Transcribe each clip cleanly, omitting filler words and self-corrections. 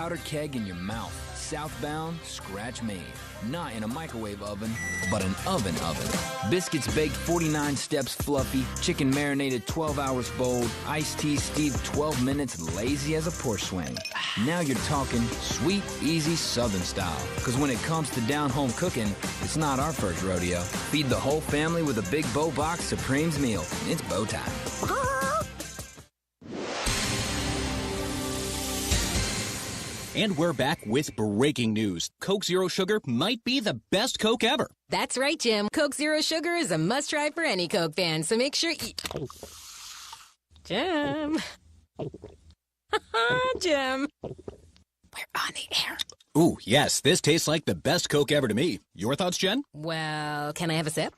powder keg in your mouth. Southbound, scratch made. Not in a microwave oven, but an oven. Biscuits baked 49 steps fluffy, chicken marinated 12 hours bold, iced tea steeped 12 minutes lazy as a porch swing. Now you're talking sweet, easy Southern style. Because when it comes to down-home cooking, it's not our first rodeo. Feed the whole family with a Big Bow Box Supreme's meal. It's bow time. And we're back with breaking news. Coke Zero Sugar might be the best Coke ever. That's right, Jim. Coke Zero Sugar is a must-try for any Coke fan, so make sure you... Jim. Jim. We're on the air. Ooh, yes, this tastes like the best Coke ever to me. Your thoughts, Jen? Well, can I have a sip?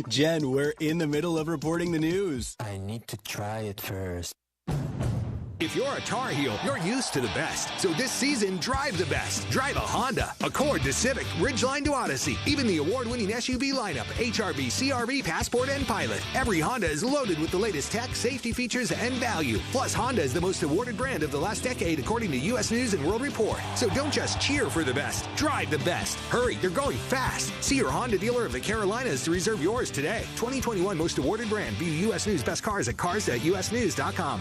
Jen, we're in the middle of reporting the news. I need to try it first. If you're a Tar Heel, you're used to the best. So this season, drive the best. Drive a Honda, Accord to Civic, Ridgeline to Odyssey. Even the award-winning SUV lineup, HRV, CRV, Passport, and Pilot. Every Honda is loaded with the latest tech, safety features, and value. Plus, Honda is the most awarded brand of the last decade, according to U.S. News and World Report. So don't just cheer for the best. Drive the best. Hurry, you're going fast. See your Honda dealer of the Carolinas to reserve yours today. 2021 most awarded brand. View U.S. News best cars at cars.usnews.com.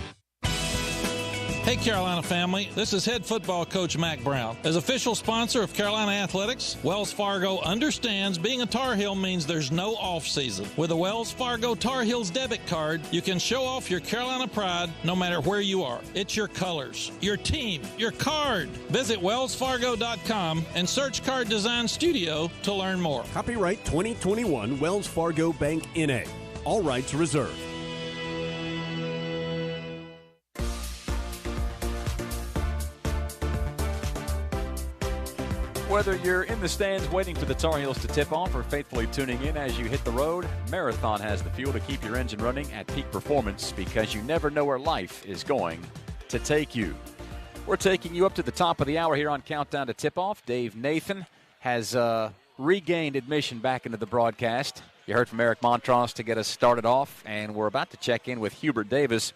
Hey Carolina family, this is head football coach Mac Brown. As official sponsor of Carolina Athletics, Wells Fargo understands being a Tar Heel means there's no off season. With a Wells Fargo Tar Heels debit card, you can show off your Carolina pride no matter where you are. It's your colors, your team, your card. Visit wellsfargo.com and search Card Design Studio to learn more. Copyright 2021 Wells Fargo Bank N.A. All rights reserved. Whether you're in the stands waiting for the Tar Heels to tip off or faithfully tuning in as you hit the road, Marathon has the fuel to keep your engine running at peak performance because you never know where life is going to take you. We're taking you up to the top of the hour here on Countdown to Tip-Off. Dave Nathan has regained admission back into the broadcast. You heard from Eric Montross to get us started off, and we're about to check in with Hubert Davis,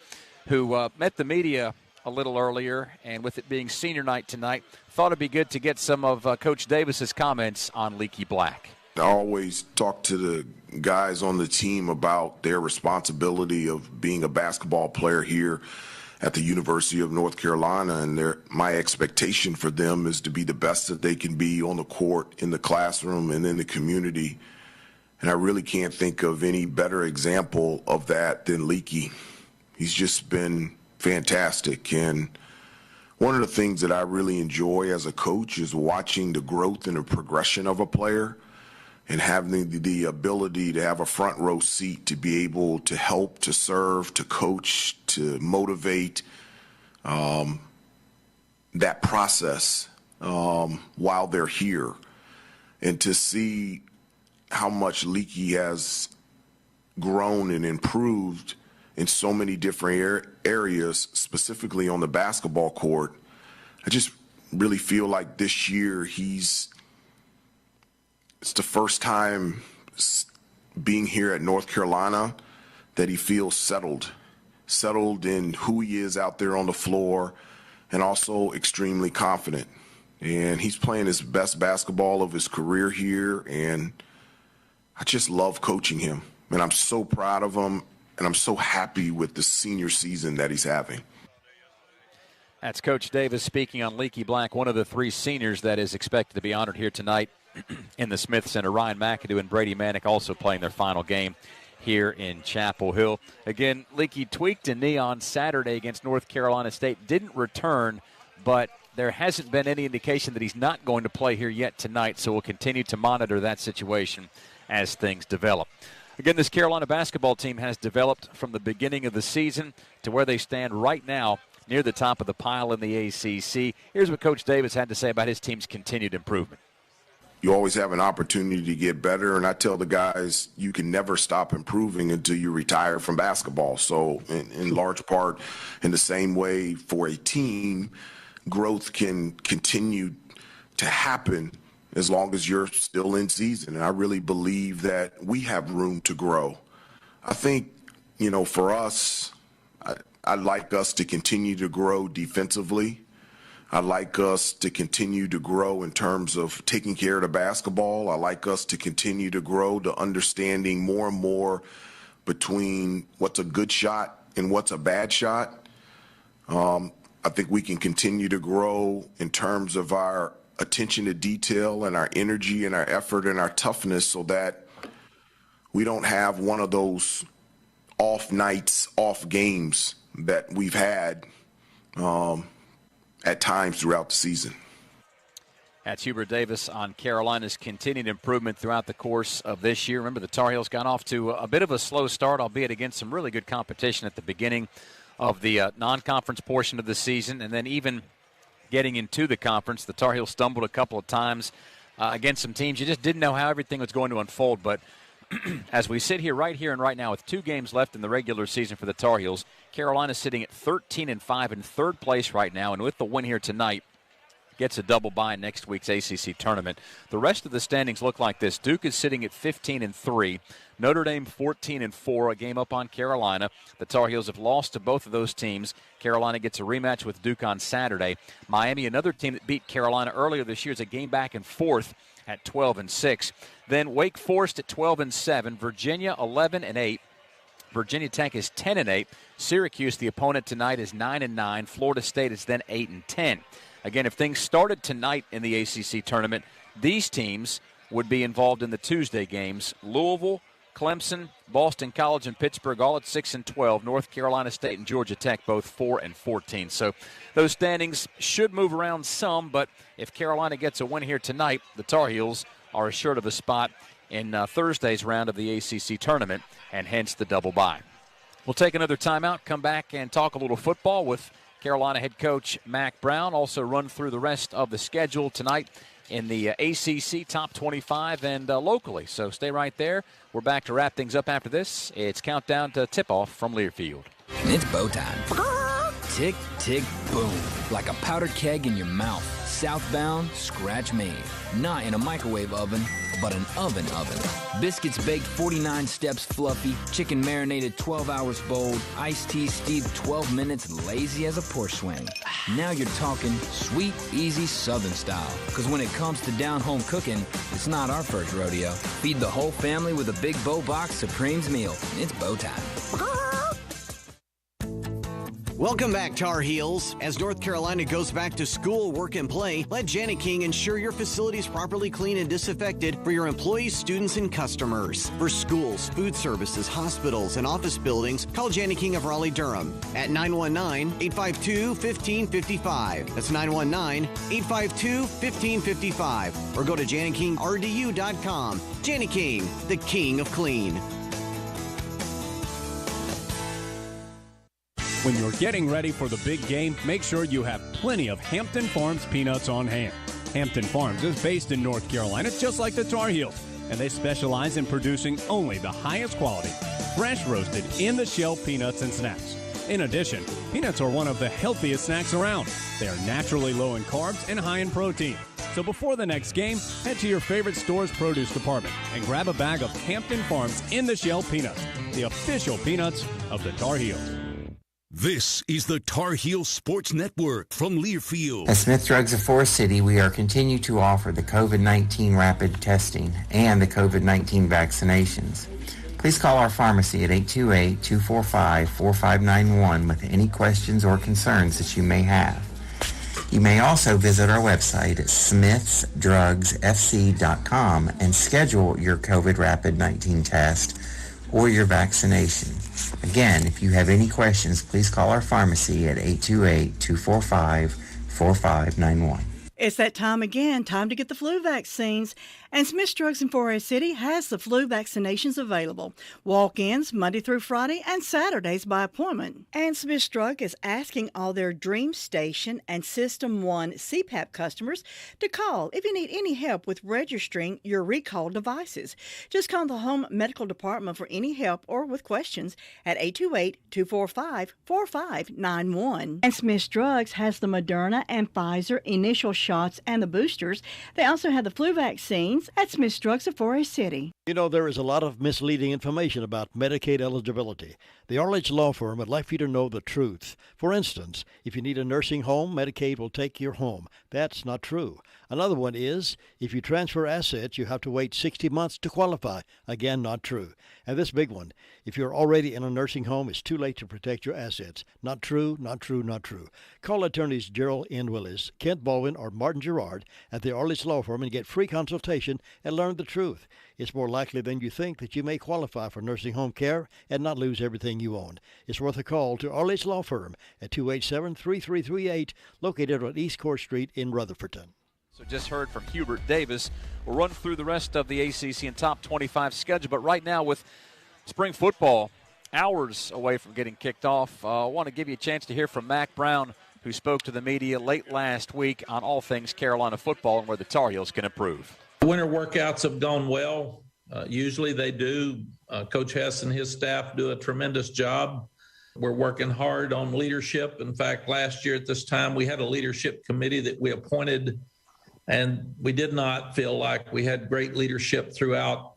who met the media a little earlier, and with it being senior night tonight, thought it'd be good to get some of Coach Davis's comments on Leaky Black. I always talk to the guys on the team about their responsibility of being a basketball player here at the University of North Carolina, and my expectation for them is to be the best that they can be on the court, in the classroom, and in the community. And I really can't think of any better example of that than Leaky. He's just been fantastic, and one of the things that I really enjoy as a coach is watching the growth and the progression of a player and having the ability to have a front row seat to be able to help, to serve, to coach, to motivate that process while they're here, and to see how much Leaky has grown and improved in so many different areas, specifically on the basketball court. I just really feel like this year it's the first time being here at North Carolina that he feels settled in who he is out there on the floor, and also extremely confident. And he's playing his best basketball of his career here, and I just love coaching him. And I'm so proud of him. And I'm so happy with the senior season that he's having. That's Coach Davis speaking on Leaky Black, one of the three seniors that is expected to be honored here tonight in the Smith Center. Ryan McAdoo and Brady Manick also playing their final game here in Chapel Hill. Again, Leaky tweaked a knee on Saturday against North Carolina State. Didn't return, but there hasn't been any indication that he's not going to play here yet tonight, so we'll continue to monitor that situation as things develop. Again, this Carolina basketball team has developed from the beginning of the season to where they stand right now near the top of the pile in the ACC. Here's what Coach Davis had to say about his team's continued improvement. You always have an opportunity to get better, and I tell the guys you can never stop improving until you retire from basketball. So in large part, in the same way for a team, growth can continue to happen as long as you're still in season. And I really believe that we have room to grow. I think, for us, I'd like us to continue to grow defensively. I like us to continue to grow in terms of taking care of the basketball. I like us to continue to grow to understanding more and more between what's a good shot and what's a bad shot. I think we can continue to grow in terms of our attention to detail and our energy and our effort and our toughness so that we don't have one of those off nights, off games that we've had at times throughout the season. That's Hubert Davis on Carolina's continued improvement throughout the course of this year. Remember, the Tar Heels got off to a bit of a slow start, albeit against some really good competition at the beginning of the non-conference portion of the season, and then even getting into the conference, the Tar Heels stumbled a couple of times against some teams. You just didn't know how everything was going to unfold, but as we sit here right now with 2 games left in the regular season for the Tar Heels, Carolina's sitting at 13-5 in third place right now, and with the win here tonight, gets a double bye in next week's ACC tournament. The rest of the standings look like this. Duke is sitting at 15-3. Notre Dame 14-4, a game up on Carolina. The Tar Heels have lost to both of those teams. Carolina gets a rematch with Duke on Saturday. Miami, another team that beat Carolina earlier this year, is a game back and forth at 12-6. Then Wake Forest at 12-7. Virginia 11-8. Virginia Tech is 10-8. Syracuse, the opponent tonight, is 9-9. Florida State is then 8-10. Again, if things started tonight in the ACC tournament, these teams would be involved in the Tuesday games. Louisville, Clemson, Boston College, and Pittsburgh all at 6-12. North Carolina State and Georgia Tech both 4-14. So those standings should move around some, but if Carolina gets a win here tonight, the Tar Heels are assured of a spot in Thursday's round of the ACC tournament, and hence the double bye. We'll take another timeout, come back and talk a little football with Carolina head coach Mack Brown. Also run through the rest of the schedule tonight in the ACC Top 25 and locally. So stay right there. We're back to wrap things up after this. It's countdown to tip-off from Learfield. It's bow time. Tick, tick, boom. Like a powder keg in your mouth. Southbound, scratch made. Not in a microwave oven, but an oven. Biscuits baked 49 steps fluffy. Chicken marinated 12 hours bold. Iced tea steeped 12 minutes lazy as a porch swing. Now you're talking sweet, easy Southern style. Because when it comes to down-home cooking, it's not our first rodeo. Feed the whole family with a big Bow Box Supremes meal. It's bow time. Welcome back, Tar Heels. As North Carolina goes back to school, work, and play, let Janet King ensure your facility is properly clean and disinfected for your employees, students, and customers. For schools, food services, hospitals, and office buildings, call Janet King of Raleigh-Durham at 919-852-1555. That's 919-852-1555. Or go to janetkingrdu.com. Janet King, the king of clean. When you're getting ready for the big game, make sure you have plenty of Hampton Farms peanuts on hand. Hampton Farms is based in North Carolina, just like the Tar Heels, and they specialize in producing only the highest quality, fresh roasted, in-the-shell peanuts and snacks. In addition, peanuts are one of the healthiest snacks around. They are naturally low in carbs and high in protein. So before the next game, head to your favorite store's produce department and grab a bag of Hampton Farms in-the-shell peanuts, the official peanuts of the Tar Heels. This is the Tar Heel Sports Network from Learfield. At Smith Drugs of Forest City, we are continuing to offer the COVID-19 rapid testing and the COVID-19 vaccinations. Please call our pharmacy at 828-245-4591 with any questions or concerns that you may have. You may also visit our website at smithsdrugsfc.com and schedule your COVID rapid 19 test or your vaccination. Again, if you have any questions, please call our pharmacy at 828-245-4591. It's that time again, time to get the flu vaccines. And Smith Drugs in Forest City has the flu vaccinations available. Walk-ins Monday through Friday and Saturdays by appointment. And Smith Drug is asking all their Dream Station and System 1 CPAP customers to call if you need any help with registering your recall devices. Just call the Home Medical Department for any help or with questions at 828-245-4591. And Smith Drugs has the Moderna and Pfizer initial shots and the boosters. They also have the flu vaccines at Smith Drugs of Forest City. You know, there is a lot of misleading information about Medicaid eligibility. The Arledge Law Firm would like for you to know the truth. For instance, if you need a nursing home, Medicaid will take your home. That's not true. Another one is, if you transfer assets, you have to wait 60 months to qualify. Again, not true. And this big one, if you're already in a nursing home, it's too late to protect your assets. Not true, not true, not true. Call attorneys Gerald N. Willis, Kent Baldwin, or Martin Gerard at the Arledge Law Firm and get free consultation and learn the truth. It's more likely than you think that you may qualify for nursing home care and not lose everything you own. It's worth a call to Arledge Law Firm at 287-3338, located on East Court Street in Rutherfordton. So just heard from Hubert Davis. We'll run through the rest of the ACC and top 25 schedule, but right now with spring football hours away from getting kicked off, I want to give you a chance to hear from Mack Brown, who spoke to the media late last week on all things Carolina football and where the Tar Heels can improve. Winter workouts have gone well. Usually they do. Coach Hess and his staff do a tremendous job. We're working hard on leadership. In fact, last year at this time, we had a leadership committee that we appointed, and we did not feel like we had great leadership throughout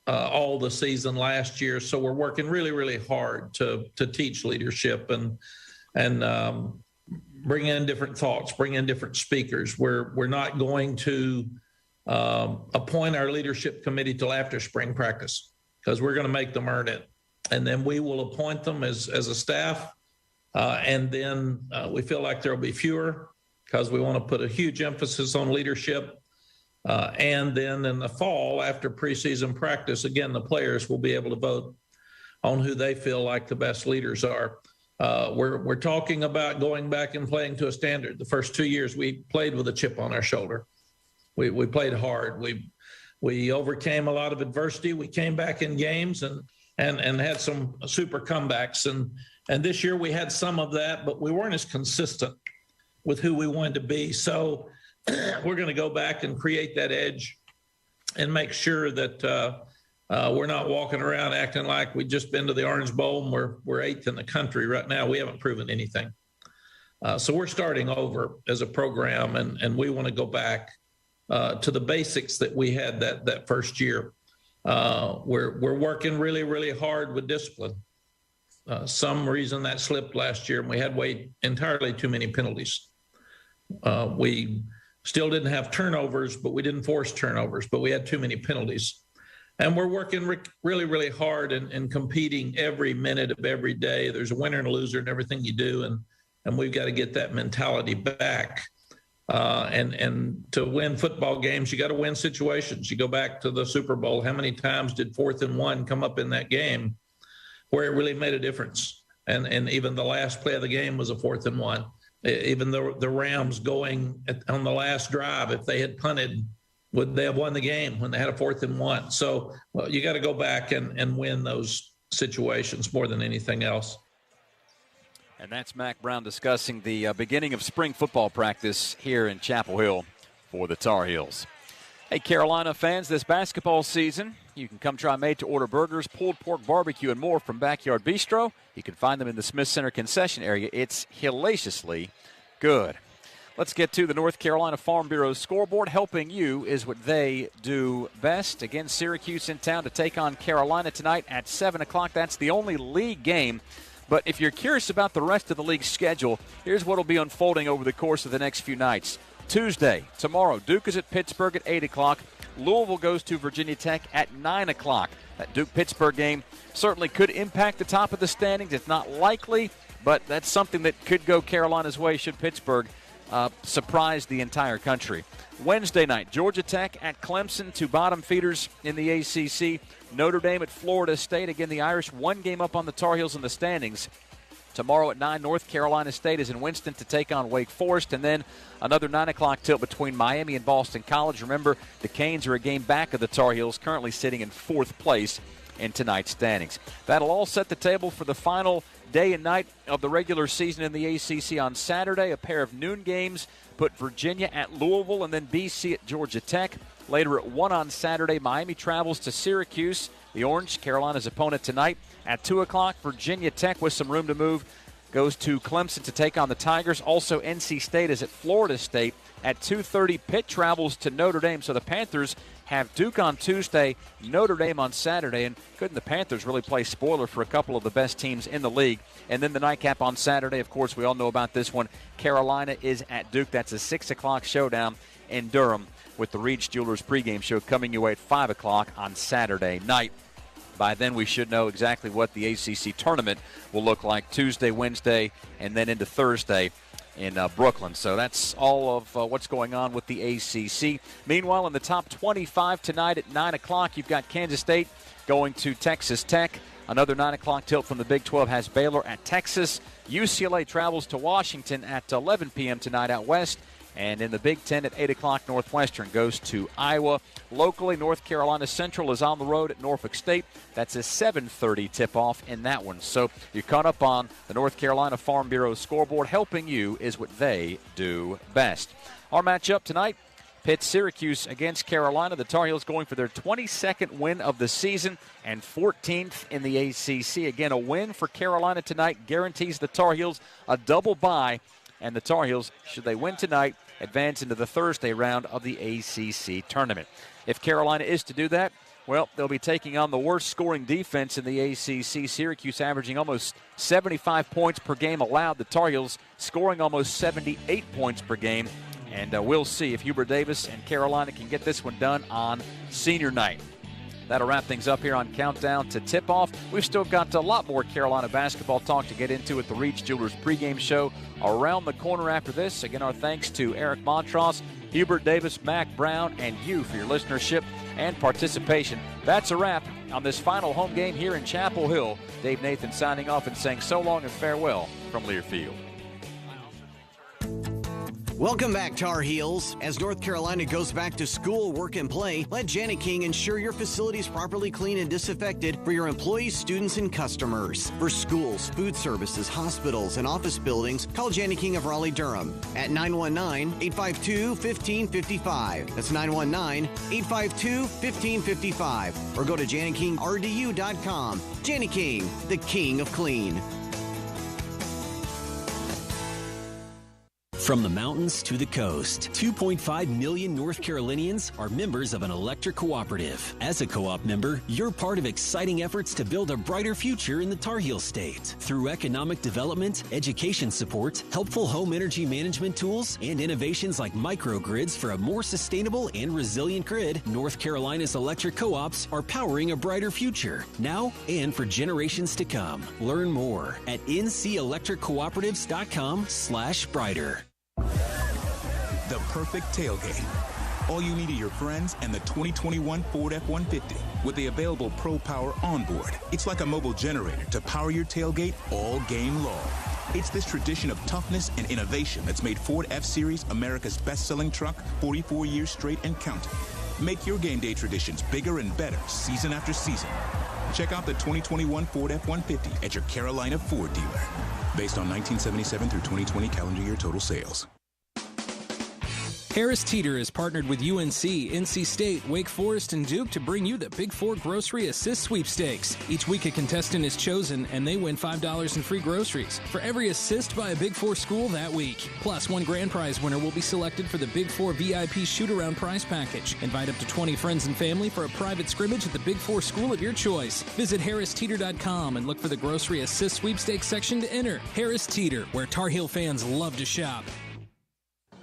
all the season last year. So we're working really, really hard to teach leadership and bring in different thoughts, bring in different speakers. We're not going to appoint our leadership committee till after spring practice because we're going to make them earn it. And then we will appoint them as a staff. And then we feel like there'll be fewer because we want to put a huge emphasis on leadership. And then in the fall, after preseason practice, again, the players will be able to vote on who they feel like the best leaders are. We're talking about going back and playing to a standard. The first 2 years, we played with a chip on our shoulder. We played hard. We overcame a lot of adversity. We came back in games and had some super comebacks. And this year we had some of that, but we weren't as consistent with who we wanted to be. So we're going to go back and create that edge and make sure that we're not walking around acting like we've just been to the Orange Bowl and we're eighth in the country right now. We haven't proven anything. So we're starting over as a program, and we want to go back to the basics that we had that first year. We're working really, really hard with discipline. Some reason that slipped last year, and we had way entirely too many penalties. We still didn't have turnovers, but we didn't force turnovers, but we had too many penalties. And we're working really, really hard and competing every minute of every day. There's a winner and a loser in everything you do, and we've got to get that mentality back. And to win football games, you got to win situations. You go back to the Super Bowl. How many times did 4th and 1 come up in that game where it really made a difference? And even the last play of the game was a 4th and 1. Even the Rams going on the last drive, if they had punted, would they have won the game when they had a 4th and 1? So you got to go back and win those situations more than anything else. And that's Mack Brown discussing the beginning of spring football practice here in Chapel Hill for the Tar Heels. Hey, Carolina fans, this basketball season, you can come try made-to-order burgers, pulled pork barbecue, and more from Backyard Bistro. You can find them in the Smith Center concession area. It's hellaciously good. Let's get to the North Carolina Farm Bureau scoreboard. Helping you is what they do best. Again, Syracuse in town to take on Carolina tonight at 7 o'clock. That's the only league game. But if you're curious about the rest of the league's schedule, here's what will be unfolding over the course of the next few nights. Tuesday, tomorrow, Duke is at Pittsburgh at 8 o'clock. Louisville goes to Virginia Tech at 9 o'clock. That Duke-Pittsburgh game certainly could impact the top of the standings. It's not likely, but that's something that could go Carolina's way should Pittsburgh surprise the entire country. Wednesday night, Georgia Tech at Clemson, two bottom feeders in the ACC. Notre Dame at Florida State. Again, the Irish one game up on the Tar Heels in the standings. Tomorrow at 9, North Carolina State is in Winston to take on Wake Forest. And then another 9 o'clock tilt between Miami and Boston College. Remember, the Canes are a game back of the Tar Heels, currently sitting in 4th place in tonight's standings. That'll all set the table for the final day and night of the regular season in the ACC on Saturday. A pair of noon games put Virginia at Louisville and then BC at Georgia Tech. Later at 1 on Saturday, Miami travels to Syracuse. The Orange, Carolina's opponent tonight. At 2 o'clock, Virginia Tech with some room to move goes to Clemson to take on the Tigers. Also, NC State is at Florida State at 2:30. Pitt travels to Notre Dame. So the Panthers have Duke on Tuesday, Notre Dame on Saturday. And couldn't the Panthers really play spoiler for a couple of the best teams in the league? And then the nightcap on Saturday, of course, we all know about this one. Carolina is at Duke. That's a 6 o'clock showdown in Durham, with the Reed's Jewelers pregame show coming your way at 5 o'clock on Saturday night. By then, we should know exactly what the ACC tournament will look like Tuesday, Wednesday, and then into Thursday in Brooklyn. So that's all of what's going on with the ACC. Meanwhile, in the top 25 tonight at 9 o'clock, you've got Kansas State going to Texas Tech. Another 9 o'clock tilt from the Big 12 has Baylor at Texas. UCLA travels to Washington at 11 p.m. tonight out west. And in the Big 10 at 8 o'clock, Northwestern goes to Iowa. Locally, North Carolina Central is on the road at Norfolk State. That's a 7:30 tip-off in that one. So you're caught up on the North Carolina Farm Bureau scoreboard. Helping you is what they do best. Our matchup tonight, Pitt-Syracuse against Carolina. The Tar Heels going for their 22nd win of the season and 14th in the ACC. Again, a win for Carolina tonight guarantees the Tar Heels a double bye. And the Tar Heels, should they win tonight, advance into the Thursday round of the ACC tournament. If Carolina is to do that, well, they'll be taking on the worst scoring defense in the ACC. Syracuse averaging almost 75 points per game allowed. The Tar Heels scoring almost 78 points per game. And we'll see if Hubert Davis and Carolina can get this one done on senior night. That'll wrap things up here on Countdown to Tip-Off. We've still got a lot more Carolina basketball talk to get into at the Reed's Jewelers pregame show around the corner after this. Again, our thanks to Eric Montross, Hubert Davis, Mac Brown, and you for your listenership and participation. That's a wrap on this final home game here in Chapel Hill. Dave Nathan signing off and saying so long and farewell from Learfield. Welcome back, Tar Heels. As North Carolina goes back to school, work, and play, let Janet King ensure your facility is properly clean and disinfected for your employees, students, and customers. For schools, food services, hospitals, and office buildings, call Janet King of Raleigh-Durham at 919-852-1555. That's 919-852-1555. Or go to JanetKingRDU.com. Janet King, the king of clean. From the mountains to the coast, 2.5 million North Carolinians are members of an electric cooperative. As a co-op member, you're part of exciting efforts to build a brighter future in the Tar Heel State. Through economic development, education support, helpful home energy management tools, and innovations like microgrids for a more sustainable and resilient grid, North Carolina's electric co-ops are powering a brighter future, now and for generations to come. Learn more at ncelectriccooperatives.com/brighter. The perfect tailgate. All you need are your friends and the 2021 Ford F-150 with the available Pro Power onboard. It's like a mobile generator to power your tailgate all game long. It's this tradition of toughness and innovation that's made Ford F-Series America's best-selling truck 44 years straight and counting. Make your game day traditions bigger and better season after season. Check out the 2021 Ford F-150 at your Carolina Ford dealer. Based on 1977 through 2020 calendar year total sales. Harris Teeter has partnered with UNC, NC State, Wake Forest, and Duke to bring you the Big Four Grocery Assist Sweepstakes. Each week a contestant is chosen, and they win $5 in free groceries for every assist by a Big Four school that week. Plus, one grand prize winner will be selected for the Big Four VIP shoot-around prize package. Invite up to 20 friends and family for a private scrimmage at the Big Four school of your choice. Visit HarrisTeeter.com and look for the Grocery Assist Sweepstakes section to enter. Harris Teeter, where Tar Heel fans love to shop.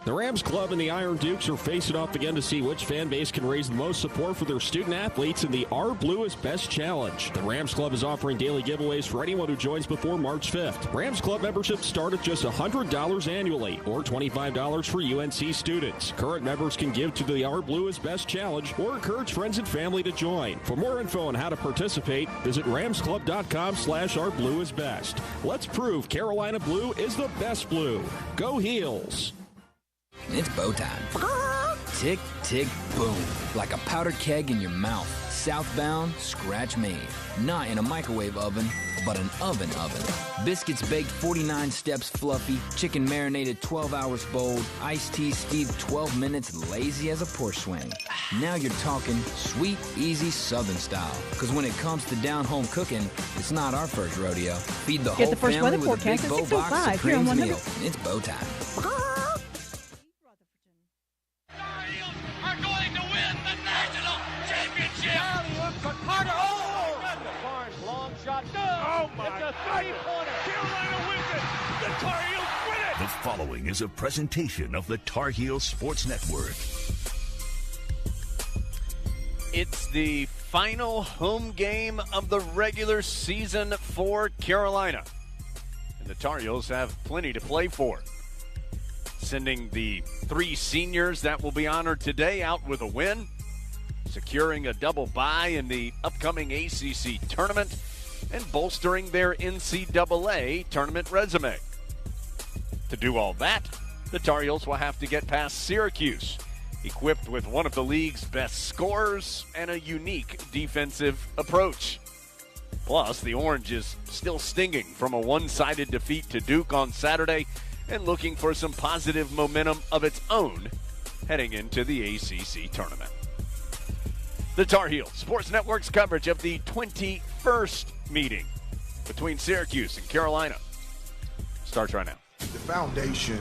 The Rams Club and the Iron Dukes are facing off again to see which fan base can raise the most support for their student athletes in the Our Blue is Best Challenge. The Rams Club is offering daily giveaways for anyone who joins before March 5th. Rams Club memberships start at just $100 annually or $25 for UNC students. Current members can give to the Our Blue is Best Challenge or encourage friends and family to join. For more info on how to participate, visit ramsclub.com/ourblueisbest. Let's prove Carolina Blue is the best blue. Go Heels! It's bow time. Tick, tick, boom. Like a powdered keg in your mouth. Southbound, scratch made. Not in a microwave oven, but an oven. Biscuits baked 49 steps fluffy, chicken marinated 12 hours bold, iced tea steeped 12 minutes lazy as a porch swing. Now you're talking sweet, easy Southern style. Because when it comes to down-home cooking, it's not our first rodeo. Feed the whole family with a big bow box Supreme's meal. It's bow time. Are going to win the national championship. Long shot. Oh my! It's a three-pointer. Carolina wins it. The Tar Heels win it. The following is a presentation of the Tar Heels Sports Network. It's the final home game of the regular season for Carolina. And the Tar Heels have plenty to play for. Sending the three seniors that will be honored today out with a win, securing a double bye in the upcoming ACC tournament, and bolstering their NCAA tournament resume. To do all that, the Tar Heels will have to get past Syracuse, equipped with one of the league's best scorers and a unique defensive approach. Plus, the Orange is still stinging from a one-sided defeat to Duke on Saturday and looking for some positive momentum of its own heading into the ACC tournament. The Tar Heels Sports Network's coverage of the 21st meeting between Syracuse and Carolina starts right now. The foundation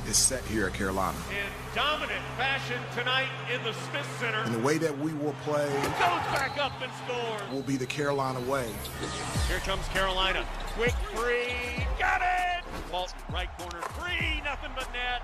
is set here at Carolina. In dominant fashion tonight in the Smith Center. And the way that we will play goes back up and scores. Will be the Carolina way. Here comes Carolina. Quick free. Got it! Walton, right corner. Free. Nothing but net.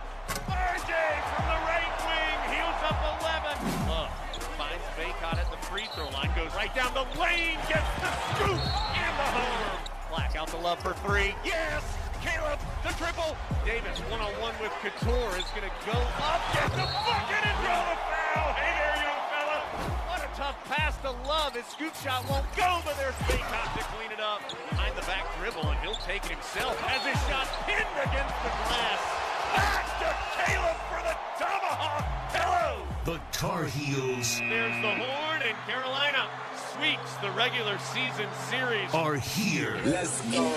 RJ from the right wing. Heels up 11. Love finds Baycott at the free throw line. Goes right down the lane. Gets the scoop and the homer. Black out to Love for three. Yes! Caleb, the triple. Davis one-on-one with Couture is going to go up, get the bucket, and draw the foul. Hey there, young fella. What a tough pass to Love. His scoop shot won't go, but there's Baycott to clean it up. Behind the back dribble, and he'll take it himself. Has his shot pinned against the glass. Back to Caleb for the tomahawk. Hello. The Tar Heels There's the horn, and Carolina sweeps the regular season series. are here. Let's go.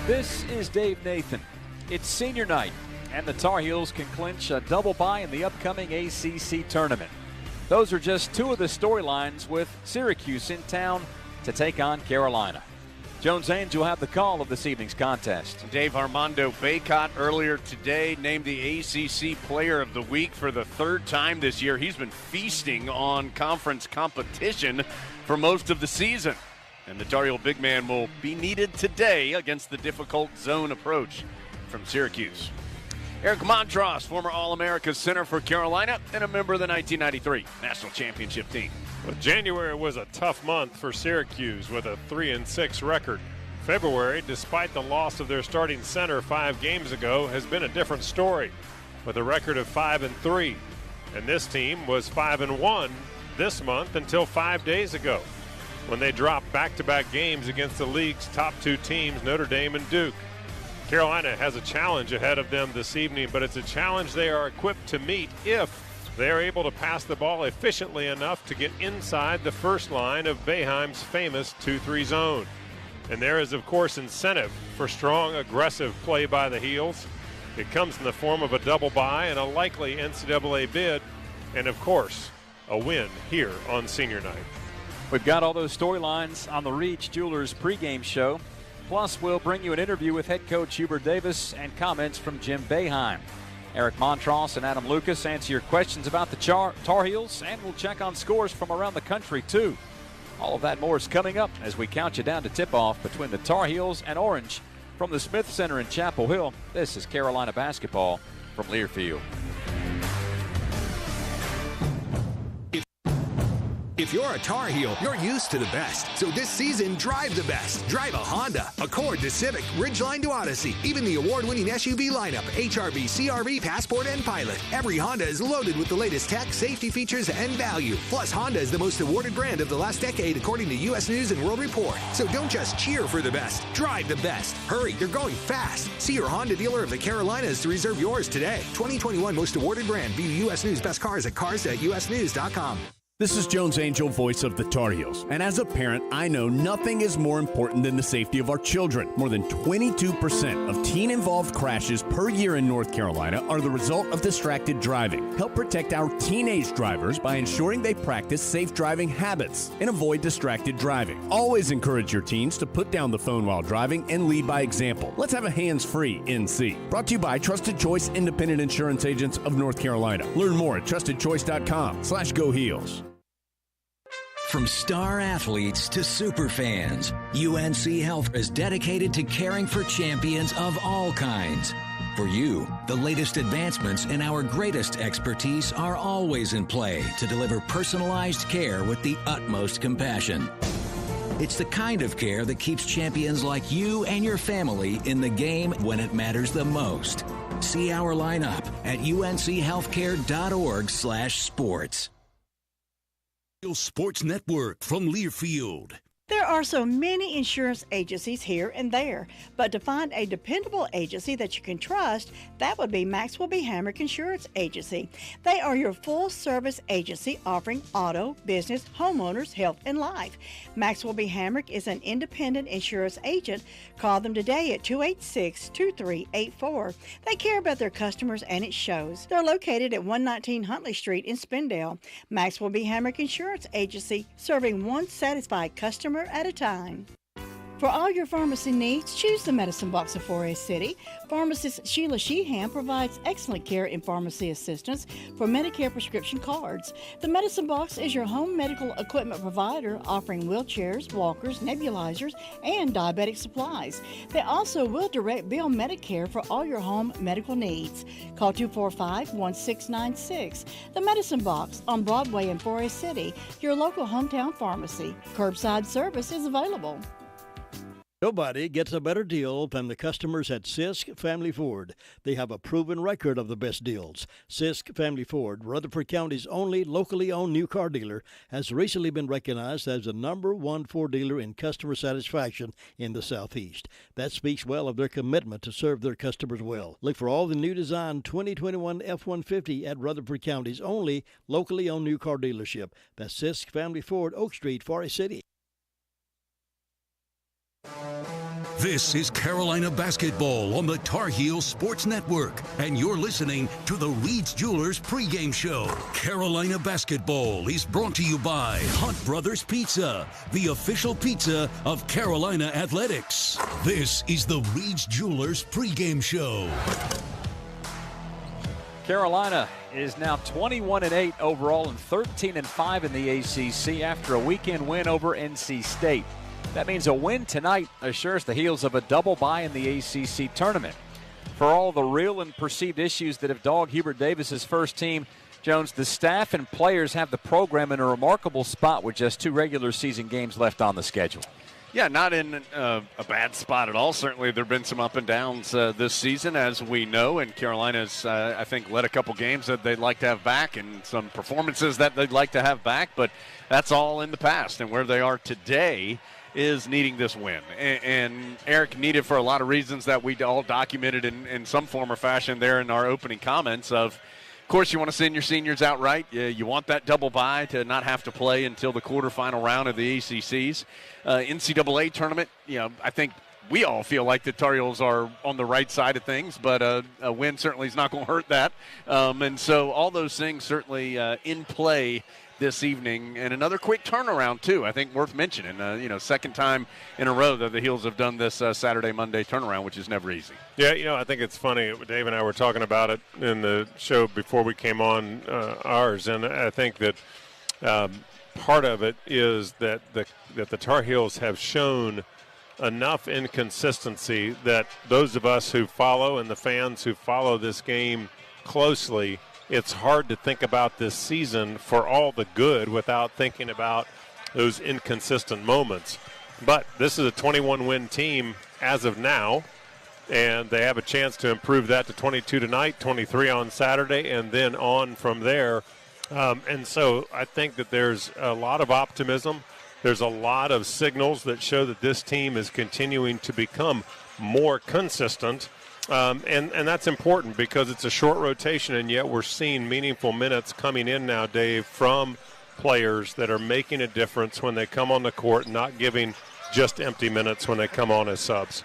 This is Dave Nathan. It's senior night, and the Tar Heels can clinch a double bye in the upcoming ACC tournament. Those are just two of the storylines with Syracuse in town to take on Carolina. Jones Ames will have the call of this evening's contest. Dave Armando Baycott earlier today named the ACC Player of the Week for the third time this year. He's been feasting on conference competition for most of the season. And the Tar Heel big man will be needed today against the difficult zone approach from Syracuse. Eric Montross, former All-America center for Carolina and a member of the 1993 National Championship team. Well, January was a tough month for Syracuse with a 3-6 record. February, despite the loss of their starting center 5 games ago, has been a different story with a record of 5-3. And this team was 5-1 this month until 5 days ago, when they dropped back-to-back games against the league's top 2 teams, Notre Dame and Duke. Carolina has a challenge ahead of them this evening, but it's a challenge they are equipped to meet if they are able to pass the ball efficiently enough to get inside the first line of Boeheim's famous 2-3 zone. And there is, of course, incentive for strong, aggressive play by the Heels. It comes in the form of a double bye and a likely NCAA bid, and, of course, a win here on senior night. We've got all those storylines on the Reach Jewelers pregame show. Plus, we'll bring you an interview with head coach Hubert Davis and comments from Jim Boeheim. Eric Montross and Adam Lucas answer your questions about the Tar Heels, and we'll check on scores from around the country, too. All of that more is coming up as we count you down to tip-off between the Tar Heels and Orange from the Smith Center in Chapel Hill. This is Carolina basketball from Learfield. If you're a Tar Heel, you're used to the best. So this season, drive the best. Drive a Honda, Accord to Civic, Ridgeline to Odyssey, even the award-winning SUV lineup, HRV, CRV, Passport, and Pilot. Every Honda is loaded with the latest tech, safety features, and value. Plus, Honda is the most awarded brand of the last decade, according to U.S. News and World Report. So don't just cheer for the best. Drive the best. Hurry, they're going fast. See your Honda dealer of the Carolinas to reserve yours today. 2021 most awarded brand. View U.S. News best cars at cars.usnews.com. This is Jones Angel, voice of the Tar Heels. And as a parent, I know nothing is more important than the safety of our children. More than 22% of teen-involved crashes per year in North Carolina are the result of distracted driving. Help protect our teenage drivers by ensuring they practice safe driving habits and avoid distracted driving. Always encourage your teens to put down the phone while driving and lead by example. Let's have a hands-free NC. Brought to you by Trusted Choice Independent Insurance Agents of North Carolina. Learn more at trustedchoice.com/Go Heels. From star athletes to super fans, UNC Health is dedicated to caring for champions of all kinds. For you, the latest advancements and our greatest expertise are always in play to deliver personalized care with the utmost compassion. It's the kind of care that keeps champions like you and your family in the game when it matters the most. See our lineup at unchealthcare.org/sports. Sports Network from Learfield. There are so many insurance agencies here and there, but to find a dependable agency that you can trust, that would be Maxwell B. Hamrick Insurance Agency. They are your full-service agency offering auto, business, homeowners, health, and life. Maxwell B. Hamrick is an independent insurance agent. Call them today at 286-2384. They care about their customers, and it shows. They're located at 119 Huntley Street in Spindale. Maxwell B. Hamrick Insurance Agency, serving one satisfied customer at a time. For all your pharmacy needs, choose the Medicine Box of Forest City. Pharmacist Sheila Sheehan provides excellent care and pharmacy assistance for Medicare prescription cards. The Medicine Box is your home medical equipment provider, offering wheelchairs, walkers, nebulizers, and diabetic supplies. They also will direct bill Medicare for all your home medical needs. Call 245-1696. The Medicine Box on Broadway in Forest City, your local hometown pharmacy. Curbside service is available. Nobody gets a better deal than the customers at Sisk Family Ford. They have a proven record of the best deals. Sisk Family Ford, Rutherford County's only locally owned new car dealer, has recently been recognized as the #1 Ford dealer in customer satisfaction in the Southeast. That speaks well of their commitment to serve their customers well. Look for all the new design 2021 F-150 at Rutherford County's only locally owned new car dealership. That's Sisk Family Ford, Oak Street, Forest City. This is Carolina basketball on the Tar Heels Sports Network, and you're listening to the Reed's Jewelers pregame show. Carolina basketball is brought to you by Hunt Brothers Pizza, the official pizza of Carolina Athletics. This is the Reed's Jewelers pregame show. Carolina is now 21-8 overall and 13-5 in the ACC after a weekend win over NC State. That means a win tonight assures the Heels of a double bye in the ACC tournament. For all the real and perceived issues that have dogged Hubert Davis's first team, Jones, the staff and players have the program in a remarkable spot with just 2 regular season games left on the schedule. Yeah, not in a bad spot at all. Certainly there have been some up and downs this season, as we know, and Carolina's, I think, led a couple games that they'd like to have back and some performances that they'd like to have back, but that's all in the past. And where they are today is needing this win. And Eric needed for a lot of reasons that we all documented in some form or fashion there in our opening comments of course, you want to send your seniors out right. You want that double bye to not have to play until the quarterfinal round of the ACCs. NCAA tournament, I think we all feel like the Tar Heels are on the right side of things, but a win certainly is not going to hurt that. And so all those things certainly in play this evening, and another quick turnaround too. I think worth mentioning. Second time in a row that the Heels have done this Saturday, Monday turnaround, which is never easy. Yeah, I think it's funny. Dave and I were talking about it in the show before we came on ours, and I think that part of it is that the Tar Heels have shown enough inconsistency that those of us who follow and the fans who follow this game closely it's hard to think about this season for all the good without thinking about those inconsistent moments. But this is a 21-win team as of now, and they have a chance to improve that to 22 tonight, 23 on Saturday, and then on from there. And so I think that there's a lot of optimism. There's a lot of signals that show that this team is continuing to become more consistent. And that's important because it's a short rotation, and yet we're seeing meaningful minutes coming in now, Dave, from players that are making a difference when they come on the court, not giving just empty minutes when they come on as subs.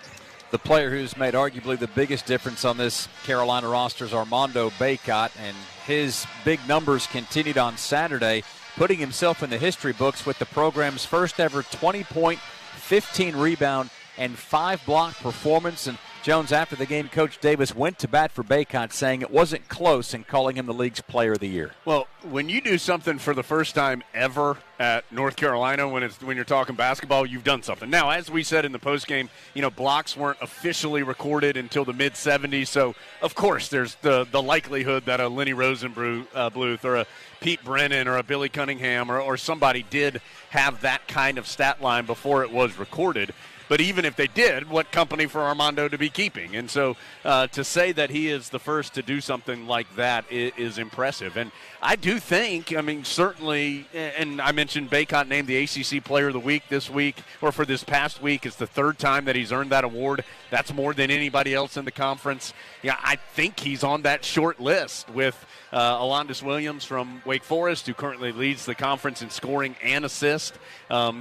The player who's made arguably the biggest difference on this Carolina roster is Armando Bacot, and his big numbers continued on Saturday, putting himself in the history books with the program's first ever 20-point, 15-rebound, and 5-block performance. And Jones, after the game, Coach Davis went to bat for Bacot, saying it wasn't close and calling him the league's player of the year. Well, when you do something for the first time ever at North Carolina, when you're talking basketball, you've done something. Now, as we said in the postgame, blocks weren't officially recorded until the mid-'70s, so of course there's the likelihood that a Lenny Rosenbluth or a Pete Brennan or a Billy Cunningham or somebody did have that kind of stat line before it was recorded. But even if they did, what company for Armando to be keeping? And so to say that he is the first to do something like that is impressive. And I do think, certainly, and I mentioned Bacot named the ACC Player of the Week this week, or for this past week. It's the third time that he's earned that award. That's more than anybody else in the conference. Yeah, I think he's on that short list with Alondas Williams from Wake Forest, who currently leads the conference in scoring and assist.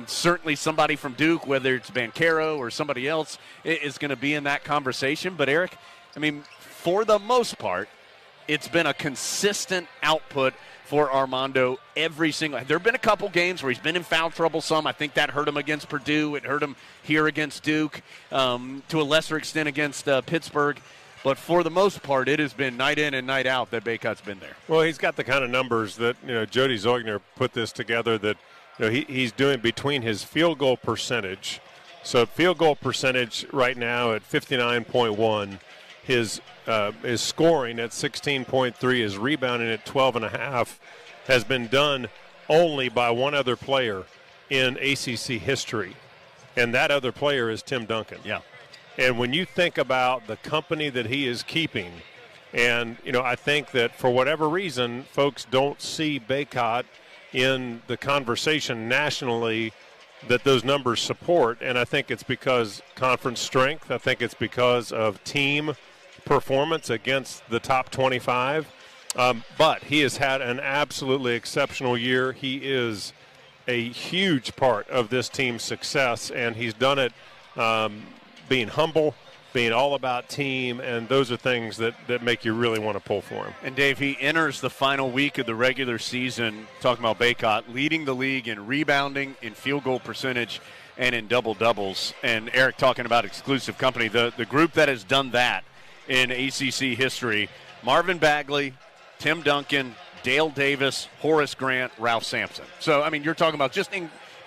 Certainly somebody from Duke, whether it's Banchero or somebody else, is going to be in that conversation. But, Eric, for the most part, it's been a consistent output for Armando every single. There have been a couple games where he's been in foul trouble some. I think that hurt him against Purdue. It hurt him here against Duke, to a lesser extent against Pittsburgh. But for the most part, it has been night in and night out that Bacot's been there. Well, he's got the kind of numbers that, Jody Zeugner put this together that, he's doing between his field goal percentage. So field goal percentage right now at 59.1, his scoring at 16.3, his rebounding at 12.5 has been done only by one other player in ACC history, and that other player is Tim Duncan. Yeah. And when you think about the company that he is keeping, and, I think that for whatever reason, folks don't see Bacot in the conversation nationally that those numbers support. And I think it's because conference strength. I think it's because of team performance against the top 25. But he has had an absolutely exceptional year. He is a huge part of this team's success, and he's done it being humble, being all about team, and those are things that make you really want to pull for him. And, Dave, he enters the final week of the regular season, talking about Bacot, leading the league in rebounding, in field goal percentage, and in double-doubles. And Eric talking about exclusive company, the group that has done that in ACC history, Marvin Bagley, Tim Duncan, Dale Davis, Horace Grant, Ralph Sampson. So, you're talking about just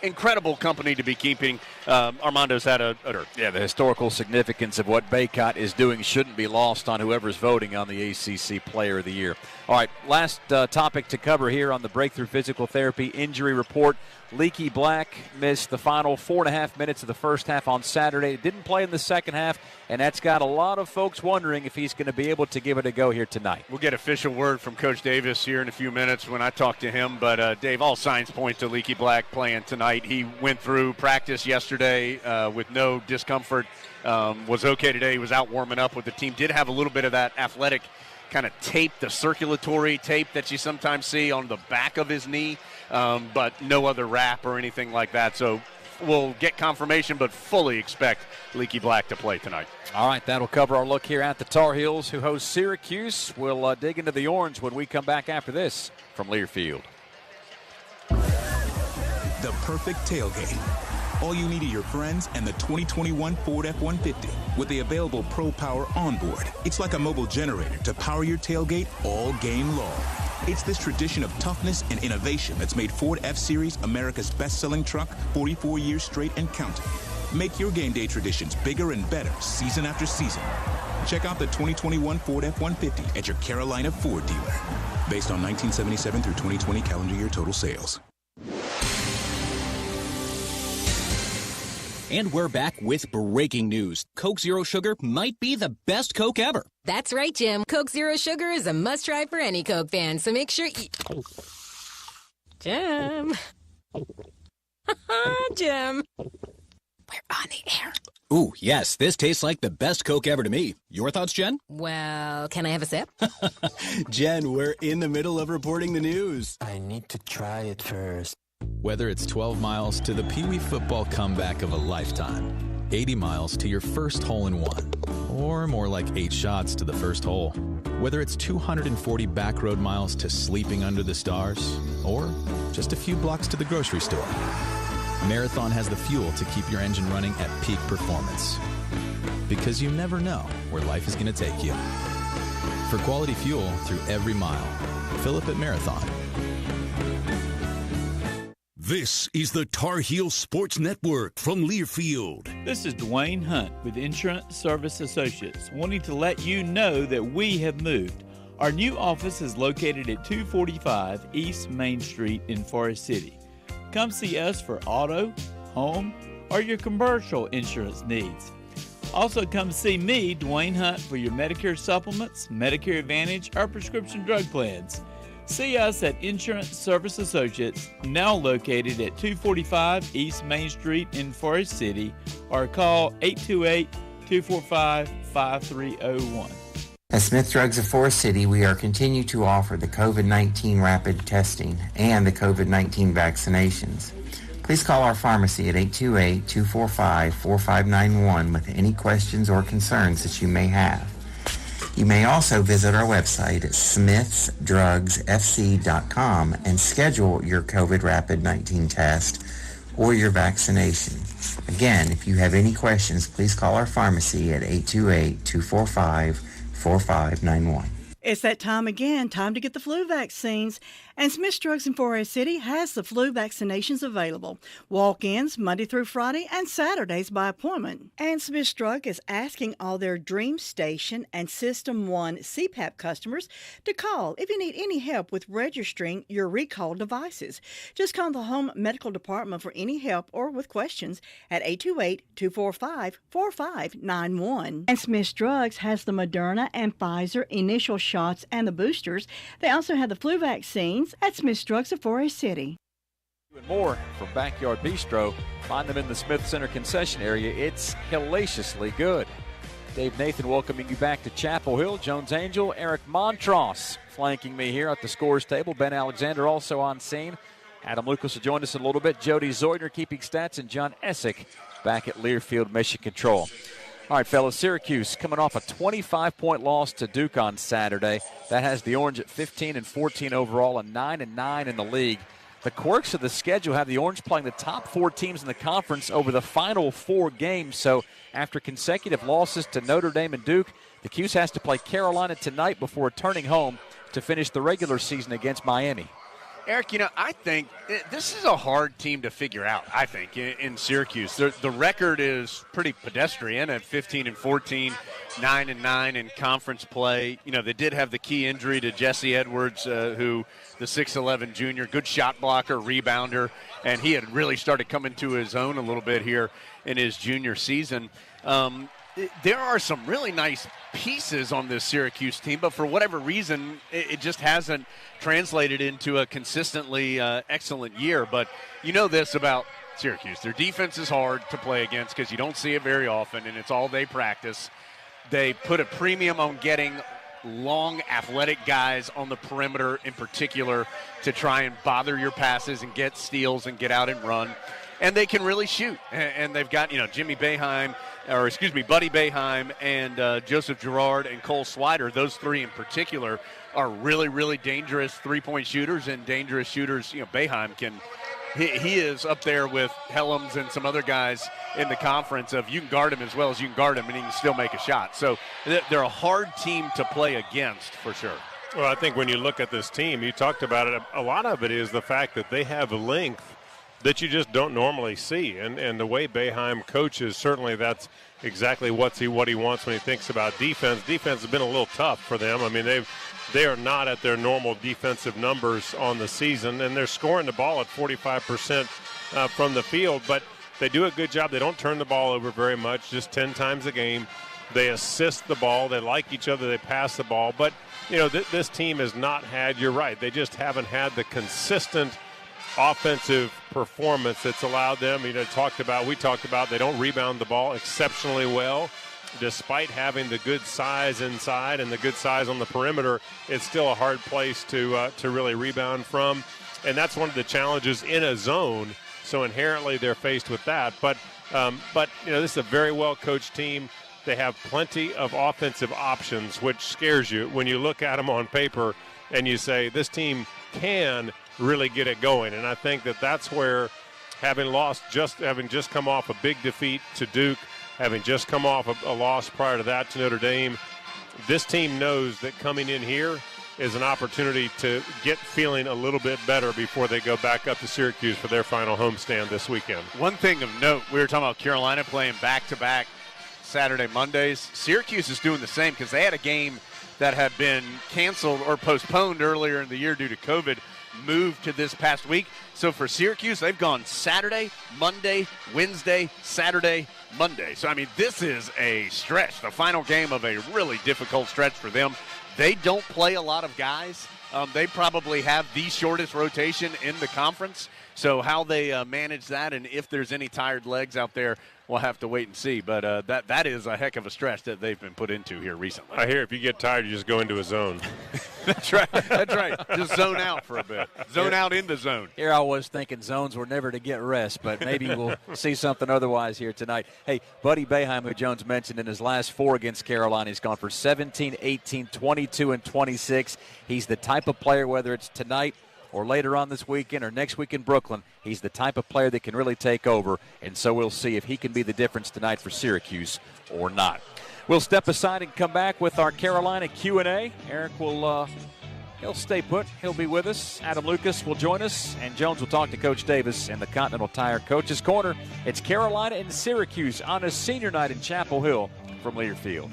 incredible company to be keeping. Armando's had the historical significance of what Bacot is doing shouldn't be lost on whoever's voting on the ACC Player of the Year. All right, last topic to cover here on the Breakthrough Physical Therapy Injury Report. Leaky Black missed the final 4.5 minutes of the first half on Saturday. Didn't play in the second half, and that's got a lot of folks wondering if he's going to be able to give it a go here tonight. We'll get official word from Coach Davis here in a few minutes when I talk to him. But, Dave, all signs point to Leaky Black playing tonight. He went through practice yesterday with no discomfort, was okay today. He was out warming up with the team. Did have a little bit of that athletic kind of tape, the circulatory tape that you sometimes see on the back of his knee, but no other wrap or anything like that. So we'll get confirmation, but fully expect Leaky Black to play tonight. All right, that'll cover our look here at the Tar Heels, who host Syracuse. We'll dig into the orange when we come back after this from Learfield. The perfect tailgate. All you need are your friends and the 2021 Ford F-150 with the available Pro Power onboard. It's like a mobile generator to power your tailgate all game long. It's this tradition of toughness and innovation that's made Ford F-Series America's best-selling truck 44 years straight and counting. Make your game day traditions bigger and better season after season. Check out the 2021 Ford F-150 at your Carolina Ford dealer. Based on 1977 through 2020 calendar year total sales. And we're back with breaking news. Coke Zero Sugar might be the best Coke ever. That's right, Jim. Coke Zero Sugar is a must-try for any Coke fan, so make sure you... Jim. Jim. We're on the air. Ooh, yes, this tastes like the best Coke ever to me. Your thoughts, Jen? Well, can I have a sip? Jen, we're in the middle of reporting the news. I need to try it first. Whether it's 12 miles to the Pee Wee football comeback of a lifetime, 80 miles to your first hole-in-one, or more like 8 shots to the first hole. Whether it's 240 backroad miles to sleeping under the stars, or just a few blocks to the grocery store, Marathon has the fuel to keep your engine running at peak performance. Because you never know where life is going to take you. For quality fuel through every mile, fill up at Marathon. This is the Tar Heel Sports Network from Learfield. This is Dwayne Hunt with Insurance Service Associates, wanting to let you know that we have moved. Our new office is located at 245 East Main Street in Forest City. Come see us for auto, home, or your commercial insurance needs. Also come see me, Dwayne Hunt, for your Medicare supplements, Medicare Advantage, or prescription drug plans. See us at Insurance Service Associates, now located at 245 East Main Street in Forest City, or call 828-245-5301. At Smith Drugs of Forest City, we are continue to offer the COVID-19 rapid testing and the COVID-19 vaccinations. Please call our pharmacy at 828-245-4591 with any questions or concerns that you may have. You may also visit our website at smithsdrugsfc.com and schedule your COVID rapid 19 test or your vaccination. Again, if you have any questions, please call our pharmacy at 828-245-4591. It's that time again, time to get the flu vaccines. And Smith Drugs in Forest City has the flu vaccinations available. Walk-ins Monday through Friday and Saturdays by appointment. And Smith Drug is asking all their Dream Station and System 1 CPAP customers to call if you need any help with registering your recalled devices. Just call the Home Medical Department for any help or with questions at 828-245-4591. And Smith Drugs has the Moderna and Pfizer initial shots and the boosters. They also have the flu vaccines at Smith Drugs of Forest City. And more from Backyard Bistro. Find them in the Smith Center concession area. It's hellaciously good. Dave Nathan welcoming you back to Chapel Hill. Jones Angel, Eric Montross flanking me here at the scores table. Ben Alexander also on scene. Adam Lucas will join us in a little bit. Jody Zoidner keeping stats, and John Essick back at Learfield Mission Control. All right, fellas, Syracuse coming off a 25-point loss to Duke on Saturday. That has the Orange at 15-14 overall and 9-9 in the league. The quirks of the schedule have the Orange playing the top 4 teams in the conference over the final 4 games. So after consecutive losses to Notre Dame and Duke, the Cuse has to play Carolina tonight before returning home to finish the regular season against Miami. Eric, I think this is a hard team to figure out, I think, in Syracuse. The record is pretty pedestrian at 15-14, 9-9 in conference play. They did have the key injury to Jesse Edwards, who the 6'11 junior, good shot blocker, rebounder, and he had really started coming to his own a little bit here in his junior season. There are some really nice pieces on this Syracuse team, but for whatever reason, it just hasn't translated into a consistently excellent year. But you know this about Syracuse. Their defense is hard to play against because you don't see it very often, and it's all they practice. They put a premium on getting long, athletic guys on the perimeter in particular to try and bother your passes and get steals and get out and run. And they can really shoot. And they've got, Buddy Boeheim and Joseph Girard and Cole Swider. Those 3 in particular are really, really dangerous three-point shooters and dangerous shooters. Boeheim he is up there with Helms and some other guys in the conference of you can guard him as well as you can guard him and he can still make a shot. So they're a hard team to play against for sure. Well, I think when you look at this team, you talked about it, a lot of it is the fact that they have length that you just don't normally see. And the way Boeheim coaches, certainly that's exactly what he wants when he thinks about defense. Defense has been a little tough for them. I mean, they are not at their normal defensive numbers on the season, and they're scoring the ball at 45% from the field, but they do a good job. They don't turn the ball over very much, just 10 times a game. They assist the ball. They like each other. They pass the ball. But, this team has not had, you're right, they just haven't had the consistent offensive performance that's allowed them. We talked about they don't rebound the ball exceptionally well. Despite having the good size inside and the good size on the perimeter, it's still a hard place to really rebound from. And that's one of the challenges in a zone. So inherently they're faced with that. But this is a very well-coached team. They have plenty of offensive options, which scares you when you look at them on paper and you say, this team can really get it going. And I think that's where, having just come off a big defeat to Duke, having just come off a loss prior to that to Notre Dame, this team knows that coming in here is an opportunity to get feeling a little bit better before they go back up to Syracuse for their final homestand this weekend. One thing of note, we were talking about Carolina playing back-to-back Saturday, Mondays. Syracuse is doing the same because they had a game that had been canceled or postponed earlier in the year due to COVID, moved to this past week. So for Syracuse, they've gone Saturday, Monday, Wednesday, Saturday, Monday. So, this is a stretch, the final game of a really difficult stretch for them. They don't play a lot of guys. They probably have the shortest rotation in the conference. So how they manage that, and if there's any tired legs out there, we'll have to wait and see. But that is a heck of a stretch that they've been put into here recently. I hear if you get tired, you just go into a zone. That's right. That's right. Just zone out for a bit. Zone out in the zone. Here I was thinking zones were never to get rest, but maybe we'll see something otherwise here tonight. Hey, Buddy Boeheim, who Jones mentioned, in his last 4 against Carolina, he's gone for 17, 18, 22, and 26. He's the type of player, whether it's tonight or later on this weekend or next week in Brooklyn, he's the type of player that can really take over, and so we'll see if he can be the difference tonight for Syracuse or not. We'll step aside and come back with our Carolina Q&A. Eric will he'll stay put. He'll be with us. Adam Lucas will join us, and Jones will talk to Coach Davis in the Continental Tire Coach's Corner. It's Carolina and Syracuse on a senior night in Chapel Hill from Lear Field.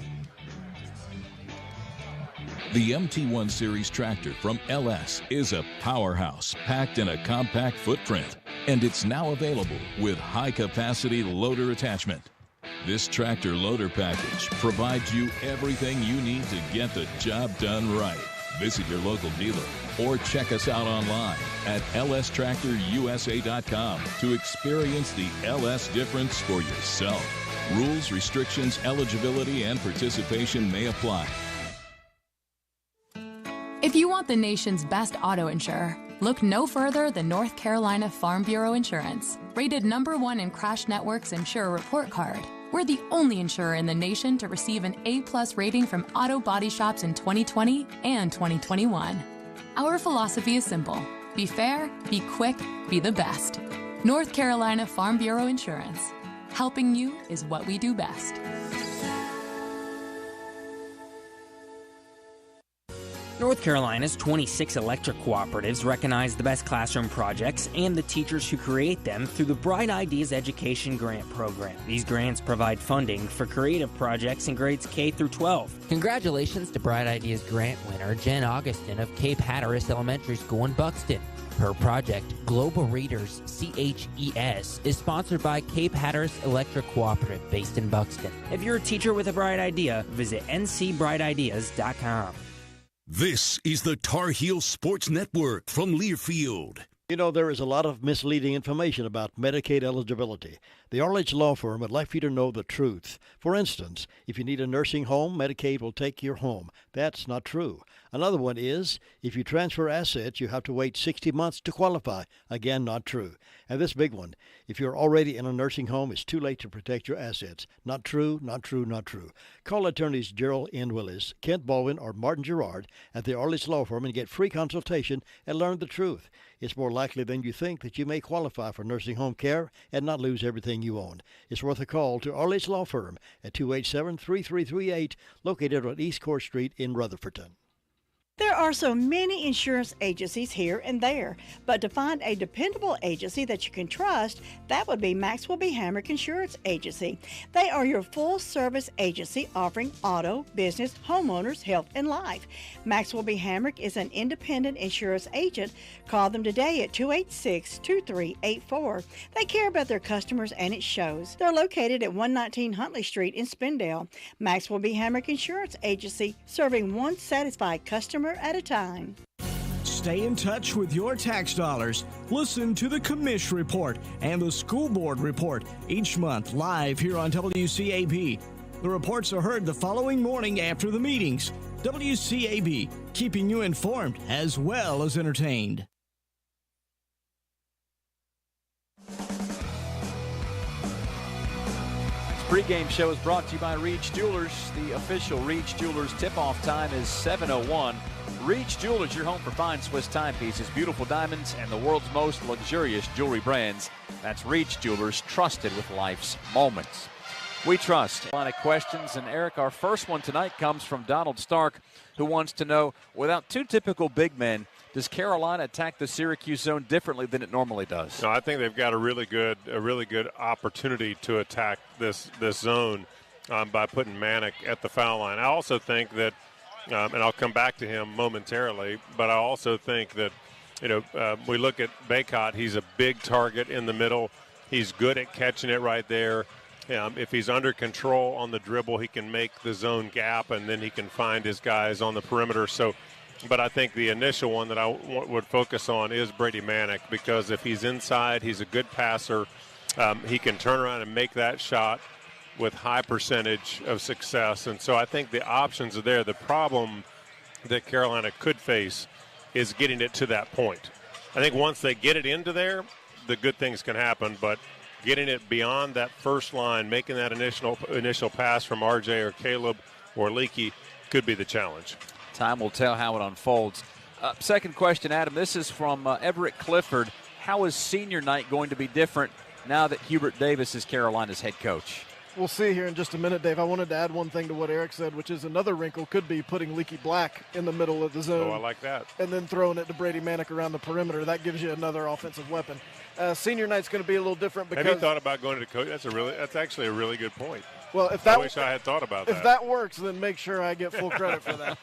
The MT1 Series tractor from LS is a powerhouse packed in a compact footprint, and it's now available with high-capacity loader attachment. This tractor loader package provides you everything you need to get the job done right. Visit your local dealer or check us out online at lstractorusa.com to experience the LS difference for yourself. Rules, restrictions, eligibility, and participation may apply. If you want the nation's best auto insurer, look no further than North Carolina Farm Bureau Insurance. Rated #1 in Crash Network's Insurer Report Card, we're the only insurer in the nation to receive an A+ rating from auto body shops in 2020 and 2021. Our philosophy is simple. Be fair, be quick, be the best. North Carolina Farm Bureau Insurance. Helping you is what we do best. North Carolina's 26 electric cooperatives recognize the best classroom projects and the teachers who create them through the Bright Ideas Education Grant Program. These grants provide funding for creative projects in grades K through 12. Congratulations to Bright Ideas grant winner Jen Augustin of Cape Hatteras Elementary School in Buxton. Her project, Global Readers CHES, is sponsored by Cape Hatteras Electric Cooperative based in Buxton. If you're a teacher with a bright idea, visit ncbrightideas.com. This is the Tar Heel Sports Network from Learfield. There is a lot of misleading information about Medicaid eligibility. The Arledge Law Firm would like for you to know the truth. For instance, if you need a nursing home, Medicaid will take your home. That's not true. Another one is, if you transfer assets, you have to wait 60 months to qualify. Again, not true. And this big one, if you're already in a nursing home, it's too late to protect your assets. Not true, not true, not true. Call attorneys Gerald N. Willis, Kent Baldwin, or Martin Gerard at the Arledge Law Firm and get free consultation and learn the truth. It's more likely than you think that you may qualify for nursing home care and not lose everything you own. It's worth a call to Arledge Law Firm at 287-3338, located on East Court Street in Rutherfordton. There are so many insurance agencies here and there, but to find a dependable agency that you can trust, that would be Maxwell B. Hamrick Insurance Agency. They are your full-service agency offering auto, business, homeowners, health, and life. Maxwell B. Hamrick is an independent insurance agent. Call them today at 286-2384. They care about their customers, and it shows. They're located at 119 Huntley Street in Spindale. Maxwell B. Hamrick Insurance Agency, serving one satisfied customer at a time. Stay in touch with your tax dollars. Listen to the Commish Report and the School Board Report each month live here on WCAB. The reports are heard the following morning after the meetings. WCAB, keeping you informed as well as entertained. Pre-game show is brought to you by Reach Jewelers. The official Reach Jewelers tip-off time is 7:01. Reach Jewelers, your home for fine Swiss timepieces, beautiful diamonds, and the world's most luxurious jewelry brands. That's Reach Jewelers, trusted with life's moments. We trust. A lot of questions, and Eric, our first one tonight comes from Donald Stark, who wants to know, without two typical big men, does Carolina attack the Syracuse zone differently than it normally does? No, I think they've got a really good opportunity to attack this zone by putting Manick at the foul line. I also think that, and I'll come back to him momentarily, but I also think that, we look at Baycott. He's a big target in the middle. He's good at catching it right there. If he's under control on the dribble, he can make the zone gap, and then he can find his guys on the perimeter. But I think the initial one that I would focus on is Brady Manick, because if he's inside, he's a good passer. He can turn around and make that shot with high percentage of success. And so I think the options are there. The problem that Carolina could face is getting it to that point. I think once they get it into there, the good things can happen. But getting it beyond that first line, making that initial pass from RJ or Caleb or Leakey could be the challenge. Time will tell how it unfolds. Second question, Adam. This is from Everett Clifford. How is senior night going to be different now that Hubert Davis is Carolina's head coach? We'll see here in just a minute, Dave. I wanted to add one thing to what Eric said, which is another wrinkle could be putting Leaky Black in the middle of the zone. Oh, I like that. And then throwing it to Brady Manick around the perimeter. That gives you another offensive weapon. Senior night's going to be a little different because. Have you thought about going to coach? That's actually a really good point. Well, if I wish I had thought about that. If that works, then make sure I get full credit for that.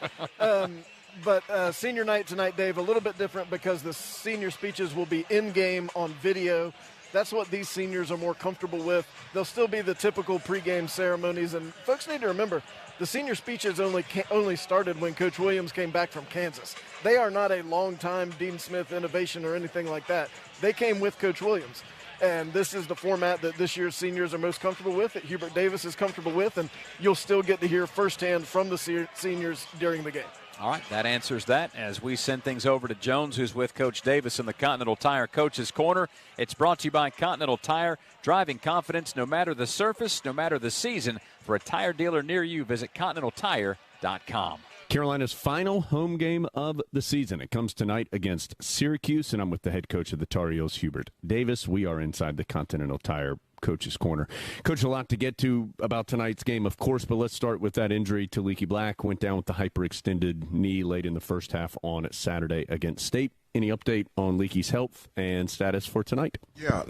But senior night tonight, Dave, a little bit different because the senior speeches will be in-game on video. That's what these seniors are more comfortable with. They'll still be the typical pregame ceremonies. And folks need to remember, the senior speeches only started when Coach Williams came back from Kansas. They are not a long-time Dean Smith innovation or anything like that. They came with Coach Williams. And this is the format that this year's seniors are most comfortable with, that Hubert Davis is comfortable with, and you'll still get to hear firsthand from the seniors during the game. All right, that answers that as we send things over to Jones, who's with Coach Davis in the Continental Tire Coach's Corner. It's brought to you by Continental Tire, driving confidence no matter the surface, no matter the season. For a tire dealer near you, visit ContinentalTire.com. Carolina's final home game of the season. It comes tonight against Syracuse, and I'm with the head coach of the Tar Heels, Hubert Davis. We are inside the Continental Tire Coach's Corner. Coach, a lot to get to about tonight's game, of course, but let's start with that injury to Leaky Black. Went down with the hyperextended knee late in the first half on Saturday against State. Any update on Leaky's health and status for tonight? Yeah,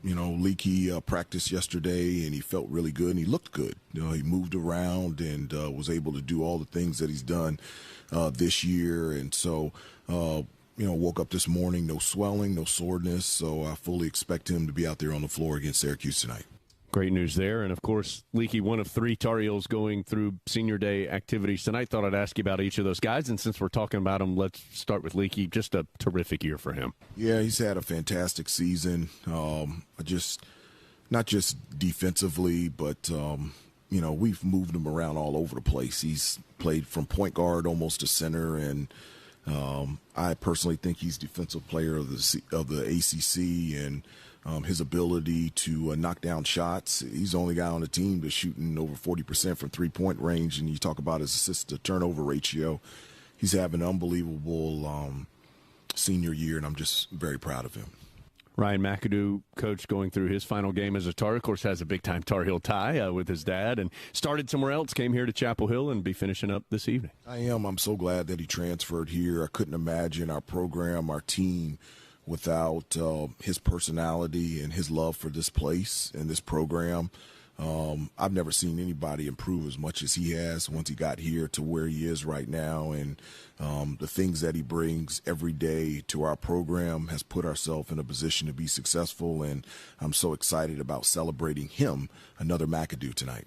Leaky practiced yesterday, and he felt really good, and he looked good. He moved around and was able to do all the things that he's done this year. And so, woke up this morning, no swelling, no soreness. So I fully expect him to be out there on the floor against Syracuse tonight. Great news there. And, of course, Leaky, one of three Tar Heels going through senior day activities tonight. Thought I'd ask you about each of those guys. And since we're talking about them, let's start with Leaky. Just a terrific year for him. Yeah, he's had a fantastic season. Not just defensively, but, we've moved him around all over the place. He's played from point guard almost to center, and I personally think he's defensive player of the ACC, and his ability to knock down shots. He's the only guy on the team that's shooting over 40% from three-point range, and you talk about his assist-to-turnover ratio. He's having an unbelievable senior year, and I'm just very proud of him. Ryan McAdoo, coach, going through his final game as a Tar. Of course, has a big-time Tar Heel tie with his dad, and started somewhere else, came here to Chapel Hill, and be finishing up this evening. I am. I'm so glad that he transferred here. I couldn't imagine our program, our team, without his personality and his love for this place and this program. I've never seen anybody improve as much as he has once he got here to where he is right now. And the things that he brings every day to our program has put ourselves in a position to be successful. And I'm so excited about celebrating him, another McAdoo, tonight.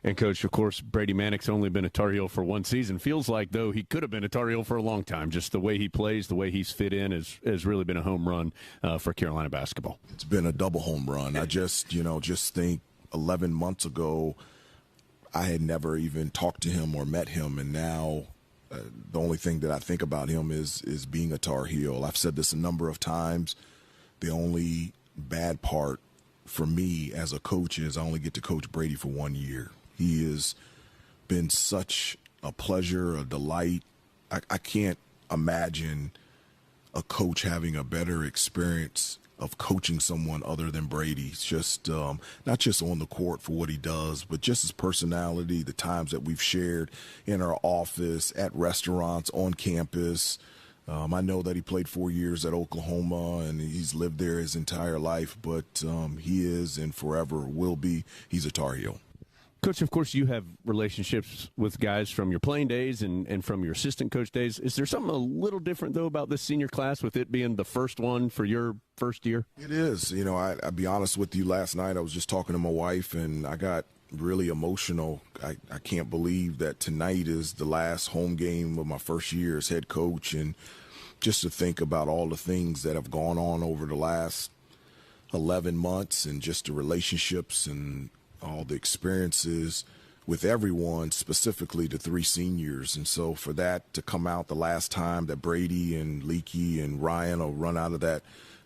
And, Coach, of course, Brady Manek's only been a Tar Heel for one season. Feels like, though, he could have been a Tar Heel for a long time. Just the way he plays, the way he's fit in has really been a home run for Carolina basketball. It's been a double home run. I just think 11 months ago I had never even talked to him or met him, and now the only thing that I think about him is being a Tar Heel. I've said this a number of times. The only bad part for me as a coach is I only get to coach Brady for 1 year. He has been such a pleasure, a delight. I can't imagine a coach having a better experience of coaching someone other than Brady. It's just not just on the court for what he does, but just his personality, the times that we've shared in our office, at restaurants, on campus. I know that he played 4 years at Oklahoma, and he's lived there his entire life, but he is and forever will be. He's a Tar Heel. Coach, of course, you have relationships with guys from your playing days and from your assistant coach days. Is there something a little different, though, about this senior class with it being the first one for your first year? It is. I'll be honest with you, last night I was just talking to my wife, and I got really emotional. I can't believe that tonight is the last home game of my first year as head coach, and just to think about all the things that have gone on over the last 11 months and just the relationships and all the experiences with everyone, specifically the three seniors. And so for that to come out the last time that Brady and Leaky and Ryan will run out of that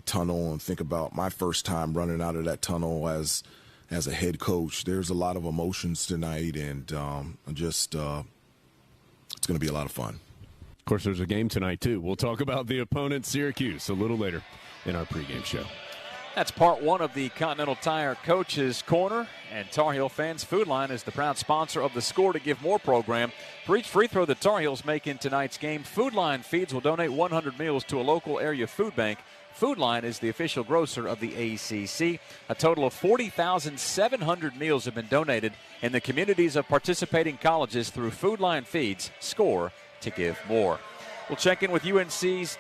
tunnel, and think about my first time running out of that tunnel as a head coach, there's a lot of emotions tonight, and it's going to be a lot of fun. Of course, there's a game tonight, too. We'll talk about the opponent, Syracuse, a little later in our pregame show. That's part one of the Continental Tire Coach's Corner. And Tar Heel fans, Food Line is the proud sponsor of the Score to Give More program. For each free throw the Tar Heels make in tonight's game, Food Line Feeds will donate 100 meals to a local area food bank. Food Line is the official grocer of the ACC. A total of 40,700 meals have been donated in the communities of participating colleges through Food Line Feeds. Score to Give More. We'll check in with UNC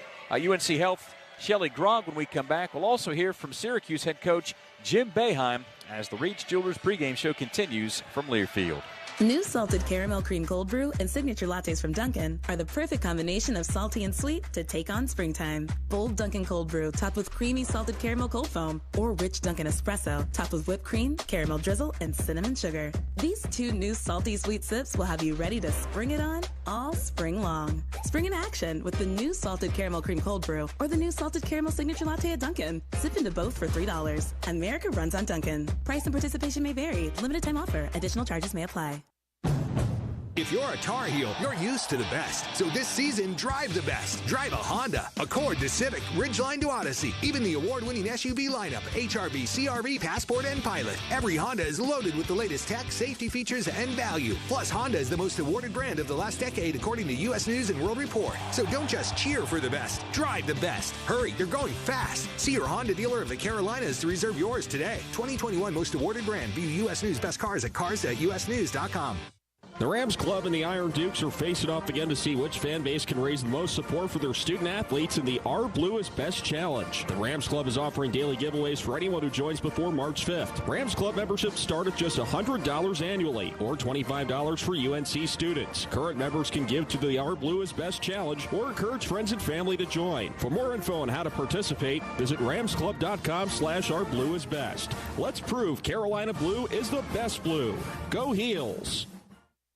Health Shelley Grogg when we come back. We'll also hear from Syracuse head coach Jim Boeheim as the Reed's Jewelers pregame show continues from Learfield. New salted caramel cream cold brew and signature lattes from Dunkin' are the perfect combination of salty and sweet to take on springtime. Bold Dunkin' cold brew topped with creamy salted caramel cold foam, or rich Dunkin' espresso topped with whipped cream, caramel drizzle, and cinnamon sugar. These two new salty sweet sips will have you ready to spring it on all spring long. Spring in action with the new salted caramel cream cold brew or the new salted caramel signature latte at Dunkin'. Sip into both for $3. America runs on Dunkin'. Price and participation may vary. Limited time offer. Additional charges may apply. If you're a Tar Heel, you're used to the best. So this season, drive the best. Drive a Honda, Accord to Civic, Ridgeline to Odyssey. Even the award-winning SUV lineup, HRV, CRV, Passport, and Pilot. Every Honda is loaded with the latest tech, safety features, and value. Plus, Honda is the most awarded brand of the last decade, according to U.S. News and World Report. So don't just cheer for the best. Drive the best. Hurry, they're going fast. See your Honda dealer of the Carolinas to reserve yours today. 2021 most awarded brand. View U.S. News best cars at cars.usnews.com. The Rams Club and the Iron Dukes are facing off again to see which fan base can raise the most support for their student athletes in the Our Blue is Best Challenge. The Rams Club is offering daily giveaways for anyone who joins before March 5th. Rams Club memberships start at just $100 annually or $25 for UNC students. Current members can give to the Our Blue is Best Challenge or encourage friends and family to join. For more info on how to participate, visit ramsclub.com/ourblueisbest. Let's prove Carolina Blue is the best blue. Go Heels!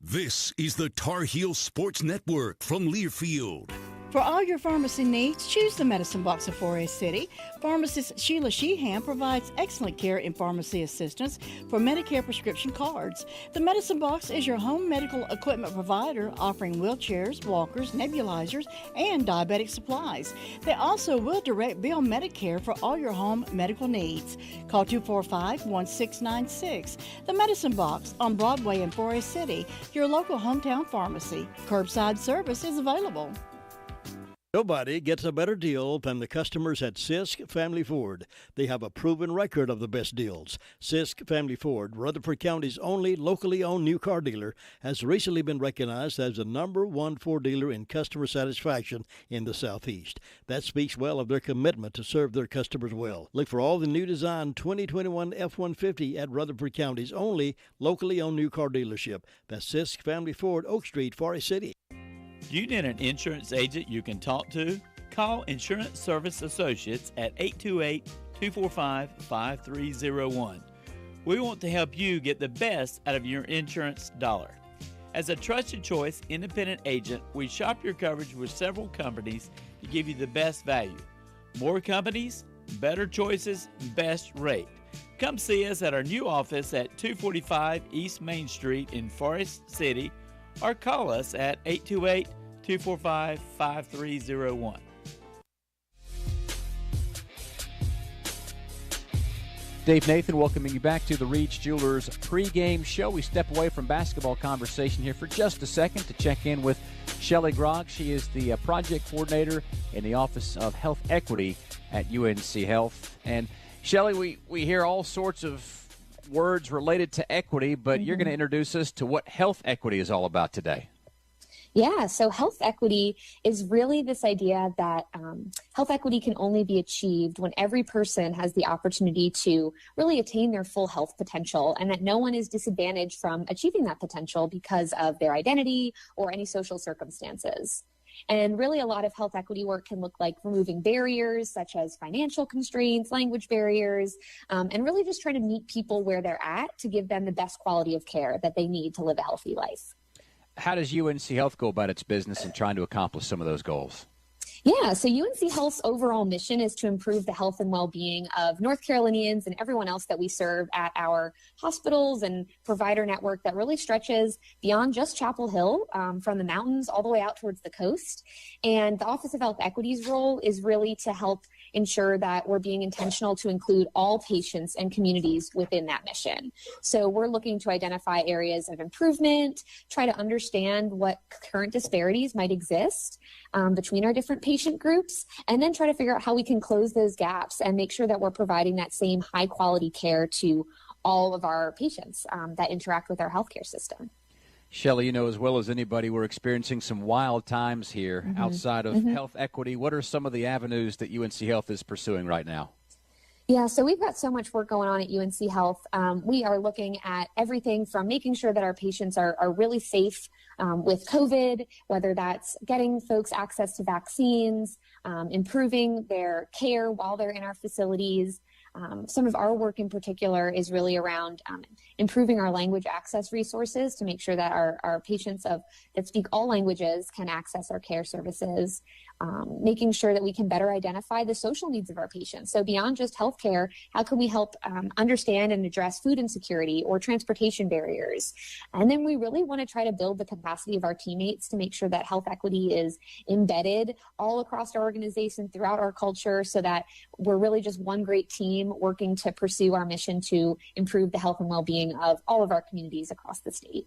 This is the Tar Heel Sports Network from Learfield. For all your pharmacy needs, choose the Medicine Box of Forest City. Pharmacist Sheila Sheehan provides excellent care and pharmacy assistance for Medicare prescription cards. The Medicine Box is your home medical equipment provider, offering wheelchairs, walkers, nebulizers, and diabetic supplies. They also will direct bill Medicare for all your home medical needs. Call 245-1696. The Medicine Box on Broadway in Forest City, your local hometown pharmacy. Curbside service is available. Nobody gets a better deal than the customers at Sisk Family Ford. They have a proven record of the best deals. Sisk Family Ford, Rutherford County's only locally owned new car dealer, has recently been recognized as the #1 Ford dealer in customer satisfaction in the Southeast. That speaks well of their commitment to serve their customers well. Look for all the new design 2021 F-150 at Rutherford County's only locally owned new car dealership. That's Sisk Family Ford, Oak Street, Forest City. You need an insurance agent you can talk to? Call Insurance Service Associates at 828-245-5301. We want to help you get the best out of your insurance dollar. As a trusted choice independent agent, we shop your coverage with several companies to give you the best value. More companies, better choices, best rate. Come see us at our new office at 245 East Main Street in Forest City, or call us at 828-245-5301. Dave Nathan welcoming you back to the Reed's Jewelers pregame show. We step away from basketball conversation here for just a second to check in with Shelley Grogg. She is the project coordinator in the Office of Health Equity at UNC Health. And Shelley, we hear all sorts of words related to equity, but you're going to introduce us to what health equity is all about today. Yeah, so health equity is really this idea that health equity can only be achieved when every person has the opportunity to really attain their full health potential, and that no one is disadvantaged from achieving that potential because of their identity or any social circumstances. And really a lot of health equity work can look like removing barriers such as financial constraints, language barriers, and really just trying to meet people where they're at to give them the best quality of care that they need to live a healthy life. How does UNC Health go about its business in trying to accomplish some of those goals? Yeah, so UNC Health's overall mission is to improve the health and well-being of North Carolinians and everyone else that we serve at our hospitals and provider network that really stretches beyond just Chapel Hill, from the mountains all the way out towards the coast. And the Office of Health Equity's role is really to help ensure that we're being intentional to include all patients and communities within that mission. So we're looking to identify areas of improvement, try to understand what current disparities might exist between our different patient groups, and then try to figure out how we can close those gaps and make sure that we're providing that same high quality care to all of our patients that interact with our healthcare system. Shelley, you know as well as anybody, we're experiencing some wild times here outside of health equity. What are some of the avenues that UNC Health is pursuing right now? Yeah, so we've got so much work going on at UNC Health. We are looking at everything from making sure that our patients are really safe with COVID, whether that's getting folks access to vaccines, improving their care while they're in our facilities. Some of our work in particular is really around improving our language access resources to make sure that our patients that speak all languages can access our care services, making sure that we can better identify the social needs of our patients. So beyond just healthcare, how can we help understand and address food insecurity or transportation barriers? And then we really want to try to build the capacity of our teammates to make sure that health equity is embedded all across our organization, throughout our culture, so that we're really just one great team working to pursue our mission to improve the health and well-being of all of our communities across the state.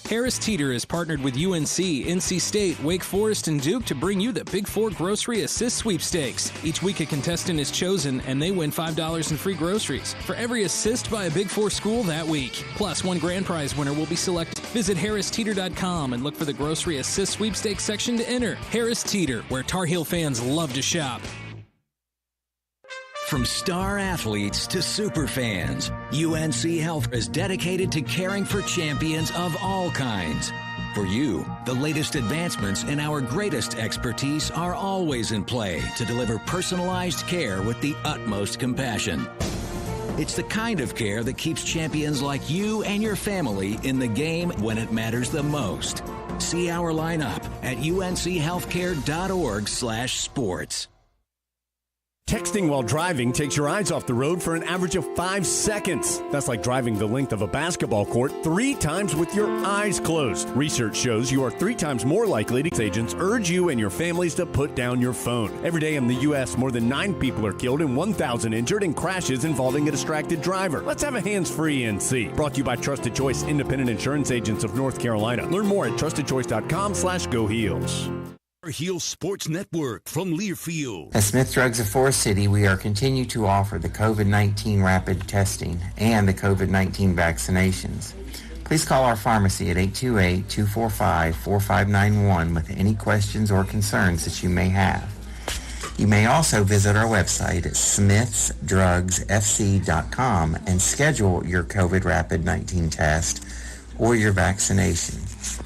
Harris Teeter is partnered with UNC, NC State, Wake Forest, and Duke to bring you the Big Four Grocery Assist Sweepstakes. Each week a contestant is chosen and they win $5 in free groceries for every assist by a Big Four school that week. Plus, one grand prize winner will be selected. Visit HarrisTeeter.com and look for the Grocery Assist Sweepstakes section to enter. Harris Teeter, where Tar Heel fans love to shop. From star athletes to super fans, UNC Health is dedicated to caring for champions of all kinds. For you, the latest advancements and our greatest expertise are always in play to deliver personalized care with the utmost compassion. It's the kind of care that keeps champions like you and your family in the game when it matters the most. See our lineup at unchealthcare.org/sports. Texting while driving takes your eyes off the road for an average of 5 seconds. That's like driving the length of a basketball court 3 times with your eyes closed. Research shows you are 3 times more likely to. Agents urge you and your families to put down your phone. Every day in the U.S., more than 9 people are killed and 1,000 injured in crashes involving a distracted driver. Let's have a hands-free NC. Brought to you by Trusted Choice Independent Insurance Agents of North Carolina. Learn more at trustedchoice.com/GoHeels. Tar Heel Sports Network from Learfield. At Smith Drugs of Forest City, we are continue to offer the COVID-19 rapid testing and the COVID-19 vaccinations. Please call our pharmacy at 828-245-4591 with any questions or concerns that you may have. You may also visit our website at smithsdrugsfc.com and schedule your COVID rapid 19 test or your vaccination.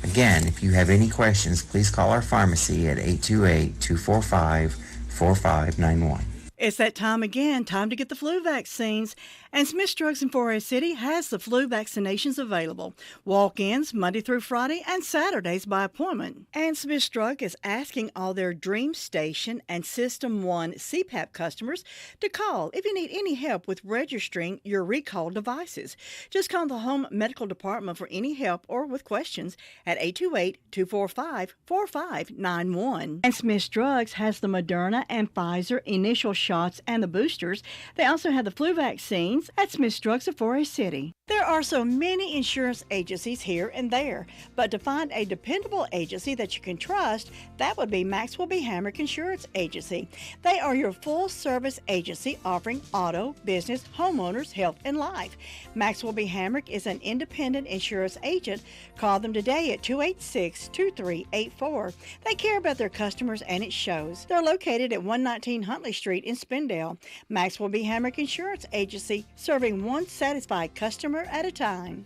Again, if you have any questions, please call our pharmacy at 828-245-4591. It's that time again, time to get the flu vaccines. And Smith Drugs in Forest City has the flu vaccinations available. Walk-ins Monday through Friday and Saturdays by appointment. And Smith Drug is asking all their Dream Station and System 1 CPAP customers to call if you need any help with registering your recalled devices. Just call the Home Medical Department for any help or with questions at 828-245-4591. And Smith Drugs has the Moderna and Pfizer initial shots and the boosters. They also have the flu vaccines at Smith Drugs of Forest City. There are so many insurance agencies here and there, but to find a dependable agency that you can trust, that would be Maxwell B. Hamrick Insurance Agency. They are your full-service agency offering auto, business, homeowners, health, and life. Maxwell B. Hamrick is an independent insurance agent. Call them today at 286-2384. They care about their customers, and it shows. They're located at 119 Huntley Street in Spindale. Maxwell B. Hamrick Insurance Agency, serving one satisfied customer at a time.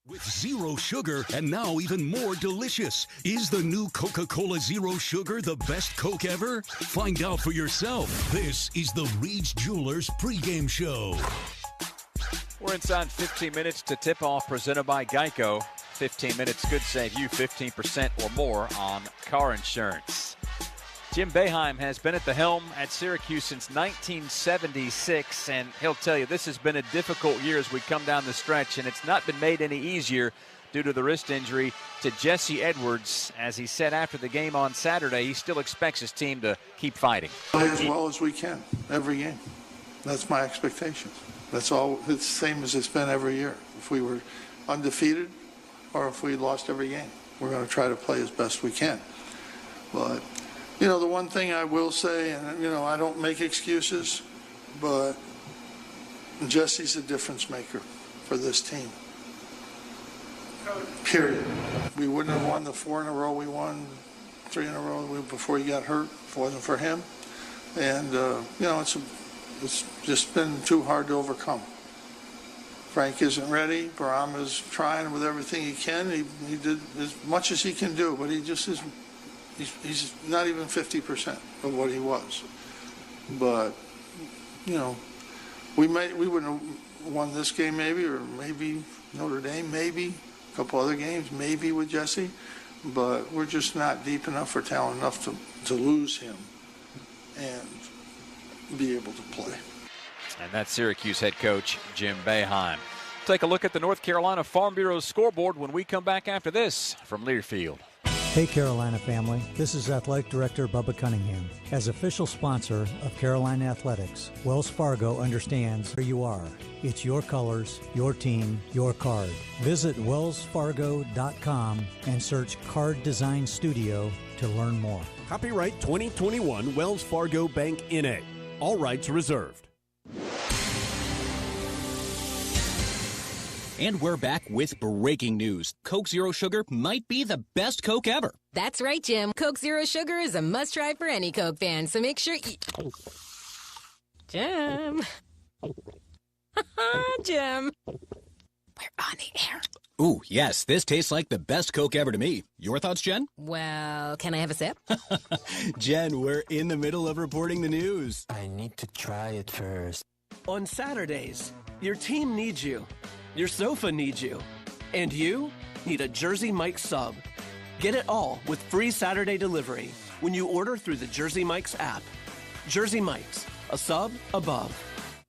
With zero sugar and now even more delicious. Is the new Coca-Cola Zero Sugar the best Coke ever? Find out for yourself. This is the Reed's Jewelers pregame show. We're inside 15 minutes to tip-off presented by Geico. 15 minutes could save you 15% or more on car insurance. Jim Boeheim has been at the helm at Syracuse since 1976, and he'll tell you this has been a difficult year as we come down the stretch, and it's not been made any easier due to the wrist injury to Jesse Edwards. As he said after the game on Saturday, he still expects his team to keep fighting. Play as well as we can every game. That's my expectation. That's all. It's the same as it's been every year. If we were undefeated or if we lost every game, we're going to try to play as best we can. But you know, the one thing I will say, and, you know, I don't make excuses, but Jesse's a difference maker for this team. Period. We wouldn't have won the 4 in a row we won, 3 in a row before he got hurt if it wasn't for him. And, you know, it's just been too hard to overcome. Frank isn't ready. Barham is trying with everything he can. He did as much as he can do, but he just isn't. He's not even 50% of what he was. But, you know, we wouldn't have won this game maybe, or maybe Notre Dame, maybe, a couple other games, maybe with Jesse. But we're just not deep enough or talented enough to lose him and be able to play. And that's Syracuse head coach Jim Boeheim. Take a look at the North Carolina Farm Bureau scoreboard when we come back after this from Learfield. Hey Carolina family, this is Athletic Director Bubba Cunningham. As official sponsor of Carolina Athletics, Wells Fargo understands where you are. It's your colors, your team, your card. Visit wellsfargo.com and search Card Design Studio to learn more. Copyright 2021 Wells Fargo Bank N.A. All rights reserved. And we're back with breaking news. Coke Zero Sugar might be the best Coke ever. That's right, Jim. Coke Zero Sugar is a must-try for any Coke fan, so make sure you... Jim. Jim. We're on the air. Ooh, yes, this tastes like the best Coke ever to me. Your thoughts, Jen? Well, can I have a sip? Jen, we're in the middle of reporting the news. I need to try it first. On Saturdays, your team needs you. Your sofa needs you. And you need a Jersey Mike sub. Get it all with free Saturday delivery when you order through the Jersey Mike's app. Jersey Mike's, a sub above.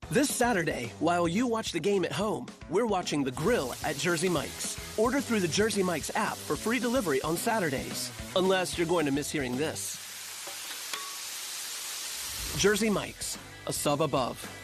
This Saturday, while you watch the game at home, we're watching the grill at Jersey Mike's. Order through the Jersey Mike's app for free delivery on Saturdays. Unless you're going to miss hearing this. Jersey Mike's, a sub above.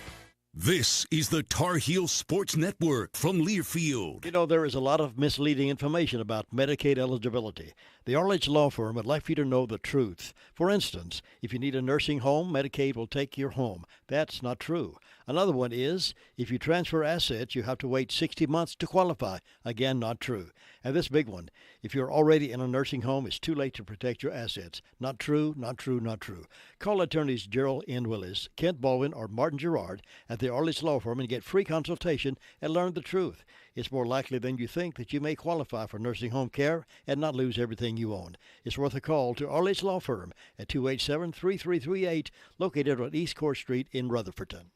This is the Tar Heel Sports Network from Learfield. You know, there is a lot of misleading information about Medicaid eligibility. The Arledge Law Firm would like for you to know the truth. For instance, if you need a nursing home, Medicaid will take your home. That's not true. Another one is, if you transfer assets, you have to wait 60 months to qualify. Again, not true. And this big one, if you're already in a nursing home, it's too late to protect your assets. Not true, not true, not true. Call attorneys Gerald N. Willis, Kent Baldwin, or Martin Gerard at the Arledge Law Firm and get free consultation and learn the truth. It's more likely than you think that you may qualify for nursing home care and not lose everything you own. It's worth a call to Arledge Law Firm at 287-3338, located on East Court Street in Rutherfordton.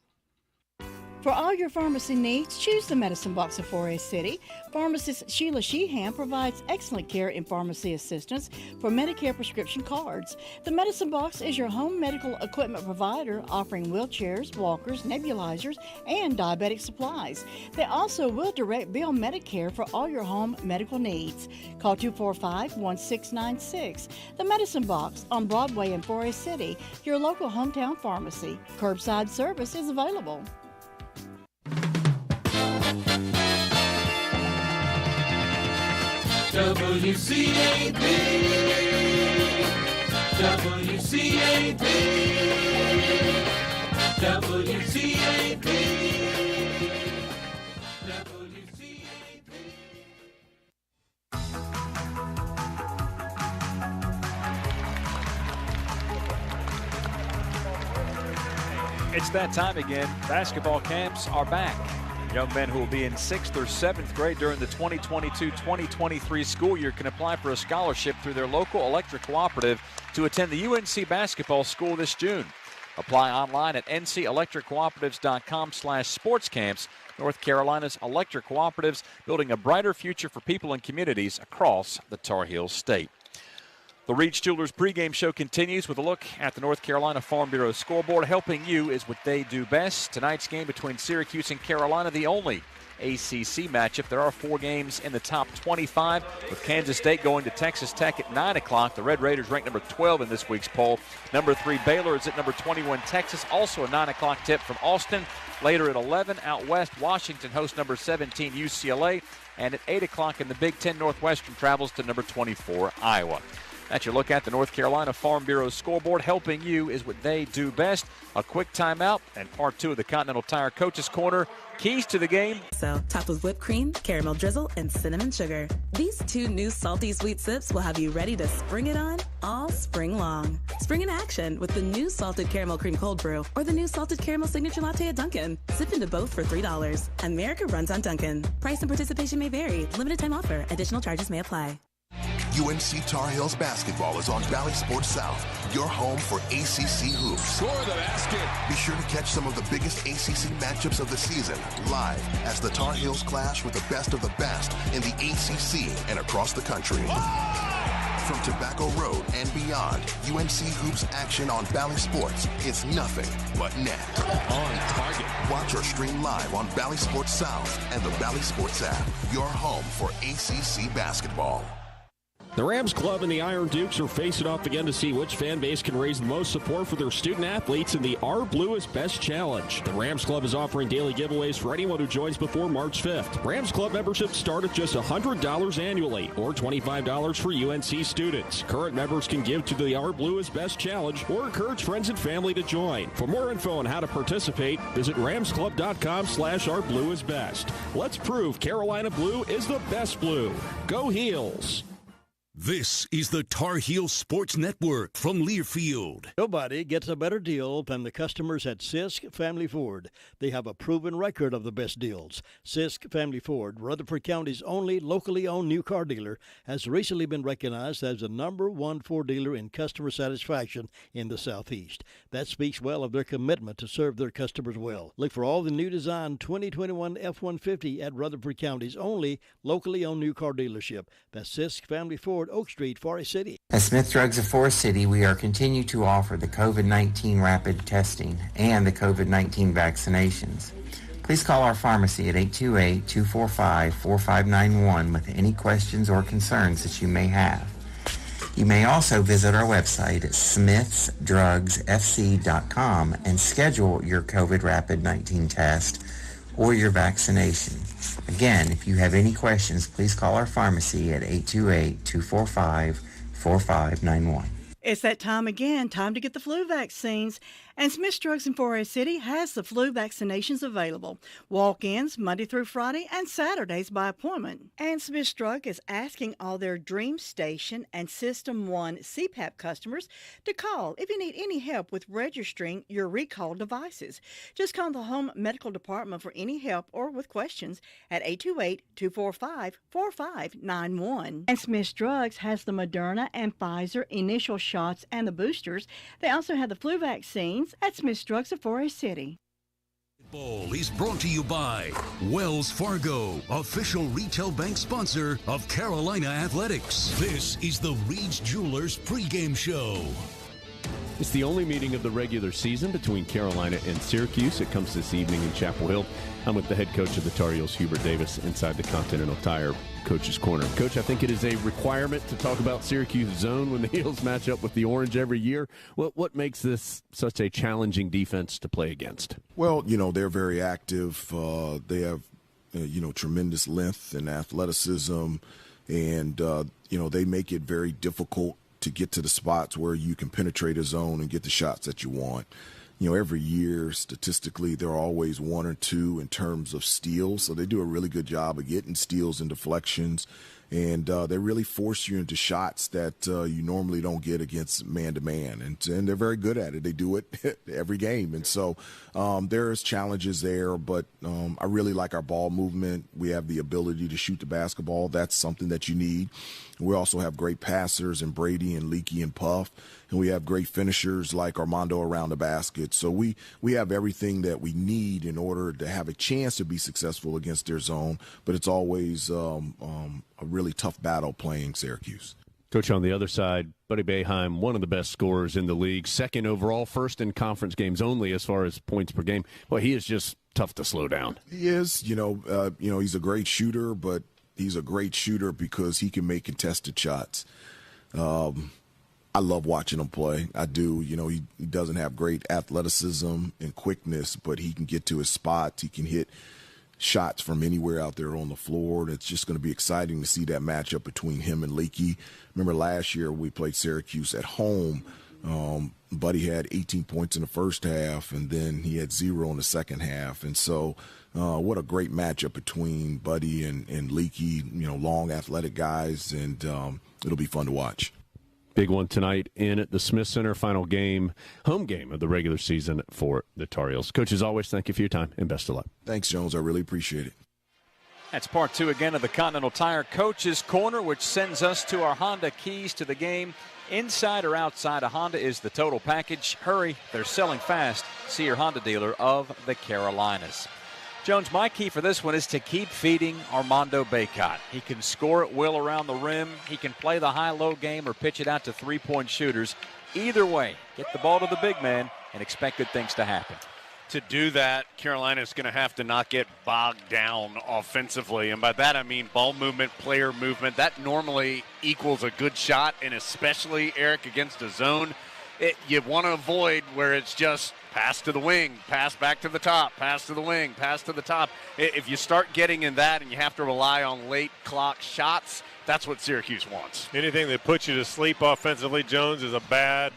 For all your pharmacy needs, choose the Medicine Box of Forest City. Pharmacist Sheila Sheehan provides excellent care and pharmacy assistance for Medicare prescription cards. The Medicine Box is your home medical equipment provider, offering wheelchairs, walkers, nebulizers, and diabetic supplies. They also will direct bill Medicare for all your home medical needs. Call 245-1696. The Medicine Box on Broadway in Forest City, your local hometown pharmacy. Curbside service is available. WCAB, WCAB, WCAB, It's that time again. Basketball camps are back. Young men who will be in 6th or 7th grade during the 2022-2023 school year can apply for a scholarship through their local electric cooperative to attend the UNC basketball school this June. Apply online at ncelectriccooperatives.com/sportscamps. North Carolina's electric cooperatives building a brighter future for people and communities across the Tar Heel state. The Reed's Jewelers pregame show continues with a look at the North Carolina Farm Bureau scoreboard. Helping you is what they do best. Tonight's game between Syracuse and Carolina, the only ACC matchup. There are 4 games in the top 25, with Kansas State going to Texas Tech at 9 o'clock. The Red Raiders ranked number 12 in this week's poll. Number 3, Baylor is at number 21, Texas. Also a 9 o'clock tip from Austin. Later at 11, out west, Washington hosts number 17, UCLA. And at 8 o'clock in the Big Ten, Northwestern travels to number 24, Iowa. That's your look at the North Carolina Farm Bureau scoreboard. Helping you is what they do best. A quick timeout and part 2 of the Continental Tire Coaches Corner. Keys to the game. So, topped with whipped cream, caramel drizzle, and cinnamon sugar. These 2 new salty sweet sips will have you ready to spring it on all spring long. Spring in action with the new salted caramel cream cold brew or the new salted caramel signature latte at Dunkin'. Sip into both for $3. America runs on Dunkin'. Price and participation may vary. Limited time offer. Additional charges may apply. UNC Tar Heels basketball is on Valley Sports South, your home for ACC hoops. Score the basket. Be sure to catch some of the biggest ACC matchups of the season live as the Tar Heels clash with the best of the best in the ACC and across the country. From Tobacco Road and beyond, UNC hoops action on Valley Sports is nothing but net. On target. Watch or stream live on Valley Sports South and the Valley Sports app, your home for ACC basketball. The Rams Club and the Iron Dukes are facing off again to see which fan base can raise the most support for their student athletes in the Our Blue is Best Challenge. The Rams Club is offering daily giveaways for anyone who joins before March 5th. Rams Club memberships start at just $100 annually or $25 for UNC students. Current members can give to the Our Blue is Best Challenge or encourage friends and family to join. For more info on how to participate, visit ramsclub.com/ourblueisbest. Let's prove Carolina Blue is the best blue. Go Heels! This is the Tar Heel Sports Network from Learfield. Nobody gets a better deal than the customers at Sisk Family Ford. They have a proven record of the best deals. Sisk Family Ford, Rutherford County's only locally owned new car dealer, has recently been recognized as the #1 Ford dealer in customer satisfaction in the Southeast. That speaks well of their commitment to serve their customers well. Look for all the new design 2021 F-150 at Rutherford County's only locally owned new car dealership. That's Sisk Family Ford Toward Oak Street, Forest City. At Smith Drugs of Forest City, we are continue to offer the COVID-19 rapid testing and the COVID-19 vaccinations. Please call our pharmacy at 828-245-4591 with any questions or concerns that you may have. You may also visit our website at smithsdrugsfc.com and schedule your COVID rapid 19 test or your vaccination. Again, if you have any questions, please call our pharmacy at 828-245-4591. It's that time again, time to get the flu vaccines. And Smith Drugs in Forest City has the flu vaccinations available. Walk-ins Monday through Friday and Saturdays by appointment. And Smith Drug is asking all their Dream Station and System 1 CPAP customers to call if you need any help with registering your recalled devices. Just call the Home Medical Department for any help or with questions at 828-245-4591. And Smith Drugs has the Moderna and Pfizer initial shots and the boosters. They also have the flu vaccine at Smith Drugs of Forest City. Ball is brought to you by Wells Fargo, official retail bank sponsor of Carolina Athletics. This is the Reed's Jewelers pregame show. It's the only meeting of the regular season between Carolina and Syracuse. It comes this evening in Chapel Hill. I'm with the head coach of the Tar Heels, Hubert Davis, inside the Continental Tire Coach's Corner. Coach, I think it is a requirement to talk about Syracuse zone when the Heels match up with the Orange every year. What makes this such a challenging defense to play against? Well, they're very active. They have, tremendous length and athleticism, and, they make it very difficult to get to the spots where you can penetrate a zone and get the shots that you want. Every year, statistically, there are always one or two in terms of steals. So they do a really good job of getting steals and deflections. And they really force you into shots that you normally don't get against man-to-man. And they're very good at it. They do it every game. And so there's challenges there. But I really like our ball movement. We have the ability to shoot the basketball. That's something that you need. We also have great passers in Brady and Leaky and Puff. And we have great finishers like Armando around the basket. So we have everything that we need in order to have a chance to be successful against their zone. But it's always a really tough battle playing Syracuse. Coach, on the other side, Buddy Boeheim, one of the best scorers in the league, second overall, first in conference games only as far as points per game. Well, he is just tough to slow down. He is. He's a great shooter, but he's a great shooter because he can make contested shots. I love watching him play. I do. He doesn't have great athleticism and quickness, but he can get to his spots. He can hit shots from anywhere out there on the floor. And it's just going to be exciting to see that matchup between him and Leaky. Remember last year we played Syracuse at home. Buddy had 18 points in the first half, and then he had 0 in the second half. And so what a great matchup between Buddy and Leaky, long athletic guys, and it'll be fun to watch. Big one tonight in at the Smith Center, final game, home game of the regular season for the Tar Heels. Coach, as always, thank you for your time and best of luck. Thanks, Jones. I really appreciate it. That's part two again of the Continental Tire Coach's Corner, which sends us to our Honda keys to the game. Inside or outside a Honda is the total package. Hurry, they're selling fast. See your Honda dealer of the Carolinas. Jones, my key for this one is to keep feeding Armando Bacot. He can score at will around the rim. He can play the high-low game or pitch it out to three-point shooters. Either way, get the ball to the big man and expect good things to happen. To do that, Carolina is going to have to not get bogged down offensively. And by that, I mean ball movement, player movement. That normally equals a good shot, and especially, Eric, against a zone. You want to avoid where it's just pass to the wing, pass back to the top, pass to the wing, pass to the top. If you start getting in that and you have to rely on late clock shots, that's what Syracuse wants. Anything that puts you to sleep offensively, Jones, is a bad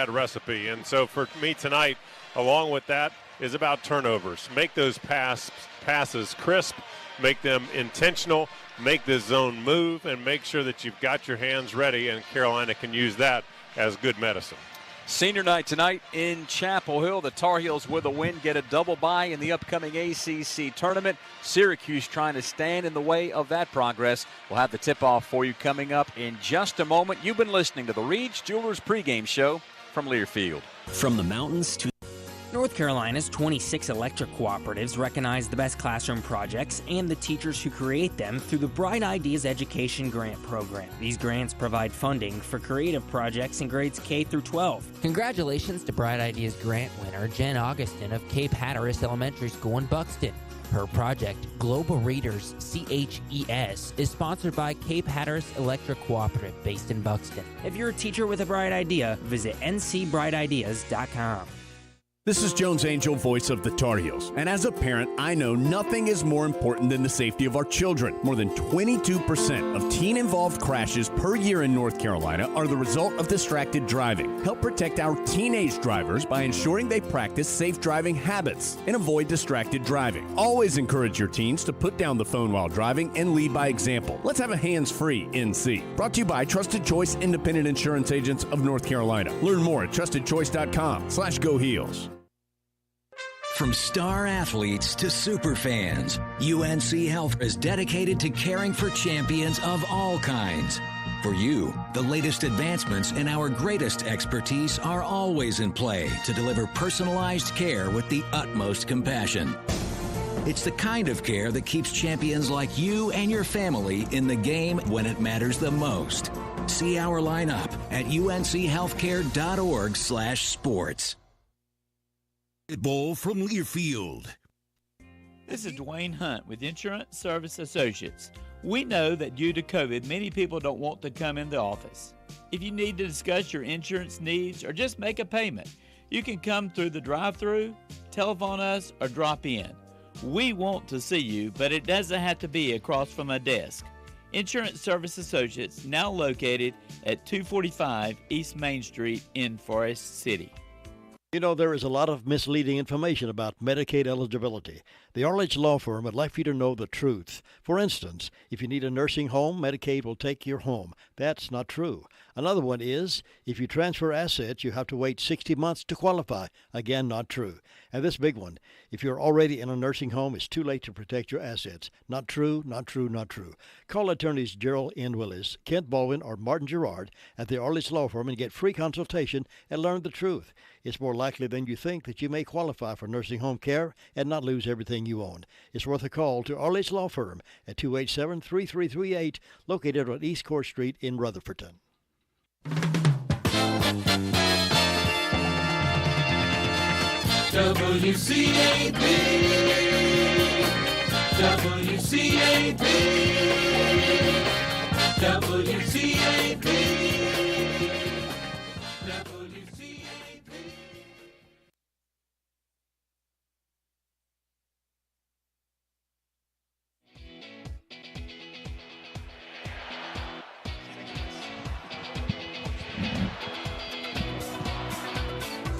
recipe. And so for me tonight, along with that, is about turnovers. Make those passes crisp, make them intentional, make this zone move, and make sure that you've got your hands ready, and Carolina can use that as good medicine. Senior night tonight in Chapel Hill. The Tar Heels with a win get a double bye in the upcoming ACC tournament. Syracuse trying to stand in the way of that progress. We'll have the tip-off for you coming up in just a moment. You've been listening to the Reed's Jewelers pregame show from Learfield. From the mountains to North Carolina's 26 electric cooperatives recognize the best classroom projects and the teachers who create them through the Bright Ideas Education Grant Program. These grants provide funding for creative projects in grades K through 12. Congratulations to Bright Ideas grant winner Jen Augustin of Cape Hatteras Elementary School in Buxton. Her project, Global Readers CHES, is sponsored by Cape Hatteras Electric Cooperative based in Buxton. If you're a teacher with a bright idea, visit ncbrightideas.com. This is Jones Angel, voice of the Tar Heels. And as a parent, I know nothing is more important than the safety of our children. More than 22% of teen-involved crashes per year in North Carolina are the result of distracted driving. Help protect our teenage drivers by ensuring they practice safe driving habits and avoid distracted driving. Always encourage your teens to put down the phone while driving and lead by example. Let's have a hands-free NC. Brought to you by Trusted Choice Independent Insurance Agents of North Carolina. Learn more at trustedchoice.com/Go Heels. From star athletes to super fans, UNC Health is dedicated to caring for champions of all kinds. For you, the latest advancements and our greatest expertise are always in play to deliver personalized care with the utmost compassion. It's the kind of care that keeps champions like you and your family in the game when it matters the most. See our lineup at unchealthcare.org/sports. Ball from Learfield. This is Dwayne Hunt with Insurance Service Associates. We know that due to COVID, many people don't want to come in the office. If you need to discuss your insurance needs or just make a payment, you can come through the drive-thru, telephone us, or drop in. We want to see you, but it doesn't have to be across from a desk. Insurance Service Associates, now located at 245 East Main Street in Forest City. You know, there is a lot of misleading information about Medicaid eligibility. The Arledge Law Firm would like for you to know the truth. For instance, if you need a nursing home, Medicaid will take your home. That's not true. Another one is, if you transfer assets, you have to wait 60 months to qualify. Again, not true. And this big one, if you're already in a nursing home, it's too late to protect your assets. Not true, not true, not true. Call attorneys Gerald N. Willis, Kent Baldwin, or Martin Gerard at the Arledge Law Firm and get free consultation and learn the truth. It's more likely than you think that you may qualify for nursing home care and not lose everything you own. It's worth a call to Arledge Law Firm at 287-3338, located on East Court Street in Rutherfordton. WCAB, WCAB, WCAB.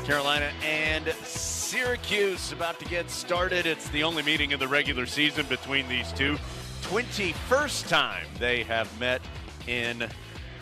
Carolina and Syracuse about to get started. It's the only meeting of the regular season between these two. 21st time they have met in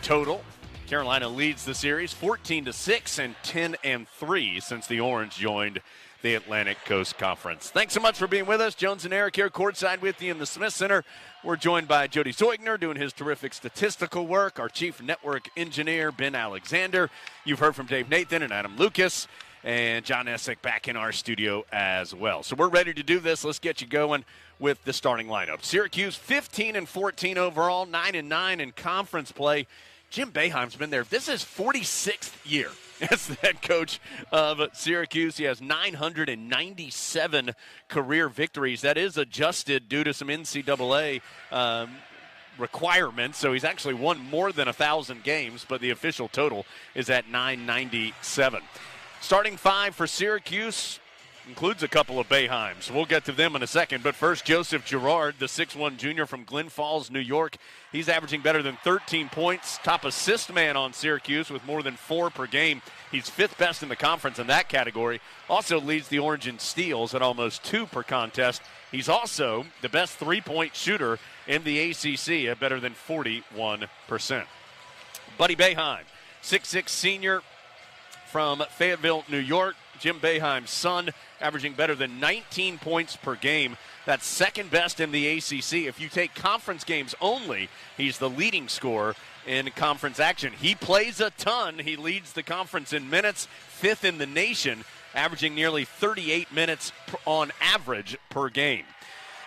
total. Carolina leads the series 14-6 and 10-3 since the Orange joined the Atlantic Coast Conference. Thanks so much for being with us. Jones and Eric here courtside with you in the Smith Center. We're joined by Jody Zeugner doing his terrific statistical work, our chief network engineer, Ben Alexander. You've heard from Dave Nathan and Adam Lucas, and John Essick back in our studio as well. So we're ready to do this. Let's get you going with the starting lineup. Syracuse 15-14 overall, 9-9 in conference play. Jim Boeheim's been there. This is 46th year as the head coach of Syracuse. He has 997 career victories. That is adjusted due to some NCAA requirements, so he's actually won more than 1,000 games, but the official total is at 997. Starting five for Syracuse includes a couple of Boeheims. We'll get to them in a second, but first, Joseph Girard, the 6'1 junior from Glen Falls, New York. He's averaging better than 13 points, top assist man on Syracuse with more than 4 per game. He's 5th best in the conference in that category. Also leads the Orange in steals at almost 2 per contest. He's also the best three-point shooter in the ACC at better than 41%. Buddy Boeheim, 6'6 senior from Fayetteville, New York. Jim Boeheim's son, averaging better than 19 points per game. That's second best in the ACC. If you take conference games only, he's the leading scorer in conference action. He plays a ton. He leads the conference in minutes, 5th in the nation, averaging nearly 38 minutes on average per game.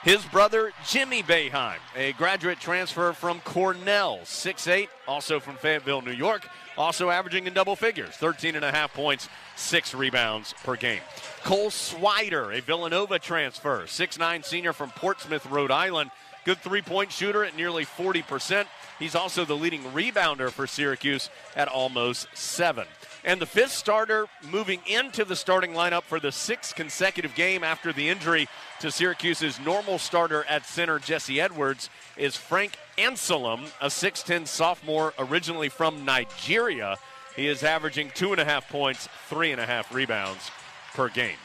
His brother, Jimmy Boeheim, a graduate transfer from Cornell, 6'8", also from Fayetteville, New York, also averaging in double figures, 13.5 points, 6 rebounds per game. Cole Swider, a Villanova transfer, 6'9" senior from Portsmouth, Rhode Island, good three-point shooter at nearly 40%. He's also the leading rebounder for Syracuse at almost 7. And the fifth starter moving into the starting lineup for the 6th consecutive game after the injury to Syracuse's normal starter at center, Jesse Edwards, is Frank Anselm, a 6'10 sophomore originally from Nigeria. He is averaging 2.5 points, 3.5 rebounds per game.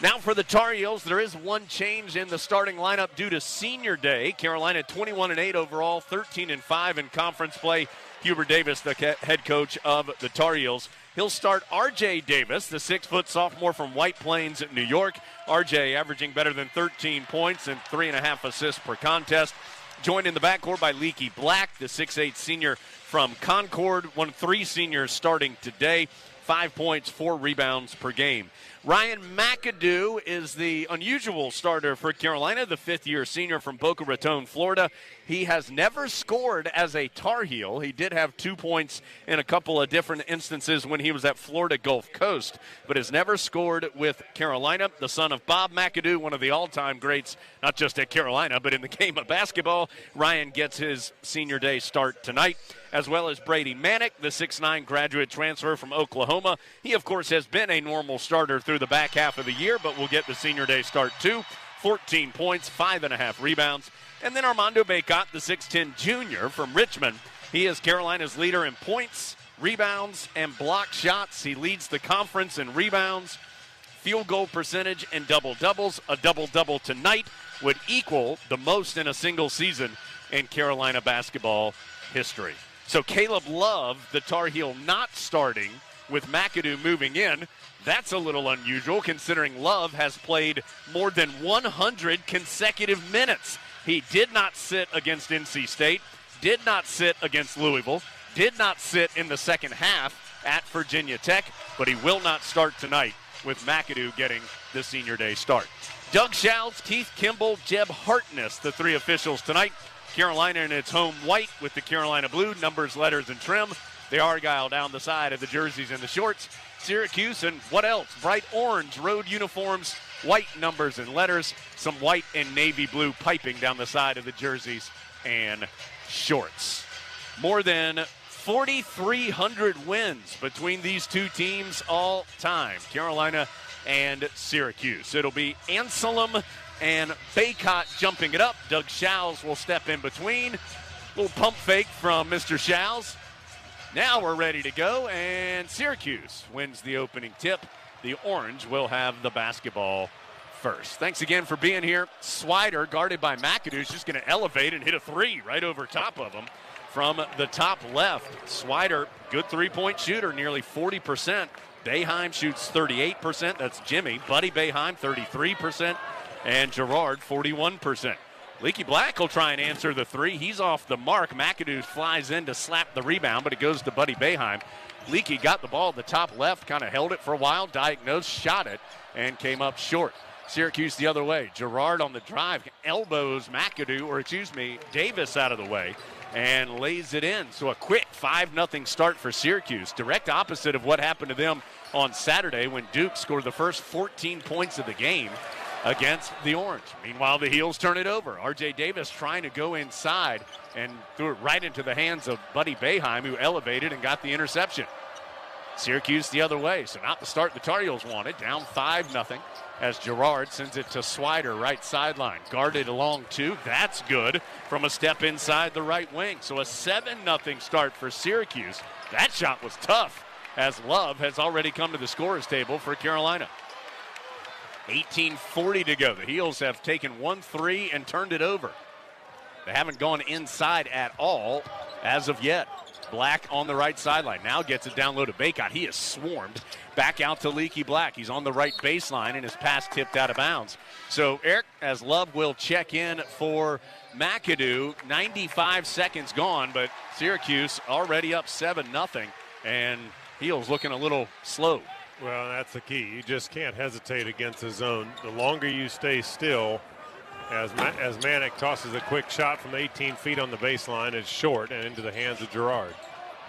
Now for the Tar Heels, there is one change in the starting lineup due to Senior Day. Carolina 21-8 overall, 13-5 in conference play. Hubert Davis, the head coach of the Tar Heels. He'll start R.J. Davis, the 6-foot sophomore from White Plains, New York. R.J. averaging better than 13 points and 3.5 assists per contest. Joined in the backcourt by Leaky Black, the 6'8 senior from Concord. 1 of 3 seniors starting today. 5 points, 4 rebounds per game. Ryan McAdoo is the unusual starter for Carolina, the 5th-year senior from Boca Raton, Florida. He has never scored as a Tar Heel. He did have 2 points in a couple of different instances when he was at Florida Gulf Coast, but has never scored with Carolina. The son of Bob McAdoo, one of the all-time greats, not just at Carolina, but in the game of basketball. Ryan gets his Senior Day start tonight, as well as Brady Manick, the 6'9 graduate transfer from Oklahoma. He, of course, has been a normal starter through the back half of the year, but will get the Senior Day start too. 14 points, 5.5 rebounds. And then Armando Bacot, the 6'10 junior from Richmond. He is Carolina's leader in points, rebounds, and block shots. He leads the conference in rebounds, field goal percentage, and double-doubles. A double-double tonight would equal the most in a single season in Carolina basketball history. So Caleb Love, the Tar Heel, not starting with McAdoo moving in. That's a little unusual considering Love has played more than 100 consecutive minutes. He did not sit against NC State, did not sit against Louisville, did not sit in the second half at Virginia Tech, but he will not start tonight with McAdoo getting the Senior Day start. Doug Shouse, Keith Kimball, Jeb Hartness, the 3 officials tonight. Carolina in its home white with the Carolina blue, numbers, letters, and trim. The Argyle down the side of the jerseys and the shorts. Syracuse and what else? Bright orange road uniforms, white numbers and letters, some white and navy blue piping down the side of the jerseys and shorts. More than 4,300 wins between these two teams all time, Carolina and Syracuse. It'll be Anselm and Bacot jumping it up. Doug Shouse will step in between. Little pump fake from Mr. Shouse. Now we're ready to go, and Syracuse wins the opening tip. The Orange will have the basketball first. Thanks again for being here. Swider, guarded by McAdoo, is just going to elevate and hit a 3 right over top of him from the top left. Swider, good three-point shooter, nearly 40%. Boeheim shoots 38%. That's Jimmy. Buddy Boeheim, 33%. And Gerard, 41%. Leaky Black will try and answer the 3. He's off the mark. McAdoo flies in to slap the rebound, but it goes to Buddy Boeheim. Leaky got the ball at the top left, kind of held it for a while, diagnosed, shot it, and came up short. Syracuse the other way. Gerard on the drive, elbows Davis out of the way, and lays it in. So a quick 5-0 start for Syracuse. Direct opposite of what happened to them on Saturday when Duke scored the first 14 points of the game against the Orange. Meanwhile, the Heels turn it over. R.J. Davis trying to go inside and threw it right into the hands of Buddy Boeheim, who elevated and got the interception. Syracuse the other way, so not the start the Tar Heels wanted. Down 5-0 as Gerard sends it to Swider, right sideline. Guarded along 2. That's good from a step inside the right wing. So a 7-0 start for Syracuse. That shot was tough as Love has already come to the scorer's table for Carolina. 18:40 to go. The Heels have taken 1-3 and turned it over. They haven't gone inside at all as of yet. Black on the right sideline. Now gets it down low to Bacot. He is swarmed. Back out to Leaky Black. He's on the right baseline and his pass tipped out of bounds. So Eric, as Love will check in for McAdoo. 95 seconds gone, but Syracuse already up 7-0. And Heels looking a little slow Well, that's the key. You just can't hesitate against the zone. The longer you stay still, as Manick tosses a quick shot from 18 feet on the baseline, it's short and into the hands of Girard.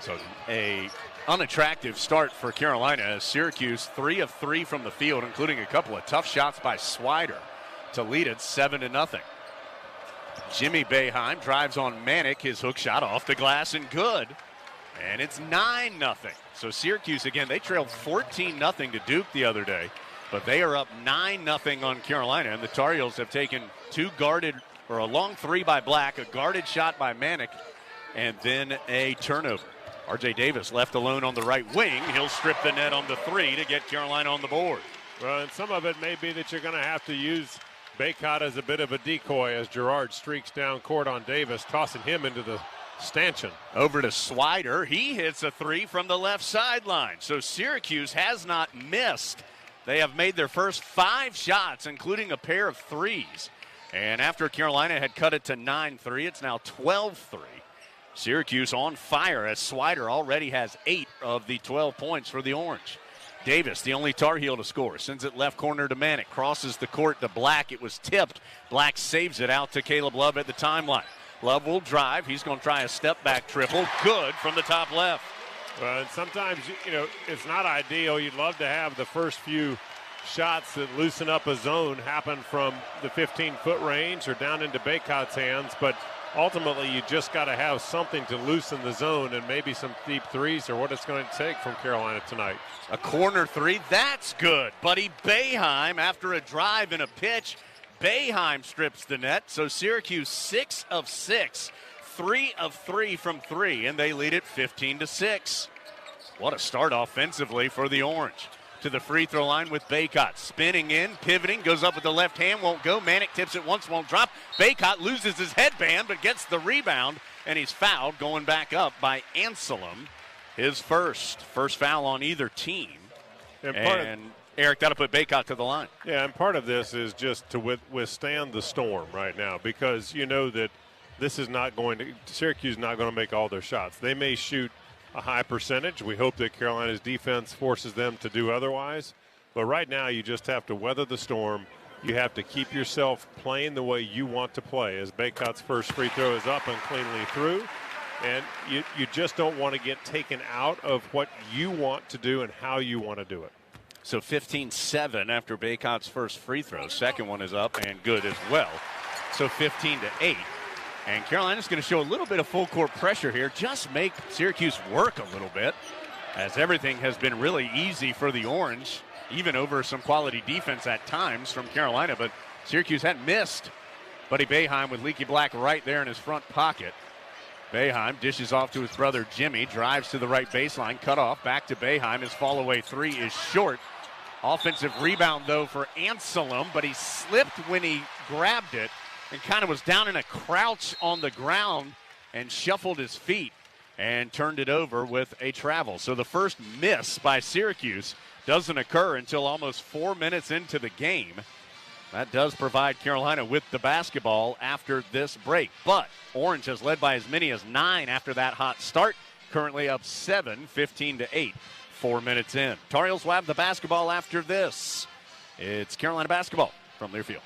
So a unattractive start for Carolina as Syracuse 3 of 3 from the field, including a couple of tough shots by Swider to lead it 7-0. Jimmy Boeheim drives on Manick, his hook shot off the glass and good. And it's 9-0. So Syracuse, again, they trailed 14-0 to Duke the other day, but they are up 9-0 on Carolina. And the Tar Heels have taken a long three by Black, a guarded shot by Manick, and then a turnover. R.J. Davis left alone on the right wing. He'll strip the net on the three to get Carolina on the board. Well, and some of it may be that you're going to have to use Bacot as a bit of a decoy as Girard streaks down court on Davis, tossing him into the stanchion. Over to Swider. He hits a three from the left sideline. So Syracuse has not missed. They have made their first 5 shots, including a pair of threes. And after Carolina had cut it to 9-3, it's now 12-3. Syracuse on fire as Swider already has 8 of the 12 points for the Orange. Davis, the only Tar Heel to score, sends it left corner to Manick, crosses the court to Black. It was tipped. Black saves it out to Caleb Love at the timeline. Love will drive. He's going to try a step-back triple. Good from the top left. Well, and sometimes, it's not ideal. You'd love to have the first few shots that loosen up a zone happen from the 15-foot range or down into Bacot's hands, but ultimately you just got to have something to loosen the zone, and maybe some deep threes are what it's going to take from Carolina tonight. A corner three, that's good. Buddy Boeheim, after a drive and a pitch, Boeheim strips the net. So Syracuse 6 of 6, 3 of 3 from 3, and they lead it 15-6. What a start offensively for the Orange. To the free throw line with Bacot. Spinning in, pivoting, goes up with the left hand, won't go. Manick tips it once, won't drop. Bacot loses his headband, but gets the rebound, and he's fouled going back up by Anselm. His first foul on either team. And Eric, that'll put Bacot to the line. Yeah, and part of this is just to withstand the storm right now, because you know that Syracuse is not going to make all their shots. They may shoot a high percentage. We hope that Carolina's defense forces them to do otherwise. But right now you just have to weather the storm. You have to keep yourself playing the way you want to play, as Bacot's first free throw is up and cleanly through. And you just don't want to get taken out of what you want to do and how you want to do it. So 15-7 after Bacot's first free throw. Second one is up and good as well. So 15-8. And Carolina's going to show a little bit of full court pressure here. Just make Syracuse work a little bit, as everything has been really easy for the Orange, even over some quality defense at times from Carolina. But Syracuse hadn't missed. Buddy Boeheim with Leaky Black right there in his front pocket. Boeheim dishes off to his brother Jimmy, drives to the right baseline, cut off, back to Boeheim. His fall-away three is short. Offensive rebound, though, for Anselm, but he slipped when he grabbed it and kind of was down in a crouch on the ground and shuffled his feet and turned it over with a travel. So the first miss by Syracuse doesn't occur until almost 4 minutes into the game. That does provide Carolina with the basketball after this break. But Orange has led by as many as 9 after that hot start. Currently up 7, 15-8, 4 minutes in. Tar Heels will have the basketball after this. It's Carolina basketball from Learfield.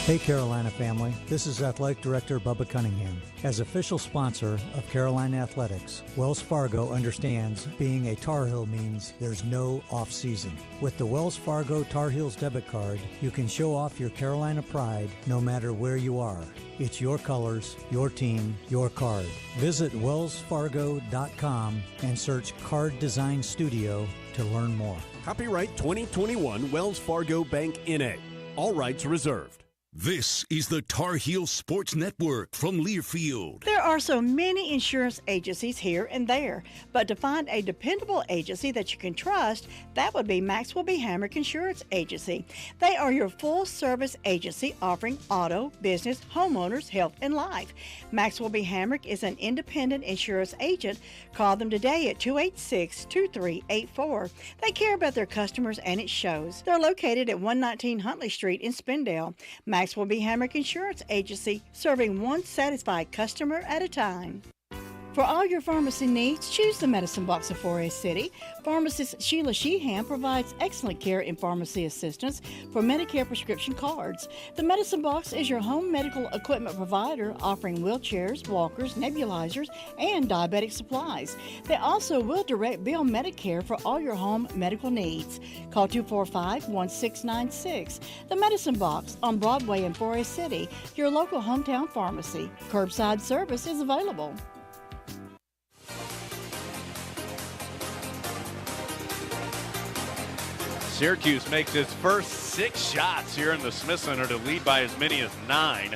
Hey Carolina family, this is Athletic Director Bubba Cunningham. As official sponsor of Carolina Athletics, Wells Fargo understands being a Tar Heel means there's no off-season. With the Wells Fargo Tar Heels debit card, you can show off your Carolina pride no matter where you are. It's your colors, your team, your card. Visit wellsfargo.com and search Card Design Studio to learn more. Copyright 2021 Wells Fargo Bank N.A. All rights reserved. This is the Tar Heel Sports Network from Learfield. There are so many insurance agencies here and there, but to find a dependable agency that you can trust, that would be Maxwell B. Hamrick Insurance Agency. They are your full-service agency offering auto, business, homeowners, health, and life. Maxwell B. Hamrick is an independent insurance agent. Call them today at 286-2384. They care about their customers, and it shows. They're located at 119 Huntley Street in Spindale. Maxwell B. Hamrick Insurance Agency, serving one satisfied customer at a time. For all your pharmacy needs, choose the Medicine Box of Forest City. Pharmacist Sheila Sheehan provides excellent care and pharmacy assistance for Medicare prescription cards. The Medicine Box is your home medical equipment provider, offering wheelchairs, walkers, nebulizers, and diabetic supplies. They also will direct bill Medicare for all your home medical needs. Call 245-1696. The Medicine Box on Broadway in Forest City, your local hometown pharmacy. Curbside service is available. Syracuse makes its first 6 shots here in the Smith Center to lead by as many as 9.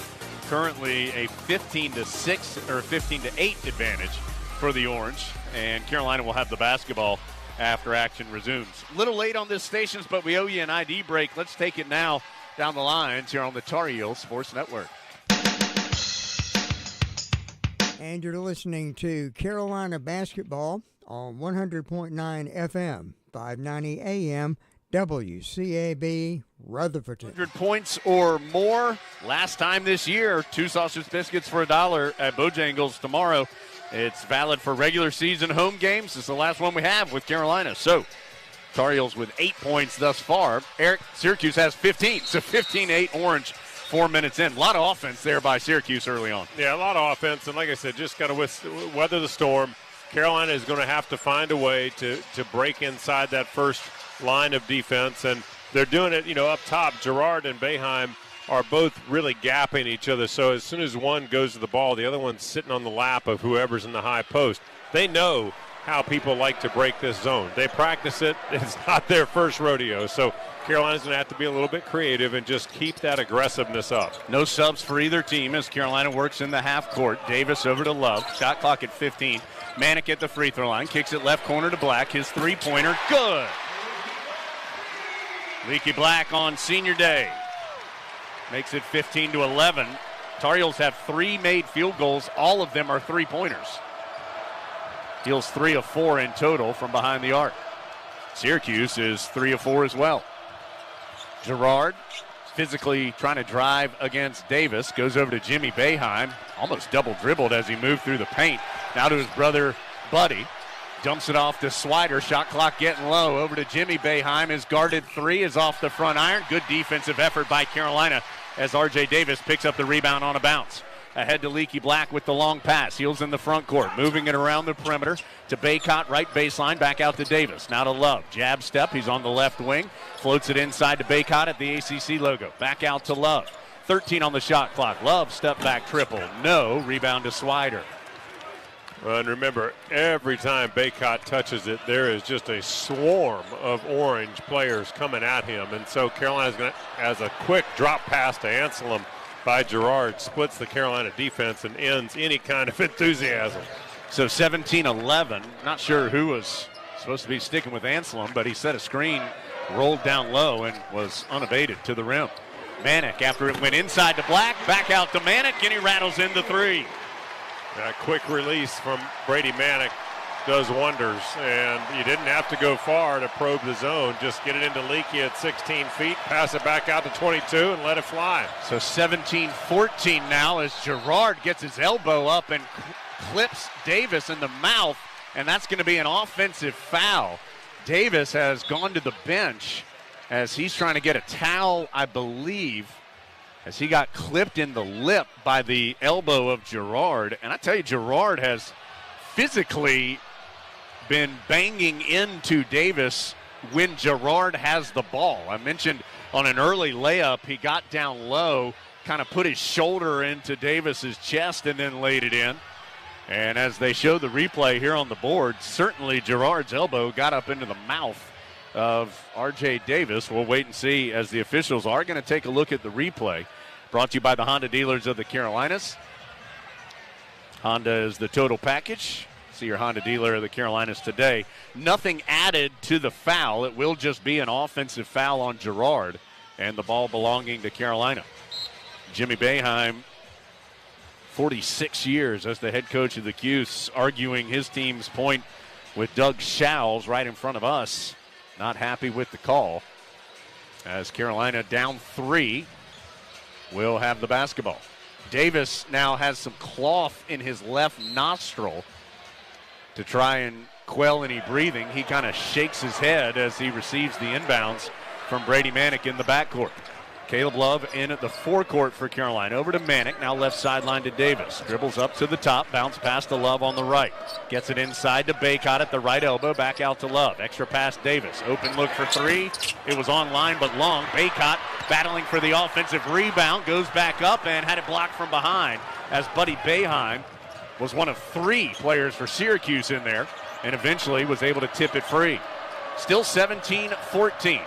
Currently a 15-6 or 15-8 advantage for the Orange, and Carolina will have the basketball after action resumes. A little late on this stations, but we owe you an ID break. Let's take it now down the lines here on the Tar Heels Sports Network. And you're listening to Carolina basketball on 100.9 FM, 590 AM, WCAB Rutherford. 100 points or more. Last time this year, 2 sausage biscuits for $1 at Bojangles. Tomorrow, it's valid for regular season home games. It's the last one we have with Carolina. So, Tar Heels with 8 points thus far. Syracuse has 15, so 15-8 Orange. 4 minutes in. A lot of offense there by Syracuse early on. Yeah, a lot of offense, and like I said, just got to weather the storm. Carolina is going to have to find a way to break inside that first line of defense, and they're doing it, up top. Girard and Boeheim are both really gapping each other, so as soon as one goes to the ball, the other one's sitting on the lap of whoever's in the high post. They know how people like to break this zone. They practice it. It's not their first rodeo, so Carolina's going to have to be a little bit creative and just keep that aggressiveness up. No subs for either team as Carolina works in the half court. Davis over to Love. Shot clock at 15. Manick at the free throw line. Kicks it left corner to Black. His three-pointer, good. Leaky Black on senior day. Makes it 15-11. Tar Heels have 3 made field goals. All of them are three-pointers. Heels 3 of 4 in total from behind the arc. Syracuse is 3 of 4 as well. Girard physically trying to drive against Davis. Goes over to Jimmy Boeheim. Almost double dribbled as he moved through the paint. Now to his brother, Buddy. Dumps it off to Swider. Shot clock getting low. Over to Jimmy Boeheim. His guarded 3 is off the front iron. Good defensive effort by Carolina as R.J. Davis picks up the rebound on a bounce. Ahead to Leaky Black with the long pass. Heels in the front court. Moving it around the perimeter to Baycott, right baseline. Back out to Davis. Now to Love. Jab step. He's on the left wing. Floats it inside to Baycott at the ACC logo. Back out to Love. 13 on the shot clock. Love step back triple. No. Rebound to Swider. And remember, every time Baycott touches it, there is just a swarm of Orange players coming at him. And so Carolina's going to, as a quick drop pass to Anselm by Girard, splits the Carolina defense and ends any kind of enthusiasm. So 17-11. Not sure who was supposed to be sticking with Anselm, but he set a screen, rolled down low, and was unabated to the rim. Manick, after it went inside to Black, back out to Manick, and he rattles in the 3. A quick release from Brady Manick does wonders, and you didn't have to go far to probe the zone. Just get it into Leaky at 16 feet, pass it back out to 22, and let it fly. So 17-14 now as Girard gets his elbow up and clips Davis in the mouth, and that's going to be an offensive foul. Davis has gone to the bench as he's trying to get a towel, I believe, as he got clipped in the lip by the elbow of Girard. And I tell you, Girard has physically been banging into Davis when Girard has the ball. I mentioned on an early layup, he got down low, kind of put his shoulder into Davis's chest and then laid it in. And as they show the replay here on the board, certainly Girard's elbow got up into the mouth of R.J. Davis. We'll wait and see as the officials are going to take a look at the replay. Brought to you by the Honda dealers of the Carolinas. Honda is the total package. See your Honda dealer of the Carolinas today. Nothing added to the foul. It will just be an offensive foul on Girard and the ball belonging to Carolina. Jimmy Boeheim, 46 years as the head coach of the Cuse, arguing his team's point with Doug Schowles right in front of us. Not happy with the call as Carolina down 3 will have the basketball. Davis now has some cloth in his left nostril to try and quell any breathing. He kind of shakes his head as he receives the inbounds from Brady Manick in the backcourt. Caleb Love in at the forecourt for Carolina. Over to Manick, now left sideline to Davis. Dribbles up to the top, bounce pass to Love on the right. Gets it inside to Baycott at the right elbow, back out to Love. Extra pass Davis, open look for three. It was on line but long. Baycott battling for the offensive rebound, goes back up and had it blocked from behind as Buddy Boeheim was one of 3 players for Syracuse in there and eventually was able to tip it free. Still 17-14.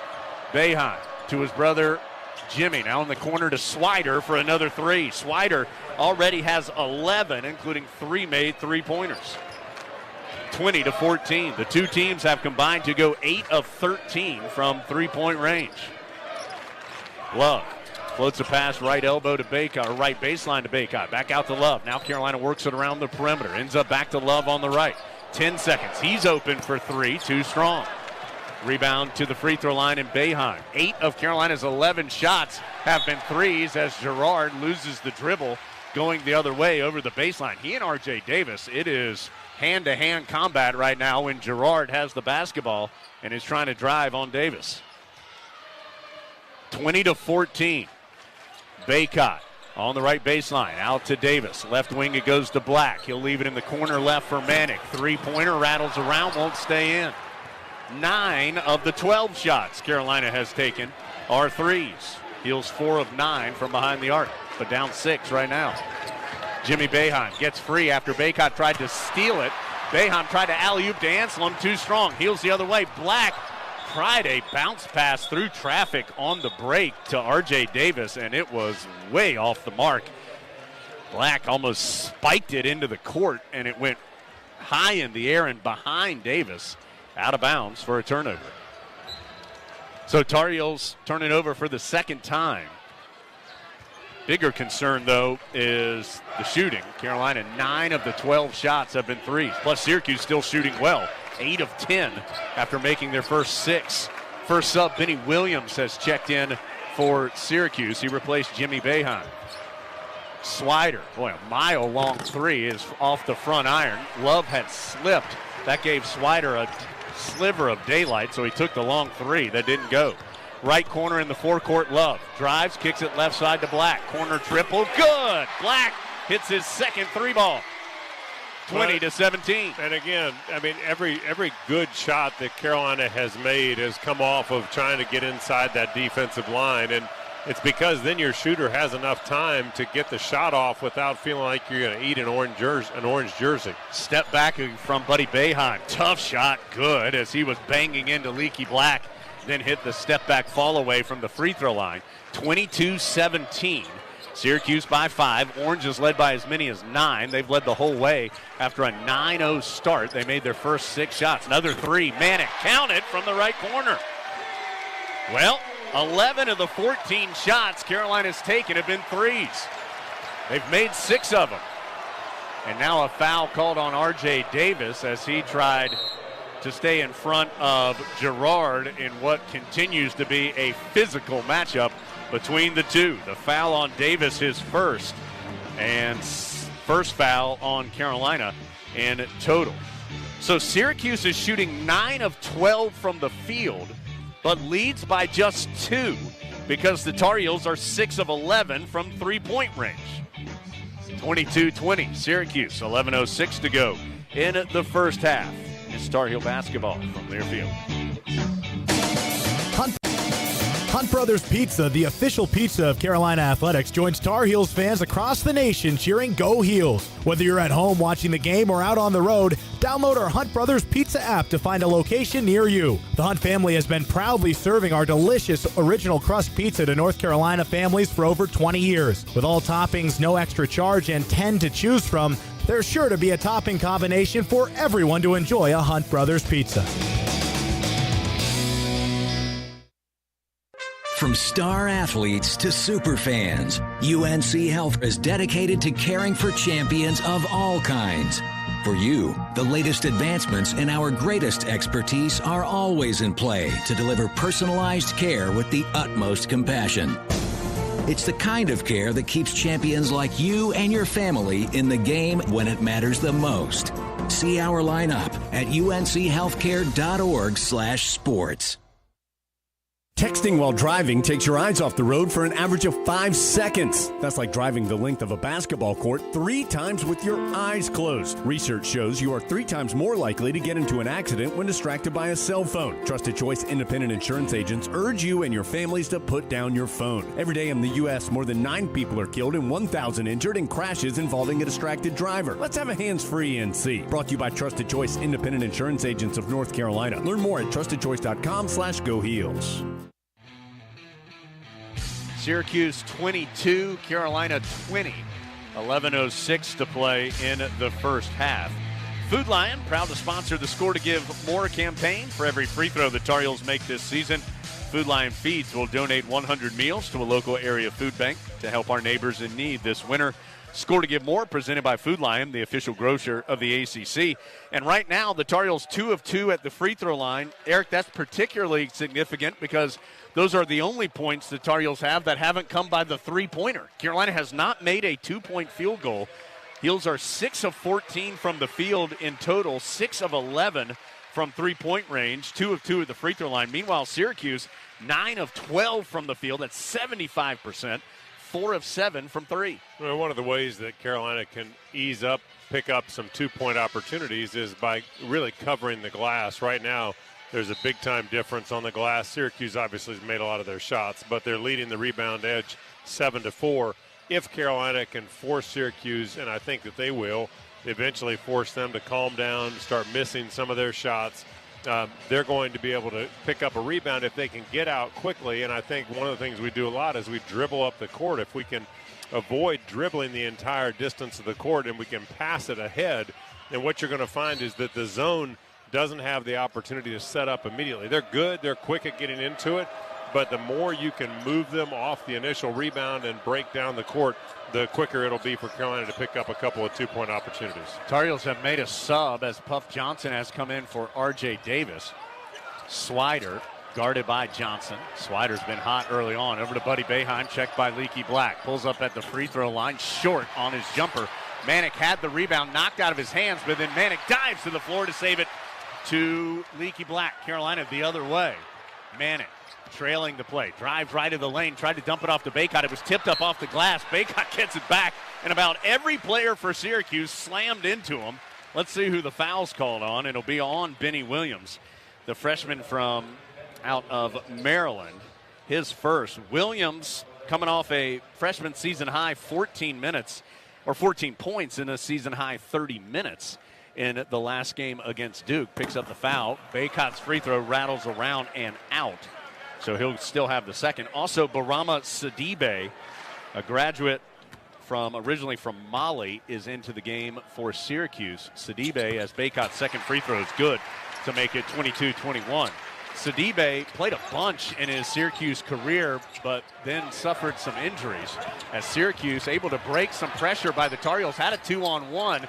Boeheim to his brother Jimmy, now in the corner to Swider for another 3. Swider already has 11, including 3 made three-pointers. 20-14. The two teams have combined to go 8 of 13 from three-point range. Love floats a pass right elbow to Baycott, or right baseline to Baycott. Back out to Love. Now Carolina works it around the perimeter. Ends up back to Love on the right. 10 seconds. He's open for 3, too strong. Rebound to the free throw line in Boeheim. 8 of Carolina's 11 shots have been threes as Girard loses the dribble going the other way over the baseline. He and R.J. Davis, it is hand-to-hand combat right now when Girard has the basketball and is trying to drive on Davis. 20-14. Baycott on the right baseline, out to Davis. Left wing, it goes to Black. He'll leave it in the corner left for Manick. Three-pointer rattles around, won't stay in. 9 of the 12 shots Carolina has taken are threes. Heals 4 of 9 from behind the arc, but down 6 right now. Jimmy Boeheim gets free after Baycott tried to steal it. Boeheim tried to alley-oop to Anselm, too strong. Heels the other way. Black tried a bounce pass through traffic on the break to R.J. Davis, and it was way off the mark. Black almost spiked it into the court, and it went high in the air and behind Davis. Out of bounds for a turnover. So Tar Heels turn it over for the second time. Bigger concern, though, is the shooting. Carolina, 9 of the 12 shots have been threes. Plus Syracuse still shooting well. 8 of 10 after making their first 6. First sub, Benny Williams has checked in for Syracuse. He replaced Jimmy Boeheim. Swider, boy, a mile-long 3 is off the front iron. Love had slipped. That gave Swider a sliver of daylight, so he took the long 3 that didn't go. Right corner in the forecourt, Love drives, kicks it left side to Black. Corner triple, good. Black hits his second 3-ball. 20-17. And again, I mean, every good shot that Carolina has made has come off of trying to get inside that defensive line, and it's because then your shooter has enough time to get the shot off without feeling like you're going to eat an orange jersey. Step back from Buddy Boeheim. Tough shot, good, as he was banging into Leaky Black, then hit the step-back fall away from the free throw line. 22-17. Syracuse by 5. Orange is led by as many as 9. They've led the whole way after a 9-0 start. They made their first 6 shots. Another 3. Manick counted from the right corner. Well, 11 of the 14 shots Carolina's taken have been threes. They've made 6 of them. And now a foul called on R.J. Davis as he tried to stay in front of Girard in what continues to be a physical matchup between the two. The foul on Davis, his first, and first foul on Carolina in total. So Syracuse is shooting 9 of 12 from the field, but leads by just 2 because the Tar Heels are 6 of 11 from three-point range. 22-20, Syracuse, 11:06 to go in the first half. It's Tar Heel basketball from their field. Hunt Brothers Pizza, the official pizza of Carolina Athletics, joins Tar Heels fans across the nation cheering Go Heels. Whether you're at home watching the game or out on the road, download our Hunt Brothers Pizza app to find a location near you. The Hunt family has been proudly serving our delicious original crust pizza to North Carolina families for over 20 years. With all toppings, no extra charge, and 10 to choose from, there's sure to be a topping combination for everyone to enjoy a Hunt Brothers Pizza. From star athletes to super fans, UNC Health is dedicated to caring for champions of all kinds. For you, the latest advancements and our greatest expertise are always in play to deliver personalized care with the utmost compassion. It's the kind of care that keeps champions like you and your family in the game when it matters the most. See our lineup at unchealthcare.org/sports. Texting while driving takes your eyes off the road for an average of 5 seconds. That's like driving the length of a basketball court 3 times with your eyes closed. Research shows you are 3 times more likely to get into an accident when distracted by a cell phone. Trusted Choice independent insurance agents urge you and your families to put down your phone. Every day in the U.S., more than 9 people are killed and 1,000 injured in crashes involving a distracted driver. Let's have a hands-free NC. Brought to you by Trusted Choice independent insurance agents of North Carolina. Learn more at trustedchoice.com/GoHeels. Syracuse 22, Carolina 20. 11:06 to play in the first half. Food Lion, proud to sponsor the Score to Give More campaign. For every free throw the Tar Heels make this season, Food Lion Feeds will donate 100 meals to a local area food bank to help our neighbors in need this winter. Score to Give More, presented by Food Lion, the official grocer of the ACC. And right now, the Tar Heels 2 of 2 at the free throw line. Eric, that's particularly significant because those are the only points the Tar Heels have that haven't come by the three-pointer. Carolina has not made a 2-point field goal. Heels are 6 of 14 from the field in total, 6 of 11 from three-point range, 2 of 2 at the free throw line. Meanwhile, Syracuse, 9 of 12 from the field. That's 75%. 4 of 7 from 3. Well, one of the ways that Carolina can ease up, pick up some 2-point opportunities is by really covering the glass. Right now, there's a big-time difference on the glass. Syracuse obviously has made a lot of their shots, but they're leading the rebound edge 7-4. If Carolina can force Syracuse, and I think that they will, eventually force them to calm down, start missing some of their shots, they're going to be able to pick up a rebound if they can get out quickly. And I think one of the things we do a lot is we dribble up the court. If we can avoid dribbling the entire distance of the court and we can pass it ahead, then what you're going to find is that the zone doesn't have the opportunity to set up immediately. They're good, they're quick at getting into it, but the more you can move them off the initial rebound and break down the court, the quicker it'll be for Carolina to pick up a couple of 2-point opportunities. Tar Heels have made a sub as Puff Johnson has come in for R.J. Davis. Swider guarded by Johnson. Swider's been hot early on. Over to Buddy Boeheim, checked by Leaky Black. Pulls up at the free throw line, short on his jumper. Manek had the rebound knocked out of his hands, but then Manek dives to the floor to save it to Leaky Black. Carolina the other way. Manek trailing the play. Drives right of the lane. Tried to dump it off to Baycott. It was tipped up off the glass. Baycott gets it back. And about every player for Syracuse slammed into him. Let's see who the foul's called on. It'll be on Benny Williams, the freshman from out of Maryland. His first. Williams coming off a freshman season high 14 points in a season high 30 minutes in the last game against Duke. Picks up the foul. Baycott's free throw rattles around and out. So he'll still have the second. Also, Barama Sidibe, a graduate originally from Mali, is into the game for Syracuse. Sidibe, as Baycott's second free throw is good to make it 22-21. Sidibe played a bunch in his Syracuse career, but then suffered some injuries. As Syracuse able to break some pressure by the Tar Heels, had a 2-on-1.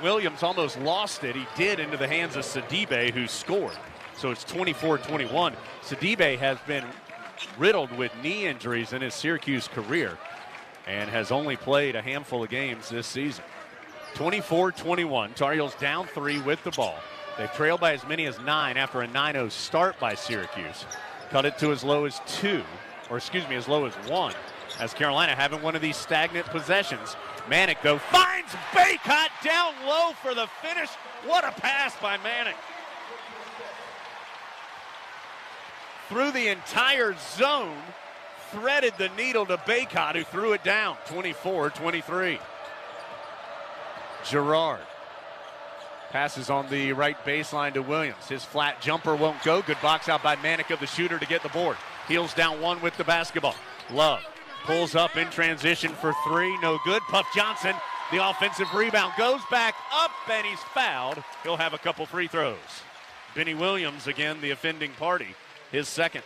Williams almost lost it. He did into the hands of Sidibe, who scored. So it's 24-21. Sidibe has been riddled with knee injuries in his Syracuse career and has only played a handful of games this season. 24-21. Tar Heels down 3 with the ball. They trailed by as many as 9 after a 9-0 start by Syracuse. Cut it to as low as 1, as Carolina having one of these stagnant possessions. Manek, though, finds Baycott down low for the finish. What a pass by Manek. Through the entire zone, threaded the needle to Baycott, who threw it down. 24-23. Girard passes on the right baseline to Williams. His flat jumper won't go. Good box out by Manek of the shooter to get the board. Heels down 1 with the basketball. Love pulls up in transition for 3. No good. Puff Johnson, the offensive rebound, goes back up, and he's fouled. He'll have a couple free throws. Benny Williams, again, the offending party. His second.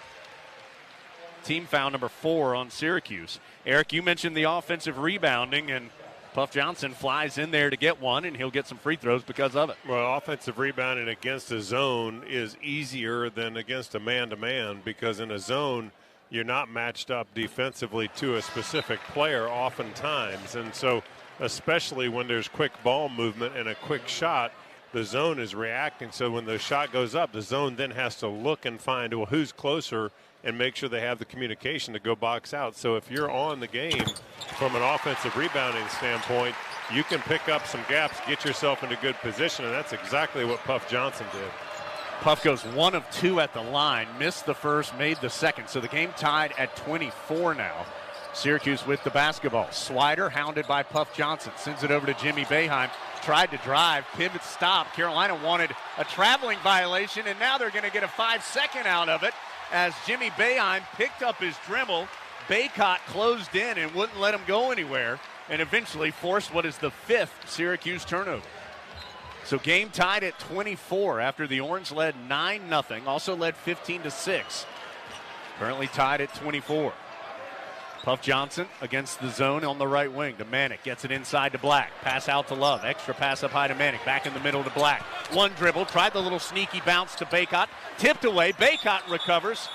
Team foul number 4 on Syracuse. Eric, you mentioned the offensive rebounding, and Puff Johnson flies in there to get one, and he'll get some free throws because of it. Well, offensive rebounding against a zone is easier than against a man-to-man, because in a zone, you're not matched up defensively to a specific player oftentimes. And so, especially when there's quick ball movement and a quick shot, the zone is reacting. So when the shot goes up, the zone then has to look and find, well, who's closer, and make sure they have the communication to go box out. So if you're on the game from an offensive rebounding standpoint, you can pick up some gaps, get yourself into good position, and that's exactly what Puff Johnson did. Puff goes 1 of 2 at the line, missed the first, made the second. So the game tied at 24 now. Syracuse with the basketball. Swider, hounded by Puff Johnson, sends it over to Jimmy Boeheim. Tried to drive, pivot stop. Carolina wanted a traveling violation, and now they're going to get a 5-second out of it as Jimmy Boeheim picked up his dribble. Baycott closed in and wouldn't let him go anywhere, and eventually forced what is the 5th Syracuse turnover. So game tied at 24 after the Orange led 9-0, also led 15-6. Currently tied at 24. Puff Johnson against the zone on the right wing to Manick. Gets it inside to Black. Pass out to Love. Extra pass up high to Manick. Back in the middle to Black. One dribble. Tried the little sneaky bounce to Baycott. Tipped away. Baycott recovers.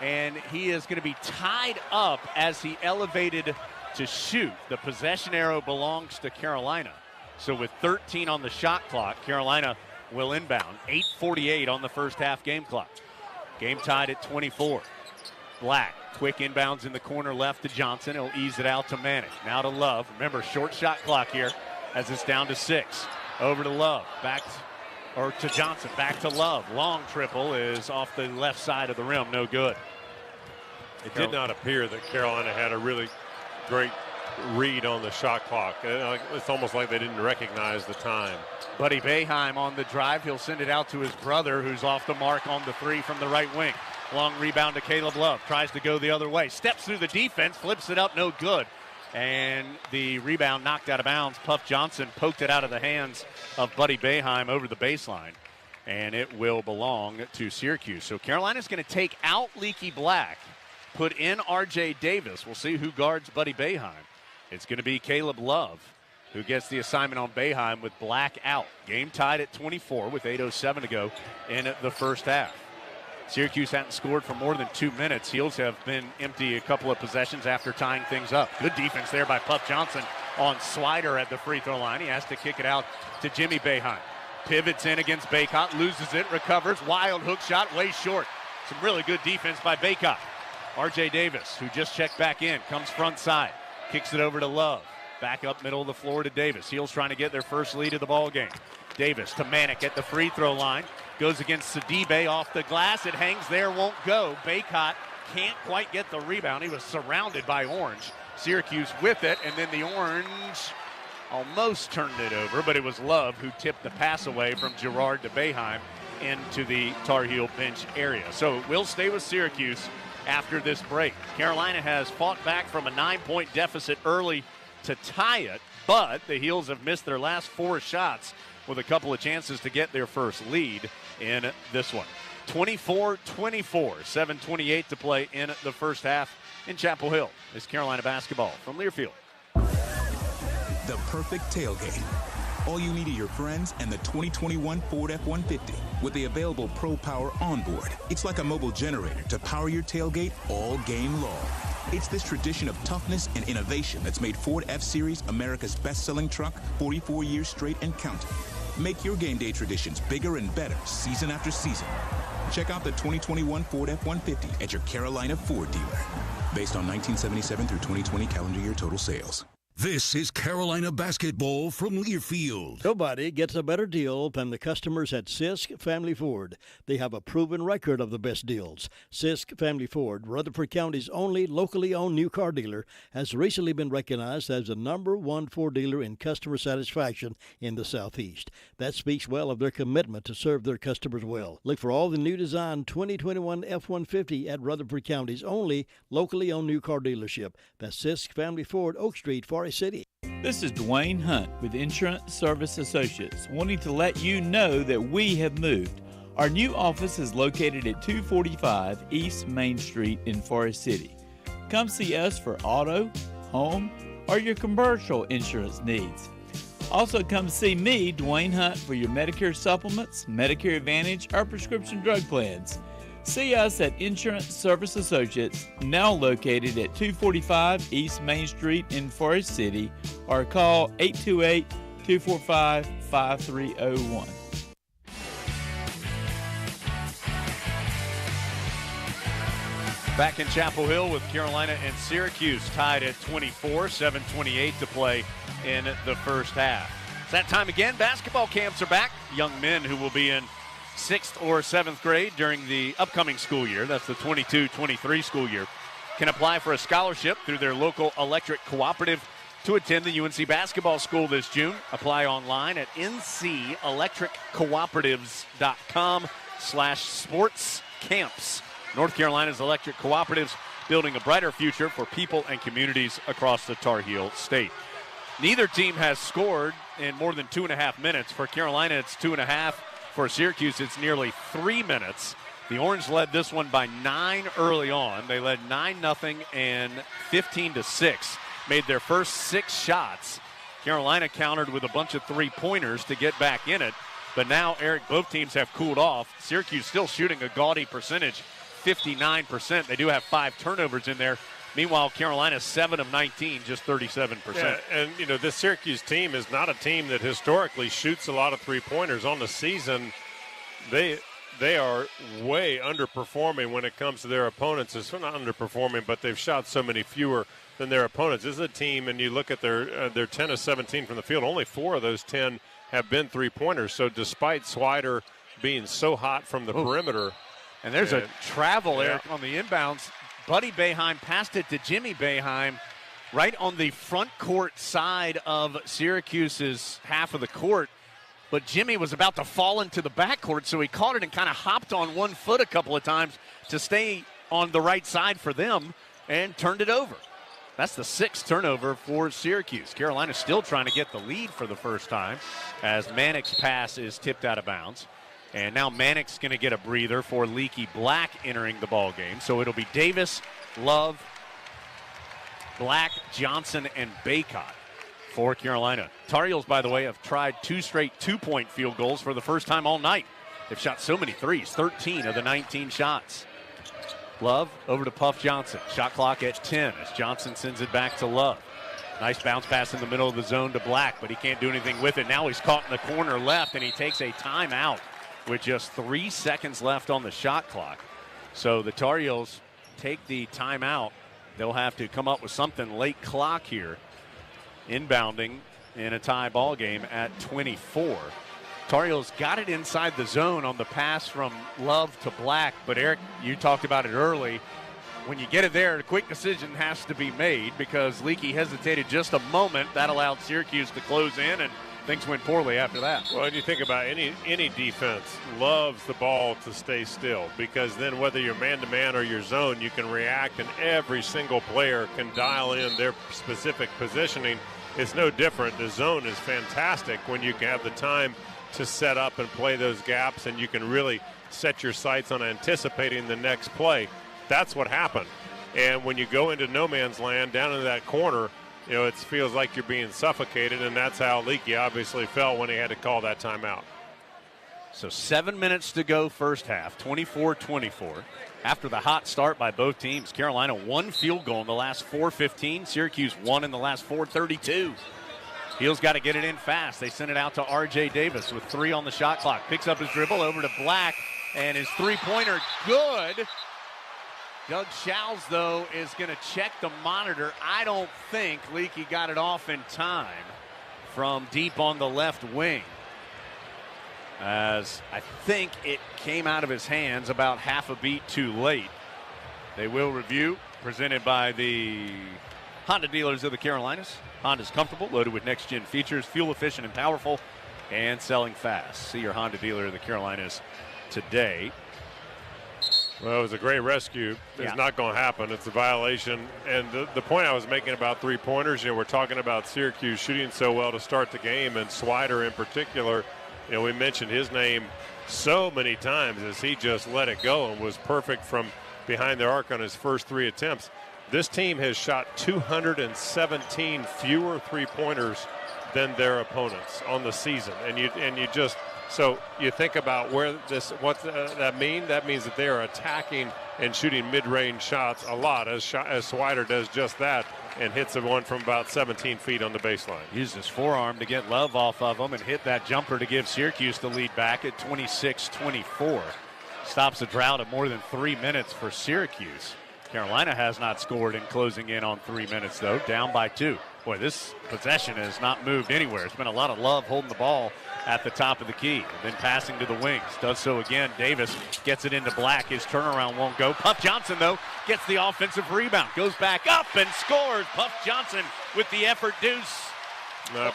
And he is going to be tied up as he elevated to shoot. The possession arrow belongs to Carolina. So with 13 on the shot clock, Carolina will inbound. 8:48 on the first half game clock. Game tied at 24. Black, quick inbounds in the corner left to Johnson. He'll ease it out to Manick. Now to Love. Remember, short shot clock here as it's down to 6. Over to Love. To Johnson. Back to Love. Long triple is off the left side of the rim. No good. It did not appear that Carolina had a really great read on the shot clock. It's almost like they didn't recognize the time. Buddy Boeheim on the drive. He'll send it out to his brother, who's off the mark on the 3 from the right wing. Long rebound to Caleb Love. Tries to go the other way. Steps through the defense. Flips it up. No good. And the rebound knocked out of bounds. Puff Johnson poked it out of the hands of Buddy Boeheim over the baseline. And it will belong to Syracuse. So Carolina's going to take out Leaky Black. Put in R.J. Davis. We'll see who guards Buddy Boeheim. It's going to be Caleb Love who gets the assignment on Boeheim with Black out. Game tied at 24 with 8:07 to go in the first half. Syracuse hadn't scored for more than 2 minutes. Heels have been empty a couple of possessions after tying things up. Good defense there by Puff Johnson on Swider at the free throw line. He has to kick it out to Jimmy Boeheim. Pivots in against Baycott, loses it, recovers. Wild hook shot, way short. Some really good defense by Baycott. R.J. Davis, who just checked back in, comes front side. Kicks it over to Love. Back up middle of the floor to Davis. Heels trying to get their first lead of the ball game. Davis to Manick at the free throw line. Goes against Sidibe off the glass. It hangs there, won't go. Baycott can't quite get the rebound. He was surrounded by Orange. Syracuse with it, and then the Orange almost turned it over, but it was Love who tipped the pass away from Girard to Boeheim into the Tar Heel bench area. So we'll stay with Syracuse after this break. Carolina has fought back from a 9-point deficit early to tie it, but the Heels have missed their last 4 shots with a couple of chances to get their first lead in this one. 24-24, 7:28 to play in the first half in Chapel Hill. It's Carolina basketball from Learfield. The perfect tailgate. All you need are your friends and the 2021 Ford F-150 with the available Pro Power onboard. It's like a mobile generator to power your tailgate all game long. It's this tradition of toughness and innovation that's made Ford F-Series America's best-selling truck 44 years straight and counting. Make your game day traditions bigger and better season after season. Check out the 2021 Ford F-150 at your Carolina Ford dealer. Based on 1977 through 2020 calendar year total sales. This is Carolina basketball from Learfield. Nobody gets a better deal than the customers at Sisk Family Ford. They have a proven record of the best deals. Sisk Family Ford, Rutherford County's only locally owned new car dealer, has recently been recognized as the #1 Ford dealer in customer satisfaction in the Southeast. That speaks well of their commitment to serve their customers well. Look for all the new design 2021 F-150 at Rutherford County's only locally owned new car dealership. That's Sisk Family Ford, Oak Street, Forest City. This is Dwayne Hunt with Insurance Service Associates, wanting to let you know that we have moved. Our new office is located at 245 East Main Street in Forest City. Come see us for auto, home, or your commercial insurance needs. Also come see me, Dwayne Hunt, for your Medicare supplements, Medicare Advantage, or prescription drug plans. See us at Insurance Service Associates, now located at 245 East Main Street in Forest City, or call 245-5301. Back in Chapel Hill with Carolina and Syracuse tied at 24, 7:28 to play in the first half. It's that time again. Basketball camps are back. Young men who will be in 6th or 7th grade during the upcoming school year, that's the 22-23 school year, can apply for a scholarship through their local electric cooperative to attend the UNC basketball school this June. Apply online at ncelectriccooperatives.com/sportscamps. North Carolina's electric cooperatives building a brighter future for people and communities across the Tar Heel state. Neither team has scored in more than 2.5 minutes. For Carolina, it's 2.5. For Syracuse, it's nearly 3 minutes. The Orange led this one by 9 early on. They led 9-0 and 15-6. Made their first 6 shots. Carolina countered with a bunch of three-pointers to get back in it. But now, Eric, both teams have cooled off. Syracuse still shooting a gaudy percentage, 59%. They do have 5 turnovers in there. Meanwhile, Carolina 7 of 19, just 37%. Yeah, and, this Syracuse team is not a team that historically shoots a lot of three-pointers. On the season, they are way underperforming when it comes to their opponents. It's not underperforming, but they've shot so many fewer than their opponents. This is a team, and you look at their 10 of 17 from the field, only 4 of those 10 have been three-pointers. So despite Swider being so hot from the perimeter. And there's a travel, Eric, on the inbounds. Buddy Boeheim passed it to Jimmy Boeheim right on the front court side of Syracuse's half of the court. But Jimmy was about to fall into the backcourt, so he caught it and kind of hopped on one foot a couple of times to stay on the right side for them and turned it over. That's the 6th turnover for Syracuse. Carolina still trying to get the lead for the first time as Manick's pass is tipped out of bounds. And now Manick's going to get a breather for Leaky Black entering the ball game. So it'll be Davis, Love, Black, Johnson, and Baycott for Carolina. Tar Heels, by the way, have tried 2 straight 2-point field goals for the first time all night. They've shot so many threes, 13 of the 19 shots. Love over to Puff Johnson. Shot clock at 10 as Johnson sends it back to Love. Nice bounce pass in the middle of the zone to Black, but he can't do anything with it. Now he's caught in the corner left, and he takes a timeout with just 3 seconds left on the shot clock. So the Tar Heels take the timeout. They'll have to come up with something late clock here. Inbounding in a tie ball game at 24. Tar Heels got it inside the zone on the pass from Love to Black, but Eric, you talked about it early. When you get it there, a quick decision has to be made because Leaky hesitated just a moment. That allowed Syracuse to close in, and things went poorly after that. Well, and you think about any defense loves the ball to stay still because then whether you're man-to-man or your zone, you can react and every single player can dial in their specific positioning. It's no different. The zone is fantastic when you can have the time to set up and play those gaps and you can really set your sights on anticipating the next play. That's what happened. And when you go into no man's land down in that corner, it feels like you're being suffocated, and that's how Leaky obviously felt when he had to call that timeout. So 7 minutes to go first half, 24-24. After the hot start by both teams, Carolina 1 field goal in the last 4:15. Syracuse 1 in the last 4:32. Heels got to get it in fast. They send it out to R.J. Davis with 3 on the shot clock. Picks up his dribble over to Black, and his three-pointer good. Doug Schals, though, is going to check the monitor. I don't think Leaky got it off in time from deep on the left wing, as I think it came out of his hands about half a beat too late. They will review, presented by the Honda dealers of the Carolinas. Honda's comfortable, loaded with next-gen features, fuel efficient and powerful, and selling fast. See your Honda dealer of the Carolinas today. Well, it was a great rescue. It's not going to happen. It's a violation. And the point I was making about three-pointers, we're talking about Syracuse shooting so well to start the game, and Swider in particular, we mentioned his name so many times as he just let it go and was perfect from behind the arc on his first 3 attempts. This team has shot 217 fewer three-pointers than their opponents on the season. So you think about what that means. That means that they are attacking and shooting mid-range shots a lot, as Swider does just that and hits one from about 17 feet on the baseline. Used his forearm to get Love off of him and hit that jumper to give Syracuse the lead back at 26-24. Stops the drought at more than 3 minutes for Syracuse. Carolina has not scored in closing in on 3 minutes, though, down by 2. Boy, this possession has not moved anywhere. It's been a lot of Love holding the ball at the top of the key, and then passing to the wings. Does so again. Davis gets it into Black. His turnaround won't go. Puff Johnson, though, gets the offensive rebound. Goes back up and scores. Puff Johnson with the effort deuce.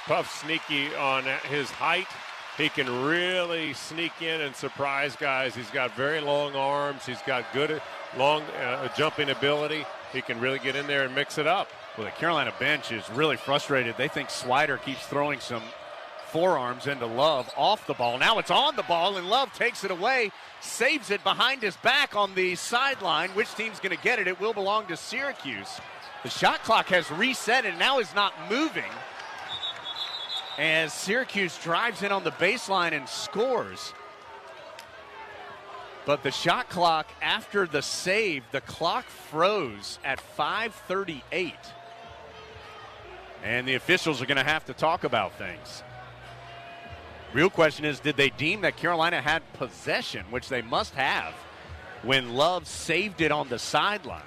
Puff sneaky on his height. He can really sneak in and surprise guys. He's got very long arms. He's got good long jumping ability. He can really get in there and mix it up. Well, the Carolina bench is really frustrated. They think Swider keeps throwing some forearms into Love off the ball. Now it's on the ball, and Love takes it away, saves it behind his back on the sideline. Which team's going to get it? It will belong to Syracuse. The shot clock has reset and now is not moving as Syracuse drives in on the baseline and scores. But the shot clock, after the save, the clock froze at 5:38. And the officials are going to have to talk about things. Real question is, did they deem that Carolina had possession, which they must have, when Love saved it on the sideline?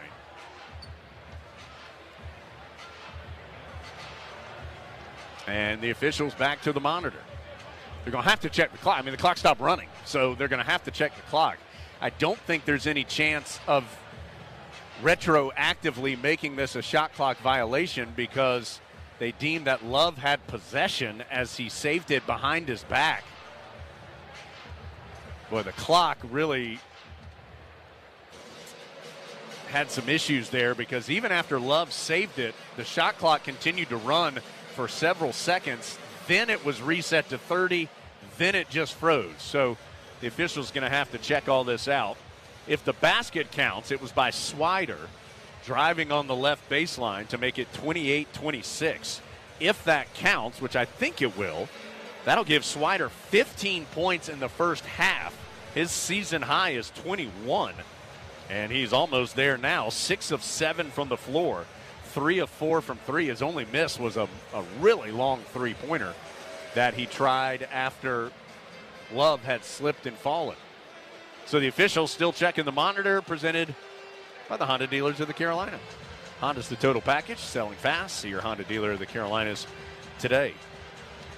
And the officials back to the monitor. They're going to have to check the clock. I mean, the clock stopped running, so they're going to have to check the clock. I don't think there's any chance of retroactively making this a shot clock violation because they deemed that Love had possession as he saved it behind his back. Boy, the clock really had some issues there because even after Love saved it, the shot clock continued to run for several seconds. Then it was reset to 30. Then it just froze. So the official's going to have to check all this out. If the basket counts, it was by Swider driving on the left baseline to make it 28-26. If that counts, which I think it will, that'll give Swider 15 points in the first half. His season high is 21, and he's almost there now. 6 of 7 from the floor, 3 of 4 from 3. His only miss was a really long three-pointer that he tried after Love had slipped and fallen. So the officials still checking the monitor, presented by the Honda dealers of the Carolina. Honda's the total package, selling fast. See your Honda dealer of the Carolinas today.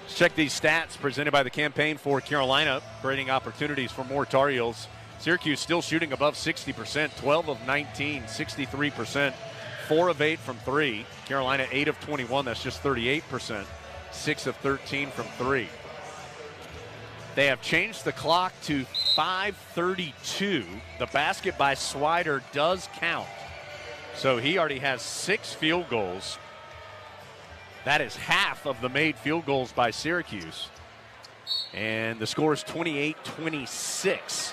Let's check these stats presented by the Campaign for Carolina, creating opportunities for more Tar Heels. Syracuse still shooting above 60%, 12 of 19, 63%, 4 of 8 from 3. Carolina 8 of 21, that's just 38%, 6 of 13 from 3. They have changed the clock to 5:32. The basket by Swider does count. So he already has 6 field goals. That is half of the made field goals by Syracuse. And the score is 28-26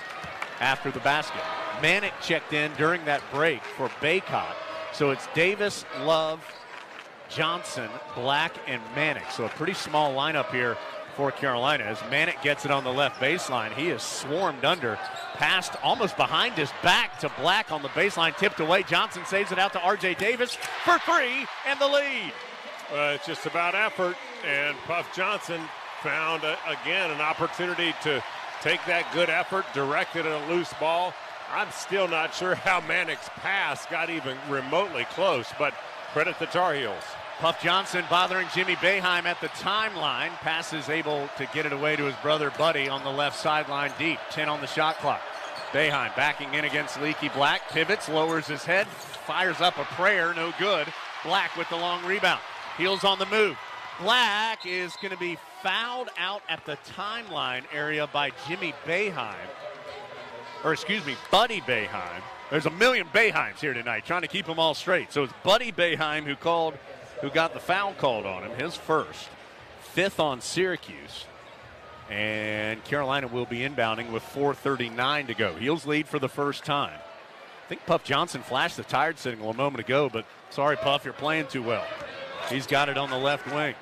after the basket. Manick checked in during that break for Baycott. So it's Davis, Love, Johnson, Black, and Manick. So a pretty small lineup here for Carolina. As Manick gets it on the left baseline, he is swarmed under. Passed almost behind his back to Black on the baseline, tipped away. Johnson saves it out to R.J. Davis for 3 and the lead. It's just about effort, and Puff Johnson found, again, an opportunity to take that good effort, direct it at a loose ball. I'm still not sure how Manick's pass got even remotely close, but credit the Tar Heels. Puff Johnson bothering Jimmy Boeheim at the timeline. Pass is able to get it away to his brother Buddy on the left sideline deep. 10 on the shot clock. Boeheim backing in against Leaky Black. Pivots, lowers his head, fires up a prayer, no good. Black with the long rebound. Heels on the move. Black is going to be fouled out at the timeline area by Jimmy Boeheim. Or excuse me, Buddy Boeheim. There's a million Boeheims here tonight, trying to keep them all straight. So it's Buddy Boeheim who got the foul called on him, his first. 5th on Syracuse. And Carolina will be inbounding with 4:39 to go. Heels lead for the first time. I think Puff Johnson flashed the tired signal a moment ago, but sorry, Puff, you're playing too well. He's got it on the left wing.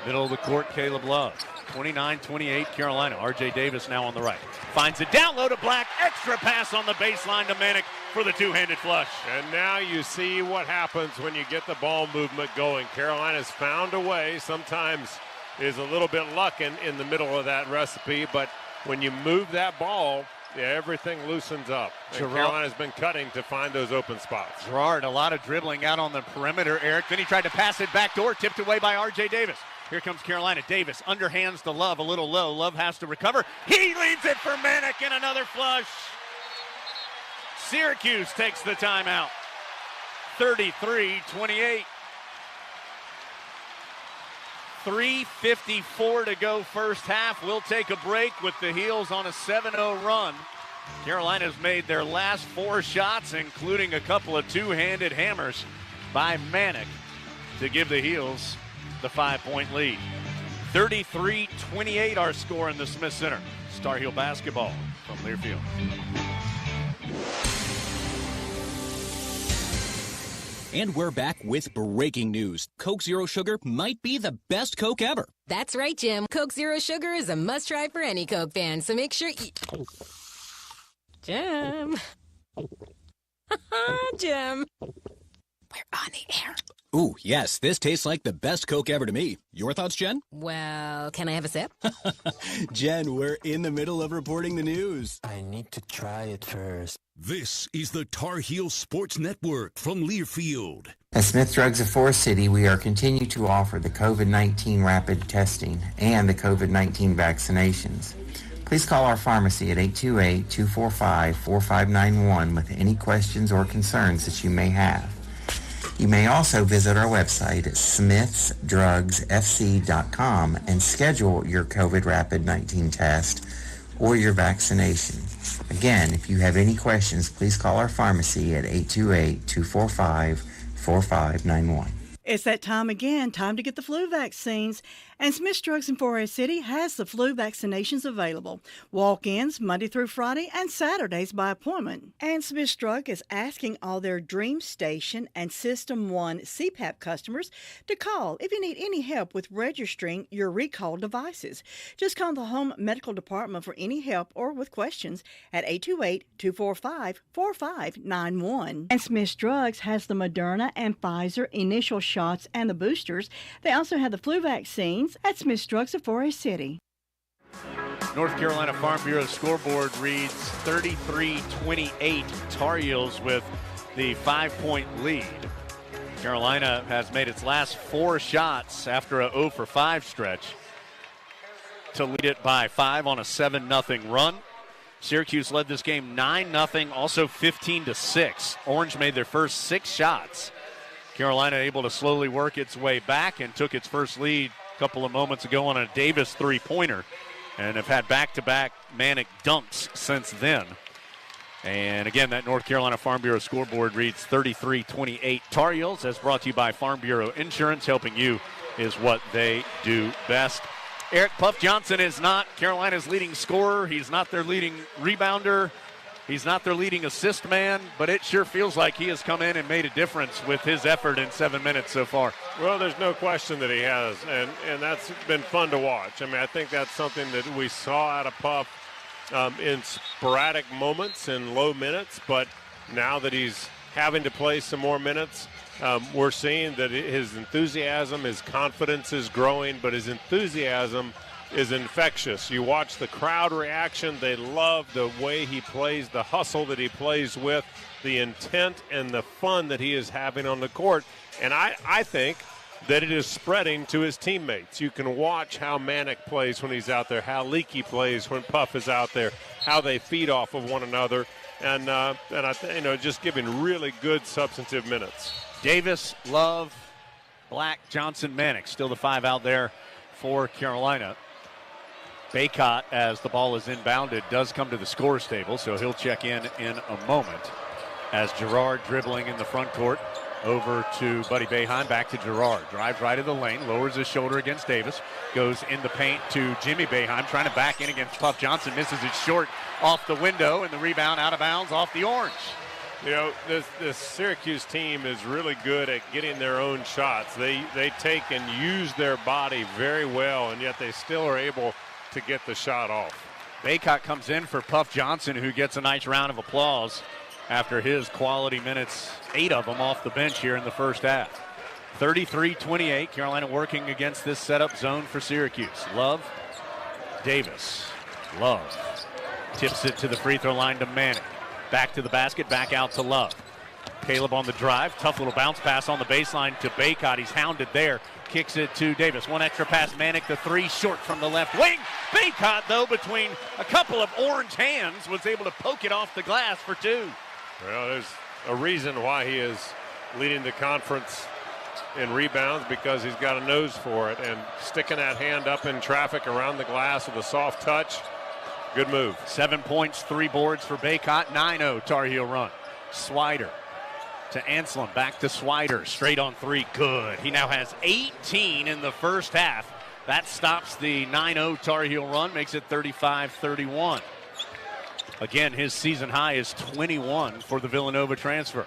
Middle of the court, Caleb Love. 29-28 Carolina. R.J. Davis now on the right. Finds it down low to Black. Extra pass on the baseline to Manick. for the two-handed flush. And now you see what happens when you get the ball movement going. Carolina's found a way. Sometimes is a little bit luck in the middle of that recipe, but when you move that ball, everything loosens up. And Carolina's been cutting to find those open spots. Gerard, a lot of dribbling out on the perimeter, Eric. Then he tried to pass it back door, tipped away by R.J. Davis. Here comes Carolina. Davis underhands to Love, a little low. Love has to recover. He leads it for Manick, and another flush. Syracuse takes the timeout. 33-28. 3:54 to go first half. We'll take a break with the Heels on a 7-0 run. Carolina's made their last 4 shots, including a couple of two-handed hammers by Manick to give the Heels the 5-point lead. 33-28 our score in the Smith Center. Star Heel basketball from Learfield. And we're back with breaking news. Coke Zero Sugar might be the best Coke ever. That's right, Jim. Coke Zero Sugar is a must-try for any Coke fan, so make sure you... Jim. Jim. We're on the air. Ooh, yes, this tastes like the best Coke ever to me. Your thoughts, Jen? Well, can I have a sip? Jen, we're in the middle of reporting the news. I need to try it first. This is the Tar Heel Sports Network from Learfield. At Smith Drugs of Forest City, we are continuing to offer the COVID-19 rapid testing and the COVID-19 vaccinations. Please call our pharmacy at 828-245-4591 with any questions or concerns that you may have. You may also visit our website at smithsdrugsfc.com and schedule your COVID rapid 19 test or your vaccination. Again, if you have any questions, please call our pharmacy at 828-245-4591. It's that time again, time to get the flu vaccines. And Smith Drugs in Forest City has the flu vaccinations available. Walk-ins Monday through Friday and Saturdays by appointment. And Smith Drug is asking all their Dream Station and System 1 CPAP customers to call if you need any help with registering your recalled devices. Just call the Home Medical Department for any help or with questions at 828-245-4591. And Smith Drugs has the Moderna and Pfizer initial shots and the boosters. They also have the flu vaccines at Smith Drugs of Forest City. North Carolina Farm Bureau scoreboard reads 33-28. Tar Heels with the 5-point lead. Carolina has made its last 4 shots after a 0 for 5 stretch to lead it by 5 on a 7-0 run. Syracuse led this game 9-0, also 15-6. Orange made their first 6 shots. Carolina able to slowly work its way back and took its first lead a couple of moments ago on a Davis three-pointer and have had back-to-back Manick dunks since then. And again, that North Carolina Farm Bureau scoreboard reads 33-28. Tar Heels, as brought to you by Farm Bureau Insurance. Helping you is what they do best. Eric Puff Johnson is not Carolina's leading scorer. He's not their leading rebounder. He's not their leading assist man, but it sure feels like he has come in and made a difference with his effort in 7 minutes so far. Well, there's no question that he has, and that's been fun to watch. I mean, I think that's something that we saw out of Puff in sporadic moments and low minutes, but now that he's having to play some more minutes, we're seeing that his enthusiasm, his confidence is growing, but his enthusiasm is infectious. You watch the crowd reaction. They love the way he plays, the hustle that he plays with, the intent and the fun that he is having on the court. And I think that it is spreading to his teammates. You can watch how Manick plays when he's out there, how Leaky plays when Puff is out there, how they feed off of one another, and just giving really good substantive minutes. Davis, Love, Black, Johnson, Manick, still the 5 out there for Carolina. Baycott, as the ball is inbounded, does come to the scorer's table, so he'll check in a moment. As Gerard dribbling in the front court, over to Buddy Boeheim, back to Gerard. Drives right of the lane, lowers his shoulder against Davis, goes in the paint to Jimmy Boeheim, trying to back in against Puff Johnson, misses it short off the window, and the rebound out of bounds off the orange. You know, this Syracuse team is really good at getting their own shots. They take and use their body very well, and yet they still are able to get the shot off. Baycott comes in for Puff Johnson, who gets a nice round of applause after his quality minutes, 8 of them off the bench here in the first half. 33-28, Carolina working against this setup zone for Syracuse. Love, Davis, Love tips it to the free throw line to Manning. Back to the basket, back out to Love. Caleb on the drive, tough little bounce pass on the baseline to Baycott. He's hounded there, kicks it to Davis. One extra pass, Manick, the three short from the left wing. Baycott, though, between a couple of orange hands, was able to poke it off the glass for 2. Well, there's a reason why he is leading the conference in rebounds, because he's got a nose for it, and sticking that hand up in traffic around the glass with a soft touch, good move. 7 points, 3 boards for Baycott. 9-0 Tar Heel run. Swider to Anselm, back to Swider, straight on 3, good. He now has 18 in the first half. That stops the 9-0 Tar Heel run, makes it 35-31. Again, his season high is 21 for the Villanova transfer.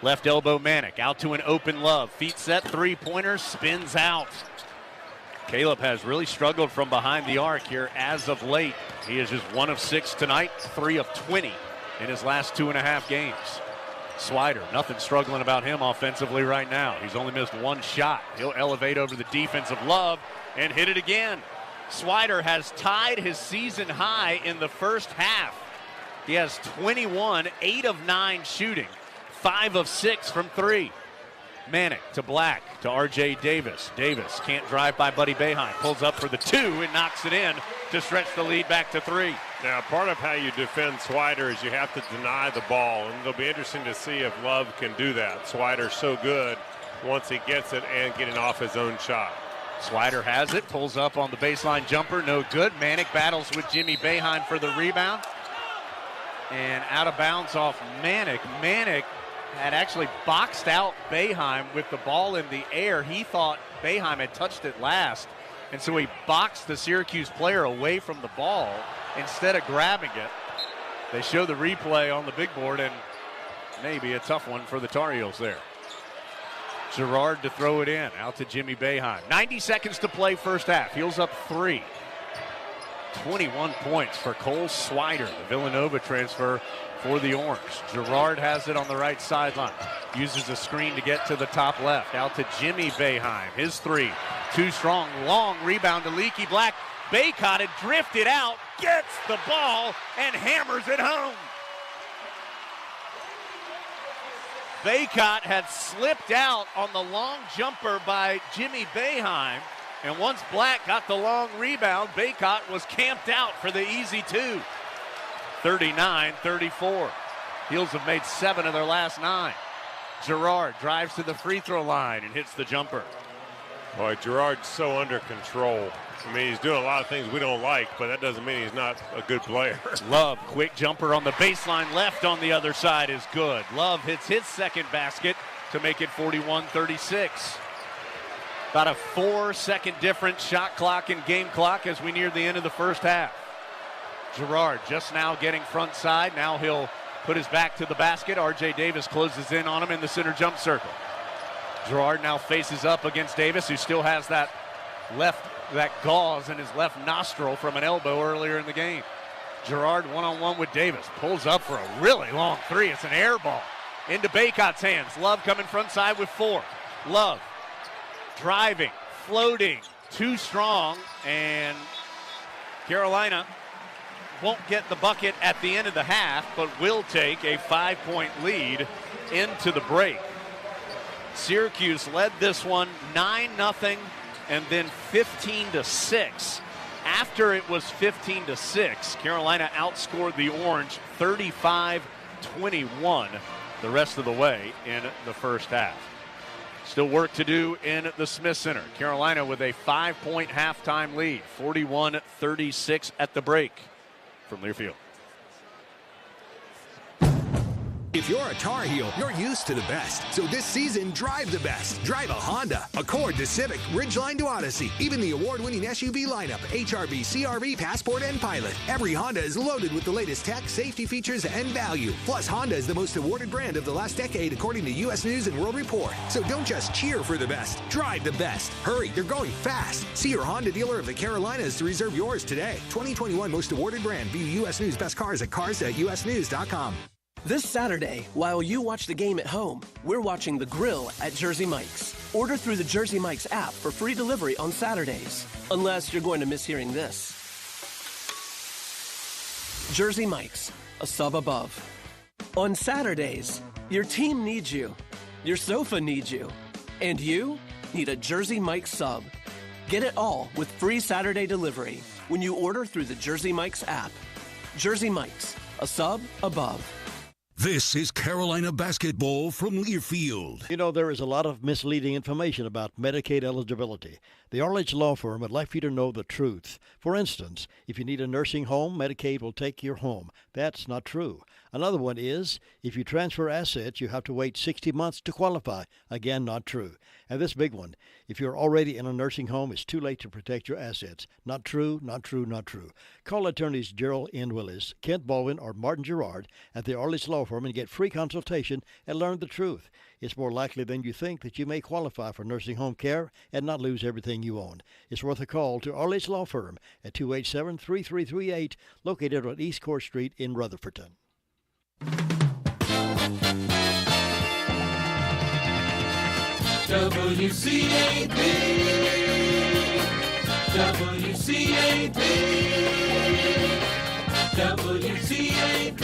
Left elbow Manick, out to an open Love. Feet set, three-pointer, spins out. Caleb has really struggled from behind the arc here as of late. He is just 1 of 6 tonight, 3 of 20 in his last 2.5 games. Swider, nothing struggling about him offensively right now. He's only missed 1 shot. He'll elevate over the defensive Love and hit it again. Swider has tied his season high in the first half. He has 21, 8 of 9 shooting, 5 of 6 from 3. Manick to Black to R.J. Davis. Davis can't drive by Buddy Boeheim. Pulls up for the 2 and knocks it in to stretch the lead back to 3. Now, part of how you defend Swider is you have to deny the ball, and it'll be interesting to see if Love can do that. Swider's so good once he gets it and getting off his own shot. Swider has it, pulls up on the baseline jumper, no good. Manick battles with Jimmy Boeheim for the rebound. And out of bounds off Manick. Manick had actually boxed out Boeheim with the ball in the air. He thought Boeheim had touched it last, and so he boxed the Syracuse player away from the ball instead of grabbing it. They show the replay on the big board, and maybe a tough one for the Tar Heels there. Girard to throw it in, out to Jimmy Boeheim. 90 seconds to play first half. Heels up 3. 21 points for Cole Swider, the Villanova transfer for the Orange. Girard has it on the right sideline. Uses a screen to get to the top left. Out to Jimmy Boeheim. His 3. Too strong. Long rebound to Leaky Black. Baycott had drifted out. Gets the ball and hammers it home. Baycott had slipped out on the long jumper by Jimmy Boeheim. And once Black got the long rebound, Baycott was camped out for the easy 2. 39-34. Heels have made 7 of their last 9. Girard drives to the free throw line and hits the jumper. Boy, Girard's so under control. I mean, he's doing a lot of things we don't like, but that doesn't mean he's not a good player. Love, quick jumper on the baseline left on the other side is good. Love hits his second basket to make it 41-36. About a 4-second difference shot clock and game clock as we near the end of the first half. Girard just now getting front side. Now he'll put his back to the basket. R.J. Davis closes in on him in the center jump circle. Girard now faces up against Davis, who still has that gauze in his left nostril from an elbow earlier in the game. Girard one-on-one with Davis. Pulls up for a really long 3. It's an air ball into Baycott's hands. Love coming front side with 4. Love driving, floating, too strong, and Carolina won't get the bucket at the end of the half, but will take a 5-point lead into the break. Syracuse led this one 9-0 and then 15-6. After it was 15-6, Carolina outscored the Orange 35-21 the rest of the way in the first half. Still work to do in the Smith Center. Carolina with a 5-point halftime lead, 41-36 at the break from Learfield. If you're a Tar Heel, you're used to the best. So this season, drive the best. Drive a Honda, Accord to Civic, Ridgeline to Odyssey, even the award-winning SUV lineup, HRV, CRV, Passport, and Pilot. Every Honda is loaded with the latest tech, safety features, and value. Plus, Honda is the most awarded brand of the last decade, according to U.S. News and World Report. So don't just cheer for the best. Drive the best. Hurry, you're going fast. See your Honda dealer of the Carolinas to reserve yours today. 2021 most awarded brand. View U.S. News best cars at cars.usnews.com. This Saturday, while you watch the game at home, we're watching the grill at Jersey Mike's. Order through the Jersey Mike's app for free delivery on Saturdays. Unless you're going to miss hearing this. Jersey Mike's, a sub above. On Saturdays, your team needs you, your sofa needs you, and you need a Jersey Mike's sub. Get it all with free Saturday delivery when you order through the Jersey Mike's app. Jersey Mike's, a sub above. This is Carolina basketball from Learfield. You know, there is a lot of misleading information about Medicaid eligibility. The Arledge Law Firm would like for you to know the truth. For instance, if you need a nursing home, Medicaid will take your home. That's not true. Another one is, if you transfer assets, you have to wait 60 months to qualify. Again, not true. And this big one, if you're already in a nursing home, it's too late to protect your assets. Not true, not true, not true. Call attorneys Gerald N. Willis, Kent Baldwin, or Martin Gerard at the Arledge Law Firm and get free consultation and learn the truth. It's more likely than you think that you may qualify for nursing home care and not lose everything you own. It's worth a call to Arledge Law Firm at 287-3338, located on East Court Street in Rutherfordton. WCAB, WCAB, WCAB,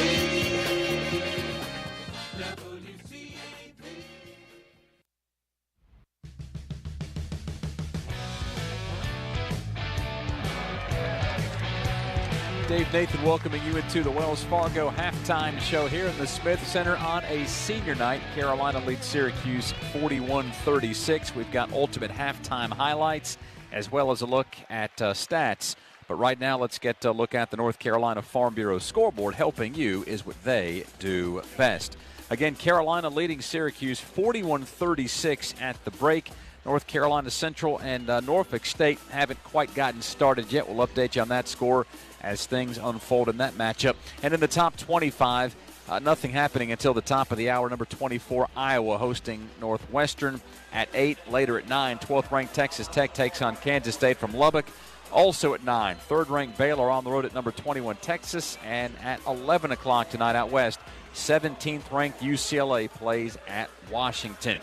Dave Nathan welcoming you into the Wells Fargo halftime show here in the Smith Center on a senior night. Carolina leads Syracuse 41-36. We've got ultimate halftime highlights as well as a look at stats. But right now, let's get a look at the North Carolina Farm Bureau scoreboard. Helping you is what they do best. Again, Carolina leading Syracuse 41-36 at the break. North Carolina Central and Norfolk State haven't quite gotten started yet. We'll update you on that score as things unfold in that matchup. And in the top 25, nothing happening until the top of the hour. Number 24, Iowa hosting Northwestern at 8. Later at 9, 12th-ranked Texas Tech takes on Kansas State from Lubbock. Also at 9, 3rd-ranked Baylor on the road at number 21, Texas. And at 11 o'clock tonight out west, 17th-ranked UCLA plays at Washington.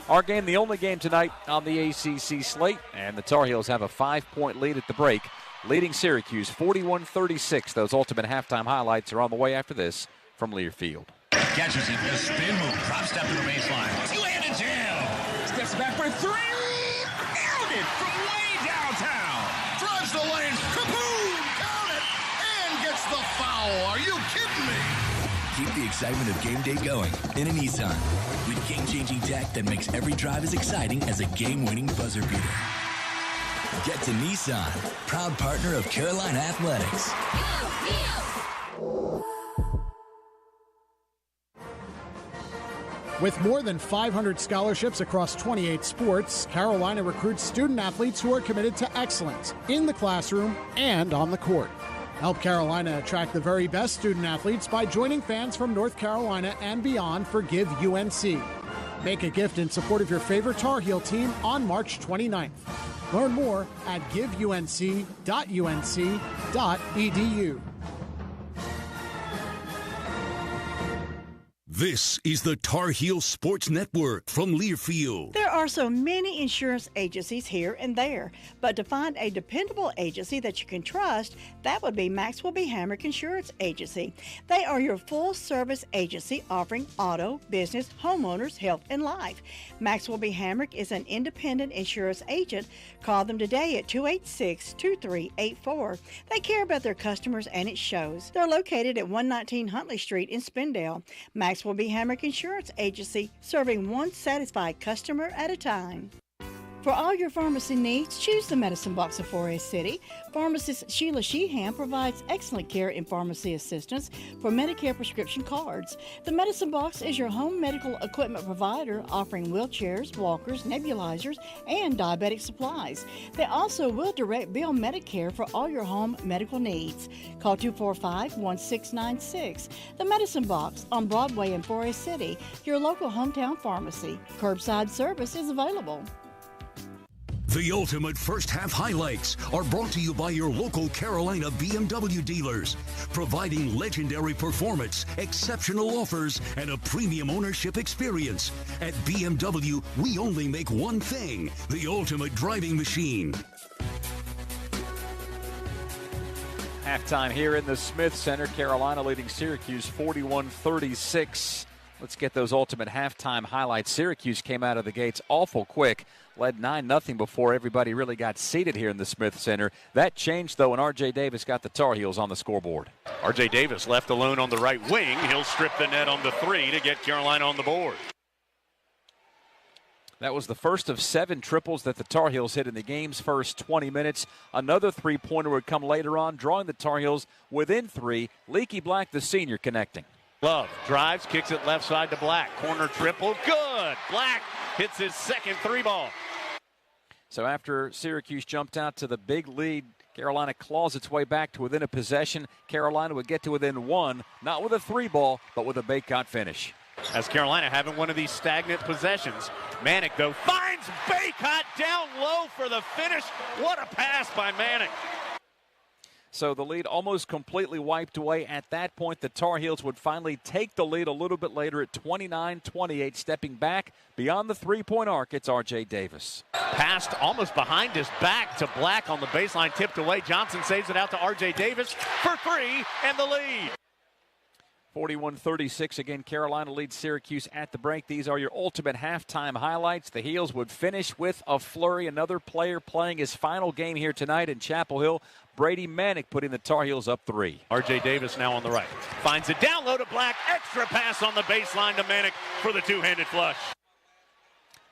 Our game, the only game tonight on the ACC slate, and the Tar Heels have a 5-point lead at the break, leading Syracuse 41-36. Those ultimate halftime highlights are on the way after this from Learfield. Catches it, a spin move, drop step to the baseline. Two-handed jam. Steps back for three. Nailed it from way downtown. Drives the lanes. Kaboom! Count it! And gets the foul. Are you kidding me? Keep the excitement of game day going in a Nissan with game-changing tech that makes every drive as exciting as a game-winning buzzer beater. Get to Nissan, proud partner of Carolina Athletics. With more than 500 scholarships across 28 sports, Carolina recruits student athletes who are committed to excellence in the classroom and on the court. Help Carolina attract the very best student athletes by joining fans from North Carolina and beyond for Give UNC. Make a gift in support of your favorite Tar Heel team on March 29th. Learn more at giveunc.unc.edu. This is the Tar Heel Sports Network from Learfield. There are so many insurance agencies here and there, but to find a dependable agency that you can trust, that would be Maxwell B. Hamrick Insurance Agency. They are your full-service agency offering auto, business, homeowners, health, and life. Maxwell B. Hamrick is an independent insurance agent. Call them today at 286-2384. They care about their customers, and it shows. They're located at 119 Huntley Street in Spindale. Maxwell B. Hamrick Insurance Agency, serving one satisfied customer at a time. For all your pharmacy needs, choose the Medicine Box of Forest City. Pharmacist Sheila Sheehan provides excellent care and pharmacy assistance for Medicare prescription cards. The Medicine Box is your home medical equipment provider, offering wheelchairs, walkers, nebulizers, and diabetic supplies. They also will direct bill Medicare for all your home medical needs. Call 245-1696. The Medicine Box on Broadway in Forest City, your local hometown pharmacy. Curbside service is available. The ultimate first half highlights are brought to you by your local Carolina BMW dealers, providing legendary performance, exceptional offers, and a premium ownership experience. At BMW, we only make one thing, the ultimate driving machine. Halftime here in the Smith Center. Carolina leading Syracuse 41-36. Let's get those ultimate halftime highlights. Syracuse came out of the gates awful quick, led 9-0 before everybody really got seated here in the Smith Center. That changed, though, and R.J. Davis got the Tar Heels on the scoreboard. R.J. Davis left alone on the right wing. He'll strip the net on the 3 to get Carolina on the board. That was the first of 7 triples that the Tar Heels hit in the game's first 20 minutes. Another three-pointer would come later on, drawing the Tar Heels within 3. Leaky Black, the senior, connecting. Love drives, kicks it left side to Black. Corner triple, good. Black hits his second 3-ball. So after Syracuse jumped out to the big lead, Carolina claws its way back to within a possession. Carolina would get to within 1, not with a 3-ball, but with a Baycott finish. As Carolina having one of these stagnant possessions. Manick, though, finds Baycott down low for the finish. What a pass by Manick. So the lead almost completely wiped away. At that point, the Tar Heels would finally take the lead a little bit later at 29-28. Stepping back beyond the three-point arc, it's R.J. Davis. Passed almost behind his back to Black on the baseline, tipped away. Johnson saves it out to R.J. Davis for 3 and the lead. 41-36. Again, Carolina leads Syracuse at the break. These are your ultimate halftime highlights. The Heels would finish with a flurry. Another player playing his final game here tonight in Chapel Hill. Brady Manick putting the Tar Heels up 3. R.J. Davis now on the right. Finds it down low to Black. Extra pass on the baseline to Manick for the two-handed flush.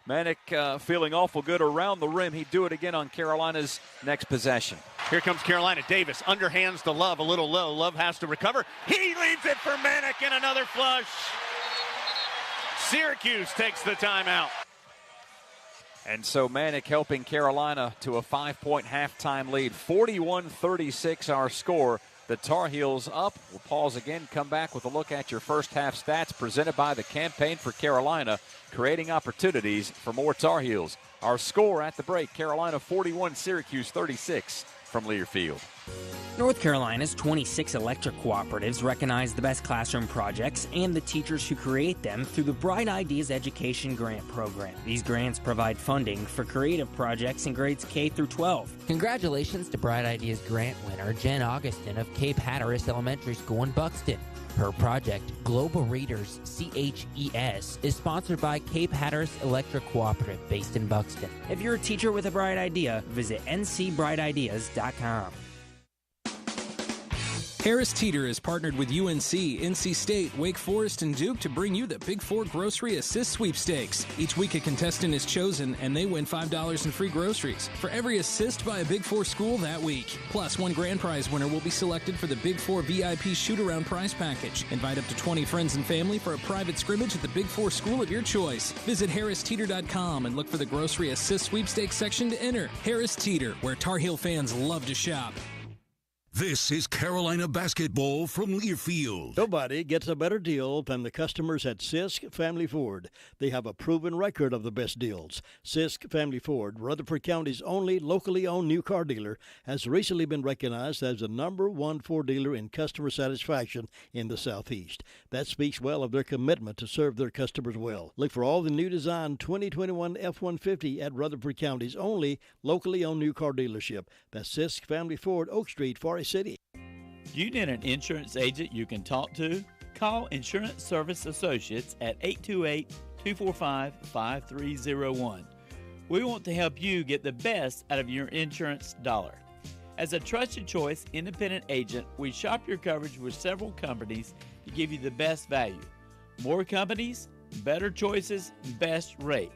Manick feeling awful good around the rim. He'd do it again on Carolina's next possession. Here comes Carolina. Davis underhands to Love, a little low. Love has to recover. He leaves it for Manick and another flush. Syracuse takes the timeout. And so Manick helping Carolina to a 5-point halftime lead. 41-36 our score. The Tar Heels up. We'll pause again, come back with a look at your first half stats presented by the Campaign for Carolina, creating opportunities for more Tar Heels. Our score at the break, Carolina 41, Syracuse 36 from Learfield. North Carolina's 26 electric cooperatives recognize the best classroom projects and the teachers who create them through the Bright Ideas Education Grant Program. These grants provide funding for creative projects in grades K through 12. Congratulations to Bright Ideas grant winner Jen Augustin of Cape Hatteras Elementary School in Buxton. Her project, Global Readers CHES, is sponsored by Cape Hatteras Electric Cooperative based in Buxton. If you're a teacher with a bright idea, visit ncbrightideas.com. Harris Teeter has partnered with UNC, NC State, Wake Forest, and Duke to bring you the Big Four Grocery Assist Sweepstakes. Each week a contestant is chosen, and they win $5 in free groceries for every assist by a Big Four school that week. Plus, one grand prize winner will be selected for the Big Four VIP shoot-around prize package. Invite up to 20 friends and family for a private scrimmage at the Big Four school of your choice. Visit harristeeter.com and look for the Grocery Assist Sweepstakes section to enter. Harris Teeter, where Tar Heel fans love to shop. This is Carolina basketball from Learfield. Nobody gets a better deal than the customers at Sisk Family Ford. They have a proven record of the best deals. Sisk Family Ford, Rutherford County's only locally owned new car dealer, has recently been recognized as the #1 Ford dealer in customer satisfaction in the Southeast. That speaks well of their commitment to serve their customers well. Look for all the new design 2021 F-150 at Rutherford County's only locally owned new car dealership. That's Sisk Family Ford, Oak Street, Forest City. Do you need an insurance agent you can talk to? Call Insurance Service Associates at 828-245-5301. We want to help you get the best out of your insurance dollar. As a trusted choice independent agent, we shop your coverage with several companies to give you the best value. More companies, better choices, best rate.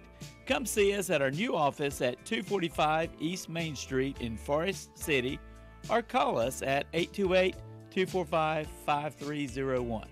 Come see us at our new office at 245 East Main Street in Forest City, or call us at 828-245-5301.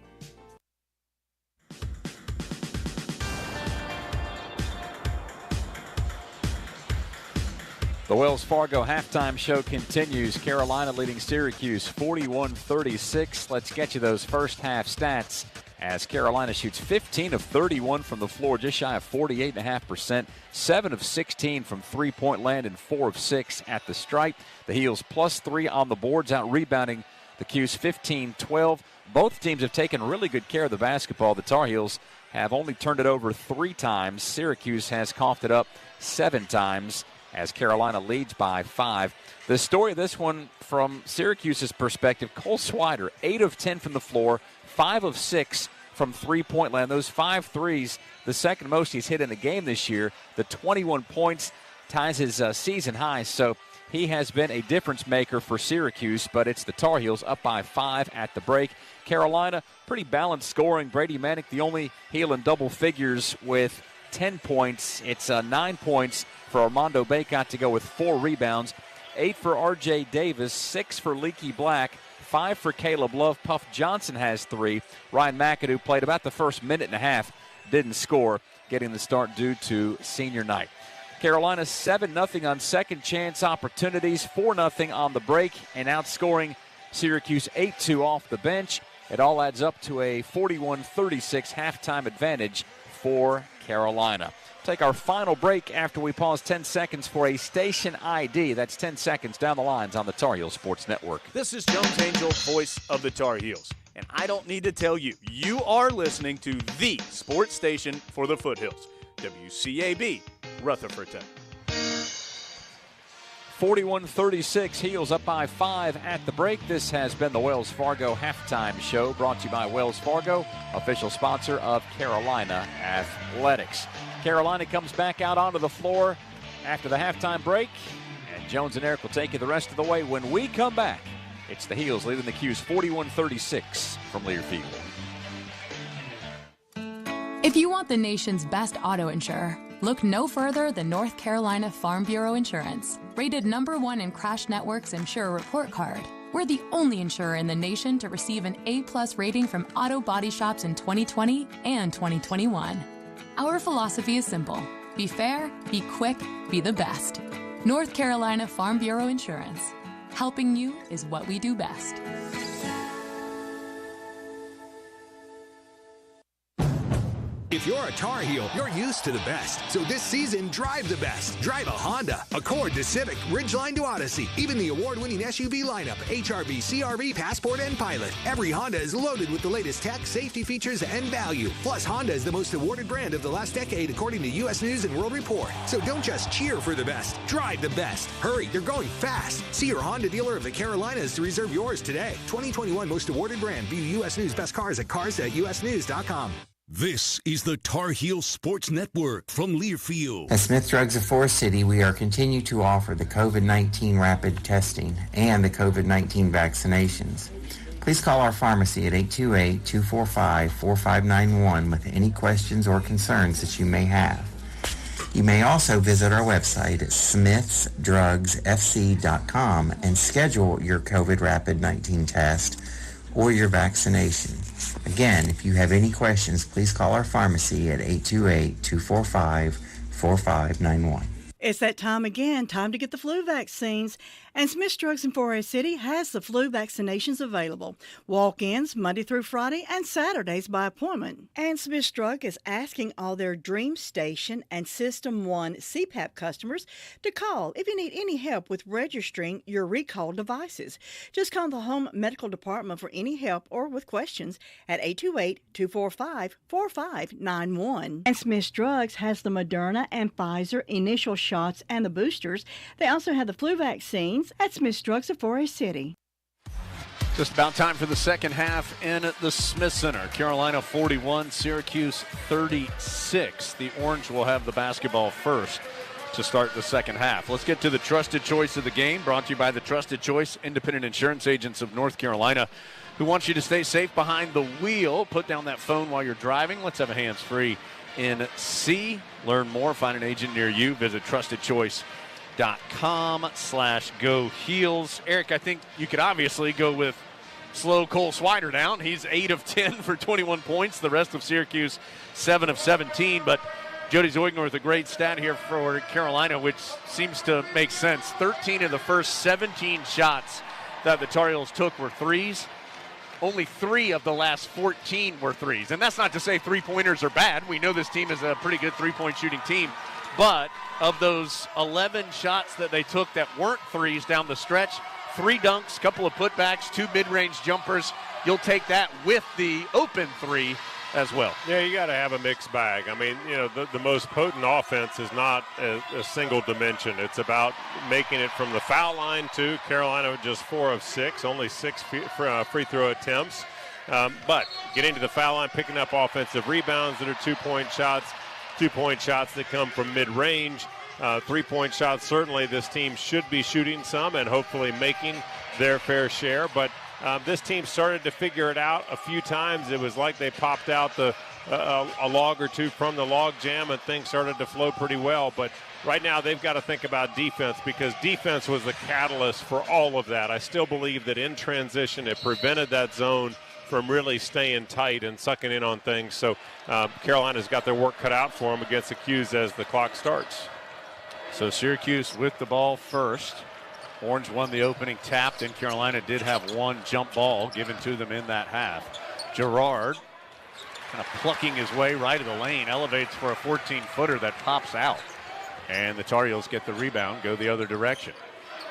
The Wells Fargo halftime show continues. Carolina leading Syracuse 41-36. Let's get you those first half stats as Carolina shoots 15 of 31 from the floor, just shy of 48.5%, 7 of 16 from three-point land, and 4 of 6 at the stripe. The Heels +3 on the boards, out rebounding the 'Cuse 15-12. Both teams have taken really good care of the basketball. The Tar Heels have only turned it over 3 times. Syracuse has coughed it up 7 times as Carolina leads by 5. The story of this one from Syracuse's perspective, Cole Swider, 8 of 10 from the floor, 5 of 6 from three-point land. Those 5 threes, the second most he's hit in a game this year. The 21 points ties his season high, so he has been a difference maker for Syracuse, but it's the Tar Heels up by 5 at the break. Carolina, pretty balanced scoring. Brady Manick, the only Heel in double figures with 10 points. It's 9 points for Armando Bacot to go with 4 rebounds. 8 for R.J. Davis, 6 for Leaky Black, 5 for Caleb Love. Puff Johnson has 3. Ryan McAdoo played about the first minute and a half, didn't score, getting the start due to senior night. Carolina 7-0 on second chance opportunities, 4-0 on the break, and outscoring Syracuse 8-2 off the bench. It all adds up to a 41-36 halftime advantage for Carolina. Take our final break after we pause 10 seconds for a station ID. That's 10 seconds down the lines on the Tar Heel Sports Network. This is Jones Angel, voice of the Tar Heels. And I don't need to tell you, you are listening to the sports station for the Foothills. WCAB, Rutherfordton. 41-36, Heels up by 5 at the break. This has been the Wells Fargo Halftime Show, brought to you by Wells Fargo, official sponsor of Carolina Athletics. Carolina comes back out onto the floor after the halftime break, and Jones and Eric will take you the rest of the way. When we come back, it's the Heels leading the 'Cuse 41-36 from Learfield. If you want the nation's best auto insurer, look no further than North Carolina Farm Bureau Insurance. Rated #1 in Crash Network's Insurer Report Card, we're the only insurer in the nation to receive an A+ rating from auto body shops in 2020 and 2021. Our philosophy is simple. Be fair, be quick, be the best. North Carolina Farm Bureau Insurance. Helping you is what we do best. If you're a Tar Heel, you're used to the best. So this season, drive the best. Drive a Honda, Accord to Civic, Ridgeline to Odyssey. Even the award-winning SUV lineup, HRV, CRV, Passport, and Pilot. Every Honda is loaded with the latest tech, safety features, and value. Plus, Honda is the most awarded brand of the last decade, according to U.S. News and World Report. So don't just cheer for the best. Drive the best. Hurry, they're going fast. See your Honda dealer of the Carolinas to reserve yours today. 2021 most awarded brand. View U.S. News best cars at cars.usnews.com. This is the Tar Heel Sports Network from Learfield. At Smith Drugs of Forest City, we are continue to offer the COVID-19 rapid testing and the COVID-19 vaccinations. Please call our pharmacy at 828-245-4591 with any questions or concerns that you may have. You may also visit our website at smithsdrugsfc.com and schedule your COVID rapid 19 test or your vaccination. Again, if you have any questions, please call our pharmacy at 828-245-4591. It's that time again, time to get the flu vaccines. And Smith Drugs in 4A City has the flu vaccinations available. Walk-ins Monday through Friday and Saturdays by appointment. And Smith Drug is asking all their Dream Station and System 1 CPAP customers to call if you need any help with registering your recalled devices. Just call the home medical department for any help or with questions at 828-245-4591. And Smith Drugs has the Moderna and Pfizer initial shots and the boosters. They also have the flu vaccines at Smith Drugs of 4A City. Just about time for the second half in the Smith Center. Carolina 41, Syracuse 36. The Orange will have the basketball first to start the second half. Let's get to the trusted choice of the game, brought to you by the Trusted Choice Independent Insurance Agents of North Carolina, who wants you to stay safe behind the wheel. Put down that phone while you're driving. Let's have a hands-free in C. Learn more, find an agent near you. Visit trustedchoice.com/go heels. Eric, I think you could obviously go with slow Cole Swider down. He's 8 of 10 for 21 points. The rest of Syracuse 7 of 17. But Jody Zoigner with a great stat here for Carolina, which seems to make sense. 13 of the first 17 shots that the Tar Heels took were threes. only 3 of the last 14 were threes. And that's not to say three-pointers are bad. We know this team is a pretty good three-point shooting team. But of those 11 shots that they took that weren't threes down the stretch, 3 dunks, couple of putbacks, 2 mid-range jumpers. You'll take that with the open 3 as well. Yeah, you got to have a mixed bag. I mean, the most potent offense is not a single dimension. It's about making it from the foul line too. Carolina just 4 of 6, only 6 free throw attempts. But getting to the foul line, picking up offensive rebounds that are 2-point shots, 2-point shots that come from mid-range, 3-point shots. Certainly this team should be shooting some and hopefully making their fair share. But this team started to figure it out a few times. It was like they popped out a log or two from the log jam and things started to flow pretty well. But right now they've got to think about defense, because defense was the catalyst for all of that. I still believe that in transition it prevented that zone from really staying tight and sucking in on things. So Carolina's got their work cut out for them against the 'Cuse as the clock starts. So Syracuse with the ball first. Orange won the opening tap, and Carolina did have 1 jump ball given to them in that half. Girard kind of plucking his way right of the lane, elevates for a 14-footer that pops out. And the Tar Heels get the rebound, go the other direction.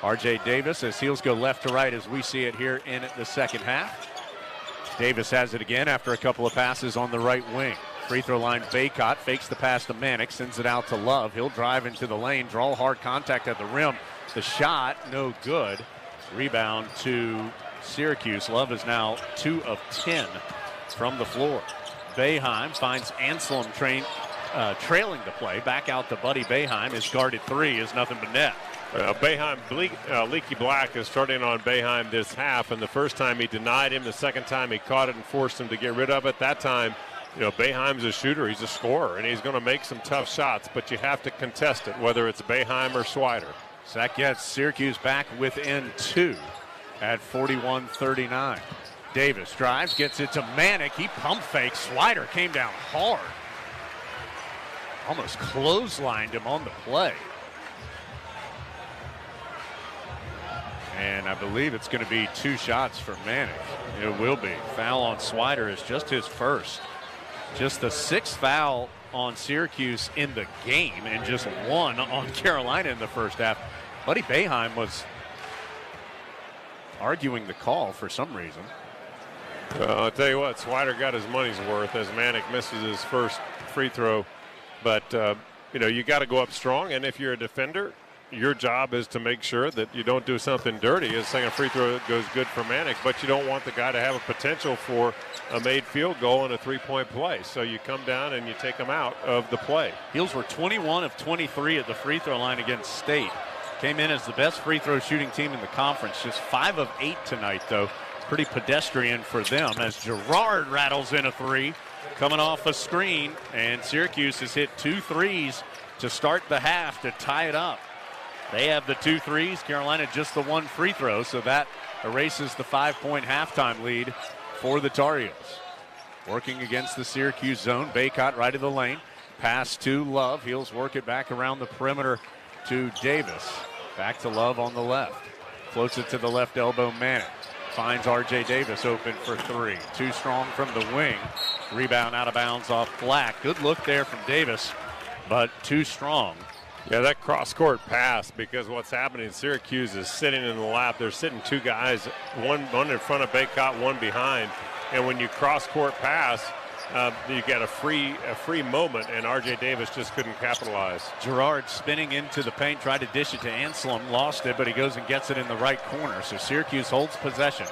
R.J. Davis, as Heels go left to right as we see it here in the second half. Davis has it again after a couple of passes on the right wing. Free throw line, Baycott fakes the pass to Manick, sends it out to Love. He'll drive into the lane, draw hard contact at the rim. The shot, no good. Rebound to Syracuse. Love is now 2 of 10 from the floor. Boeheim finds Anselm trailing the play. Back out to Buddy Boeheim. His guarded 3 is nothing but net. Leaky Black is starting on Boeheim this half, and the first time he denied him, the second time he caught it and forced him to get rid of it. That time, Boeheim's a shooter, he's a scorer, and he's going to make some tough shots, but you have to contest it, whether it's Boeheim or Swider. So that gets Syracuse back within 2 at 41-39. Davis drives, gets it to Manick. He pump fakes. Swider came down hard. Almost clotheslined him on the play. And I believe it's going to be 2 shots for Manick. It will be. Foul on Swider is just his first. Just the 6th foul on Syracuse in the game, and just 1 on Carolina in the first half. Buddy Boeheim was arguing the call for some reason. I'll tell you what, Swider got his money's worth as Manick misses his first free throw. But, you got to go up strong, and if you're a defender, your job is to make sure that you don't do something dirty. A second free throw goes good for Manick, but you don't want the guy to have a potential for a made field goal and a 3-point play. So you come down and you take him out of the play. Heels were 21 of 23 at the free throw line against State. Came in as the best free throw shooting team in the conference. Just 5 of 8 tonight, though. Pretty pedestrian for them as Girard rattles in a 3. Coming off a screen, and Syracuse has hit 2 threes to start the half to tie it up. They have the 2 threes, Carolina just the 1 free throw, so that erases the 5-point halftime lead for the Tar Heels. Working against the Syracuse zone, Baycott right of the lane. Pass to Love. Heels work it back around the perimeter to Davis. Back to Love on the left. Floats it to the left elbow, Manick. Finds R.J. Davis open for 3. Too strong from the wing. Rebound out of bounds off Black. Good look there from Davis, but too strong. Yeah, that cross-court pass, because what's happening, Syracuse is sitting in the lap. They're sitting 2 guys, one in front of Baycott, 1 behind. And when you cross-court pass, you get a free moment, and R.J. Davis just couldn't capitalize. Girard spinning into the paint, tried to dish it to Anselm, lost it, but he goes and gets it in the right corner. So Syracuse holds possession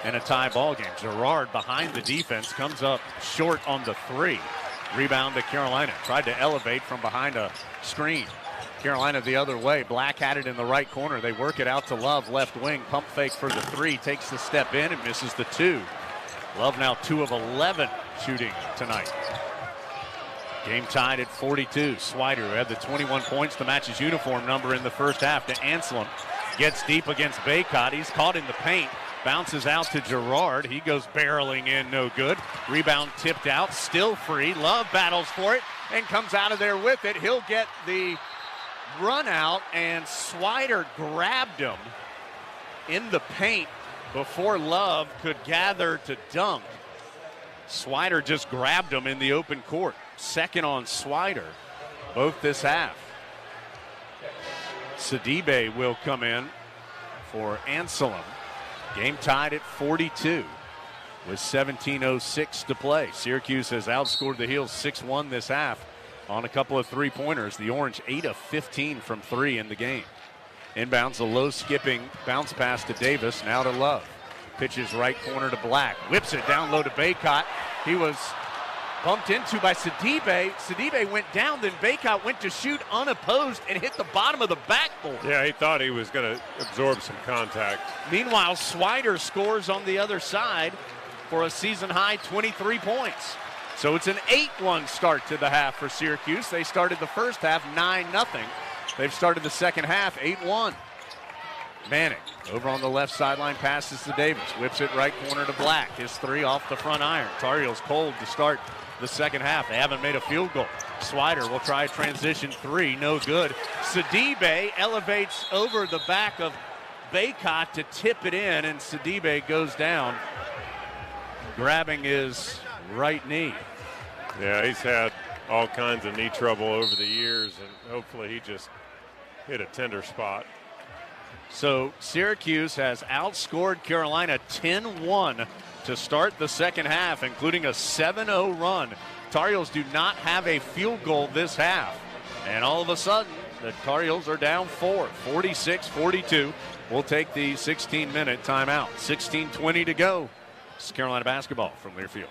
in a tie ball game. Girard behind the defense, comes up short on the 3. Rebound to Carolina. Tried to elevate from behind a screen. Carolina the other way. Black had it in the right corner. They work it out to Love, left wing. Pump fake for the 3. Takes the step in and misses the 2. Love now 2 of 11 shooting tonight. Game tied at 42. Swider, who had the 21 points to match his uniform number in the first half, to Anselm. Gets deep against Baycott. He's caught in the paint. Bounces out to Girard. He goes barreling in, no good. Rebound tipped out, still free. Love battles for it and comes out of there with it. He'll get the run out, and Swider grabbed him in the paint before Love could gather to dunk, Swider just grabbed him in the open court. Second on Swider, both this half. Sidibe will come in for Anselm. Game tied at 42 with 17:06 to play. Syracuse has outscored the Heels 6-1 this half on a couple of three-pointers. The Orange 8 of 15 from three in the game. Inbounds, a low-skipping bounce pass to Davis, now to Love. Pitches right corner to Black. Whips it down low to Baycott. He was bumped into by Sidibe. Sidibe went down, then Baycott went to shoot unopposed and hit the bottom of the backboard. Yeah, he thought he was going to absorb some contact. Meanwhile, Swider scores on the other side for a season-high 23 points. So it's an 8-1 start to the half for Syracuse. They started the first half 9-0. They've started the second half 8-1. Manick over on the left sideline, passes to Davis, whips it right corner to Black. His three off the front iron. Tar Heels cold to start the second half. They haven't made a field goal. Swider will try a transition three, no good. Sidibe elevates over the back of Baycott to tip it in, and Sidibe goes down, grabbing his right knee. Yeah, he's had all kinds of knee trouble over the years, and hopefully he just hit a tender spot. So Syracuse has outscored Carolina 10-1 to start the second half, including a 7-0 run. Tar Heels do not have a field goal this half. And all of a sudden, the Tar Heels are down 4, 46-42. We'll take the 16-minute timeout. 16:20 to go. This is Carolina basketball from Learfield.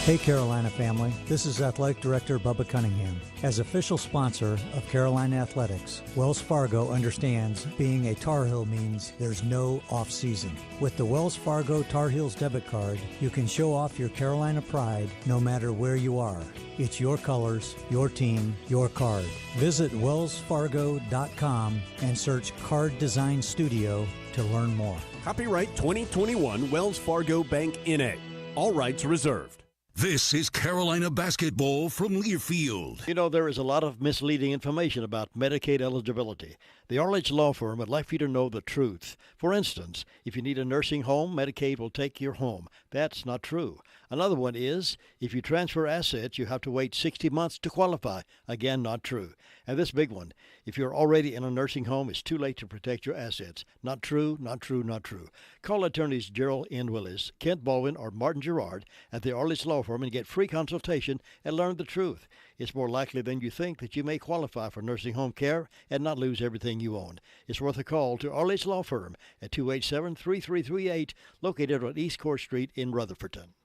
Hey Carolina family, this is Athletic Director Bubba Cunningham. As official sponsor of Carolina Athletics, Wells Fargo understands being a Tar Heel means there's no off-season. With the Wells Fargo Tar Heels debit card, you can show off your Carolina pride no matter where you are. It's your colors, your team, your card. Visit wellsfargo.com and search Card Design Studio to learn more. Copyright 2021 Wells Fargo Bank N.A. All rights reserved. This is Carolina basketball from Learfield. You know, there is a lot of misleading information about Medicaid eligibility. The Arledge Law Firm would like for you to know the truth. For instance, if you need a nursing home, Medicaid will take your home. That's not true. Another one is, if you transfer assets, you have to wait 60 months to qualify. Again, not true. And this big one, if you're already in a nursing home, it's too late to protect your assets. Not true, not true, not true. Call attorneys Gerald N. Willis, Kent Baldwin, or Martin Gerard at the Arledge Law Firm and get free consultation and learn the truth. It's more likely than you think that you may qualify for nursing home care and not lose everything you own. It's worth a call to Arledge Law Firm at 287-3338, located on East Court Street in Rutherfordton.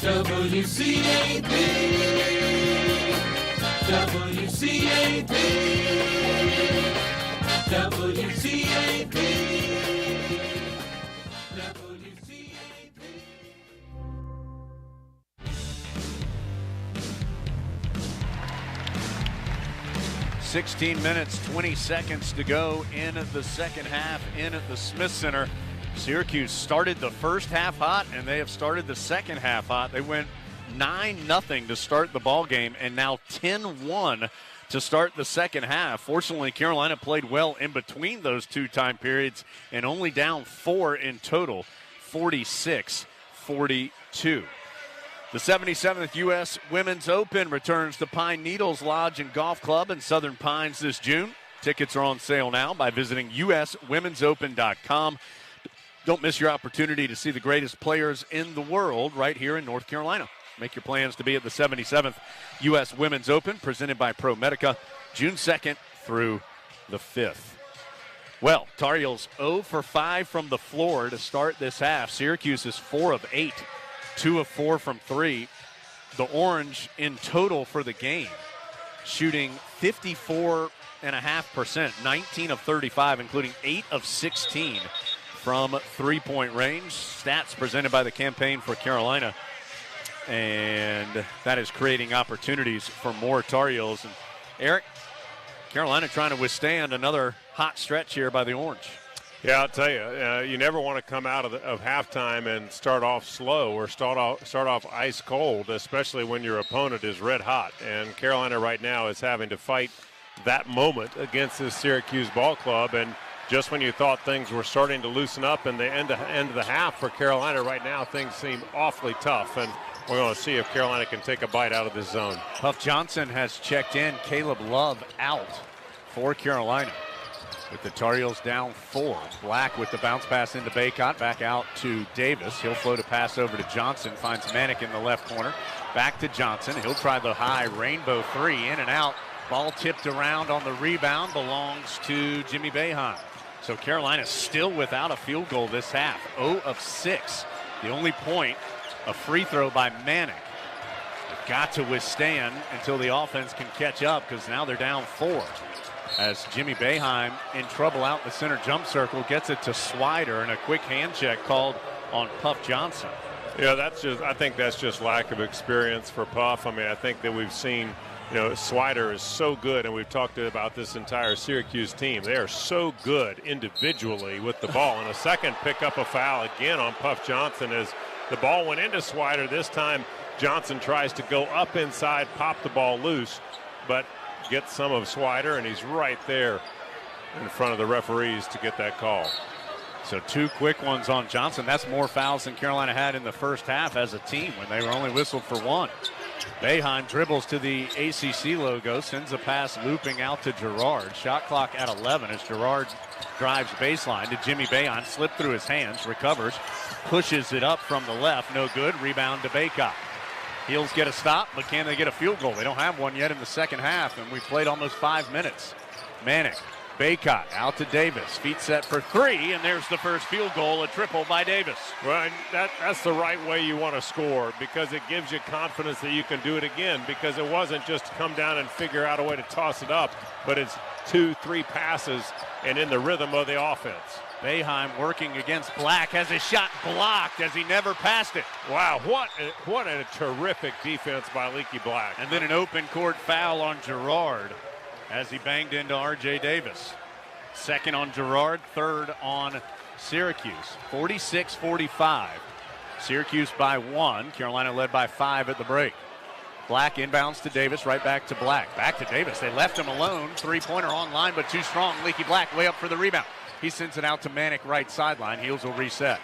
WCAB, WCAB, WCAB, WCAB. 16 minutes, 20 seconds to go in the second half in the Smith Center. Syracuse started the first half hot, and they have started the second half hot. They went 9-0 to start the ball game, and now 10-1 to start the second half. Fortunately, Carolina played well in between those two time periods and only down 4 in total, 46-42. The 77th U.S. Women's Open returns to Pine Needles Lodge and Golf Club in Southern Pines this June. Tickets are on sale now by visiting uswomensopen.com. Don't miss your opportunity to see the greatest players in the world right here in North Carolina. Make your plans to be at the 77th U.S. Women's Open, presented by ProMedica, June 2nd through the 5th. Well, Tar Heels 0 for 5 from the floor to start this half. Syracuse is 4 of 8, 2 of 4 from 3. The Orange in total for the game, shooting 54.5%, 19 of 35, including 8 of 16 from three-point range. Stats presented by the Campaign for Carolina. And that is creating opportunities for more Tar Heels. And Eric, Carolina trying to withstand another hot stretch here by the Orange. Yeah, I'll tell you, you never want to come out of halftime and start off slow or start off ice cold, especially when your opponent is red hot. And Carolina right now is having to fight that moment against this Syracuse ball club. And just when you thought things were starting to loosen up in the end of the half for Carolina, right now things seem awfully tough. And we're going to see if Carolina can take a bite out of this zone. Puff Johnson has checked in. Caleb Love out for Carolina. With the Tar Heels down 4. Black with the bounce pass into Baycott. Back out to Davis. He'll float a pass over to Johnson. Finds Manick in the left corner. Back to Johnson. He'll try the high rainbow 3. In and out. Ball tipped around on the rebound. Belongs to Jimmy Boeheim. So Carolina still without a field goal this half. 0 of 6. The only point, a free throw by Manick. They've got to withstand until the offense can catch up, because now they're down 4. As Jimmy Boeheim in trouble out in the center jump circle, gets it to Swider, and a quick hand check called on Puff Johnson. Yeah, I think that's just lack of experience for Puff. I mean, I think that we've seen, Swider is so good, and we've talked about this entire Syracuse team. They are so good individually with the ball. And a second pick up a foul again on Puff Johnson as the ball went into Swider. This time Johnson tries to go up inside, pop the ball loose, but gets some of Swider, and he's right there in front of the referees to get that call. So 2 quick ones on Johnson. That's more fouls than Carolina had in the first half as a team when they were only whistled for 1. Boeheim dribbles to the ACC logo, sends a pass looping out to Girard. Shot clock at 11 as Girard drives baseline to Jimmy Boeheim. Slipped through his hands, recovers, pushes it up from the left. No good. Rebound to Baycott. Heels get a stop, but can they get a field goal? They don't have one yet in the second half, and we've played almost 5 minutes. Manick, Baycott out to Davis. Feet set for 3, and there's the first field goal, a triple by Davis. Well, that's the right way you want to score, because it gives you confidence that you can do it again, because it wasn't just to come down and figure out a way to toss it up, but it's 2-3 passes and in the rhythm of the offense. Boeheim working against Black, has his shot blocked as he never passed it. Wow, what a terrific defense by Leaky Black. And then an open court foul on Girard as he banged into R.J. Davis. Second on Girard, third on Syracuse. 46-45. Syracuse by 1. Carolina led by 5 at the break. Black inbounds to Davis, right back to Black. Back to Davis. They left him alone. 3-pointer online, but too strong. Leaky Black way up for the rebound. He sends it out to Manick, right sideline. Heels will reset.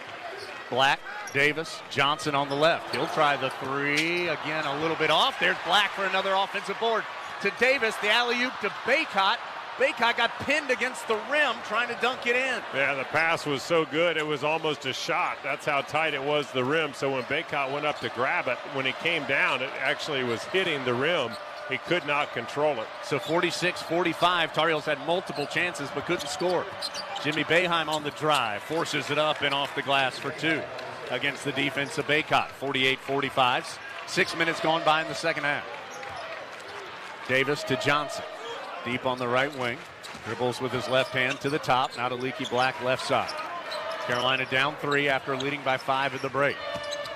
Black, Davis, Johnson on the left. He'll try the 3. Again, a little bit off. There's Black for another offensive board. To Davis, the alley-oop to Baycott. Baycott got pinned against the rim trying to dunk it in. Yeah, the pass was so good, it was almost a shot. That's how tight it was, the rim. So when Baycott went up to grab it, when he came down, it actually was hitting the rim. He could not control it. So 46-45, Tar Heels had multiple chances but couldn't score. Jimmy Boeheim on the drive, forces it up and off the glass for 2 against the defense of Baycott. 48-45, 6 minutes gone by in the second half. Davis to Johnson, deep on the right wing. Dribbles with his left hand to the top, now to Leaky Black left side. Carolina down 3 after leading by 5 at the break.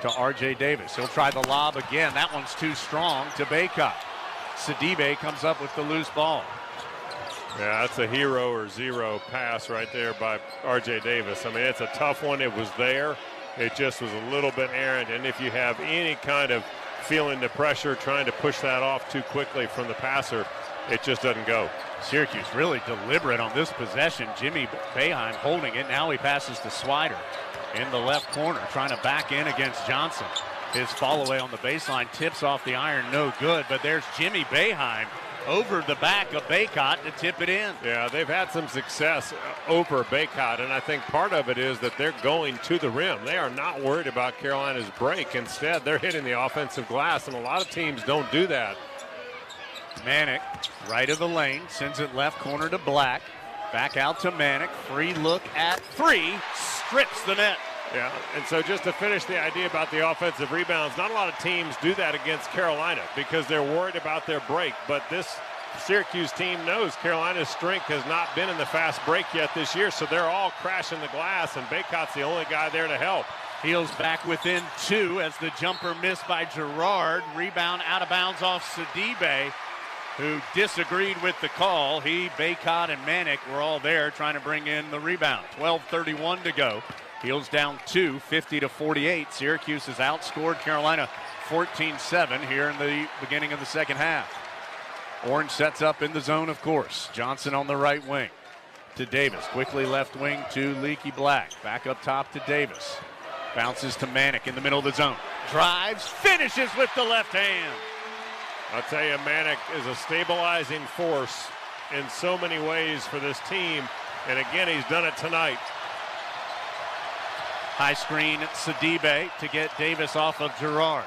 To R.J. Davis, he'll try the lob again. That one's too strong to Baycott. Sidibe comes up with the loose ball. Yeah, that's a hero or zero pass right there by R.J. Davis. I mean, it's a tough one. It was there. It just was a little bit errant. And if you have any kind of feeling the pressure, trying to push that off too quickly from the passer, it just doesn't go. Syracuse really deliberate on this possession. Jimmy Boeheim holding it. Now he passes to Swider in the left corner, trying to back in against Johnson. His fall away on the baseline tips off the iron, no good. But there's Jimmy Boeheim over the back of Baycott to tip it in. Yeah, they've had some success over Baycott, and I think part of it is that they're going to the rim. They are not worried about Carolina's break. Instead, they're hitting the offensive glass, and a lot of teams don't do that. Manick, right of the lane, sends it left corner to Black. Back out to Manick. Free look at 3, strips the net. Yeah, and so just to finish the idea about the offensive rebounds, not a lot of teams do that against Carolina because they're worried about their break. But this Syracuse team knows Carolina's strength has not been in the fast break yet this year, so they're all crashing the glass, and Baycott's the only guy there to help. Heels back within 2 as the jumper missed by Girard. Rebound out of bounds off Sidibe, who disagreed with the call. He, Baycott, and Manick were all there trying to bring in the rebound. 12:31 to go. Heels down 2, 50-48. Syracuse has outscored Carolina 14-7 here in the beginning of the second half. Orange sets up in the zone, of course. Johnson on the right wing to Davis. Quickly left wing to Leaky Black. Back up top to Davis. Bounces to Manick in the middle of the zone. Drives, finishes with the left hand. I'll tell you, Manick is a stabilizing force in so many ways for this team. And again, he's done it tonight. High screen, Sidibe to get Davis off of Girard.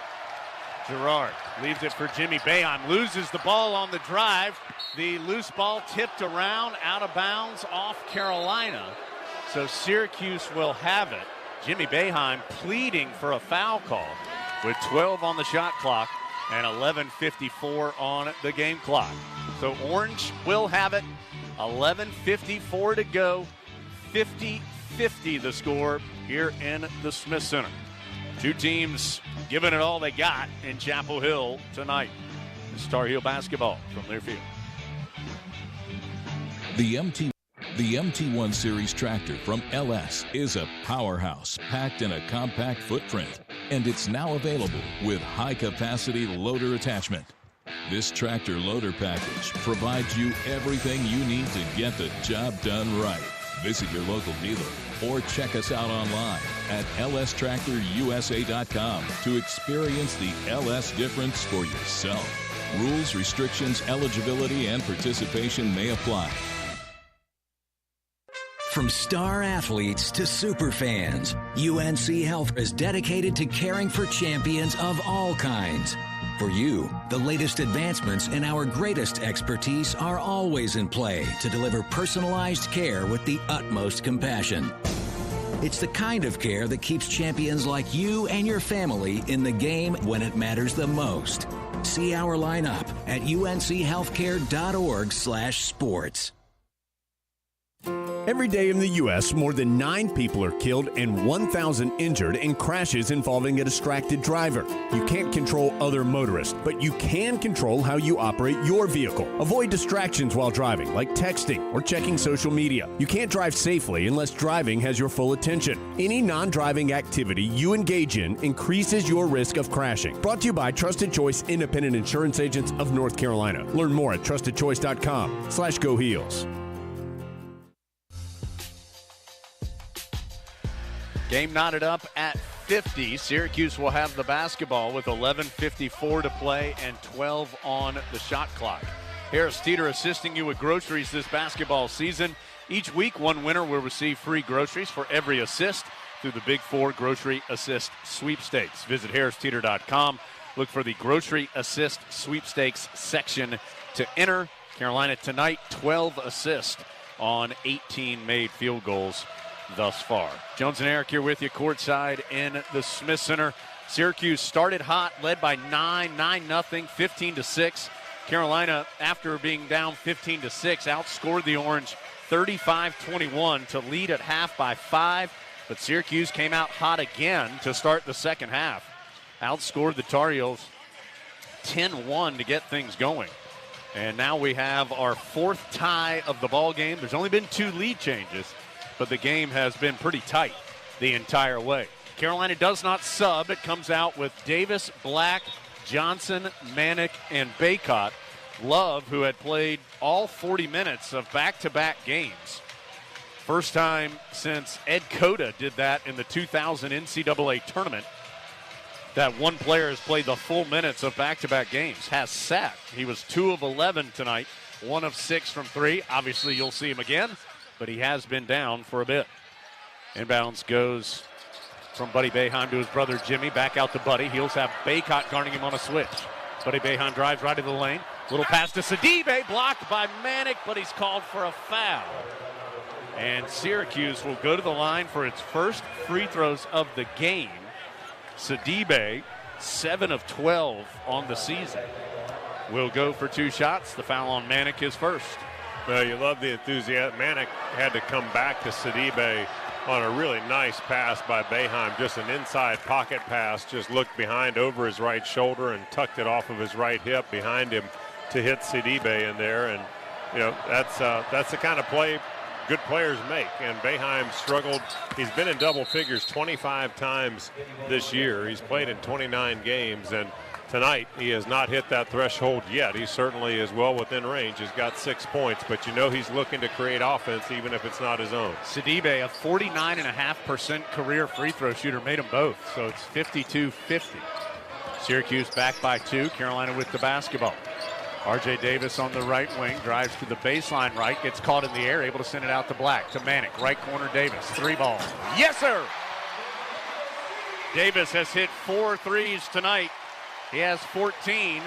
Girard leaves it for Jimmy Boeheim. Loses the ball on the drive. The loose ball tipped around, out of bounds, off Carolina. So Syracuse will have it. Jimmy Boeheim pleading for a foul call with 12 on the shot clock and 11:54 on the game clock. So Orange will have it. 11:54 to go. 50-50 the score here in the Smith Center. Two teams giving it all they got in Chapel Hill tonight. It's Tar Heel basketball from their field. The MT1 Series tractor from LS is a powerhouse packed in a compact footprint, and it's now available with high-capacity loader attachment. This tractor loader package provides you everything you need to get the job done right. Visit your local dealer or check us out online at lstractorusa.com to experience the LS difference for yourself. Rules, restrictions, eligibility, and participation may apply. From star athletes to super fans, UNC Health is dedicated to caring for champions of all kinds. For you, the latest advancements and our greatest expertise are always in play to deliver personalized care with the utmost compassion. It's the kind of care that keeps champions like you and your family in the game when it matters the most. See our lineup at unchealthcare.org/sports. Every day in the U.S., more than 9 people are killed and 1,000 injured in crashes involving a distracted driver. You can't control other motorists, but you can control how you operate your vehicle. Avoid distractions while driving, like texting or checking social media. You can't drive safely unless driving has your full attention. Any non-driving activity you engage in increases your risk of crashing. Brought to you by Trusted Choice Independent Insurance Agents of North Carolina. Learn more at trustedchoice.com/Go Heels. Game knotted up at 50. Syracuse will have the basketball with 11:54 to play and 12 on the shot clock. Harris Teeter assisting you with groceries this basketball season. Each week, one winner will receive free groceries for every assist through the Big Four Grocery Assist Sweepstakes. Visit harristeeter.com. Look for the Grocery Assist Sweepstakes section to enter. Carolina tonight, 12 assists on 18 made field goals thus far. Jones and Eric here with you courtside in the Smith Center. Syracuse started hot, led by 9-0, 15-6. Carolina, after being down 15-6, outscored the Orange 35-21 to lead at half by 5. But Syracuse came out hot again to start the second half. Outscored the Tar Heels 10-1 to get things going. And now we have our fourth tie of the ball game. There's only been 2 lead changes, but the game has been pretty tight the entire way. Carolina does not sub. It comes out with Davis, Black, Johnson, Manick, and Baycott. Love, who had played all 40 minutes of back-to-back games. First time since Ed Cota did that in the 2000 NCAA tournament that one player has played the full minutes of back-to-back games. Has sat. He was 2 of 11 tonight, 1 of 6 from 3. Obviously, you'll see him again, but he has been down for a bit. Inbounds goes from Buddy Boeheim to his brother Jimmy. Back out to Buddy. He'll have Baycott guarding him on a switch. Buddy Boeheim drives right to the lane. Little pass to Sidibe, blocked by Manick, but he's called for a foul. And Syracuse will go to the line for its first free throws of the game. Sidibe, 7 of 12 on the season, will go for 2 shots. The foul on Manick is first. Well, you love the enthusiasm. Manick had to come back to Sidibe on a really nice pass by Boeheim, just an inside pocket pass, just looked behind over his right shoulder and tucked it off of his right hip behind him to hit Sidibe in there. And, you know, that's the kind of play good players make. And Boeheim struggled. He's been in double figures 25 times this year. He's played in 29 games. And tonight he has not hit that threshold yet. He certainly is well within range. He's got 6 points, but you know he's looking to create offense even if it's not his own. Sidibe, a 49.5% career free throw shooter, made them both, so it's 52-50. Syracuse back by 2, Carolina with the basketball. R.J. Davis on the right wing, drives to the baseline right, gets caught in the air, able to send it out to Black, to Manick, right corner Davis, 3-ball. Yes, sir! Davis has hit 4 threes tonight. He has 14.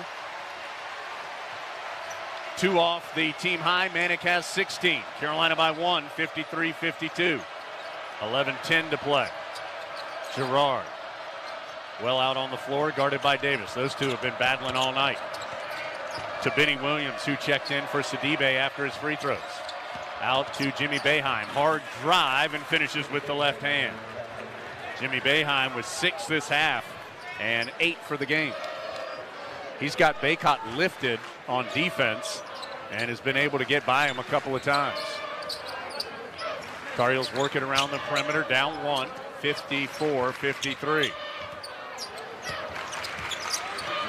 2 off the team high. Manick has 16. Carolina by 1, 53-52. 11-10 to play. Girard, well out on the floor, guarded by Davis. Those two have been battling all night. To Benny Williams, who checked in for Sidibe after his free throws. Out to Jimmy Boeheim. Hard drive and finishes with the left hand. Jimmy Boeheim with 6 this half and 8 for the game. He's got Baycott lifted on defense and has been able to get by him a couple of times. Tar Heels working around the perimeter, down 1, 54-53.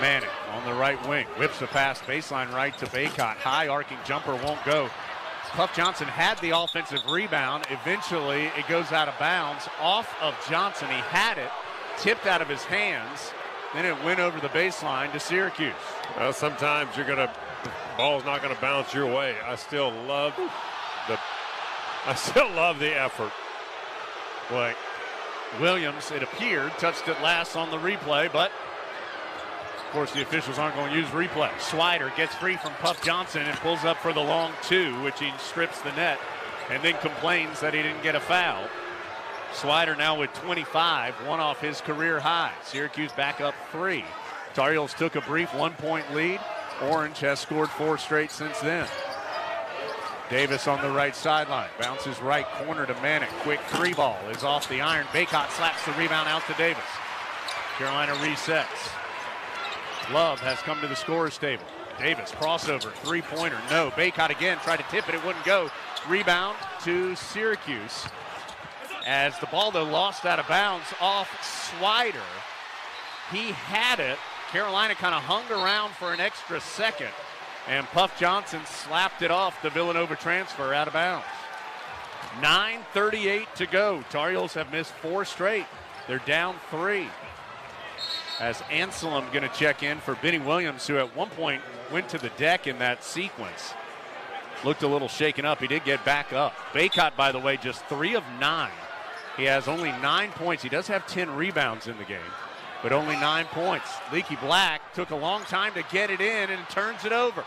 Manick on the right wing, whips the pass baseline right to Baycott. High arcing jumper won't go. Puff Johnson had the offensive rebound. Eventually it goes out of bounds off of Johnson. He had it, tipped out of his hands. Then it went over the baseline to Syracuse. Well, sometimes the ball's not going to bounce your way. I still love the effort. Boy, Williams, it appeared, touched it last on the replay, but of course the officials aren't going to use replay. Swider gets free from Puff Johnson and pulls up for the long 2, which he strips the net and then complains that he didn't get a foul. Swider now with 25, 1 off his career high. Syracuse back up 3. Tar Heels took a brief 1-point lead. Orange has scored 4 straight since then. Davis on the right sideline, bounces right corner to Manick. Quick 3-ball is off the iron. Baycott slaps the rebound out to Davis. Carolina resets. Love has come to the scorer's table. Davis, crossover, 3-pointer, no. Baycott again, tried to tip it, it wouldn't go. Rebound to Syracuse. As the ball, though, lost out of bounds off Swider. He had it. Carolina kind of hung around for an extra second, and Puff Johnson slapped it off the Villanova transfer out of bounds. 9:38 to go. Tar Heels have missed 4 straight. They're down 3. As Anselm going to check in for Benny Williams, who at one point went to the deck in that sequence. Looked a little shaken up. He did get back up. Baycott, by the way, just 3 of 9. He has only 9 points. He does have 10 rebounds in the game, but only 9 points. Leaky Black took a long time to get it in and turns it over.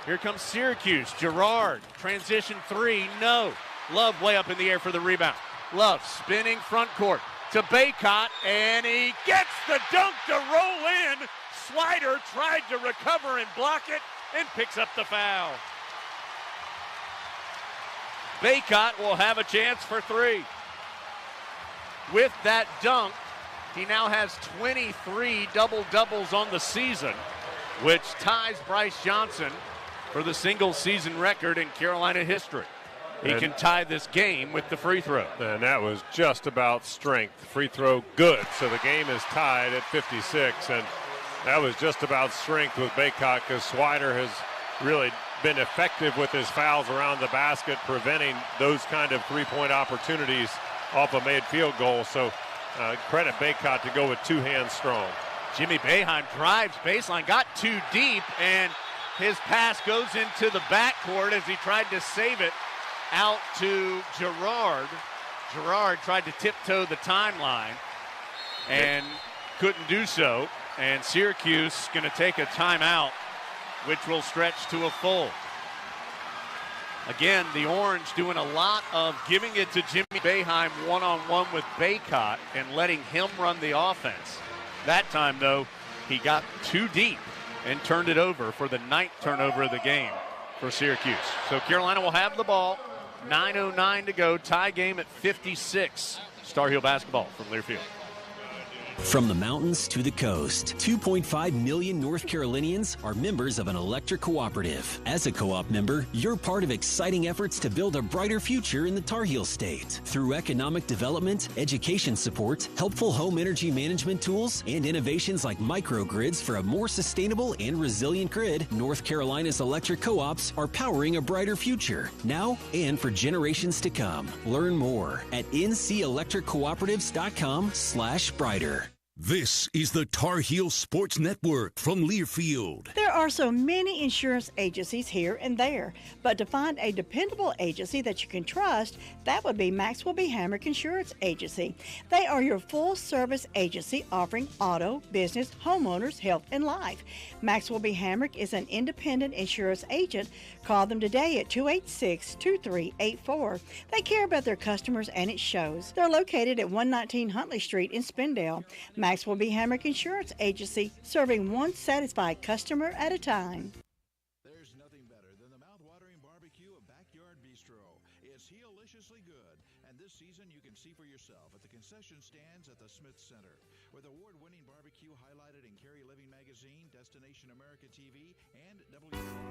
Here comes Syracuse. Girard, transition 3, no. Love way up in the air for the rebound. Love spinning front court to Baycott, and he gets the dunk to roll in. Swider tried to recover and block it and picks up the foul. Baycott will have a chance for 3. With that dunk, he now has 23 double-doubles on the season, which ties Bryce Johnson for the single-season record in Carolina history. He can tie this game with the free throw. And that was just about strength. Free throw good. So the game is tied at 56. And that was just about strength with Baycott, because Swider has really been effective with his fouls around the basket, preventing those kind of three-point opportunities off a made field goal. So credit Baycott to go with 2 hands strong. Jimmy Boeheim drives baseline, got too deep, and his pass goes into the backcourt as he tried to save it out to Girard. Girard tried to tiptoe the timeline and couldn't do so. And Syracuse going to take a timeout, which will stretch to a full. Again, the Orange doing a lot of giving it to Jimmy Boeheim one-on-one with Baycott and letting him run the offense. That time, though, he got too deep and turned it over for the 9th turnover of the game for Syracuse. So Carolina will have the ball. 9:09 to go. Tie game at 56. Star Heel basketball from Learfield. From the mountains to the coast, 2.5 million North Carolinians are members of an electric cooperative. As a co-op member, you're part of exciting efforts to build a brighter future in the Tar Heel State. Through economic development, education support, helpful home energy management tools, and innovations like microgrids for a more sustainable and resilient grid, North Carolina's electric co-ops are powering a brighter future, now and for generations to come. Learn more at ncelectriccooperatives.com/brighter. This is the Tar Heel Sports Network from Learfield. There are so many insurance agencies here and there, but to find a dependable agency that you can trust, that would be Maxwell B. Hamrick Insurance Agency. They are your full-service agency offering auto, business, homeowners, health, and life. Maxwell B. Hamrick is an independent insurance agent. Call them today at 286-2384. They care about their customers, and it shows. They're located at 119 Huntley Street in Spindale. Maxwell B. Hamrick Insurance Agency, serving one satisfied customer at a time. There's nothing better than the mouth-watering barbecue of Backyard Bistro. It's deliciously good, and this season you can see for yourself at the concession stands at the Smith Center. With award-winning barbecue highlighted in Cary Living Magazine, Destination America TV, and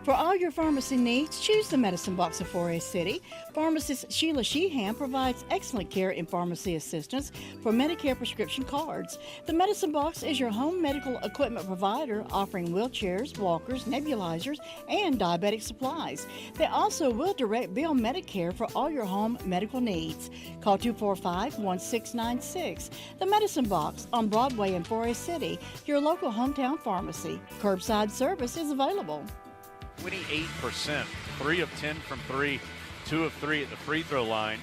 For all your pharmacy needs, choose the Medicine Box of Forest City. Pharmacist Sheila Sheehan provides excellent care and pharmacy assistance for Medicare prescription cards. The Medicine Box is your home medical equipment provider, offering wheelchairs, walkers, nebulizers, and diabetic supplies. They also will direct bill Medicare for all your home medical needs. Call 245-1696. The Medicine Box on Broadway in Forest City, your local hometown pharmacy. Curbside service is available. 28%, 3 of 10 from 3, 2 of 3 at the free throw line.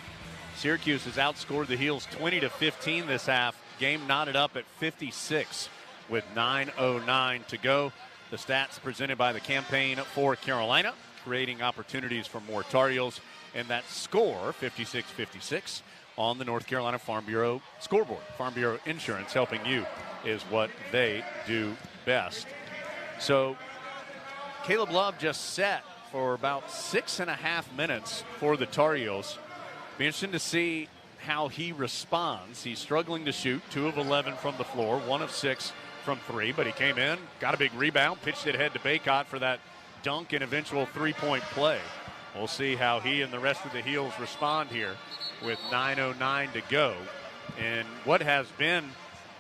Syracuse has outscored the Heels 20-15 this half. Game knotted up at 56 with 9:09 to go. The stats presented by the Campaign for Carolina, creating opportunities for more Tar Heels, and that score, 56-56, on the North Carolina Farm Bureau scoreboard. Farm Bureau Insurance helping you is what they do best. So Caleb Love just set for about 6.5 minutes for the Tar Heels. Be interesting to see how he responds. He's struggling to shoot, 2 of 11 from the floor, 1 of 6 from 3, but he came in, got a big rebound, pitched it ahead to Baycott for that dunk and eventual three-point play. We'll see how he and the rest of the Heels respond here with 9:09 to go. And what has been,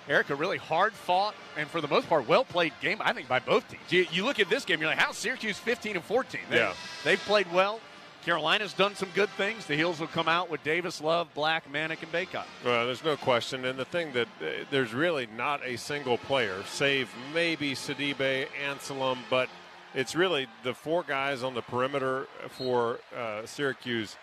Eric, a really hard-fought and, for the most part, well-played game, I think, by both teams. You look at this game, you're like, how's Syracuse 15-14? They've played well. Carolina's done some good things. The Heels will come out with Davis, Love, Black, Manick, and Baycott. Well, there's no question. And the thing that there's really not a single player, save maybe Sidibe, Anselm, but it's really the 4 guys on the perimeter for Syracuse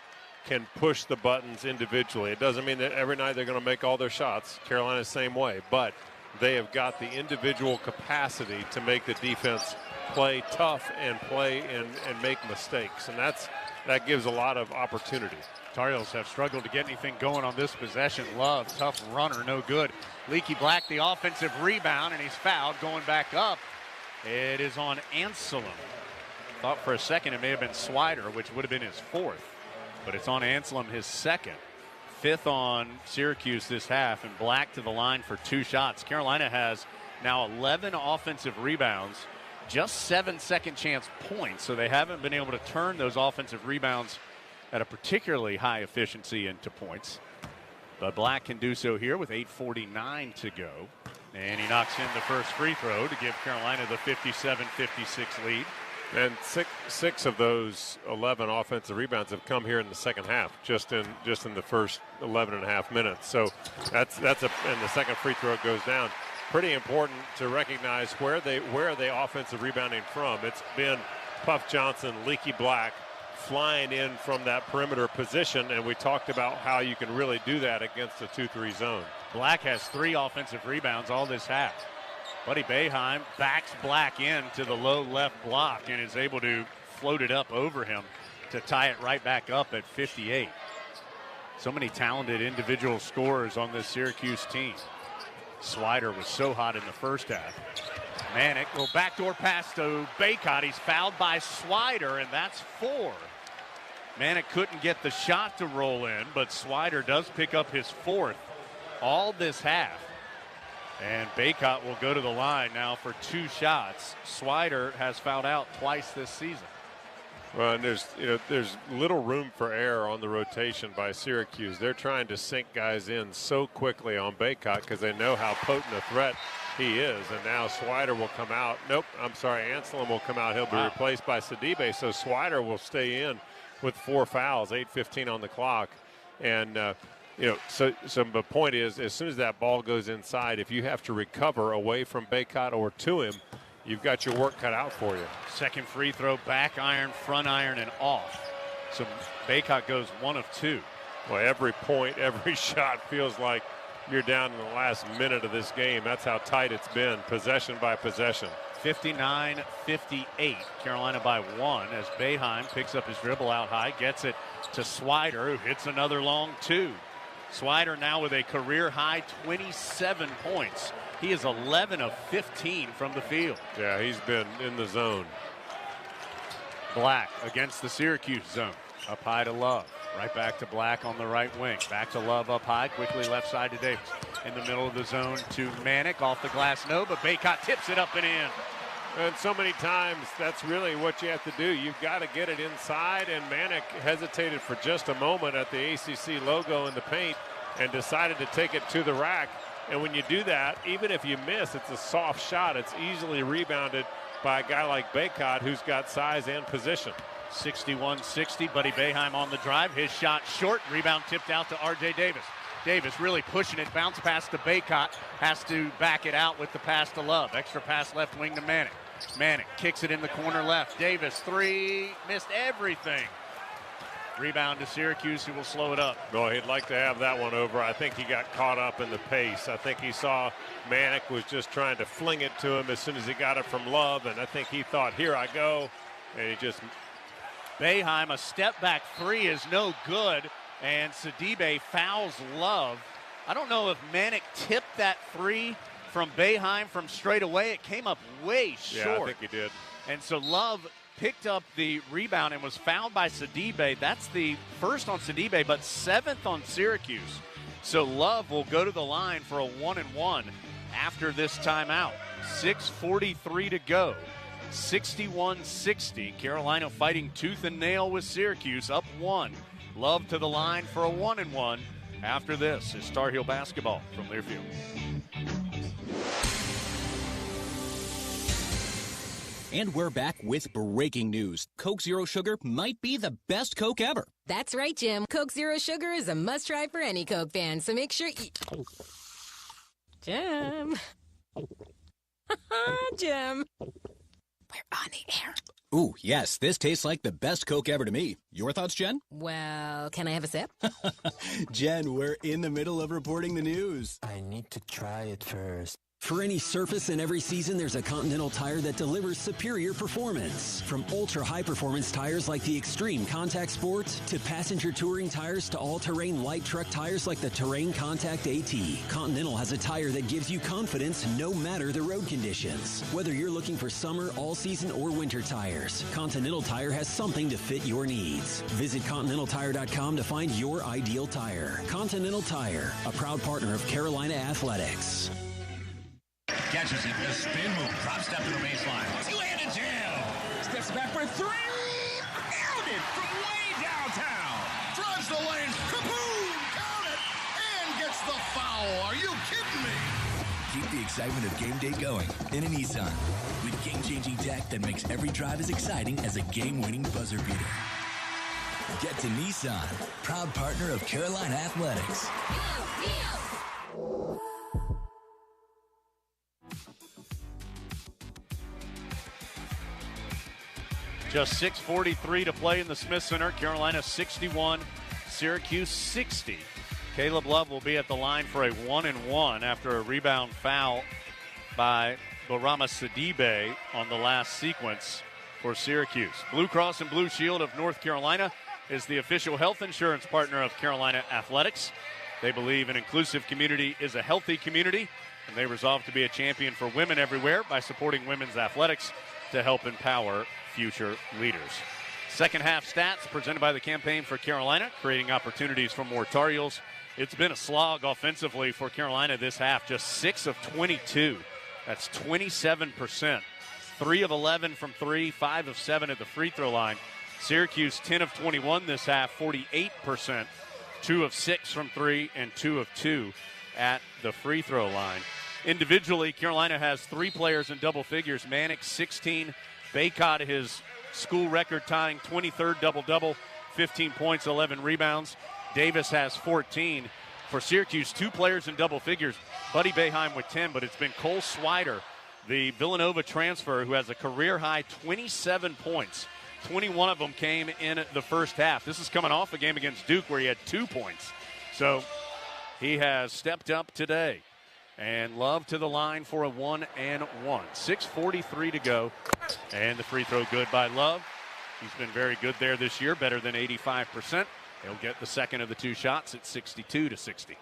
can push the buttons individually. It doesn't mean that every night they're going to make all their shots. Carolina's the same way. But they have got the individual capacity to make the defense play tough and play and make mistakes. And that gives a lot of opportunity. Tar Heels have struggled to get anything going on this possession. Love, tough runner, no good. Leaky Black, the offensive rebound, and he's fouled going back up. It is on Anselm. Thought for a second it may have been Swider, which would have been his 4th. But it's on Anselm, his 2nd. 5th on Syracuse this half, and Black to the line for 2 shots. Carolina has now 11 offensive rebounds, just 7 second chance points, so they haven't been able to turn those offensive rebounds at a particularly high efficiency into points. But Black can do so here with 8:49 to go. And he knocks in the first free throw to give Carolina the 57-56 lead. And six of those 11 offensive rebounds have come here in the second half, just in the first 11.5 minutes. So that's and the second free throw goes down. Pretty important to recognize where are they offensive rebounding from. It's been Puff Johnson, Leaky Black flying in from that perimeter position, and we talked about how you can really do that against a 2-3 zone. Black has 3 offensive rebounds all this half. Buddy Boeheim backs Black in to the low left block and is able to float it up over him to tie it right back up at 58. So many talented individual scorers on this Syracuse team. Swider was so hot in the first half. Manick will backdoor pass to Baycott. He's fouled by Swider, and that's 4. Manick couldn't get the shot to roll in, but Swider does pick up his 4th all this half. And Baycott will go to the line now for 2 shots. Swider has fouled out twice this season. Well, and there's little room for error on the rotation by Syracuse. They're trying to sink guys in so quickly on Baycott because they know how potent a threat he is. And now Swider will come out. Nope, I'm sorry, Anselm will come out. He'll be replaced by Sidibe. So Swider will stay in with 4 fouls, 8:15 on the clock. And, so the point is, as soon as that ball goes inside, if you have to recover away from Baycott or to him, you've got your work cut out for you. Second free throw, back iron, front iron, and off. So Baycott goes 1 of 2. Well, every point, every shot feels like you're down in the last minute of this game. That's how tight it's been, possession by possession. 59-58, Carolina by 1 as Boeheim picks up his dribble out high, gets it to Swider, who hits another long 2. Swider now with a career-high 27 points. He is 11 of 15 from the field. Yeah, he's been in the zone. Black against the Syracuse zone. Up high to Love. Right back to Black on the right wing. Back to Love up high. Quickly left side to Davis. In the middle of the zone to Manick. Off the glass, no, but Baycott tips it up and in. And so many times, that's really what you have to do. You've got to get it inside, and Manick hesitated for just a moment at the ACC logo in the paint and decided to take it to the rack. And when you do that, even if you miss, it's a soft shot. It's easily rebounded by a guy like Baycott, who's got size and position. 61-60, Buddy Boeheim on the drive. His shot short. Rebound tipped out to R.J. Davis. Davis really pushing it. Bounce pass to Baycott. Has to back it out with the pass to Love. Extra pass left wing to Manick. Manick kicks it in the corner left. Davis, 3. Missed everything. Rebound to Syracuse, who will slow it up. Well, he'd like to have that one over. I think he got caught up in the pace. I think he saw Manick was just trying to fling it to him as soon as he got it from Love, and I think he thought, here I go, and he just... Boeheim, a step back 3 is no good, and Sidibe fouls Love. I don't know if Manick tipped that 3 from Boeheim from straight away. It came up way short. Yeah, I think he did. And so Love picked up the rebound and was fouled by Sidibe. That's the first on Sidibe, but 7th on Syracuse. So Love will go to the line for a 1-and-1 after this timeout. 6:43 to go. 61-60. Carolina fighting tooth and nail with Syracuse, up 1. Love to the line for a 1-and-1. After this is Tar Heel basketball from Learfield. And we're back with breaking news. Coke Zero Sugar might be the best Coke ever. That's right, Jim. Coke Zero Sugar is a must-try for any Coke fan, so make sure you... Jim. Jim. We're on the air. Ooh, yes, this tastes like the best Coke ever to me. Your thoughts, Jen? Well, can I have a sip? Jen, we're in the middle of reporting the news. I need to try it first. For any surface in every season, there's a Continental tire that delivers superior performance. From ultra-high performance tires like the Extreme Contact Sport, to passenger touring tires to all-terrain light truck tires like the Terrain Contact AT, Continental has a tire that gives you confidence no matter the road conditions. Whether you're looking for summer, all-season, or winter tires, Continental Tire has something to fit your needs. Visit ContinentalTire.com to find your ideal tire. Continental Tire, a proud partner of Carolina Athletics. Catches it, the spin move, drop step to the baseline. Two-handed jam. Steps back for 3. Nailed it from way downtown. Drives the lane, kaboom, count it, and gets the foul. Are you kidding me? Keep the excitement of game day going in a Nissan. With game-changing tech that makes every drive as exciting as a game-winning buzzer beater. Get to Nissan, proud partner of Carolina Athletics. Just 6:43 to play in the Smith Center. Carolina 61, Syracuse 60. Caleb Love will be at the line for a 1-and-1 after a rebound foul by Barama Sidibe on the last sequence for Syracuse. Blue Cross and Blue Shield of North Carolina is the official health insurance partner of Carolina Athletics. They believe an inclusive community is a healthy community, and they resolve to be a champion for women everywhere by supporting women's athletics to help empower future leaders. Second half stats presented by the Campaign for Carolina, creating opportunities for more Tar Heels. It's been a slog offensively for Carolina this half. Just 6 of 22. That's 27%. 3 of 11 from 3, 5 of 7 at the free throw line. Syracuse 10 of 21 this half, 48%. 2 of 6 from 3 and 2 of 2 at the free throw line. Individually, Carolina has 3 players in double figures. Manick 16, Baycott his school record tying 23rd double-double, 15 points, 11 rebounds. Davis has 14. For Syracuse, 2 players in double figures. Buddy Boeheim with 10, but it's been Cole Swider, the Villanova transfer, who has a career-high 27 points. 21 of them came in the first half. This is coming off a game against Duke where he had 2 points. So he has stepped up today. And Love to the line for a 1-1. 6:43 to go. And the free throw good by Love. He's been very good there this year, better than 85%. He'll get the second of the 2 shots at 62-60.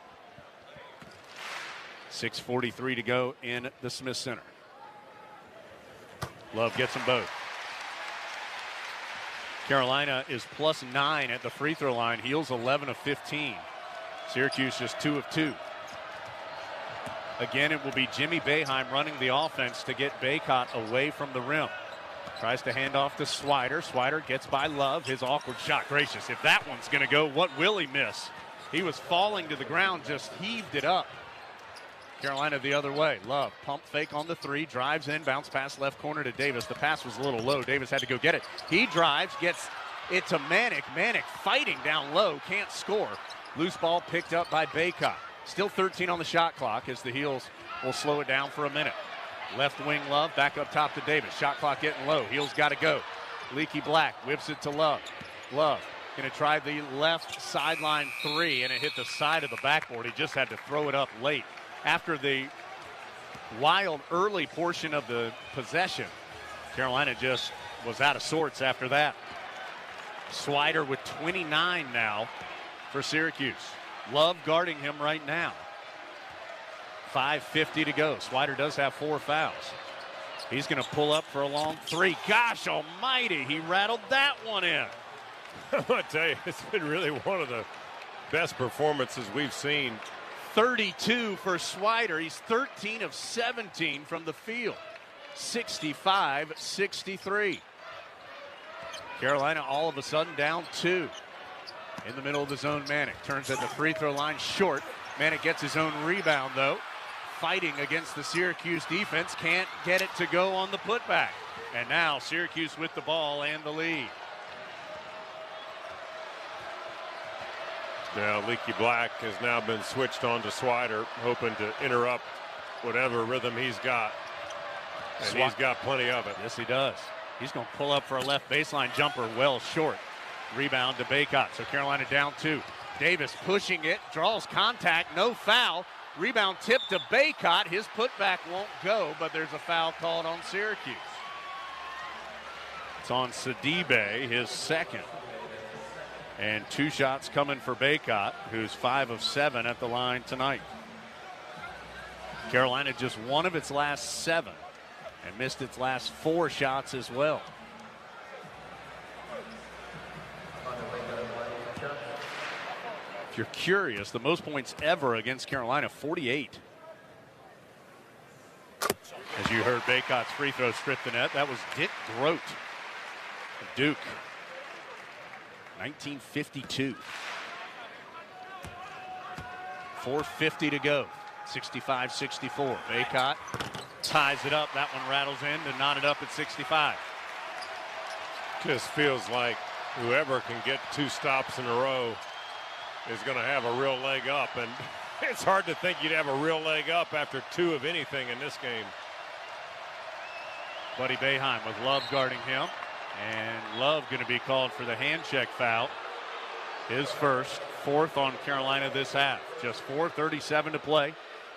6:43 to go in the Smith Center. Love gets them both. Carolina is +9 at the free throw line. Heels 11 of 15. Syracuse just 2 of 2. Again, it will be Jimmy Boeheim running the offense to get Baycott away from the rim. Tries to hand off to Swider. Swider gets by Love. His awkward shot. Gracious, if that one's going to go, what will he miss? He was falling to the ground, just heaved it up. Carolina the other way. Love, pump fake on the 3, drives in, bounce pass left corner to Davis. The pass was a little low. Davis had to go get it. He drives, gets it to Manick. Manick fighting down low, can't score. Loose ball picked up by Baycott. Still 13 on the shot clock as the Heels will slow it down for a minute. Left wing Love, back up top to Davis. Shot clock getting low. Heels got to go. Leaky Black whips it to Love. Love going to try the left sideline 3, and it hit the side of the backboard. He just had to throw it up late. After the wild early portion of the possession, Carolina just was out of sorts after that. Swider with 29 now for Syracuse. Love guarding him right now. 5:50 to go. Swider does have 4 fouls. He's going to pull up for a long 3. Gosh almighty, he rattled that one in. I'm going to tell you, it's been really one of the best performances we've seen. 32 for Swider. He's 13 of 17 from the field. 65-63. Carolina all of a sudden down 2. In the middle of the zone, Manick turns at the free throw line short. Manick gets his own rebound, though. Fighting against the Syracuse defense. Can't get it to go on the putback. And now Syracuse with the ball and the lead. Now Leaky Black has now been switched on to Swider, hoping to interrupt whatever rhythm he's got. And he's got plenty of it. Yes, he does. He's going to pull up for a left baseline jumper well short. Rebound to Baycott. So Carolina down 2. Davis pushing it, draws contact, no foul. Rebound tip to Baycott. His putback won't go, but there's a foul called on Syracuse. It's on Sidibe, his second. And 2 shots coming for Baycott, who's 5 of 7 at the line tonight. Carolina just 1 of its last 7 and missed its last 4 shots as well. If you're curious, the most points ever against Carolina, 48. As you heard, Baycott's free throw stripped the net. That was Dick Grote of Duke. 1952. 4:50 to go. 65-64. Baycott ties it up. That one rattles in to knot it up at 65. Just feels like whoever can get 2 stops in a row is going to have a real leg up. And it's hard to think you'd have a real leg up after 2 of anything in this game. Buddy Boeheim with Love guarding him. And Love going to be called for the hand check foul. His first, 4th on Carolina this half. Just 4:37 to play.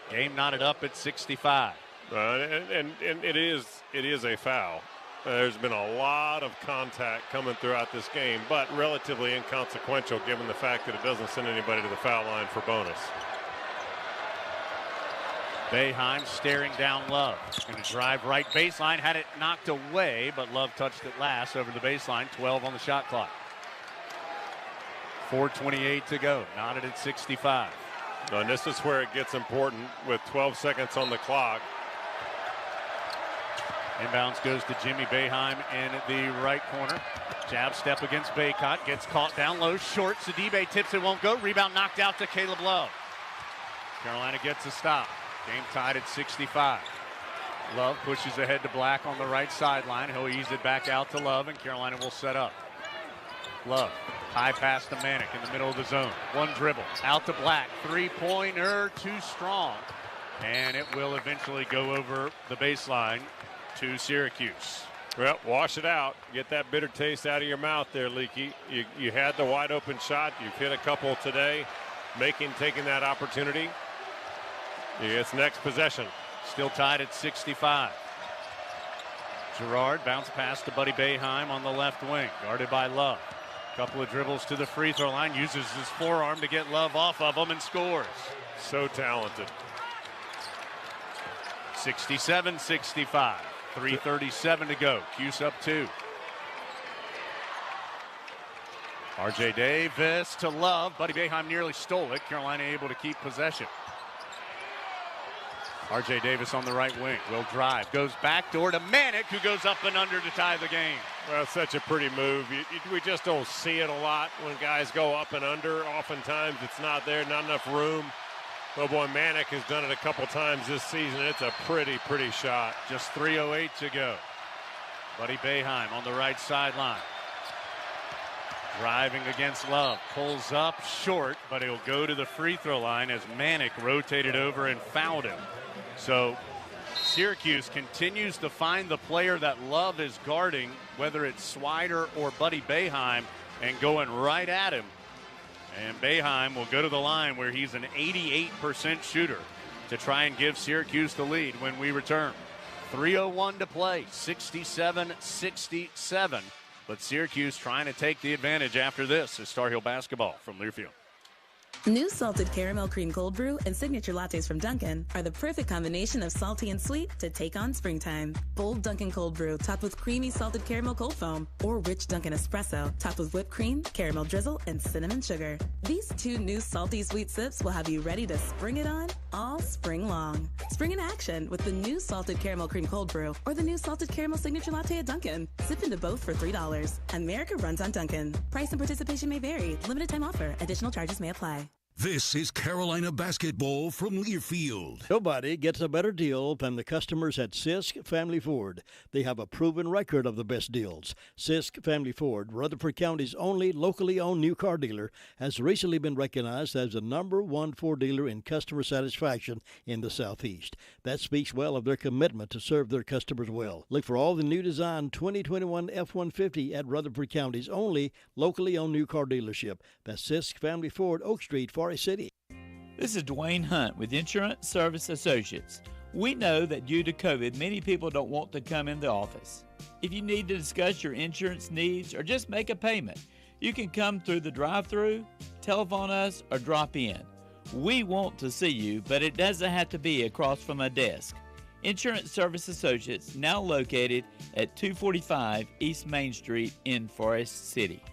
Game knotted up at 65. And it is a foul. There's been a lot of contact coming throughout this game, but relatively inconsequential given the fact that it doesn't send anybody to the foul line for bonus. Boeheim staring down Love. Going to drive right baseline. Had it knocked away, but Love touched it last over the baseline. 12 on the shot clock. 4:28 to go. Knotted at 65. And this is where it gets important with 12 seconds on the clock. Inbounds goes to Jimmy Boeheim in the right corner. Jab step against Baycott. Gets caught down low. Short. Sidibe tips it. Won't go. Rebound knocked out to Caleb Love. Carolina gets a stop. Game tied at 65. Love pushes ahead to Black on the right sideline. He'll ease it back out to Love, and Carolina will set up. Love. High pass to Manick in the middle of the zone. One dribble. Out to Black. Three-pointer. Too strong. And it will eventually go over the baseline to Syracuse. Well, wash it out. Get that bitter taste out of your mouth there, Leaky. You had the wide open shot. You've hit a couple today. Taking that opportunity. It's next possession. Still tied at 65. Girard bounce pass to Buddy Boeheim on the left wing. Guarded by Love. Couple of dribbles to the free throw line. Uses his forearm to get Love off of him and scores. So talented. 67-65. 3:37 to go. Cuse up 2. R.J. Davis to Love. Buddy Boeheim nearly stole it. Carolina able to keep possession. R.J. Davis on the right wing. Will drive. Goes backdoor to Manick, who goes up and under to tie the game. Well, it's such a pretty move. We just don't see it a lot when guys go up and under. Oftentimes it's not there, not enough room. Oh boy, Manick has done it a couple times this season. It's a pretty shot. Just 3:08 to go. Buddy Boeheim on the right sideline. Driving against Love. Pulls up short, but he'll go to the free throw line as Manick rotated over and fouled him. So Syracuse continues to find the player that Love is guarding, whether it's Swider or Buddy Boeheim, and going right at him. And Boeheim will go to the line where he's an 88% shooter to try and give Syracuse the lead when we return. 3:01 to play, 67-67. But Syracuse trying to take the advantage after this is Tar Heel basketball from Learfield. New salted caramel cream cold brew and signature lattes from Dunkin' are the perfect combination of salty and sweet to take on springtime. Bold Dunkin' cold brew topped with creamy salted caramel cold foam, or rich Dunkin' espresso topped with whipped cream, caramel drizzle, and cinnamon sugar. These 2 new salty sweet sips will have you ready to spring it on all spring long. Spring in action with the new salted caramel cream cold brew or the new salted caramel signature latte at Dunkin'. Sip into both for $3. America runs on Dunkin'. Price and participation may vary. Limited time offer. Additional charges may apply. This is Carolina basketball from Learfield. Nobody gets a better deal than the customers at Sisk Family Ford. They have a proven record of the best deals. Sisk Family Ford, Rutherford County's only locally owned new car dealer, has recently been recognized as the #1 Ford dealer in customer satisfaction in the Southeast. That speaks well of their commitment to serve their customers well. Look for all the new design 2021 F-150 at Rutherford County's only locally owned new car dealership. That's Sisk Family Ford, Oak Street, Forest City. This is Dwayne Hunt with Insurance Service Associates. We know that due to COVID, many people don't want to come in the office. If you need to discuss your insurance needs or just make a payment, you can come through the drive-thru, telephone us, or drop in. We want to see you, but it doesn't have to be across from a desk. Insurance Service Associates, now located at 245 East Main Street in Forest City.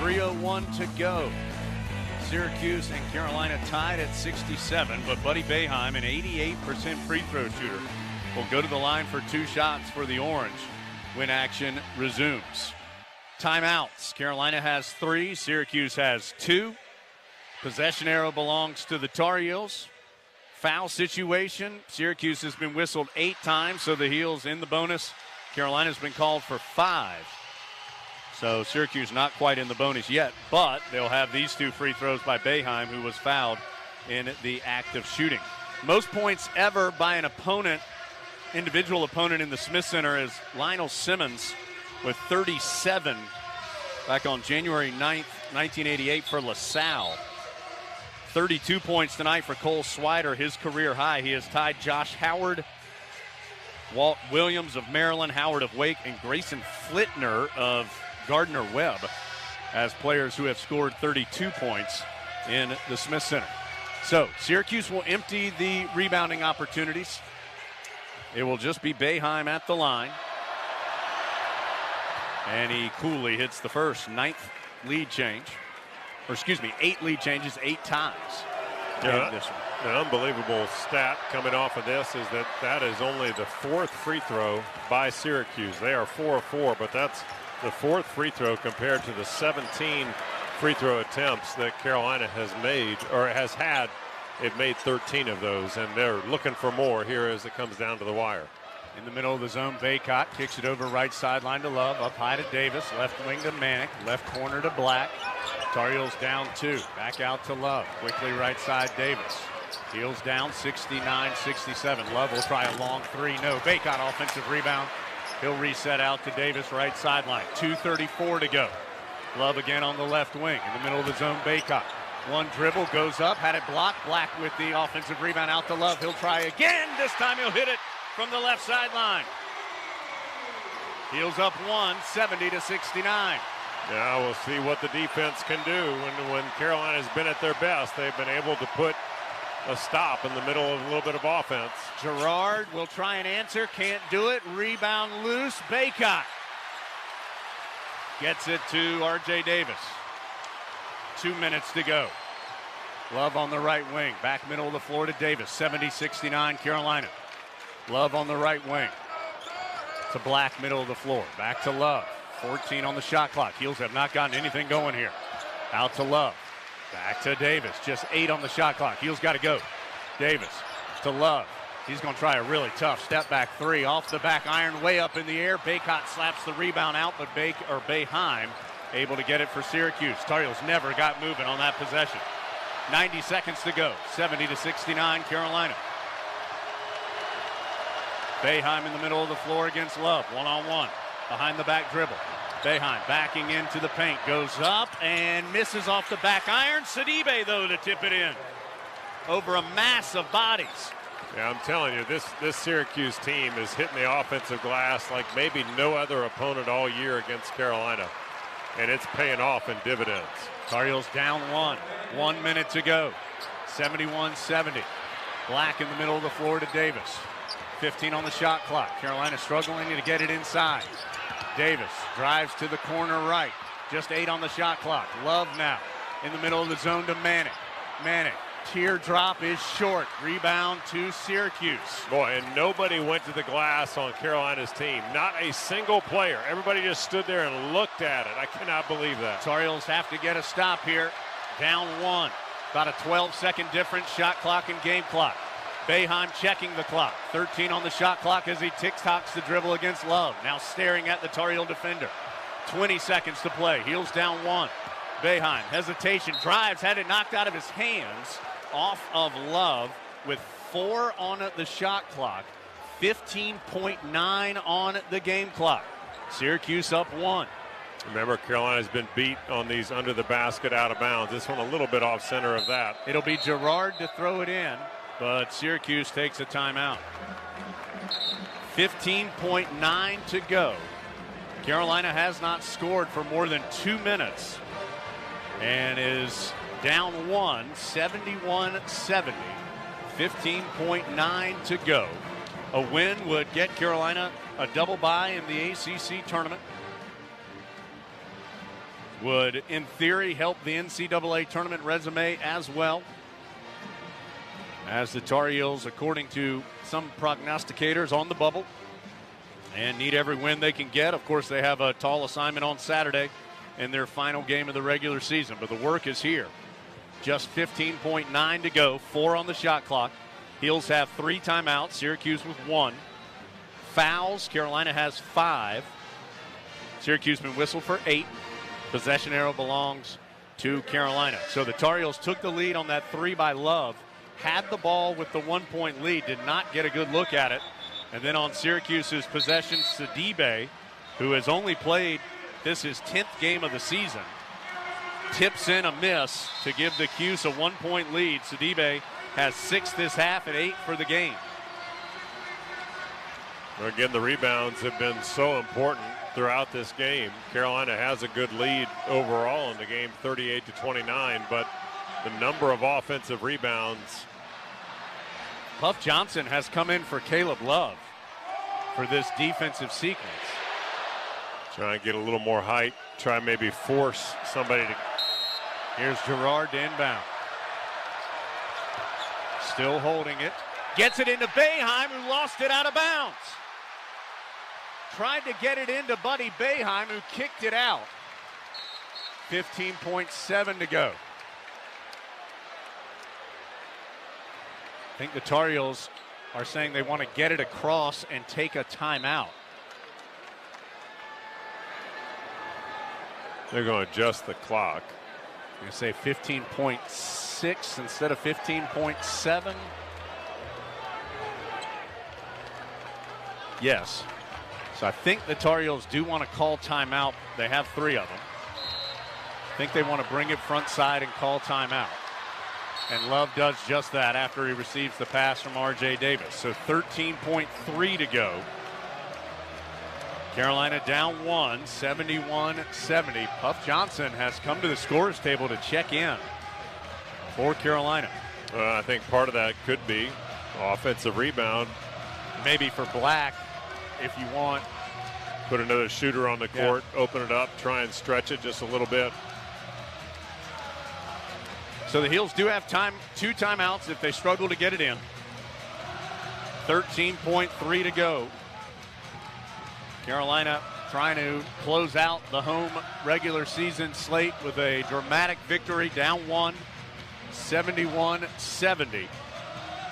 .301 to go. Syracuse and Carolina tied at 67, but Buddy Boeheim, an 88% free throw shooter, will go to the line for 2 shots for the Orange when action resumes. Timeouts. Carolina has 3. Syracuse has 2. Possession arrow belongs to the Tar Heels. Foul situation. Syracuse has been whistled 8 times, so the Heels in the bonus. Carolina's been called for 5. So Syracuse not quite in the bonus yet, but they'll have these 2 free throws by Boeheim, who was fouled in the act of shooting. Most points ever by an opponent, individual opponent in the Smith Center, is Lionel Simmons with 37 back on January 9th, 1988 for LaSalle. 32 points tonight for Cole Swider, his career high. He has tied Josh Howard, Walt Williams of Maryland, Howard of Wake, and Grayson Flitner of Gardner-Webb as players who have scored 32 points in the Smith Center. So Syracuse will empty the rebounding opportunities. It will just be Boeheim at the line. And he coolly hits the first 9th lead change. Or excuse me, 8 lead changes 8 times. Yeah, This one. an unbelievable stat coming off of this is that is only the 4th free throw by Syracuse. They are 4 of 4, but that's the 4th free throw compared to the 17 free throw attempts that Carolina has made or has had. They've made 13 of those, and they're looking for more here as it comes down to the wire. In the middle of the zone, Baycott kicks it over right sideline to Love. Up high to Davis. Left wing to Manick. Left corner to Black. Tar Heels down 2. Back out to Love. Quickly right side, Davis. Heels down 69-67. Love will try a long 3. No. Baycott offensive rebound. He'll reset out to Davis right sideline. 2:34 to go. Love again on the left wing. In the middle of the zone, Baycott. One dribble, goes up, had it blocked. Black with the offensive rebound out to Love. He'll try again. This time he'll hit it from the left sideline. Heels up 1, 70-69. Yeah, we'll see what the defense can do when Carolina's been at their best. They've been able to put a stop in the middle of a little bit of offense. Gerard will try and answer, can't do it. Rebound loose, Baycott gets it to R.J. Davis. 2 minutes to go. Love on the right wing, back middle of the floor to Davis. 70-69 Carolina. Love on the right wing to Black, middle of the floor. Back to Love. 14 on the shot clock. Heels have not gotten anything going here. Out to Love. Back to Davis. Just 8 on the shot clock. Heels got to go. Davis to Love. He's going to try a really tough step back 3 off the back iron, way up in the air. Baycott slaps the rebound out, but Boeheim able to get it for Syracuse. Tar Heels never got moving on that possession. 90 seconds to go. 70-69 Carolina. Boeheim in the middle of the floor against Love. 1-on-1. Behind the back dribble. Boeheim backing into the paint. Goes up and misses off the back iron. Sidibe, though, to tip it in. Over a mass of bodies. Yeah, I'm telling you, this Syracuse team is hitting the offensive glass like maybe no other opponent all year against Carolina. And it's paying off in dividends. Tar Heels down 1. 1 minute to go. 71-70. Black in the middle of the floor to Davis. 15 on the shot clock. Carolina struggling to get it inside. Davis drives to the corner right. Just 8 on the shot clock. Love now in the middle of the zone to Manick. Manick, teardrop is short. Rebound to Syracuse. Boy, and nobody went to the glass on Carolina's team. Not a single player. Everybody just stood there and looked at it. I cannot believe that. Tar Heels have to get a stop here. Down 1. About a 12-second difference. Shot clock and game clock. Boeheim checking the clock. 13 on the shot clock as he tick-tocks the dribble against Love. Now staring at the Tar Heel defender. 20 seconds to play. Heels down 1. Boeheim, hesitation, drives, had it knocked out of his hands off of Love with 4 on the shot clock. 15.9 on the game clock. Syracuse up 1. Remember, Carolina's been beat on these under the basket out of bounds. This one a little bit off center of that. It'll be Gerard to throw it in, but Syracuse takes a timeout. 15.9 to go. Carolina has not scored for more than 2 minutes and is down 1, 71-70. 15.9 to go. A win would get Carolina a double bye in the ACC tournament. Would, in theory, help the NCAA tournament resume as well. As the Tar Heels, according to some prognosticators, on the bubble and need every win they can get. Of course, they have a tall assignment on Saturday in their final game of the regular season, but the work is here. Just 15.9 to go, 4 on the shot clock. Heels have 3 timeouts, Syracuse with 1. Fouls, Carolina has 5. Syracuse been whistled for 8. Possession arrow belongs to Carolina. So the Tar Heels took the lead on that 3 by Love, had the ball with the 1-point lead, did not get a good look at it. And then on Syracuse's possession, Sidibe, who has only played, this is 10th game of the season, tips in a miss to give the Cuse a 1-point lead. Sidibe has 6 this half and 8 for the game. Again, the rebounds have been so important throughout this game. Carolina has a good lead overall in the game, 38-29, but the number of offensive rebounds. Puff Johnson has come in for Caleb Love for this defensive sequence. Try and get a little more height. Try and maybe force somebody to. Here's Gerard to inbound. Still holding it. Gets it into Boeheim, who lost it out of bounds. Tried to get it into Buddy Boeheim, who kicked it out. 15.7 to go. I think the Tar Heels are saying they want to get it across and take a timeout. They're going to adjust the clock. I'm going to say 15.6 instead of 15.7. Yes. So I think the Tar Heels do want to call timeout. They have 3 of them. I think they want to bring it front side and call timeout. And Love does just that after he receives the pass from R.J. Davis. So 13.3 to go. Carolina down 1, 71-70. Puff Johnson has come to the scorer's table to check in for Carolina. I think part of that could be offensive rebound. Maybe for Black, if you want. Put another shooter on the court, open it up, try and stretch it just a little bit. So the Heels do have 2 timeouts if they struggle to get it in. 13.3 to go. Carolina trying to close out the home regular season slate with a dramatic victory, down 1, 71-70.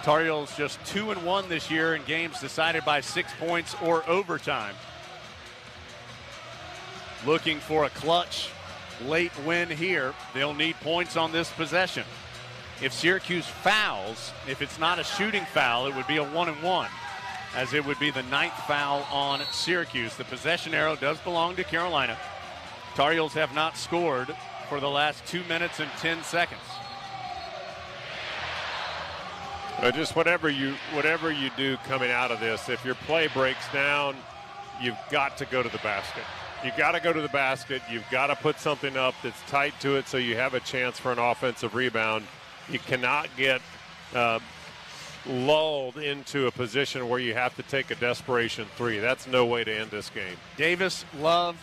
Tar Heels just 2-1 this year in games decided by 6 points or overtime. Looking for a clutch late win here. They'll need points on this possession. If Syracuse fouls, if it's not a shooting foul, it would be a 1-1, as it would be the 9th foul on Syracuse. The possession arrow does belong to Carolina. Tar Heels have not scored for the last 2 minutes and 10 seconds. Just whatever you do coming out of this, if your play breaks down, you've got to go to the basket. You've got to go to the basket. You've got to put something up that's tight to it so you have a chance for an offensive rebound. You cannot get lulled into a position where you have to take a desperation 3. That's no way to end this game. Davis, Love,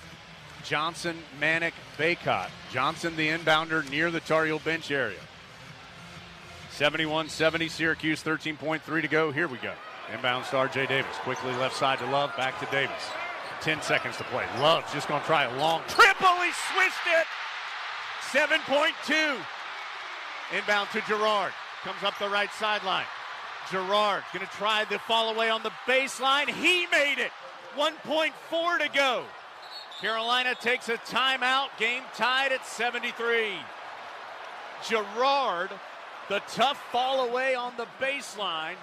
Johnson, Manick, Baycott. Johnson, the inbounder, near the Tar Heel bench area. 71-70 Syracuse, 13.3 to go. Here we go. Inbounds to R.J. Davis. Quickly left side to Love, back to Davis. 10 seconds to play. Love's just going to try a long triple. He swished it. 7.2. Inbound to Gerard. Comes up the right sideline. Gerard going to try the fall away on the baseline. He made it. 1.4 to go. Carolina takes a timeout. Game tied at 73. Gerard, the tough fall away on the baseline,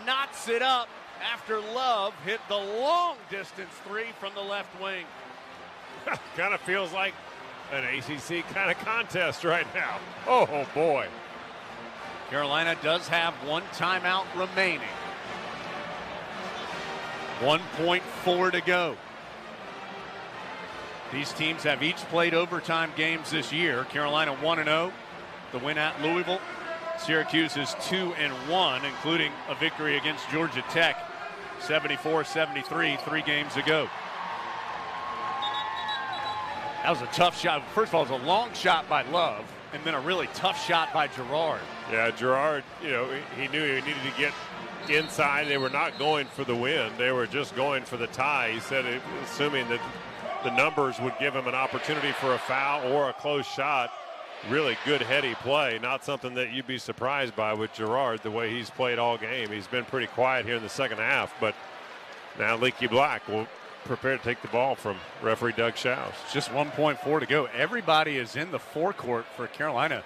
knots it up after Love hit the long distance 3 from the left wing. Kind of feels like an ACC kind of contest right now. Oh, boy. Carolina does have 1 timeout remaining. 1.4 to go. These teams have each played overtime games this year. Carolina 1-0, the win at Louisville. Syracuse is 2-1, including a victory against Georgia Tech, 74-73, 3 games ago. That was a tough shot. First of all, it was a long shot by Love, and then a really tough shot by Gerard. Yeah, Gerard, he knew he needed to get inside. They were not going for the win. They were just going for the tie. He said, assuming that the numbers would give him an opportunity for a foul or a close shot. Really good heady play, not something that you'd be surprised by with Gerard, the way he's played all game. He's been pretty quiet here in the second half, but now Leaky Black will prepare to take the ball from referee Doug Schaus. Just 1.4 to go. Everybody is in the forecourt for Carolina,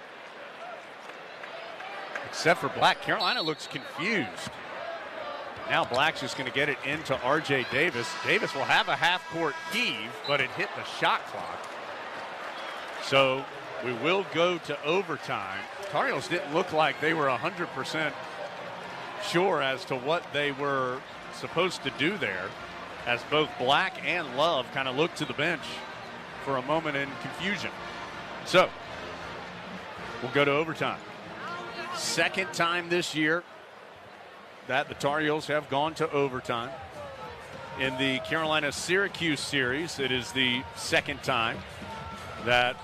except for Black. Carolina looks confused. Now Black's just going to get it into R.J. Davis. Davis will have a half-court heave, but it hit the shot clock. So we will go to overtime. Tar Heels didn't look like they were 100% sure as to what they were supposed to do there, as both Black and Love kind of looked to the bench for a moment in confusion. So will go to overtime. Second time this year that the Tar Heels have gone to overtime. In the Carolina-Syracuse series, it is the second time that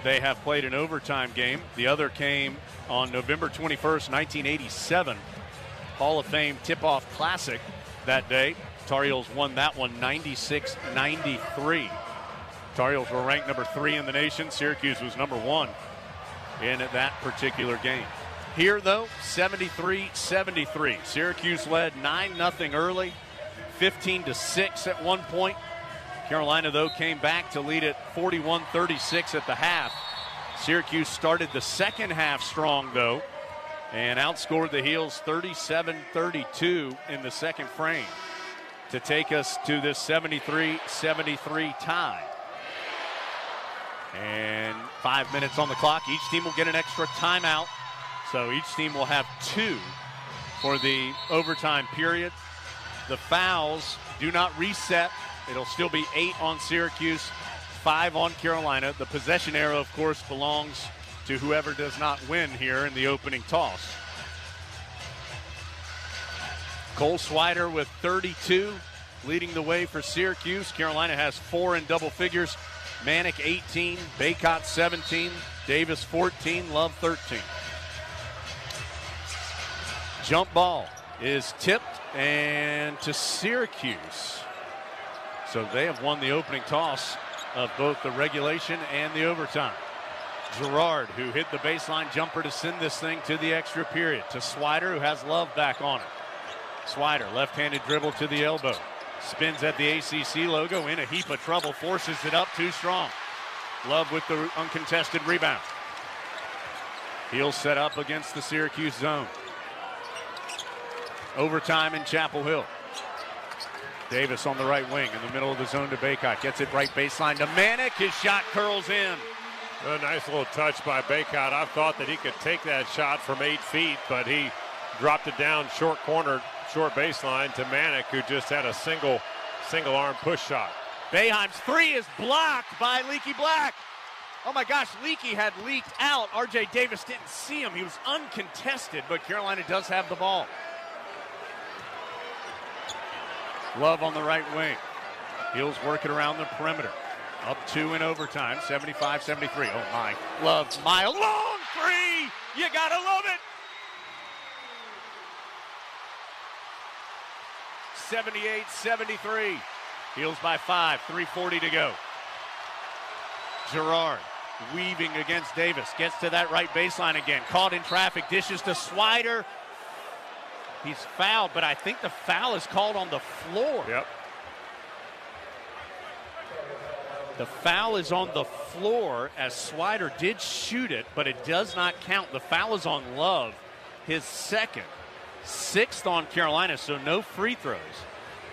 they have played an overtime game. The other came on November 21st, 1987. Hall of Fame Tip-Off Classic that day. Tar Heels won that one 96-93. Tar Heels were ranked number 3 in the nation. Syracuse was number 1 in that particular game. Here, though, 73-73. Syracuse led 9-0 early, 15-6 at one point. Carolina, though, came back to lead it 41-36 at the half. Syracuse started the second half strong, though, and outscored the Heels 37-32 in the second frame to take us to this 73-73 tie. And 5 minutes on the clock. Each team will get an extra timeout. So each team will have 2 for the overtime period. The fouls do not reset. It'll still be 8 on Syracuse, 5 on Carolina. The possession arrow, of course, belongs to whoever does not win here in the opening toss. Cole Swider with 32, leading the way for Syracuse. Carolina has 4 in double figures. Manick 18, Baycott 17, Davis 14, Love 13. Jump ball is tipped and to Syracuse. So they have won the opening toss of both the regulation and the overtime. Gerard, who hit the baseline jumper to send this thing to the extra period. To Swider, who has Love back on it. Swider, left-handed dribble to the elbow. Spins at the ACC logo, in a heap of trouble, forces it up too strong. Love with the uncontested rebound. He'll set up against the Syracuse zone. Overtime in Chapel Hill. Davis on the right wing in the middle of the zone to Baycott. Gets it right baseline to Manick. His shot curls in. A nice little touch by Baycott. I thought that he could take that shot from 8 feet, but he dropped it down short corner, short baseline to Manick, who just had a single arm push shot. Boeheim's 3 is blocked by Leaky Black. Oh my gosh, Leaky had leaked out. RJ Davis didn't see him. He was uncontested, but Carolina does have the ball. Love on the right wing. Heels working around the perimeter. Up 2 in overtime, 75-73. Oh my, Love, mile long 3. You gotta love it. 78-73. Heels by 5, 3:40 to go. Gerard weaving against Davis. Gets to that right baseline again. Caught in traffic. Dishes to Swider. He's fouled, but I think the foul is called on the floor. Yep. The foul is on the floor as Swider did shoot it, but it does not count. The foul is on Love, his second. 6th on Carolina, so no free throws.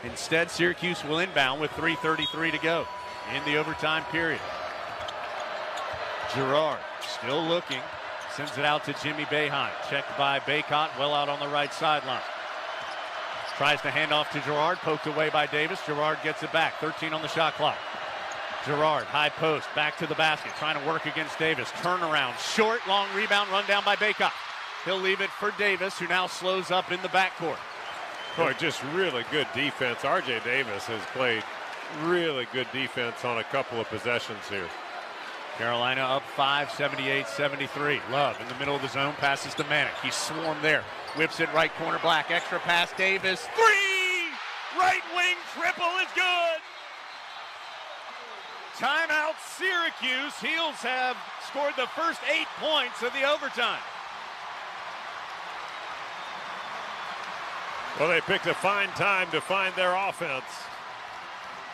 Instead, Syracuse will inbound with 3:33 to go in the overtime period. Gerard still looking. Sends it out to Jimmy Boeheim. Checked by Baycott, well out on the right sideline. Tries to hand off to Gerard, poked away by Davis. Gerard gets it back, 13 on the shot clock. Gerard, high post, back to the basket, trying to work against Davis. Turnaround, short, long rebound, run down by Baycott. He'll leave it for Davis, who now slows up in the backcourt. Boy, just really good defense. RJ Davis has played really good defense on a couple of possessions here. Carolina up 5, 78-73. Love in the middle of the zone, passes to Manick. He's swarmed there. Whips it right corner, Black. Extra pass, Davis. 3! Right wing triple is good. Timeout, Syracuse. Heels have scored the first 8 points of the overtime. Well, they picked a fine time to find their offense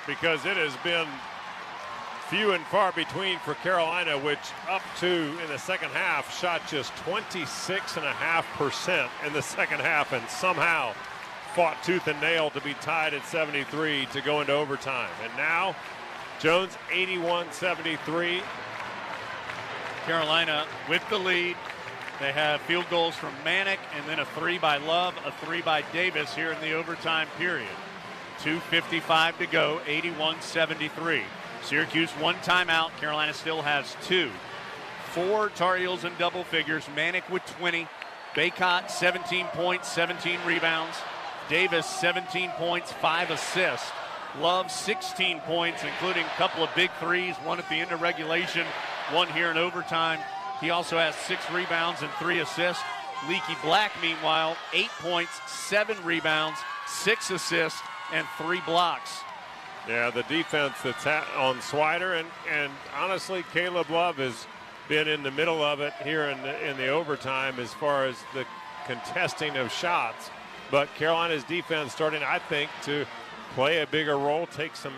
because it has been few and far between for Carolina, which up to in the second half shot just 26.5% in the second half and somehow fought tooth and nail to be tied at 73 to go into overtime. And now Jones 81-73. Carolina with the lead. They have field goals from Manick and then a 3 by Love, a 3 by Davis here in the overtime period. 2:55 to go, 81-73. Syracuse 1 timeout. Carolina still has 2. 4 Tar Heels in double figures. Manick with 20. Baycott, 17 points, 17 rebounds. Davis, 17 points, 5 assists. Love, 16 points, including a couple of big threes, one at the end of regulation, one here in overtime. He also has 6 rebounds and 3 assists. Leaky Black, meanwhile, 8 points, 7 rebounds, 6 assists, and 3 blocks. Yeah, the defense that's on Swider, and honestly, Caleb Love has been in the middle of it here in the overtime as far as the contesting of shots. But Carolina's defense starting, I think, to play a bigger role, take some,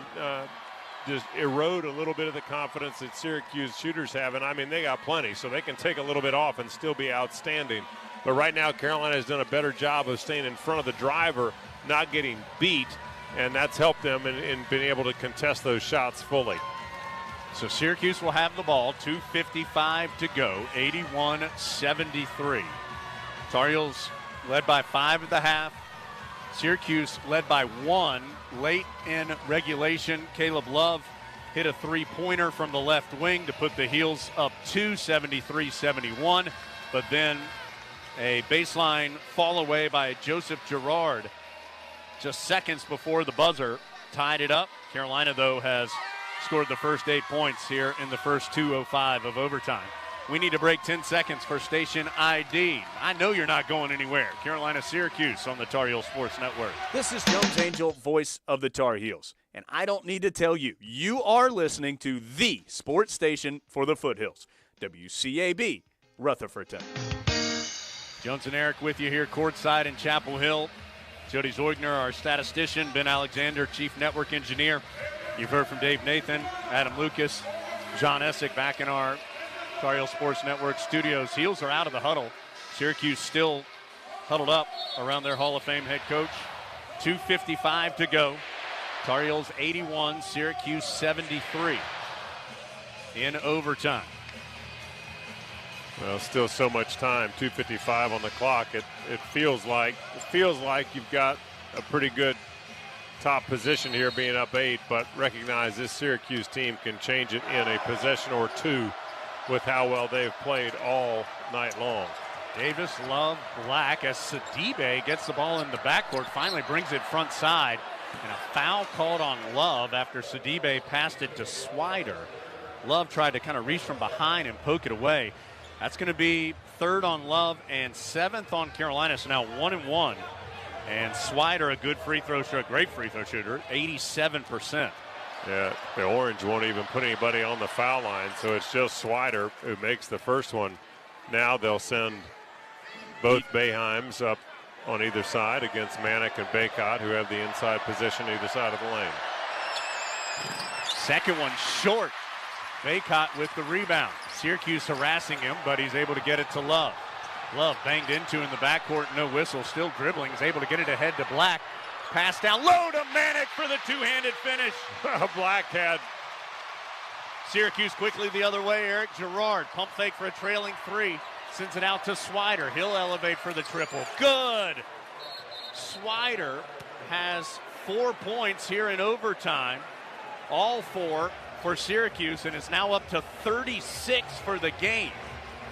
just erode a little bit of the confidence that Syracuse shooters have. And I mean, they got plenty, so they can take a little bit off and still be outstanding. But right now, Carolina has done a better job of staying in front of the driver, not getting beat, and that's helped them in being able to contest those shots fully. So Syracuse will have the ball, 2:55 to go, 81-73. Tar Heels led by 5 at the half. Syracuse led by 1 late in regulation. Caleb Love hit a 3-pointer from the left wing to put the Heels up 2, 73-71. But then a baseline fall away by Joseph Girard just seconds before the buzzer tied it up. Carolina, though, has scored the first 8 points here in the first 2:05 of overtime. We need to break 10 seconds for station ID. I know you're not going anywhere. Carolina-Syracuse on the Tar Heel Sports Network. This is Jones Angel, voice of the Tar Heels. And I don't need to tell you, you are listening to the sports station for the Foothills. WCAB, Rutherfordton. Jones and Eric with you here courtside in Chapel Hill. Jody Zeugner, our statistician. Ben Alexander, chief network engineer. You've heard from Dave Nathan, Adam Lucas, John Essick back in our Tar Heel Sports Network studios. Heels are out of the huddle. Syracuse still huddled up around their Hall of Fame head coach. 2:55 to go. Tar Heels 81, Syracuse 73 in overtime. Well, still so much time, 2:55 on the clock. It feels like you've got a pretty good top position here being up 8, but recognize this Syracuse team can change it in a possession or 2 with how well they've played all night long. Davis, Love, Black as Sidibe gets the ball in the backcourt, finally brings it front side, and a foul called on Love after Sidibe passed it to Swider. Love tried to kind of reach from behind and poke it away. That's going to be 3rd on Love and 7th on Carolina, so now 1-1. And Swider, a good free throw shooter, great free throw shooter, 87%. Yeah, the Orange won't even put anybody on the foul line, so it's just Swider who makes the first one. Now they'll send both Boeheims up on either side against Manick and Baycott, who have the inside position either side of the lane. Second one short. Baycott with the rebound. Syracuse harassing him, but he's able to get it to Love. Love banged into in the backcourt, no whistle, still dribbling. He's able to get it ahead to Black. Pass down low to Manick for the two-handed finish. Black had. Syracuse quickly the other way. Eric Girard, pump fake for a trailing 3. Sends it out to Swider. He'll elevate for the triple. Good. Swider has 4 points here in overtime. All 4 for Syracuse, and is now up to 36 for the game.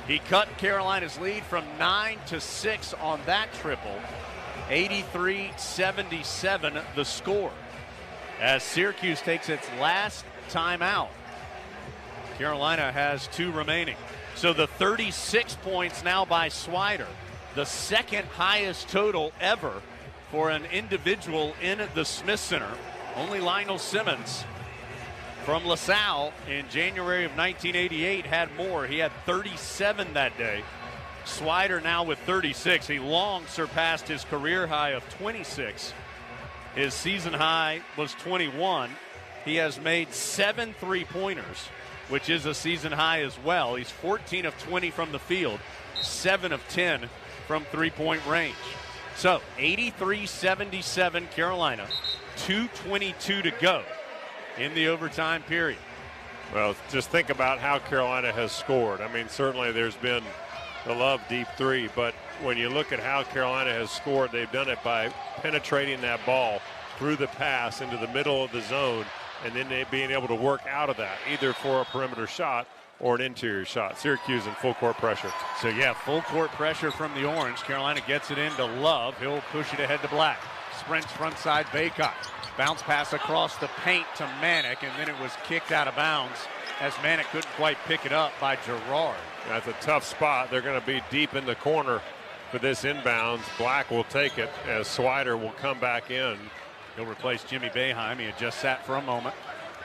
He cut Carolina's lead from 9 to 6 on that triple. 83-77 the score as Syracuse takes its last timeout. Carolina has 2 remaining. So the 36 points now by Swider, the second highest total ever for an individual in the Smith Center. Only Lionel Simmons from LaSalle in January of 1988 had more. He had 37 that day. Swider now with 36. He long surpassed his career high of 26. His season high was 21. He has made 7 3-pointers, which is a season high as well. He's 14 of 20 from the field, 7 of 10 from three-point range. So 83-77 Carolina, 2:22 to go in the overtime period. Well, just think about how Carolina has scored. I mean, certainly there's been the Love deep 3, but when you look at how Carolina has scored, they've done it by penetrating that ball through the pass into the middle of the zone, and then they being able to work out of that, either for a perimeter shot or an interior shot. Syracuse in full court pressure. So, yeah, full court pressure from the Orange. Carolina gets it into Love. He'll push it ahead to Black. Sprints front side, Baycott. Bounce pass across the paint to Manick, and then it was kicked out of bounds as Manick couldn't quite pick it up by Girard. That's a tough spot. They're going to be deep in the corner for this inbounds. Black will take it as Swider will come back in. He'll replace Jimmy Boeheim. He had just sat for a moment.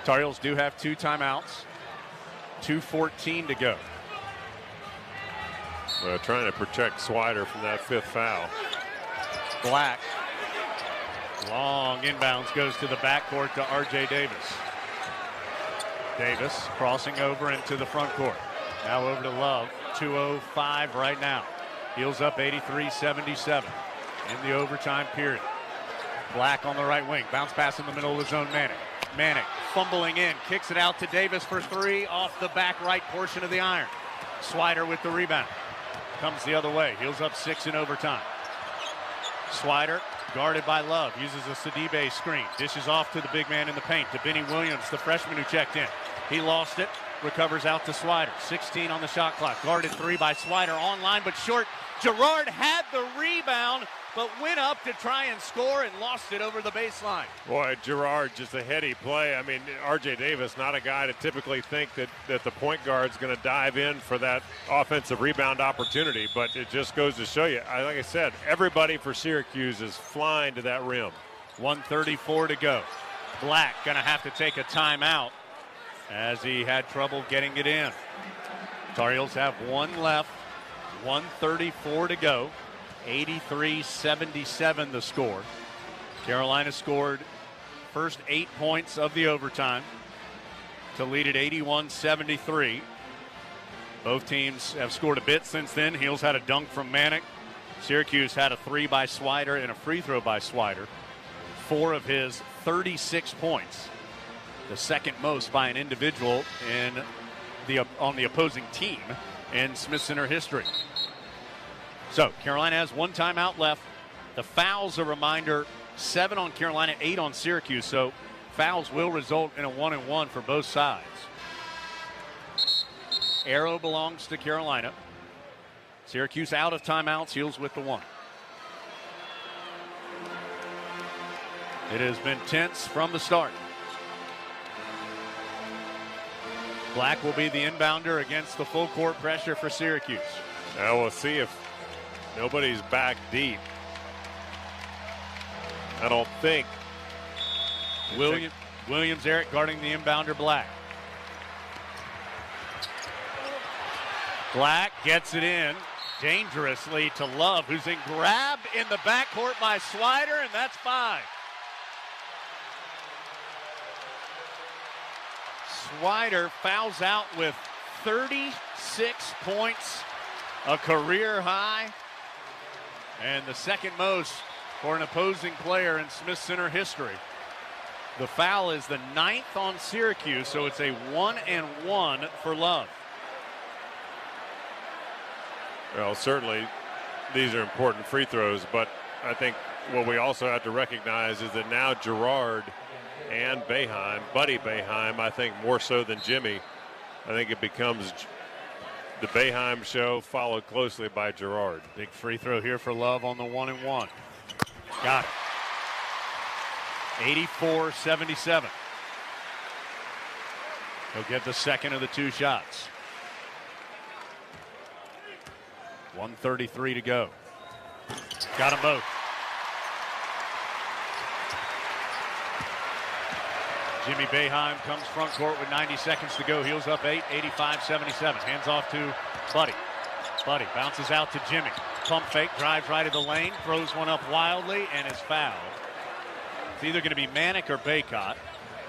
Tar Heels do have 2 timeouts. 2:14 to go. Well, trying to protect Swider from that 5th foul. Black. Long inbounds goes to the backcourt to R.J. Davis. Davis crossing over into the front court. Now over to Love. 2:05 right now. Heels up 83-77 in the overtime period. Black on the right wing. Bounce pass in the middle of the zone. Manick fumbling in. Kicks it out to Davis for 3 off the back right portion of the iron. Swider with the rebound. Comes the other way. Heels up 6 in overtime. Swider guarded by Love. Uses a Sidibe screen. Dishes off to the big man in the paint. To Benny Williams, the freshman who checked in. He lost it. Recovers out to Swider. 16 on the shot clock. Guarded 3 by Swider. Online but short. Girard had the rebound, but went up to try and score and lost it over the baseline. Boy, Girard, just a heady play. I mean, R.J. Davis, not a guy to typically think that the point guard's going to dive in for that offensive rebound opportunity, but it just goes to show you, like I said, everybody for Syracuse is flying to that rim. 1:34 to go. Black going to have to take a timeout as he had trouble getting it in. Tar Heels have 1 left. 1:34 to go. 83-77 the score. Carolina scored first 8 points of the overtime to lead at 81-73. Both teams have scored a bit since then. Heels had a dunk from Manick. Syracuse had a 3 by Swider and a free throw by Swider. 4 of his 36 points, the second most by an individual on the opposing team in Smith Center history. So Carolina has 1 timeout left. The fouls, a reminder, 7 on Carolina, 8 on Syracuse. So fouls will result in a 1-and-1 for both sides. Arrow belongs to Carolina. Syracuse out of timeouts. Heels with the 1. It has been tense from the start. Black will be the inbounder against the full court pressure for Syracuse. Now we'll see if nobody's back deep. I don't think. Williams, Eric guarding the inbounder Black. Black gets it in dangerously to Love, who's then grabbed in the backcourt by Swider, and that's 5. Swider fouls out with 36 points, a career high, and the second most for an opposing player in Smith Center history. The foul is the 9th on Syracuse, so it's a 1-and-1 for Love. Well, certainly these are important free throws, but I think what we also have to recognize is that now Girard and Boeheim, Buddy Boeheim, I think more so than Jimmy, I think it becomes the Boeheim show followed closely by Girard. Big free throw here for Love on the 1-and-1. Got it. 84-77. He'll get the second of the 2 shots. 1:33 to go. Got them both. Jimmy Boeheim comes front court with 90 seconds to go. Heels up 8, 85-77. Hands off to Buddy. Buddy bounces out to Jimmy. Pump fake, drives right of the lane, throws one up wildly, and is fouled. It's either going to be Manick or Baycott.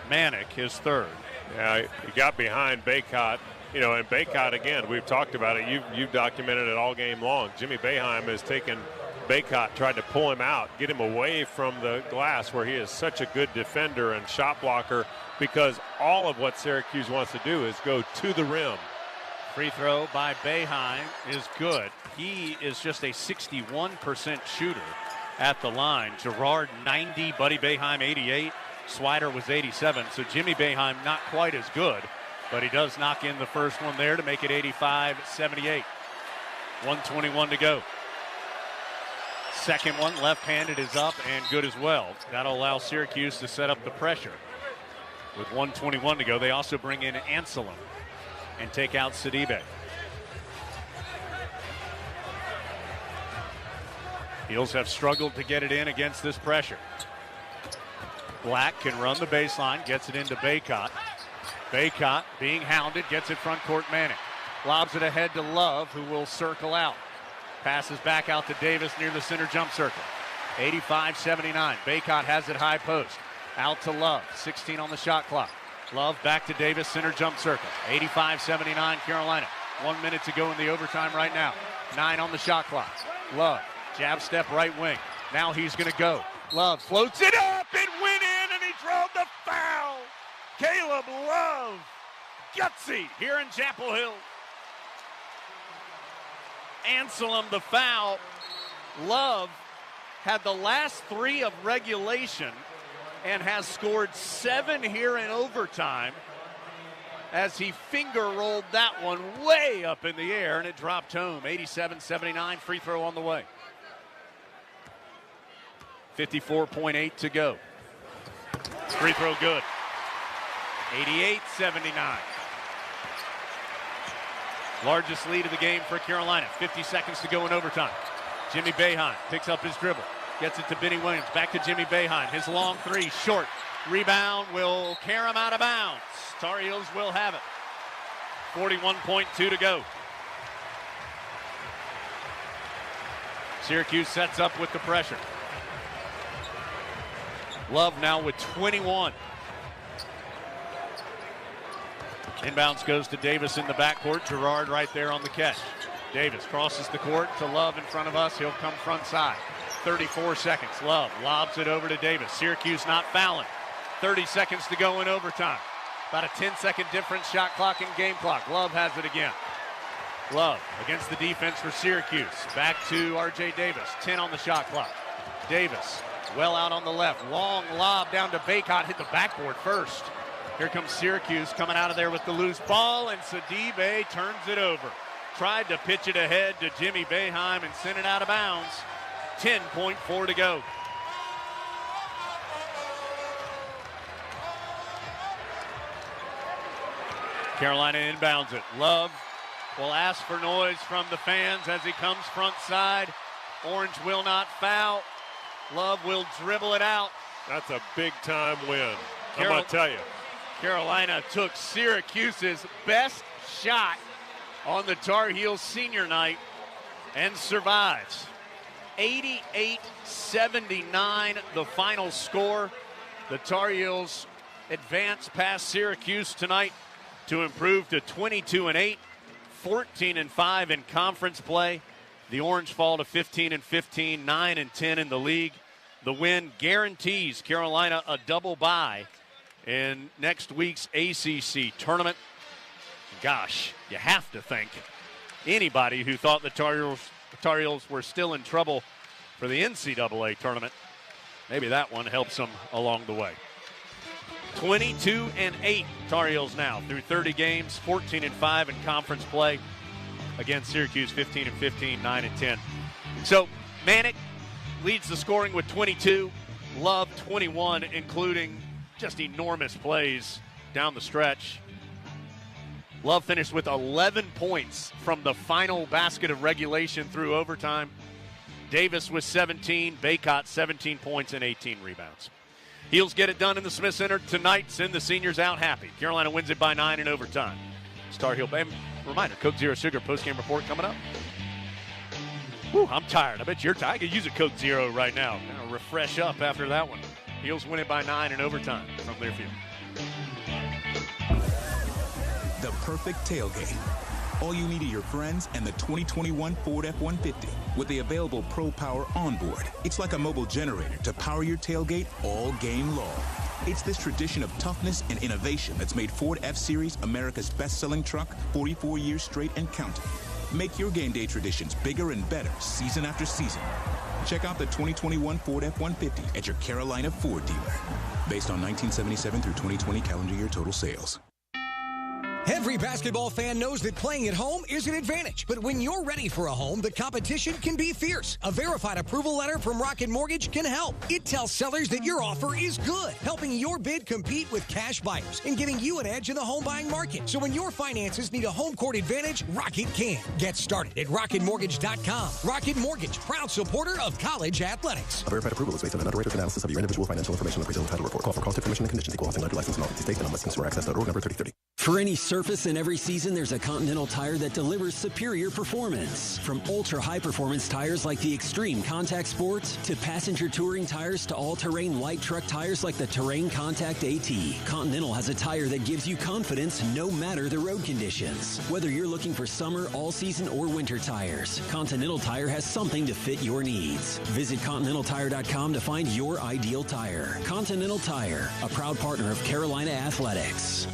Manick, his 3rd. Yeah, he got behind Baycott. You know, and Baycott, again, we've talked about it. You've documented it all game long. Jimmy Boeheim has taken Baycott, tried to pull him out, get him away from the glass where he is such a good defender and shot blocker, because all of what Syracuse wants to do is go to the rim. Free throw by Boeheim is good. He is just a 61% shooter at the line. Girard 90, Buddy Boeheim 88, Swider was 87. So Jimmy Boeheim not quite as good But he does knock in the first one there to make it 85-78. 1:21 to go. Second one, left-handed, is up and good as well. That'll allow Syracuse to set up the pressure. With 1:21 to go, they also bring in Anselm and take out Sidibe. Heels have struggled to get it in against this pressure. Black can run the baseline, gets it into Baycott. Baycott being hounded, gets it front court Manick. Lobs it ahead to Love, who will circle out. Passes back out to Davis near the center jump circle. 85-79. Baycott has it high post. Out to Love. 16 on the shot clock. Love back to Davis, center jump circle. 85-79 Carolina. 1 minute to go in the overtime right now. 9 on the shot clock. Love, jab step right wing. Now he's going to go. Love floats it up. It went in and he drove the foul. Caleb Love. Gutsy here in Chapel Hill. Anselm the foul. Love had the last 3 of regulation and has scored 7 here in overtime as he finger rolled that one way up in the air and it dropped home. 87-79, free throw on the way. 54.8 to go. Free throw good. 88-79. Largest lead of the game for Carolina. 50 seconds to go in overtime. Jimmy Boeheim picks up his dribble. Gets it to Benny Williams. Back to Jimmy Boeheim. His long three, short. Rebound will carry him out of bounds. Tar Heels will have it. 41.2 to go. Syracuse sets up with the pressure. Love now with 21. Inbounds goes to Davis in the backcourt. Gerard right there on the catch. Davis crosses the court to Love in front of us. He'll come front side. 34 seconds. Love lobs it over to Davis. Syracuse not fouling. 30 seconds to go in overtime. About a 10-second difference, shot clock and game clock. Love has it again. Love against the defense for Syracuse. Back to R.J. Davis. 10 on the shot clock. Davis well out on the left. Long lob down to Baycott. Hit the backboard first. Here comes Syracuse coming out of there with the loose ball, and Sidibe turns it over. Tried to pitch it ahead to Jimmy Boeheim and sent it out of bounds. 10.4 to go. Carolina inbounds it. Love will ask for noise from the fans as he comes front side. Orange will not foul. Love will dribble it out. That's a big-time win. I'm going to tell you. Carolina took Syracuse's best shot on the Tar Heels senior night and survives. 88-79 the final score. The Tar Heels advance past Syracuse tonight to improve to 22-8, 14-5 in conference play. The Orange fall to 15-15, 9-10 in the league. The win guarantees Carolina a double bye in next week's ACC tournament. Gosh, you have to thank anybody who thought the Tar Heels were still in trouble for the NCAA tournament. Maybe that one helps them along the way. 22-8 Tar Heels now through 30 games, 14-5 in conference play. Again, Syracuse 15-15, 9-10. So Manick leads the scoring with 22. Love 21, including just enormous plays down the stretch. Love finished with 11 points from the final basket of regulation through overtime. Davis with 17, Baycott 17 points and 18 rebounds. Heels get it done in the Smith Center tonight. Send the seniors out happy. Carolina wins it by 9 in overtime. Star Heel Bam. Reminder, Coke Zero Sugar postgame report coming up. Whew, I'm tired. I bet you're tired. I could use a Coke Zero right now. Gonna refresh up after that one. Heels win it by 9 in overtime from Learfield. The perfect tailgate. All you need are your friends and the 2021 Ford F-150 with the available Pro Power onboard. It's like a mobile generator to power your tailgate all game long. It's this tradition of toughness and innovation that's made Ford F-Series America's best-selling truck 44 years straight and counting. Make your game day traditions bigger and better season after season. Check out the 2021 Ford F-150 at your Carolina Ford dealer. Based on 1977 through 2020 calendar year total sales. Every basketball fan knows that playing at home is an advantage. But when you're ready for a home, the competition can be fierce. A verified approval letter from Rocket Mortgage can help. It tells sellers that your offer is good, helping your bid compete with cash buyers and giving you an edge in the home buying market. So when your finances need a home court advantage, Rocket can. Get started at rocketmortgage.com. Rocket Mortgage, proud supporter of college athletics. A verified approval is based on an underwriter's analysis of your individual financial information and pre-title report. Call for cost information and conditions. Equal housing lender license in all 50 states and on consumer.access.org number 3030. For any surface in every season, there's a Continental tire that delivers superior performance. From ultra-high performance tires like the Extreme Contact Sports to passenger touring tires to all-terrain light truck tires like the Terrain Contact AT, Continental has a tire that gives you confidence no matter the road conditions. Whether you're looking for summer, all-season, or winter tires, Continental Tire has something to fit your needs. Visit ContinentalTire.com to find your ideal tire. Continental Tire, a proud partner of Carolina Athletics.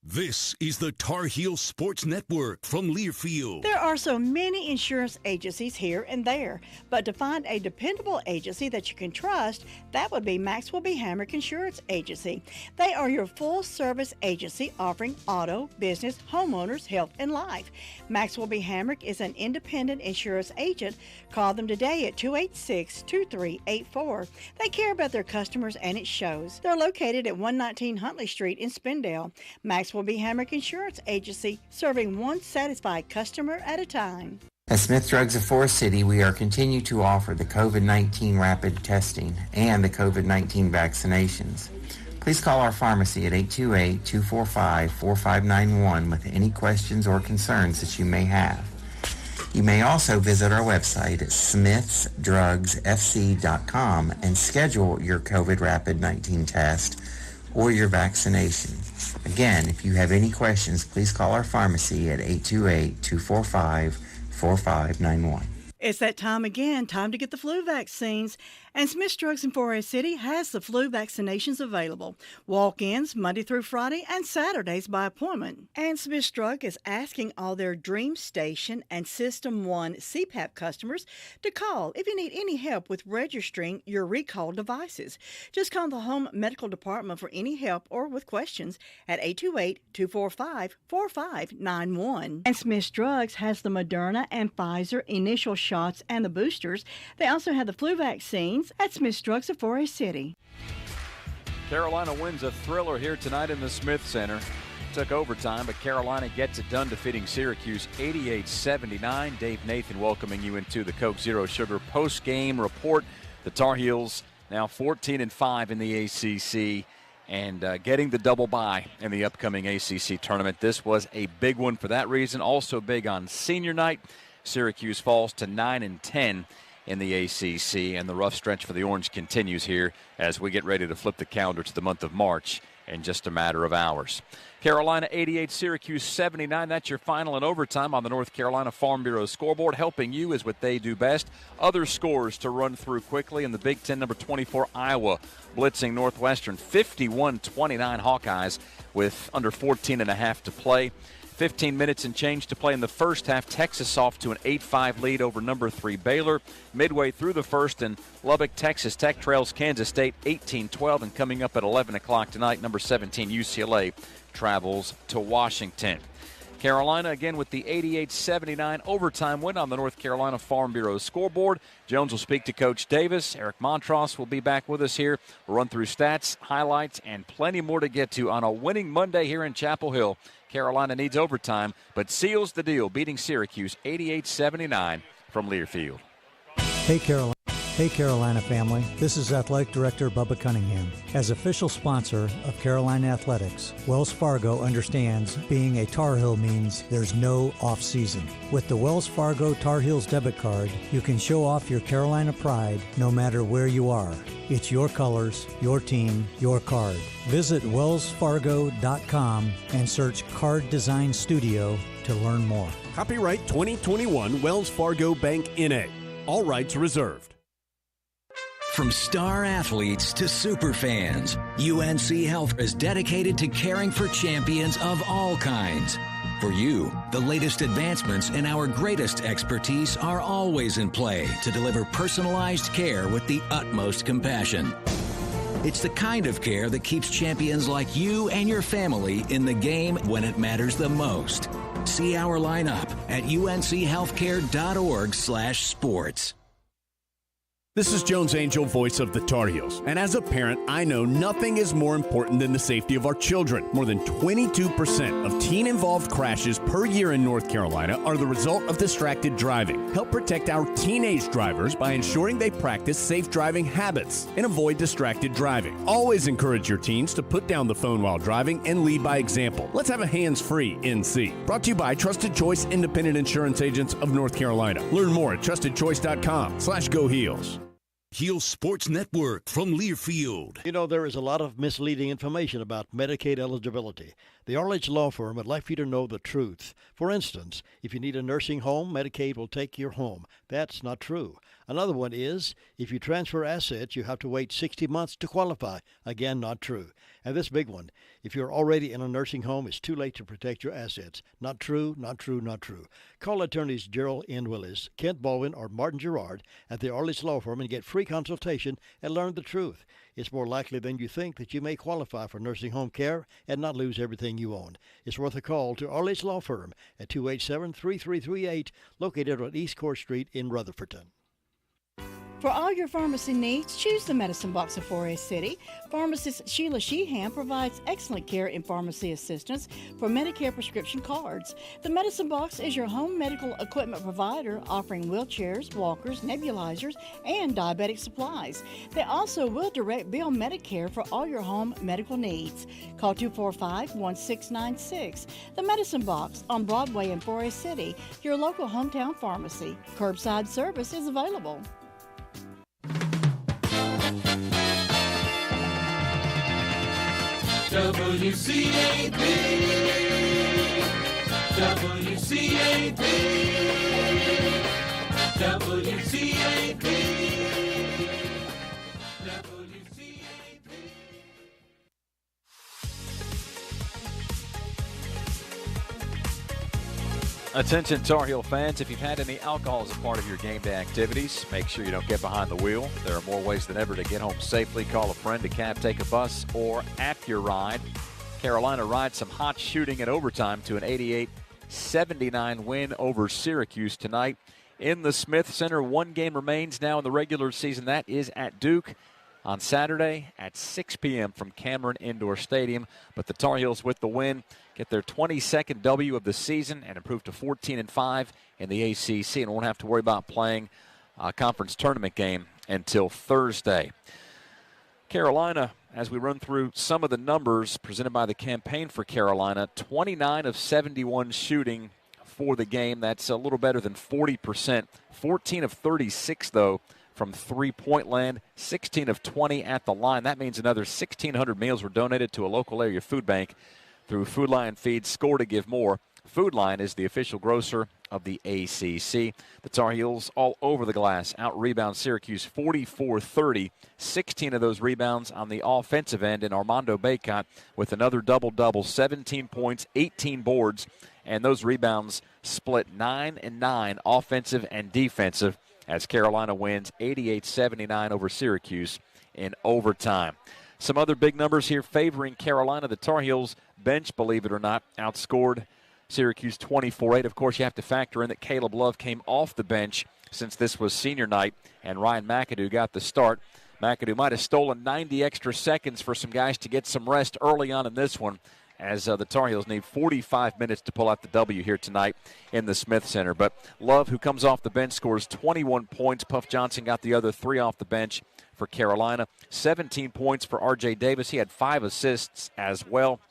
This is the Tar Heel Sports Network from Learfield. There are so many insurance agencies here and there, but to find a dependable agency that you can trust, that would be Maxwell B. Hamrick Insurance Agency. They are your full-service agency offering auto, business, homeowners, health, and life. Maxwell B. Hamrick is an independent insurance agent. Call them today at 286-2384. They care about their customers, and it shows. They're located at 119 Huntley Street in Spindale. Maxwell B. Hamrick Insurance Agency, serving one satisfied customer at a time. At Smith Drugs of Forest City, we are continuing to offer the COVID-19 rapid testing and the COVID-19 vaccinations. Please call our pharmacy at 828-245-4591 with any questions or concerns that you may have. You may also visit our website at smithsdrugsfc.com and schedule your COVID rapid 19 test or your vaccination. Again, if you have any questions, please call our pharmacy at 828-245-4591. It's that time again, time to get the flu vaccines. And Smith Drugs in Forest City has the flu vaccinations available. Walk-ins Monday through Friday and Saturdays by appointment. And Smith Drug is asking all their Dream Station and System 1 CPAP customers to call if you need any help with registering your recalled devices. Just call the Home Medical Department for any help or with questions at 828-245-4591. And Smith Drugs has the Moderna and Pfizer initial shots and the boosters. They also have the flu vaccines at Smith Drugs of Forest City. Carolina wins a thriller here tonight in the Smith Center. Took overtime, but Carolina gets it done, defeating Syracuse 88-79. Dave Nathan welcoming you into the Coke Zero Sugar post-game report. The Tar Heels now 14-5 in the ACC and getting the double bye in the upcoming ACC tournament. This was a big one for that reason. Also big on senior night. Syracuse falls to 9-10 in the ACC, and the rough stretch for the Orange continues here as we get ready to flip the calendar to the month of March in just a matter of hours. Carolina 88, Syracuse 79. That's your final in overtime on the North Carolina Farm Bureau scoreboard. Helping you is what they do best. Other scores to run through quickly in the Big Ten, number 24, Iowa blitzing Northwestern 51-29 Hawkeyes with under 14.5 to play. 15 minutes and change to play in the first half. Texas off to an 8-5 lead over number 3 Baylor. Midway through the first, in Lubbock, Texas Tech trails Kansas State 18-12. And coming up at 11 o'clock tonight, number 17 UCLA travels to Washington. Carolina again with the 88-79 overtime win on the North Carolina Farm Bureau scoreboard. Jones will speak to Coach Davis. Eric Montross will be back with us here. We'll run through stats, highlights, and plenty more to get to on a winning Monday here in Chapel Hill. Carolina needs overtime, but seals the deal, beating Syracuse 88-79 from Learfield. Hey Carolina family, this is Athletic Director Bubba Cunningham. As official sponsor of Carolina Athletics, Wells Fargo understands being a Tar Heel means there's no off-season. With the Wells Fargo Tar Heels debit card, you can show off your Carolina pride no matter where you are. It's your colors, your team, your card. Visit wellsfargo.com and search Card Design Studio to learn more. Copyright 2021 Wells Fargo Bank N.A. All rights reserved. From star athletes to super fans, UNC Health is dedicated to caring for champions of all kinds. For you, the latest advancements and our greatest expertise are always in play to deliver personalized care with the utmost compassion. It's the kind of care that keeps champions like you and your family in the game when it matters the most. See our lineup at unchealthcare.org/sports. This is Jones Angel, voice of the Tar Heels. And as a parent, I know nothing is more important than the safety of our children. More than 22% of teen-involved crashes per year in North Carolina are the result of distracted driving. Help protect our teenage drivers by ensuring they practice safe driving habits and avoid distracted driving. Always encourage your teens to put down the phone while driving and lead by example. Let's have a hands-free NC. Brought to you by Trusted Choice Independent Insurance Agents of North Carolina. Learn more at trustedchoice.com/Go Heels. Heels Sports Network from Learfield. You know, there is a lot of misleading information about Medicaid eligibility. The Arledge Law Firm would like for you to know the truth. For instance, if you need a nursing home, Medicaid will take your home. That's not true. Another one is, if you transfer assets, you have to wait 60 months to qualify. Again, not true. And this big one, if you're already in a nursing home, it's too late to protect your assets. Not true, not true, not true. Call attorneys Gerald N. Willis, Kent Baldwin, or Martin Gerard at the Arledge Law Firm and get free consultation and learn the truth. It's more likely than you think that you may qualify for nursing home care and not lose everything you own. It's worth a call to Arledge Law Firm at 287-3338, located on East Court Street in Rutherfordton. For all your pharmacy needs, choose the Medicine Box of Forest City. Pharmacist Sheila Sheehan provides excellent care and pharmacy assistance for Medicare prescription cards. The Medicine Box is your home medical equipment provider, offering wheelchairs, walkers, nebulizers, and diabetic supplies. They also will direct bill Medicare for all your home medical needs. Call 245-1696. The Medicine Box on Broadway in Forest City, your local hometown pharmacy. Curbside service is available. WCAB, WCAB, WCAB, Attention Tar Heel fans, if you've had any alcohol as a part of your game day activities, make sure you don't get behind the wheel. There are more ways than ever to get home safely. Call a friend, a cab, take a bus, or app your ride. Carolina rides some hot shooting in overtime to an 88-79 win over Syracuse tonight. In the Smith Center, one game remains now in the regular season. That is at Duke on Saturday at 6 p.m. from Cameron Indoor Stadium. But the Tar Heels with the win get their 22nd W of the season and improve to 14-5 in the ACC and won't have to worry about playing a conference tournament game until Thursday. Carolina, as we run through some of the numbers presented by the Campaign for Carolina, 29 of 71 shooting for the game. That's a little better than 40%. 14 of 36, though, from three-point land, 16 of 20 at the line. That means another 1,600 meals were donated to a local area food bank through Food Lion Feeds. Score to give more. Food Lion is the official grocer of the ACC. The Tar Heels all over the glass. Out-rebound Syracuse 44-30. 16 of those rebounds on the offensive end, and Armando Bacot with another double-double, 17 points, 18 boards, and those rebounds split 9-9 offensive and defensive as Carolina wins 88-79 over Syracuse in overtime. Some other big numbers here favoring Carolina. The Tar Heels bench, believe it or not, outscored Syracuse 24-8. Of course, you have to factor in that Caleb Love came off the bench since this was senior night, and Ryan McAdoo got the start. McAdoo might have stolen 90 extra seconds for some guys to get some rest early on in this one, as the Tar Heels need 45 minutes to pull out the W here tonight in the Smith Center. But Love, who comes off the bench, scores 21 points. Puff Johnson got the other 3 off the bench for Carolina. 17 points for R.J. Davis. He had 5 assists as well.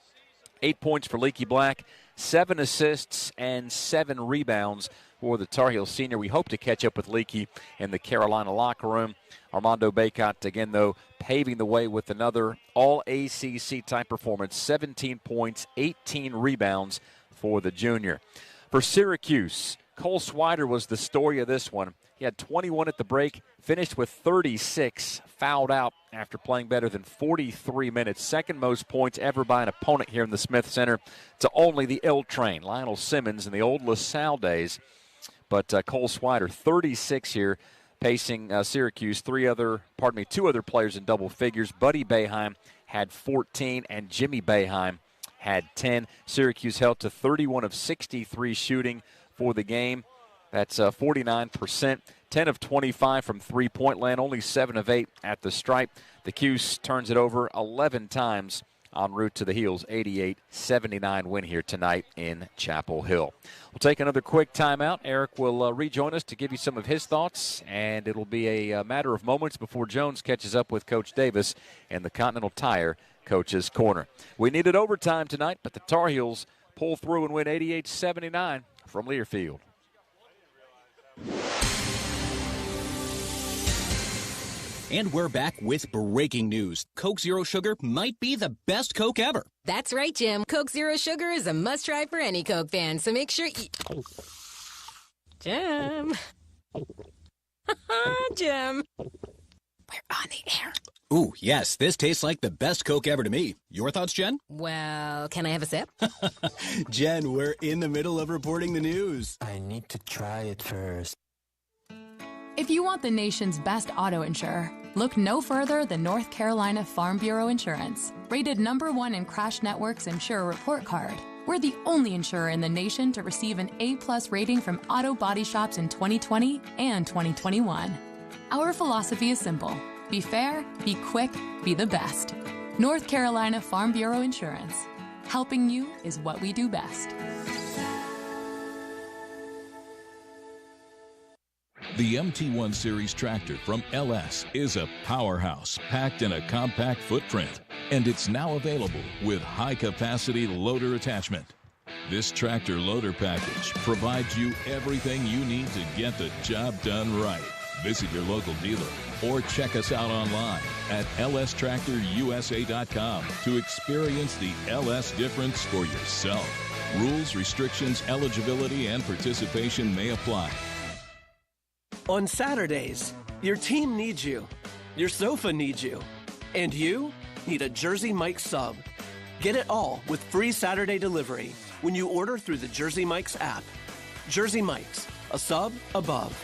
8 points for Leaky Black, 7 assists, and 7 rebounds for the Tar Heels senior. We hope to catch up with Leaky in the Carolina locker room. Armando Bacot, again, though, paving the way with another all-ACC type performance. 17 points, 18 rebounds for the junior. For Syracuse, Cole Swider was the story of this one. He had 21 at the break, finished with 36, fouled out after playing better than 43 minutes. Second most points ever by an opponent here in the Smith Center to only the L Train, Lionel Simmons in the old LaSalle days. But Cole Swider, 36 here, pacing Syracuse. two other players in double figures. Buddy Boeheim had 14, and Jimmy Boeheim had 10. Syracuse held to 31 of 63 shooting for the game. That's 49%. 10 of 25 from three-point land, only 7 of 8 at the stripe. The 'Cuse turns it over 11 times en route to the Heels' 88-79 win here tonight in Chapel Hill. We'll take another quick timeout. Eric will rejoin us to give you some of his thoughts, and it'll be a matter of moments before Jones catches up with Coach Davis in the Continental Tire Coach's Corner. We needed overtime tonight, but the Tar Heels pull through and win 88-79 from Learfield. And we're back with breaking news. Coke Zero Sugar might be the best Coke ever. That's right, Jim. Coke Zero Sugar is a must-try for any Coke fan, so make sure you... Jim. Jim. We're on the air. Ooh, yes, this tastes like the best Coke ever to me. Your thoughts, Jen? Well, can I have a sip? Jen, we're in the middle of reporting the news. I need to try it first. If you want the nation's best auto insurer, look no further than North Carolina Farm Bureau Insurance. Rated #1 in Crash Network's Insurer Report Card, we're the only insurer in the nation to receive an A+ rating from auto body shops in 2020 and 2021. Our philosophy is simple. Be fair, be quick, be the best. North Carolina Farm Bureau Insurance. Helping you is what we do best. The MT1 Series tractor from LS is a powerhouse packed in a compact footprint, and it's now available with high-capacity loader attachment. This tractor loader package provides you everything you need to get the job done right. Visit your local dealer or check us out online at lstractorusa.com to experience the LS difference for yourself. Rules, restrictions, eligibility, and participation may apply. On Saturdays, your team needs you, your sofa needs you, and you need a Jersey Mike's sub. Get it all with free Saturday delivery when you order through the Jersey Mike's app. Jersey Mike's, a sub above.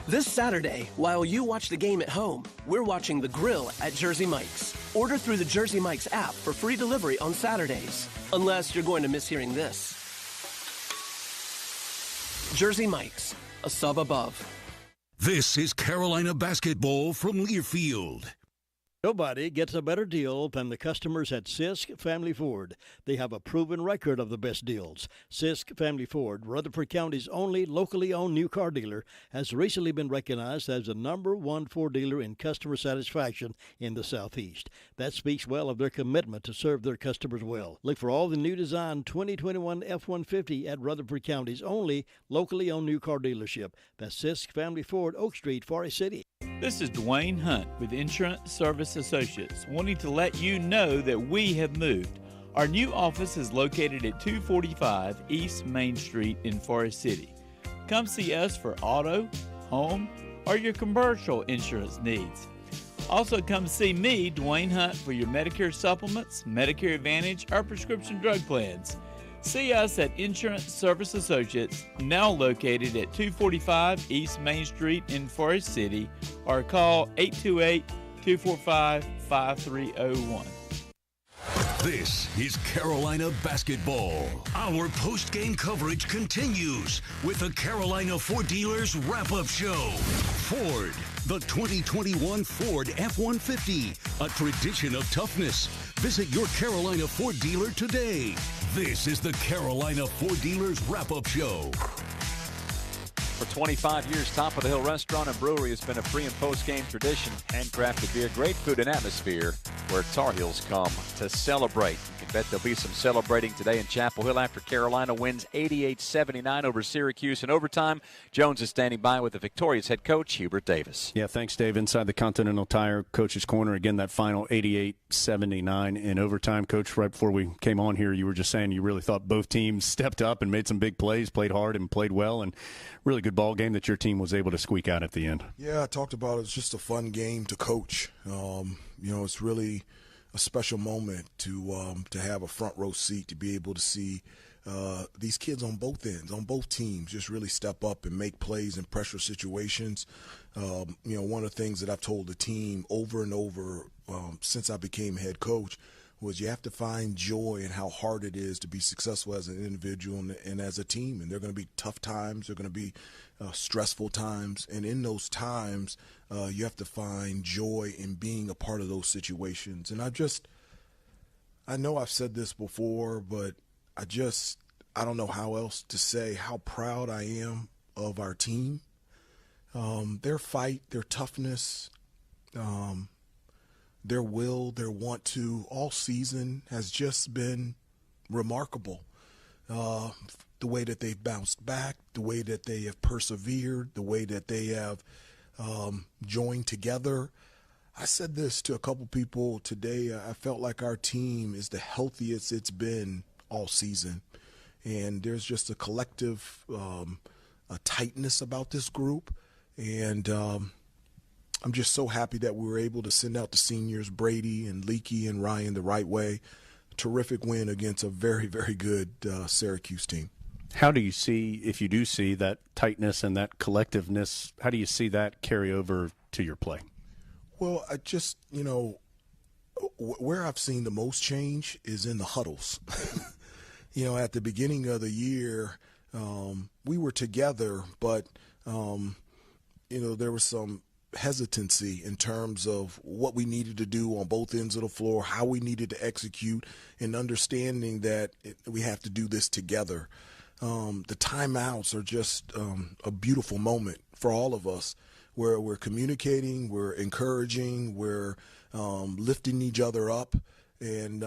This Saturday, while you watch the game at home, we're watching the grill at Jersey Mike's. Order through the Jersey Mike's app for free delivery on Saturdays, unless you're going to miss hearing this. Jersey Mike's, a sub above. This is Carolina basketball from Learfield. Nobody gets a better deal than the customers at Sisk Family Ford. They have a proven record of the best deals. Sisk Family Ford, Rutherford County's only locally owned new car dealer, has recently been recognized as the #1 Ford dealer in customer satisfaction in the Southeast. That speaks well of their commitment to serve their customers well. Look for all the new design 2021 F-150 at Rutherford County's only locally owned new car dealership. That's Sisk Family Ford, Oak Street, Forest City. This is Dwayne Hunt with Insurance Service Associates, wanting to let you know that we have moved. Our new office is located at 245 East Main Street in Forest City. Come see us for auto, home, or your commercial insurance needs. Also come see me, Dwayne Hunt, for your Medicare supplements, Medicare Advantage, or prescription drug plans. See us at Insurance Service Associates, now located at 245 East Main Street in Forest City, or call 828-245-5301. This is Carolina basketball. Our post-game coverage continues with the Carolina Ford Dealers Wrap-Up Show. Ford, the 2021 Ford F-150, a tradition of toughness. Visit your Carolina Ford dealer today. This is the Carolina Ford Dealers Wrap-Up Show. For 25 years, Top of the Hill Restaurant and Brewery has been a pre- and post-game tradition. Handcrafted beer, great food and atmosphere where Tar Heels come to celebrate. You can bet there'll be some celebrating today in Chapel Hill after Carolina wins 88-79 over Syracuse in overtime. Jones is standing by with the victorious head coach, Hubert Davis. Yeah, thanks, Dave. Inside the Continental Tire Coach's Corner, again, that final 88-79 in overtime. Coach, right before we came on here, you were just saying you really thought both teams stepped up and made some big plays, played hard and played well, and really good ball game that your team was able to squeak out at the end. Yeah, I talked about it. It's just a fun game to coach. It's really a special moment to have a front row seat to be able to see these kids on both ends, on both teams, just really step up and make plays in pressure situations. One of the things that I've told the team over and over since I became head coach was you have to find joy in how hard it is to be successful as an individual and as a team. And there are going to be tough times. There are going to be stressful times. And in those times, you have to find joy in being a part of those situations. And I know I've said this before, but I don't know how else to say how proud I am of our team. Their fight, their toughness, their will, their want to, all season has just been remarkable. The way that they've bounced back, the way that they have persevered, the way that they have joined together. I said this to a couple people today. I felt like our team is the healthiest it's been all season. And there's just a collective a tightness about this group. And I'm just so happy that we were able to send out the seniors, Brady and Leakey and Ryan, the right way. Terrific win against a very, very good Syracuse team. How do you see, if you do see that tightness and that collectiveness, how do you see that carry over to your play? Well, I just, where I've seen the most change is in the huddles. At the beginning of the year, we were together, but, there was some hesitancy in terms of what we needed to do on both ends of the floor, how we needed to execute, and understanding that we have to do this together. The timeouts are just a beautiful moment for all of us, where we're communicating, we're encouraging, we're lifting each other up. And,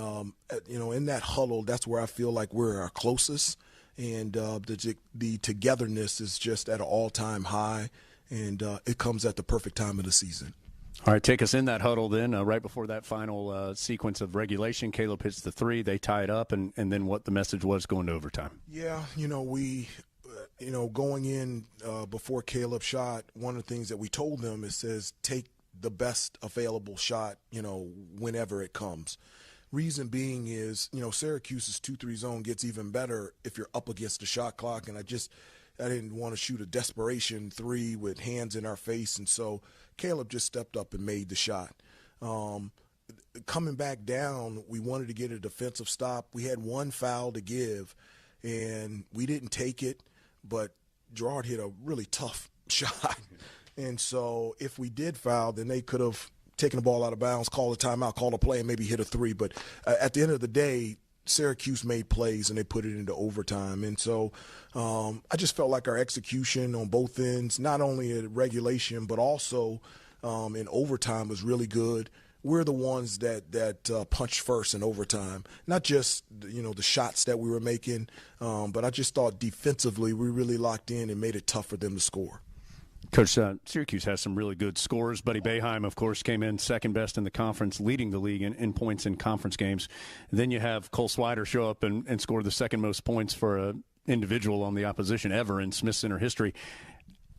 in that huddle, that's where I feel like we're our closest. And the togetherness is just at an all-time high. And it comes at the perfect time of the season. All right, take us in that huddle then. Right before that final sequence of regulation, Caleb hits the three, they tie it up, and then what the message was going to overtime. Yeah, we, going in before Caleb shot, one of the things that we told them is says take the best available shot, whenever it comes. Reason being is, Syracuse's 2-3 zone gets even better if you're up against the shot clock, and I didn't want to shoot a desperation three with hands in our face, and so Caleb just stepped up and made the shot. Coming back down, we wanted to get a defensive stop. We had one foul to give, and we didn't take it, but Gerard hit a really tough shot. And so if we did foul, then they could have taken the ball out of bounds, called a timeout, called a play, and maybe hit a three. But at the end of the day, Syracuse made plays, and they put it into overtime. And so I just felt like our execution on both ends, not only at regulation but also in overtime, was really good. We're the ones that punched first in overtime, not just the shots that we were making, but I just thought defensively we really locked in and made it tough for them to score. Coach, Syracuse has some really good scores. Buddy Boeheim, of course, came in second best in the conference, leading the league in points in conference games. Then you have Cole Swider show up and score the second most points for an individual on the opposition ever in Smith Center history,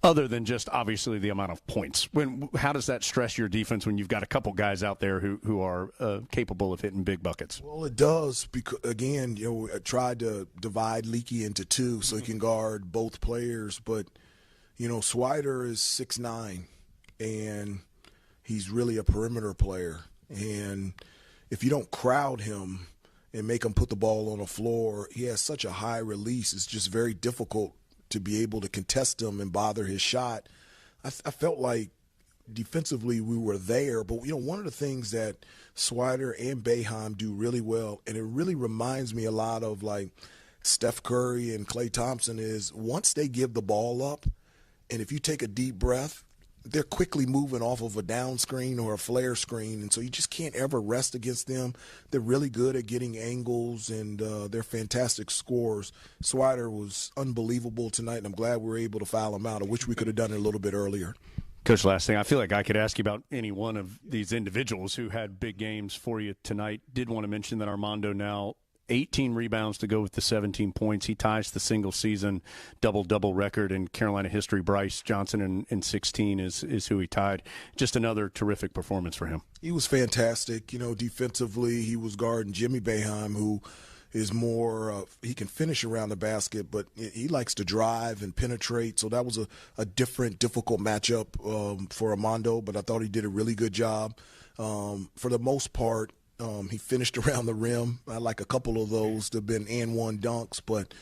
other than just obviously the amount of points. How does that stress your defense when you've got a couple guys out there who are capable of hitting big buckets? Well, it does because, again, I tried to divide Leakey into two so he can guard both players, but Swider is 6'9", and he's really a perimeter player. And if you don't crowd him and make him put the ball on the floor, he has such a high release. It's just very difficult to be able to contest him and bother his shot. I felt like defensively we were there, but one of the things that Swider and Boeheim do really well, and it really reminds me a lot of like Steph Curry and Klay Thompson, is once they give the ball up, and if you take a deep breath, they're quickly moving off of a down screen or a flare screen, and so you just can't ever rest against them. They're really good at getting angles, and they're fantastic scorers. Swider was unbelievable tonight, and I'm glad we were able to foul him out. I wish we could have done it a little bit earlier. Coach, last thing, I feel like I could ask you about any one of these individuals who had big games for you tonight. Did want to mention that Armando now 18 rebounds to go with the 17 points. He ties the single-season double-double record in Carolina history. Bryce Johnson in 16 is who he tied. Just another terrific performance for him. He was fantastic. Defensively, he was guarding Jimmy Boeheim, who is more he can finish around the basket, but he likes to drive and penetrate. So that was a difficult matchup for Armando, but I thought he did a really good job. For the most part, he finished around the rim. I like a couple of those that have been and-one dunks, but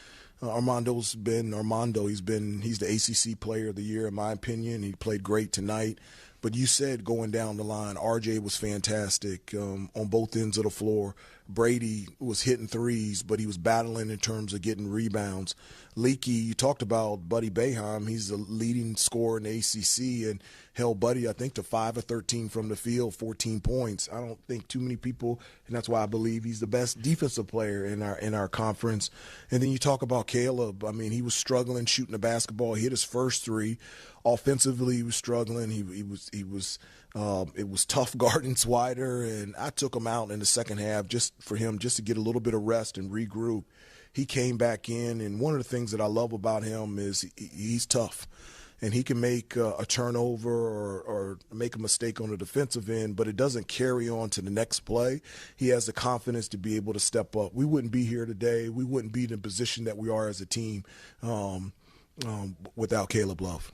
Armando's been Armando. He's the ACC Player of the Year, in my opinion. He played great tonight. But you said going down the line, RJ was fantastic on both ends of the floor. Brady was hitting threes, but he was battling in terms of getting rebounds. Leaky, you talked about Buddy Boeheim. He's the leading scorer in the ACC and held Buddy, I think, to 5 of 13 from the field, 14 points. I don't think too many people, and that's why I believe he's the best defensive player in our conference. And then you talk about Caleb. I mean, he was struggling shooting the basketball. He hit his first three. Offensively, he was struggling. It was tough guarding Swider, and I took him out in the second half just to get a little bit of rest and regroup. He came back in, and one of the things that I love about him is he's tough, and he can make a turnover or make a mistake on the defensive end, but it doesn't carry on to the next play. He has the confidence to be able to step up. We wouldn't be here today. We wouldn't be in the position that we are as a team without Caleb Love.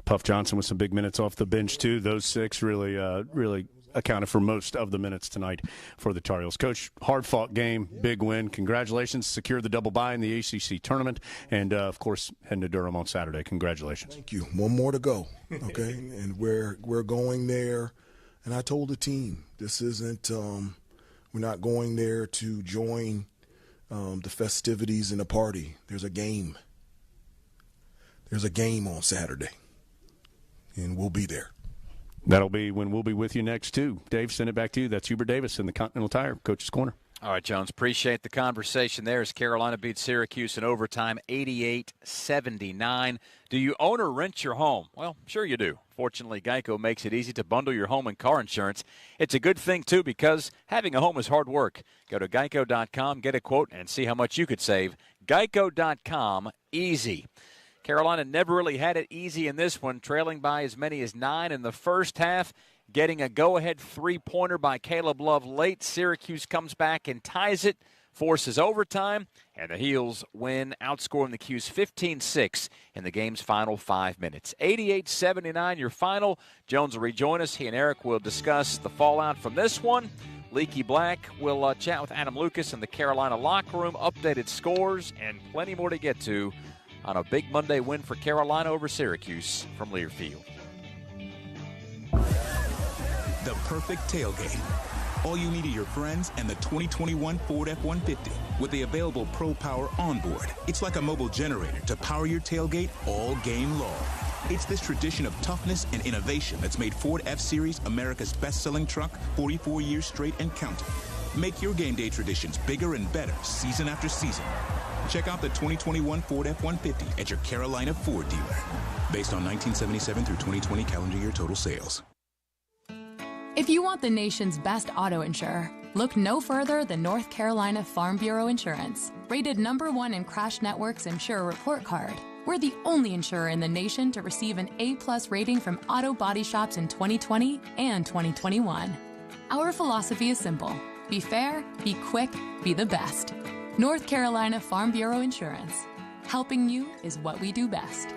Puff Johnson with some big minutes off the bench, too. Those 6 really accounted for most of the minutes tonight for the Tar Heels. Coach, hard-fought game, big win. Congratulations. Secure the double bye in the ACC tournament. And, of course, heading to Durham on Saturday. Congratulations. Thank you. One more to go, okay? And we're going there. And I told the team, this isn't we're not going there to join the festivities and the party. There's a game. There's a game on Saturday. And we'll be there. That'll be when we'll be with you next, too. Dave, send it back to you. That's Hubert Davis in the Continental Tire, Coach's Corner. All right, Jones, appreciate the conversation there as Carolina beats Syracuse in overtime 88-79. Do you own or rent your home? Well, sure you do. Fortunately, Geico makes it easy to bundle your home and car insurance. It's a good thing, too, because having a home is hard work. Go to geico.com, get a quote, and see how much you could save. Geico.com, easy. Carolina never really had it easy in this one, trailing by as many as 9 in the first half, getting a go-ahead three-pointer by Caleb Love late. Syracuse comes back and ties it, forces overtime, and the Heels win, outscoring the Cuse 15-6 in the game's final 5 minutes. 88-79 your final. Jones will rejoin us. He and Eric will discuss the fallout from this one. Leaky Black will chat with Adam Lucas in the Carolina locker room, updated scores, and plenty more to get to on a big Monday win for Carolina over Syracuse from Learfield. The perfect tailgate. All you need are your friends and the 2021 Ford F-150 with the available Pro Power onboard. It's like a mobile generator to power your tailgate all game long. It's this tradition of toughness and innovation that's made Ford F-Series America's best-selling truck 44 years straight and counting. Make your game day traditions bigger and better season after season. Check out the 2021 Ford F-150 at your Carolina Ford dealer. Based on 1977 through 2020 calendar year total sales. If you want the nation's best auto insurer, look no further than North Carolina Farm Bureau Insurance. Rated #1 in Crash Network's Insurer Report Card. We're the only insurer in the nation to receive an A+ rating from auto body shops in 2020 and 2021. Our philosophy is simple. Be fair, be quick, be the best. North Carolina Farm Bureau Insurance. Helping you is what we do best.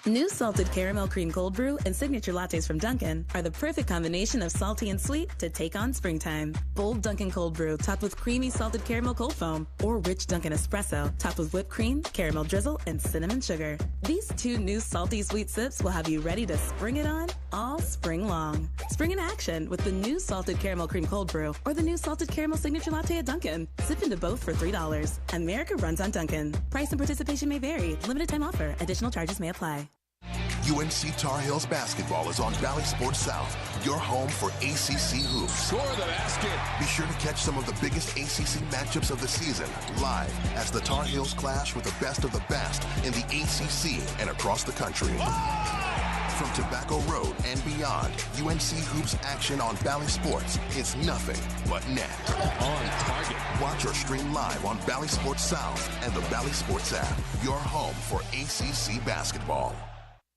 New salted caramel cream cold brew and signature lattes from Dunkin' are the perfect combination of salty and sweet to take on springtime. Bold Dunkin' cold brew topped with creamy salted caramel cold foam, or rich Dunkin' espresso topped with whipped cream, caramel drizzle, and cinnamon sugar. These 2 new salty sweet sips will have you ready to spring it on all spring long. Spring in action with the new salted caramel cream cold brew or the new salted caramel signature latte at Dunkin'. Sip into both for $3. America runs on Dunkin'. Price and participation may vary. Limited time offer. Additional charges may apply. UNC Tar Heels basketball is on Valley Sports South, your home for ACC hoops. Score the basket. Be sure to catch some of the biggest ACC matchups of the season live as the Tar Heels clash with the best of the best in the ACC and across the country. From Tobacco Road and beyond, UNC hoops action on Valley Sports is nothing but net. On target. Watch or stream live on Valley Sports South and the Valley Sports app, your home for ACC basketball.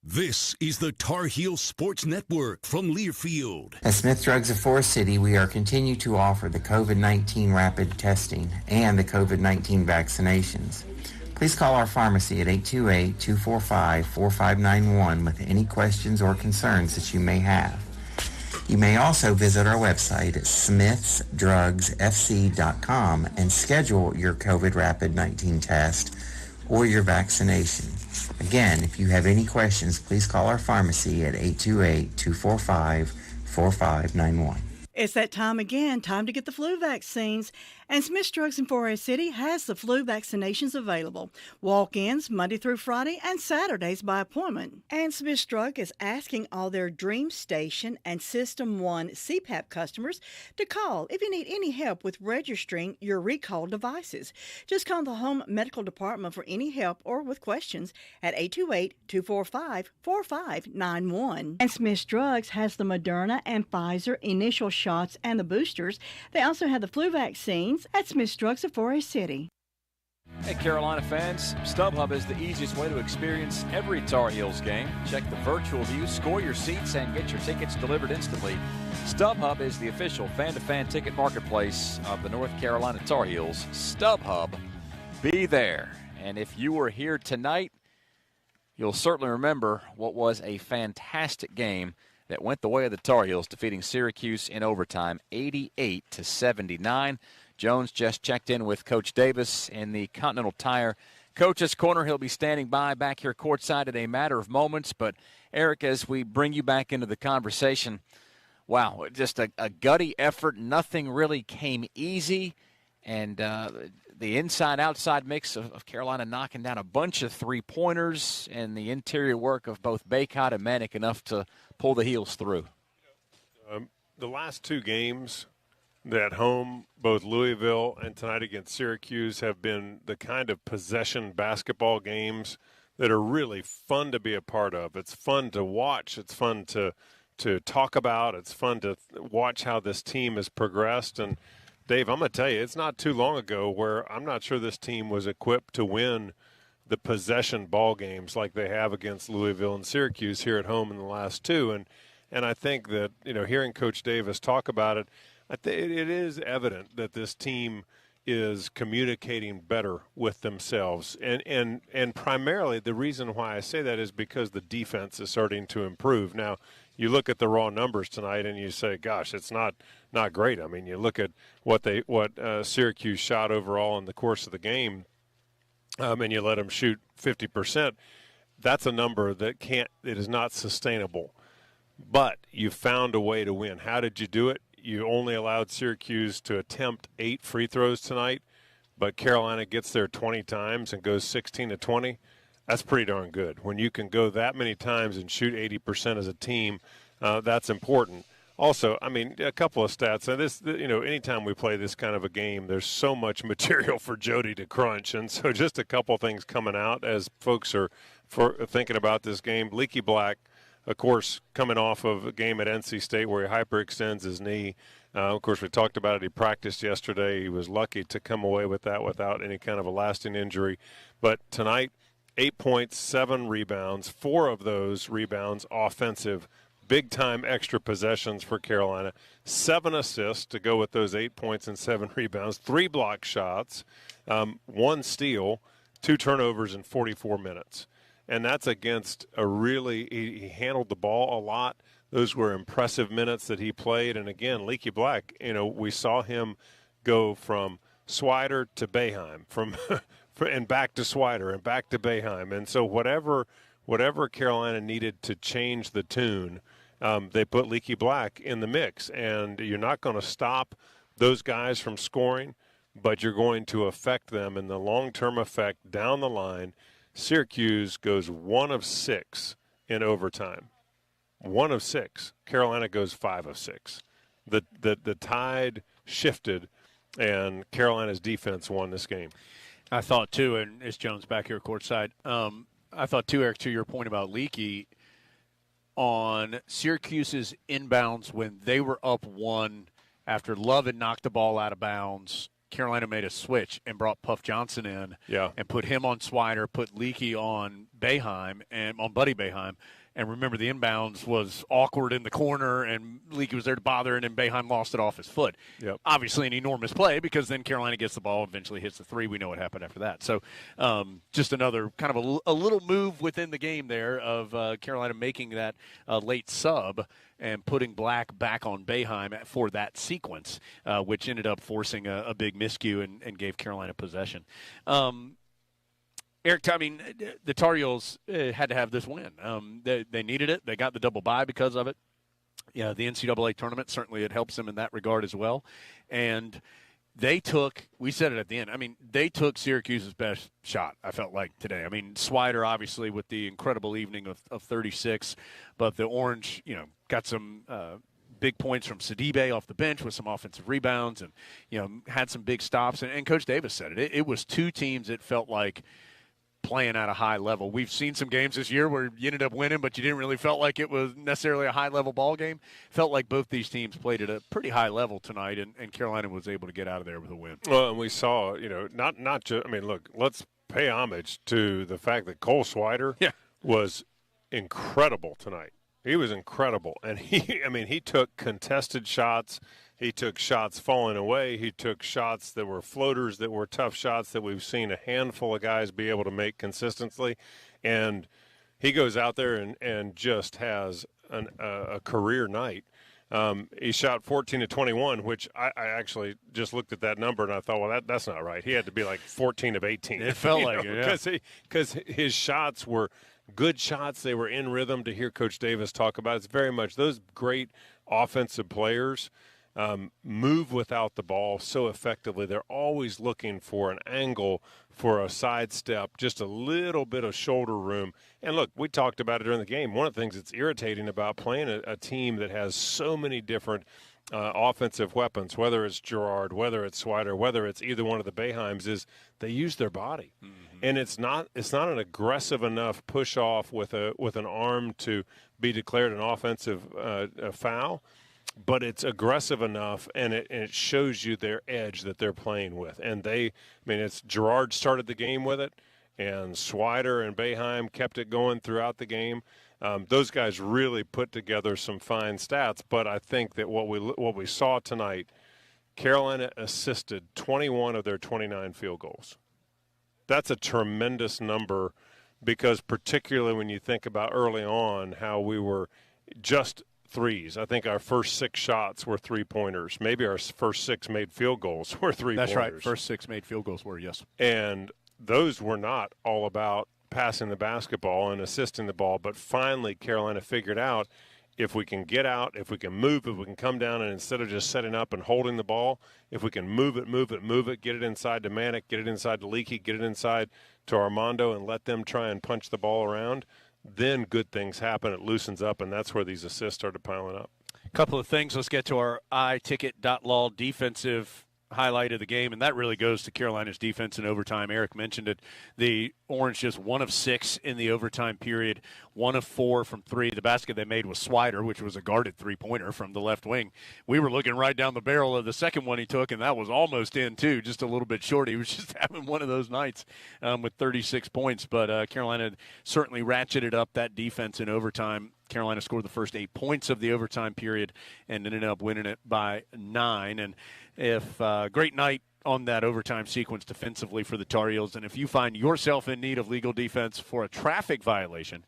This is the Tar Heel Sports Network from Learfield. At Smith Drugs of Forest City, we are continuing to offer the COVID-19 rapid testing and the COVID-19 vaccinations. Please call our pharmacy at 828-245-4591 with any questions or concerns that you may have. You may also visit our website at smithsdrugsfc.com and schedule your COVID rapid 19 test or your vaccination. Again, if you have any questions, please call our pharmacy at 828-245-4591. It's that time again, time to get the flu vaccines. And Smith Drugs in Forest City has the flu vaccinations available. Walk-ins Monday through Friday and Saturdays by appointment. And Smith Drug is asking all their Dream Station and System 1 CPAP customers to call if you need any help with registering your recall devices. Just call the Home Medical Department for any help or with questions at 828-245-4591. And Smith Drugs has the Moderna and Pfizer initial shots and the boosters. They also have the flu vaccines at Smith Drugs of Forest City. Hey, Carolina fans, StubHub is the easiest way to experience every Tar Heels game. Check the virtual view, score your seats, and get your tickets delivered instantly. StubHub is the official fan-to-fan ticket marketplace of the North Carolina Tar Heels. StubHub, be there. And if you were here tonight, you'll certainly remember what was a fantastic game that went the way of the Tar Heels, defeating Syracuse in overtime, 88-79. Jones just checked in with Coach Davis in the Continental Tire Coach's Corner. He'll be standing by back here courtside in a matter of moments. But, Eric, as we bring you back into the conversation, wow, just a gutty effort. Nothing really came easy. And the inside-outside mix of Carolina knocking down a bunch of three-pointers and the interior work of both Baycott and Manick enough to pull the Heels through. The last two games at home, both Louisville and tonight against Syracuse, have been the kind of possession basketball games that are really fun to be a part of. It's fun to watch. It's fun to talk about. It's fun to watch how this team has progressed. And, Dave, I'm going to tell you, it's not too long ago where I'm not sure this team was equipped to win the possession ball games like they have against Louisville and Syracuse here at home in the last two. And I think that, hearing Coach Davis talk about it, it is evident that this team is communicating better with themselves. And primarily the reason why I say that is because the defense is starting to improve. Now, you look at the raw numbers tonight and you say, gosh, it's not great. I mean, you look at what Syracuse shot overall in the course of the game, and you let them shoot 50%. That's a number that it is not sustainable. But you found a way to win. How did you do it? You only allowed Syracuse to attempt 8 free throws tonight, but Carolina gets there 20 times and goes 16-20. That's pretty darn good. When you can go that many times and shoot 80% as a team, that's important. Also, I mean, a couple of stats. Anytime we play this kind of a game, there's so much material for Jody to crunch. And so just a couple things coming out as folks are thinking about this game. Leaky Black, of course, coming off of a game at NC State where he hyperextends his knee. Of course, we talked about it. He practiced yesterday. He was lucky to come away with that without any kind of a lasting injury. But tonight, 8 points, 7 rebounds, 4 of those rebounds offensive, big-time extra possessions for Carolina, 7 assists to go with those 8 points and 7 rebounds, 3 block shots, 1 steal, 2 turnovers in 44 minutes. And that's against he handled the ball a lot. Those were impressive minutes that he played. And again, Leaky Black, we saw him go from Swider to Boeheim, and back to Swider and back to Boeheim. And so whatever Carolina needed to change the tune, they put Leaky Black in the mix. And you're not going to stop those guys from scoring, but you're going to affect them in the long-term effect down the line. Syracuse goes 1 of 6 in overtime. 1 of 6. Carolina goes 5 of 6. The tide shifted, and Carolina's defense won this game. I thought, too, and it's Jones back here courtside, I thought, too, Eric, to your point about Leaky, on Syracuse's inbounds when they were up 1 after Love had knocked the ball out of bounds, Carolina made a switch and brought Puff Johnson in and put him on Swider, put Leakey on Boeheim and on Buddy Boeheim. And remember, the inbounds was awkward in the corner, and Leakey was there to bother, and then Boeheim lost it off his foot. Obviously an enormous play because then Carolina gets the ball, eventually hits the three. We know what happened after that. So just another kind of a little move within the game there of Carolina making that late sub and putting Black back on Boeheim for that sequence, which ended up forcing a big miscue and gave Carolina possession. Eric, I mean, the Tar Heels had to have this win. They needed it. They got the double bye because of it. Yeah, the NCAA tournament, certainly it helps them in that regard as well. And they took, we said it at the end, I mean, they took Syracuse's best shot, I felt like, today. I mean, Swider, obviously, with the incredible evening of 36, but the Orange, got some big points from Sidibe off the bench with some offensive rebounds and, had some big stops. And Coach Davis said it. It was two teams that felt like playing at a high level. We've seen some games this year where you ended up winning, but you didn't really felt like it was necessarily a high-level ball game. Felt like both these teams played at a pretty high level tonight, and Carolina was able to get out of there with a win. Well, and we saw, not just – I mean, look, let's pay homage to the fact that Cole Swider was incredible tonight. He was incredible. And he took contested shots. He took shots falling away. He took shots that were floaters, that were tough shots that we've seen a handful of guys be able to make consistently. And he goes out there and just has a career night. He shot 14 to 21, which I actually just looked at that number and I thought, well, that's not right. He had to be like 14 of 18. It felt like it, yeah. Because his shots were good shots. They were in rhythm. To hear Coach Davis talk about it, it's very much those great offensive players move without the ball so effectively. They're always looking for an angle, for a sidestep, just a little bit of shoulder room. And look, we talked about it during the game. One of the things that's irritating about playing a team that has so many different offensive weapons, whether it's Gerard, whether it's Swider, whether it's either one of the Boeheims, is they use their body. Mm-hmm. And it's not an aggressive enough push off with an arm to be declared an offensive foul. But it's aggressive enough, and it shows you their edge that they're playing with. And it's Gerard started the game with it, and Swider and Boeheim kept it going throughout the game. Those guys really put together some fine stats. But I think that what we saw tonight, Carolina assisted 21 of their 29 field goals. That's a tremendous number, because particularly when you think about early on how we were just threes. I think our first 6 shots were 3-pointers. Maybe our first 6 made field goals were 3-pointers. That's right. First 6 made field goals were, yes. And those were not all about passing the basketball and assisting the ball, but finally Carolina figured out, if we can get out, if we can move, if we can come down, and instead of just setting up and holding the ball, if we can move it, get it inside to Manick, get it inside to Leakey, get it inside to Armando, and let them try and punch the ball around, then good things happen. It loosens up, and that's where these assists started piling up. A couple of things. Let's get to our iTicket.law defensive highlight of the game, and that really goes to Carolina's defense in overtime. Eric mentioned it. The Orange just 1 of 6 in the overtime period, 1 of 4 from 3. The basket they made was Swider, which was a guarded 3-pointer from the left wing. We were looking right down the barrel of the second one he took, and that was almost in, too, just a little bit short. He was just having one of those nights with 36 points. But Carolina certainly ratcheted up that defense in overtime. Carolina scored the first 8 points of the overtime period and ended up winning it by 9. And if great night on that overtime sequence defensively for the Tar Heels. And if you find yourself in need of legal defense for a traffic violation,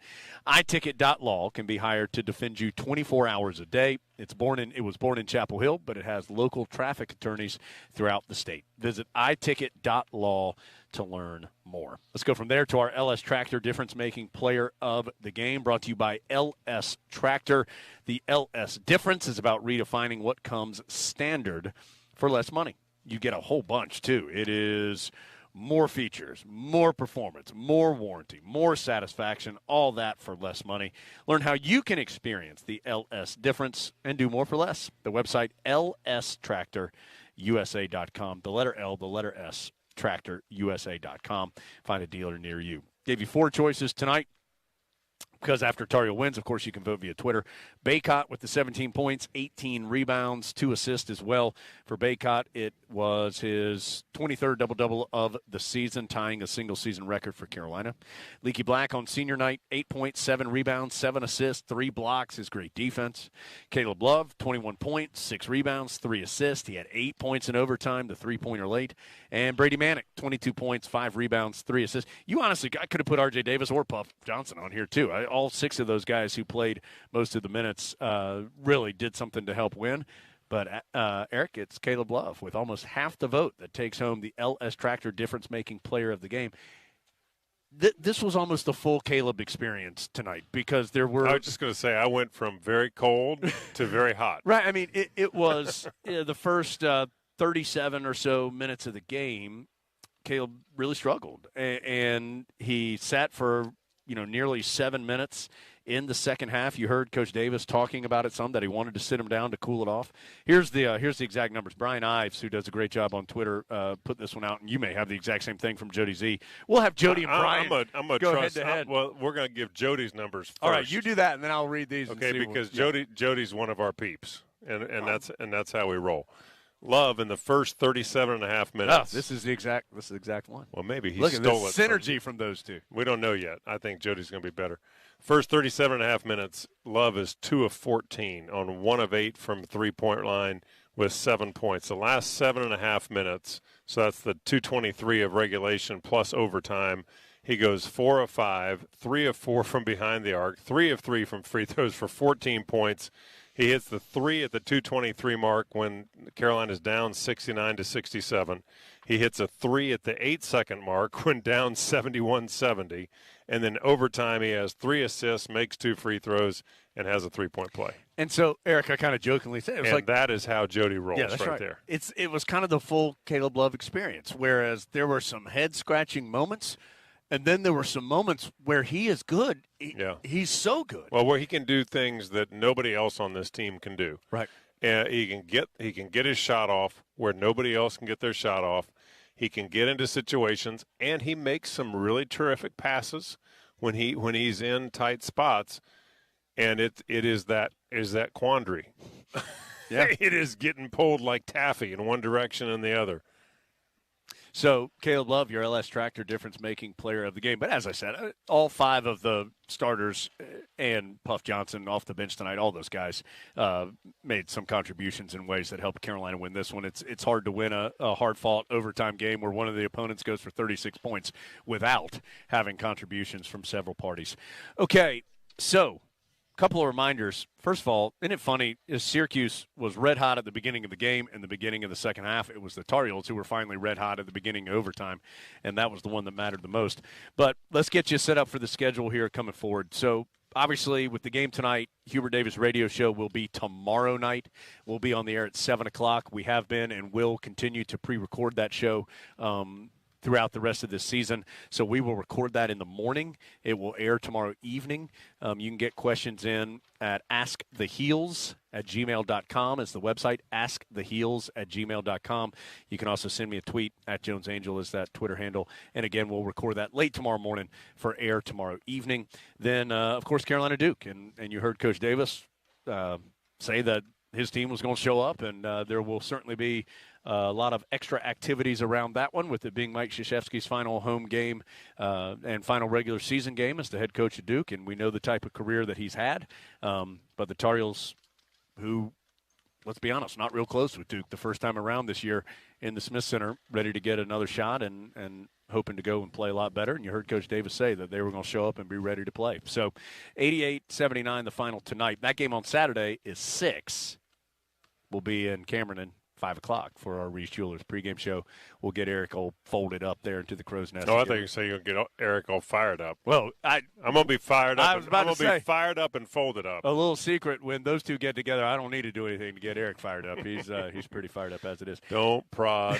iTicket.law can be hired to defend you 24 hours a day. It was born in Chapel Hill, but it has local traffic attorneys throughout the state. Visit iTicket.law to learn more. Let's go from there to our LS Tractor difference-making player of the game, brought to you by LS Tractor. The LS difference is about redefining what comes standard for less money. You get a whole bunch, too. It is more features, more performance, more warranty, more satisfaction, all that for less money. Learn how you can experience the LS difference and do more for less. The website, lstractorusa.com. The letter L, the letter S, tractorusa.com. Find a dealer near you. Gave you 4 choices tonight. because after Tar Heel wins, of course, you can vote via Twitter. Baycott with the 17 points, 18 rebounds, 2 assists as well. For Baycott, it was his 23rd double-double of the season, tying a single-season record for Carolina. Leaky Black on senior night, 8 points, 7 rebounds, 7 assists, 3 blocks, his great defense. Caleb Love, 21 points, 6 rebounds, 3 assists. He had 8 points in overtime, the three-pointer late. And Brady Manick, 22 points, 5 rebounds, 3 assists. You honestly, I could have put R.J. Davis or Puff Johnson on here too. All 6 of those guys who played most of the minutes really did something to help win. But, Eric, it's Caleb Love with almost half the vote that takes home the LS Tractor difference-making player of the game. This was almost the full Caleb experience tonight because there were – I was just going to say I went from very cold to very hot. Right. I mean, it was the first 37 or so minutes of the game, Caleb really struggled. And he sat for, nearly 7 minutes in the second half. You heard Coach Davis talking about it some, that he wanted to sit him down to cool it off. Here's the exact numbers. Brian Ives, who does a great job on Twitter, put this one out, and you may have the exact same thing from Jody Z. We'll have Jody and Brian I'm gonna go trust, head-to-head. Well, we're going to give Jody's numbers first. All right, you do that, and then I'll read these. Okay, and see because Jody's one of our peeps, and that's how we roll. Love in the first 37 and a half minutes. Oh, this is the exact one. Well, maybe he Look stole at it. synergy from those two. We don't know yet. I think Jody's going to be better. First 37 and a half minutes, Love is 2 of 14 on 1 of 8 from three-point line with 7 points. The last 7.5 minutes, so that's the 2:23 of regulation plus overtime, he goes 4 of 5, 3 of 4 from behind the arc, 3 of 3 from free throws for 14 points. He hits the 3 at the 2:23 mark when Carolina's down 69-67. He hits a 3 at the 8-second mark when down 71-70. And then overtime, he has 3 assists, makes 2 free throws, and has a 3-point play. And so, Eric, I kind of jokingly said, it was like that is how Jody rolls right there. It was kind of the full Caleb Love experience, whereas there were some head-scratching moments, and then there were some moments where he is good. He's so good. Well, where he can do things that nobody else on this team can do. Right. He can get his shot off where nobody else can get their shot off. He can get into situations, and he makes some really terrific passes when he's in tight spots. And it is that quandary. Yeah. It is getting pulled like taffy in one direction and the other. So, Caleb Love, your LS Tractor difference-making player of the game. But as I said, all 5 of the starters and Puff Johnson off the bench tonight, all those guys made some contributions in ways that helped Carolina win this one. It's hard to win a hard-fought overtime game where one of the opponents goes for 36 points without having contributions from several parties. Okay, so couple of reminders. First of all, isn't it funny? Syracuse was red hot at the beginning of the game and the beginning of the second half. It was the Tar Heels who were finally red hot at the beginning of overtime, and that was the one that mattered the most. But let's get you set up for the schedule here coming forward. So, obviously, with the game tonight, Hubert Davis radio show will be tomorrow night. We'll be on the air at 7 o'clock. We have been and will continue to pre-record that show throughout the rest of this season. So we will record that in the morning. It will air tomorrow evening. You can get questions in at asktheheels@gmail.com is the website, asktheheels@gmail.com. You can also send me a tweet at Jones Angel is that Twitter handle. And again, we'll record that late tomorrow morning for air tomorrow evening. Then, of course, Carolina Duke. And you heard Coach Davis say that his team was going to show up, and there will certainly be a lot of extra activities around that one, with it being Mike Krzyzewski's final home game and final regular season game as the head coach of Duke, and we know the type of career that he's had. But the Tar Heels, who, let's be honest, not real close with Duke the first time around this year in the Smith Center, ready to get another shot and hoping to go and play a lot better. And you heard Coach Davis say that they were going to show up and be ready to play. So 88-79 the final tonight. That game on Saturday is 6. We'll be in Cameron 5 o'clock for our Reese Jewelers pregame show. We'll get Eric all folded up there into the crow's nest. Oh, I thought you said you're going to get Eric all fired up. Well, I'm going to be fired up. I was about to say, be fired up and folded up. A little secret, when those two get together, I don't need to do anything to get Eric fired up. He's pretty fired up as it is. Don't prod.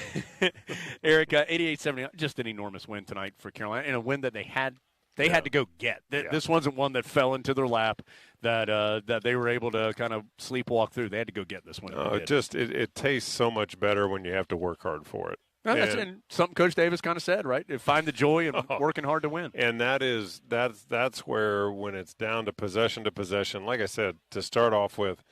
Eric, 88-79, just an enormous win tonight for Carolina, and a win that they had to go get. This wasn't one that fell into their lap that they were able to kind of sleepwalk through. They had to go get this one. It tastes so much better when you have to work hard for it. No, and something Coach Davis kind of said, right? Find the joy in working hard to win. And that's where, when it's down to possession, like I said, to start off with,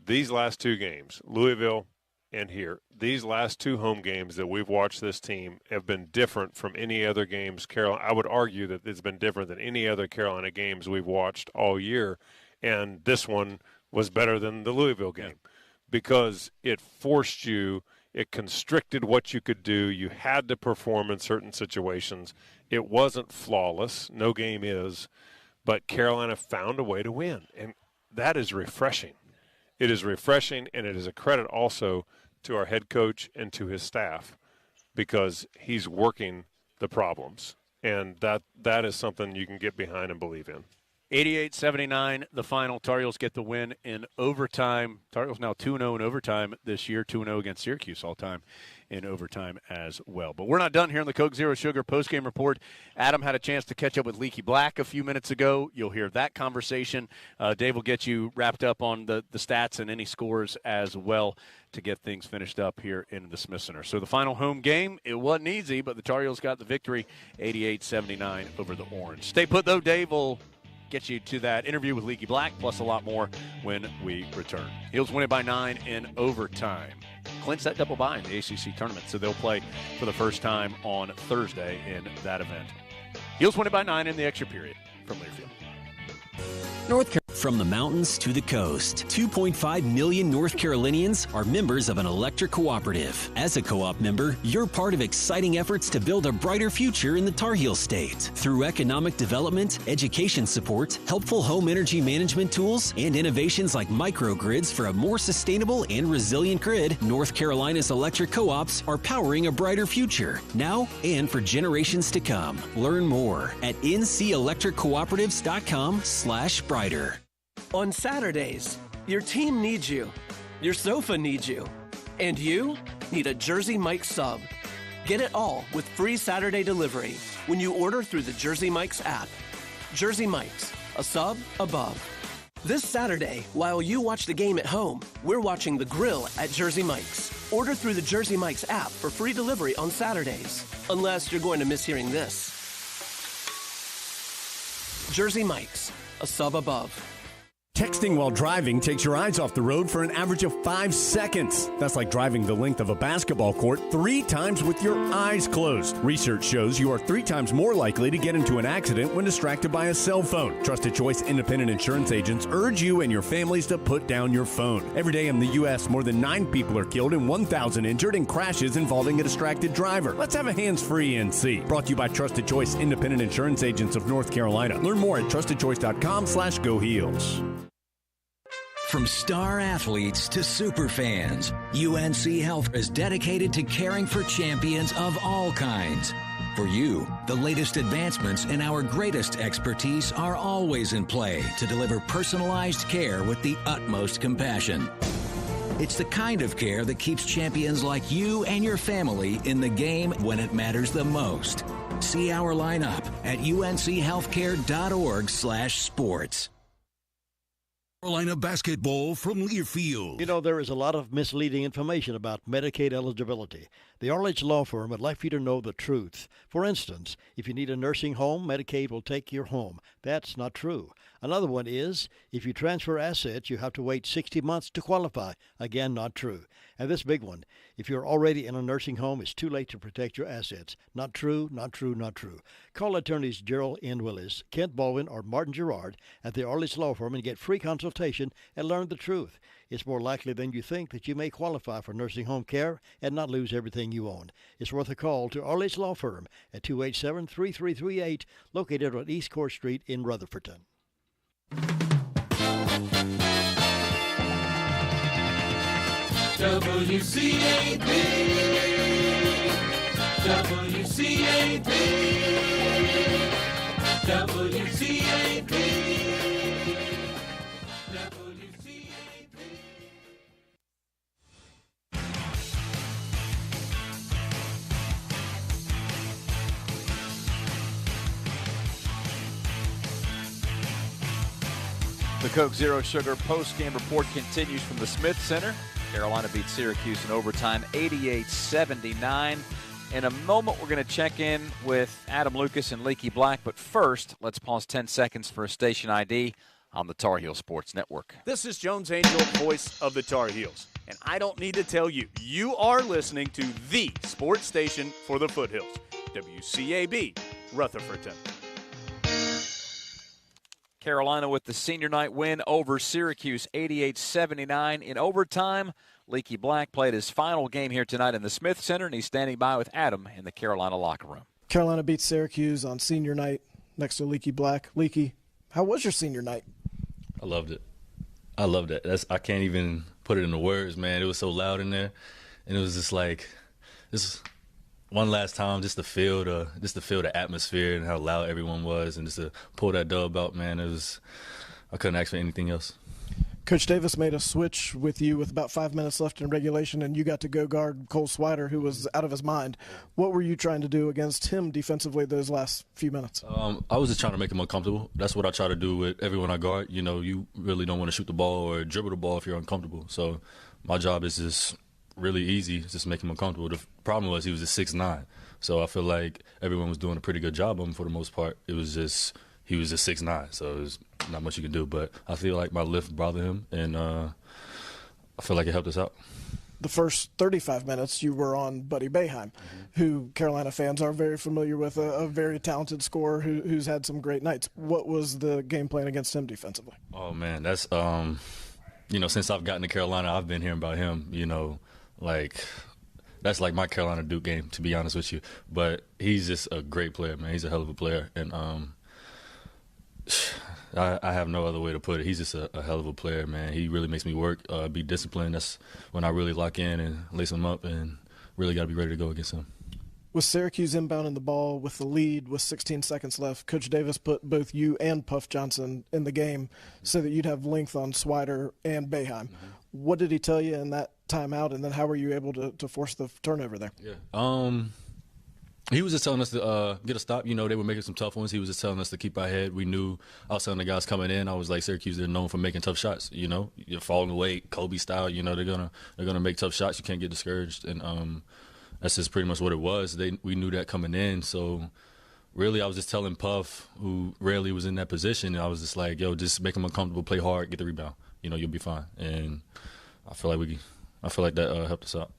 these last two games, Louisville and here, these last two home games that we've watched this team have been different from any other games. I would argue that it's been different than any other Carolina games we've watched all year. And this one was better than the Louisville game because it forced you. It constricted what you could do. You had to perform in certain situations. It wasn't flawless. No game is. But Carolina found a way to win. And that is refreshing. It is refreshing, and it is a credit also to our head coach and to his staff because he's working the problems. And that is something you can get behind and believe in. 88-79, the final. Tar Heels get the win in overtime. Tar Heels now 2-0 in overtime this year, 2-0 against Syracuse all-time in overtime as well. But we're not done here on the Coke Zero Sugar postgame report. Adam had a chance to catch up with Leaky Black a few minutes ago. You'll hear that conversation. Dave will get you wrapped up on the stats and any scores as well to get things finished up here in the Smith Center. So the final home game, it wasn't easy, but the Tar Heels got the victory, 88-79 over the Orange. Stay put, though. Dave will get you to that interview with Leaky Black, plus a lot more when we return. Heels win it by 9 in overtime. Clinch that double bye in the ACC tournament, so they'll play for the first time on Thursday in that event. Heels win it by 9 in the extra period from Learfield. North Carolina. From the mountains to the coast, 2.5 million North Carolinians are members of an electric cooperative. As a co-op member, you're part of exciting efforts to build a brighter future in the Tar Heel State. Through economic development, education support, helpful home energy management tools, and innovations like microgrids for a more sustainable and resilient grid, North Carolina's electric co-ops are powering a brighter future, now and for generations to come. Learn more at ncelectriccooperatives.com/brighter. On Saturdays, your team needs you, your sofa needs you, and you need a Jersey Mike's sub. Get it all with free Saturday delivery when you order through the Jersey Mike's app. Jersey Mike's, a sub above. This Saturday, while you watch the game at home, we're watching the grill at Jersey Mike's. Order through the Jersey Mike's app for free delivery on Saturdays, unless you're going to miss hearing this. Jersey Mike's, a sub above. Texting while driving takes your eyes off the road for an average of 5 seconds. That's like driving the length of a basketball court 3 times with your eyes closed. Research shows you are 3 times more likely to get into an accident when distracted by a cell phone. Trusted Choice independent insurance agents urge you and your families to put down your phone. Every day in the U.S., more than 9 people are killed and 1,000 injured in crashes involving a distracted driver. Let's have a hands-free NC. Brought to you by Trusted Choice independent insurance agents of North Carolina. Learn more at trustedchoice.com/GoHeels. From star athletes to super fans, UNC Health is dedicated to caring for champions of all kinds. For you, the latest advancements and our greatest expertise are always in play to deliver personalized care with the utmost compassion. It's the kind of care that keeps champions like you and your family in the game when it matters the most. See our lineup at unchealthcare.org/sports. Carolina basketball from Learfield. You know, there is a lot of misleading information about Medicaid eligibility. The Arledge Law Firm would like for you to know the truth. For instance, if you need a nursing home, Medicaid will take your home. That's not true. Another one is, if you transfer assets, you have to wait 60 months to qualify. Again, not true. And this big one, if you're already in a nursing home, it's too late to protect your assets. Not true, not true, not true. Call attorneys Gerald N. Willis, Kent Baldwin, or Martin Gerard at the Arledge Law Firm and get free consultation and learn the truth. It's more likely than you think that you may qualify for nursing home care and not lose everything you own. It's worth a call to Arledge Law Firm at 287-3338, located on East Court Street in Rutherfordton. WCAB, WCAB, WCAB, The Coke Zero Sugar post-game report continues from the Smith Center. Carolina beat Syracuse in overtime, 88-79. In a moment, we're going to check in with Adam Lucas and Leaky Black. But first, let's pause 10 seconds for a station ID on the Tar Heel Sports Network. This is Jones Angel, voice of the Tar Heels. And I don't need to tell you, you are listening to the sports station for the Foothills, WCAB, Rutherfordton. Carolina with the senior night win over Syracuse, 88-79 in overtime. Leaky Black played his final game here tonight in the Smith Center, and he's standing by with Adam in the Carolina locker room. Carolina beat Syracuse on senior night next to Leaky Black. Leaky, how was your senior night? I loved it. I loved it. I can't even put it into words, man. It was so loud in there, and it was just like this one last time, just to feel the atmosphere and how loud everyone was, and just to pull that dub out, man. I couldn't ask for anything else. Coach Davis made a switch with you with about 5 minutes left in regulation, and you got to go guard Cole Swider, who was out of his mind. What were you trying to do against him defensively those last few minutes? I was just trying to make him uncomfortable. That's what I try to do with everyone I guard. You know, you really don't want to shoot the ball or dribble the ball if you're uncomfortable. So my job is just really easy, just make him uncomfortable. The problem was he was a 6'9", so I feel like everyone was doing a pretty good job of him for the most part. It was just he was a 6'9", so it was not much you can do. But I feel like my lift bothered him, and I feel like it helped us out. The first 35 minutes you were on Buddy Boeheim, who Carolina fans are very familiar with, a very talented scorer who's had some great nights. What was the game plan against him defensively? Oh, man, that's since I've gotten to Carolina, I've been hearing about him, that's like my Carolina Duke game, to be honest with you. But he's just a great player, man. He's a hell of a player. And I have no other way to put it. He's just a hell of a player, man. He really makes me work, be disciplined. That's when I really lock in and lace him up and really got to be ready to go against him. With Syracuse inbounding the ball with the lead with 16 seconds left, Coach Davis put both you and Puff Johnson in the game so that you'd have length on Swider and Boeheim. What did he tell you in that timeout, and then how were you able to force the turnover there? Yeah. He was just telling us to get a stop. You know, they were making some tough ones. He was just telling us to keep our head. We knew I was telling the guys coming in, I was like, Syracuse, they're known for making tough shots. You know, you're falling away, Kobe style. You know, they're gonna make tough shots. You can't get discouraged, and that's just pretty much what it was. We knew that coming in. So really, I was just telling Puff, who rarely was in that position, I was just like, yo, just make him uncomfortable, play hard, get the rebound. You know, you'll be fine. And I feel like that helped us out.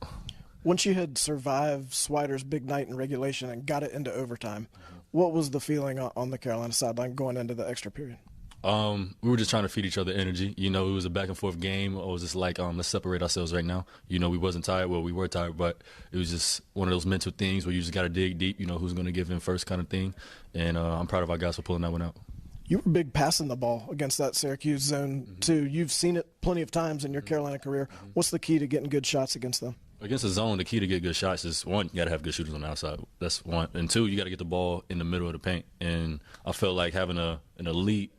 Once you had survived Swider's big night in regulation and got it into overtime, what was the feeling on the Carolina sideline going into the extra period? We were just trying to feed each other energy. You know, it was a back-and-forth game. I was just like, let's separate ourselves right now. You know, we wasn't tired. Well, we were tired, but it was just one of those mental things where you just got to dig deep, you know, who's going to give in first kind of thing. And I'm proud of our guys for pulling that one out. You were big passing the ball against that Syracuse zone, too. You've seen it plenty of times in your Carolina career. What's the key to getting good shots against them? Against the zone, the key to get good shots is, one, you got to have good shooters on the outside. That's one. And two, you got to get the ball in the middle of the paint. And I felt like having an elite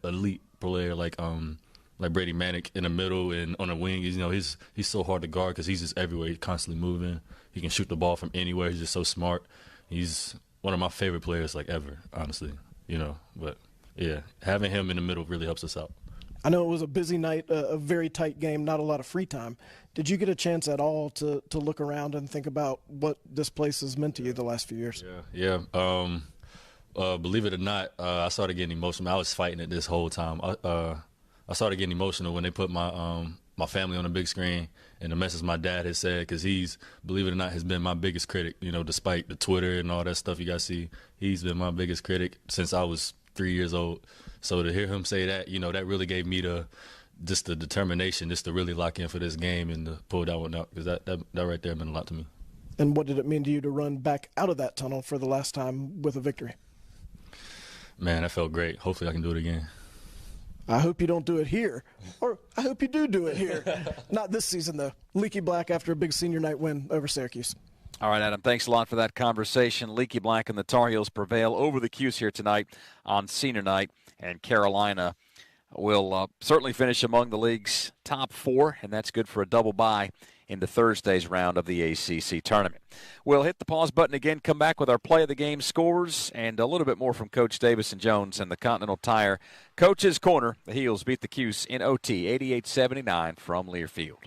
player like Brady Manick in the middle and on the wing, he's so hard to guard because he's just everywhere. He's constantly moving. He can shoot the ball from anywhere. He's just so smart. He's one of my favorite players ever, honestly. But yeah, having him in the middle really helps us out. I know it was a busy night, a very tight game, not a lot of free time. Did you get a chance at all to look around and think about what this place has meant to you the last few years? Yeah. Believe it or not, I started getting emotional. I was fighting it this whole time. I started getting emotional when they put my family on the big screen and the message my dad has said, because he's, believe it or not, has been my biggest critic. Despite the Twitter and all that stuff you guys see, he's been my biggest critic since I was 3 years old. So to hear him say that, that really gave me the determination just to really lock in for this game and to pull that one out, because that right there meant a lot to me. And what did it mean to you to run back out of that tunnel for the last time with a victory? Man, that felt great. Hopefully I can do it again. I hope you don't do it here, or I hope you do it here. Not this season, though. Leaky Black after a big senior night win over Syracuse. All right, Adam, thanks a lot for that conversation. Leaky Black and the Tar Heels prevail over the Cuse here tonight on senior night, and Carolina will certainly finish among the league's top four, and that's good for a double bye into Thursday's round of the ACC tournament. We'll hit the pause button again, come back with our play of the game scores, and a little bit more from Coach Davis and Jones and the Continental Tire Coach's Corner. The Heels beat the Cuse in OT, 88-79 from Learfield.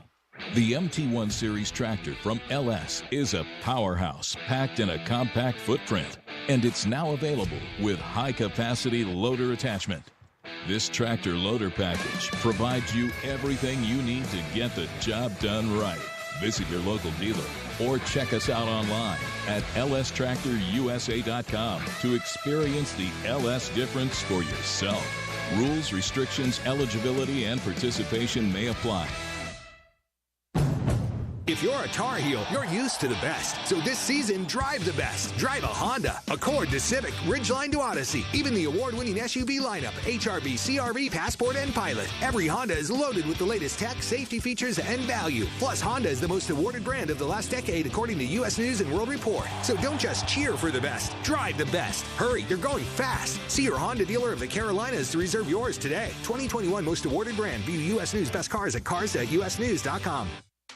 The MT1 Series tractor from LS is a powerhouse packed in a compact footprint, and it's now available with high-capacity loader attachment. This tractor loader package provides you everything you need to get the job done right. Visit your local dealer or check us out online at lstractorusa.com to experience the LS difference for yourself. Rules, restrictions, eligibility, and participation may apply. If you're a Tar Heel, you're used to the best. So this season, drive the best. Drive a Honda, Accord to Civic, Ridgeline to Odyssey. Even the award-winning SUV lineup, HRV, CRV, Passport, and Pilot. Every Honda is loaded with the latest tech, safety features, and value. Plus, Honda is the most awarded brand of the last decade, according to U.S. News and World Report. So don't just cheer for the best. Drive the best. Hurry, they're going fast. See your Honda dealer of the Carolinas to reserve yours today. 2021 most awarded brand. View U.S. News best cars at cars.usnews.com.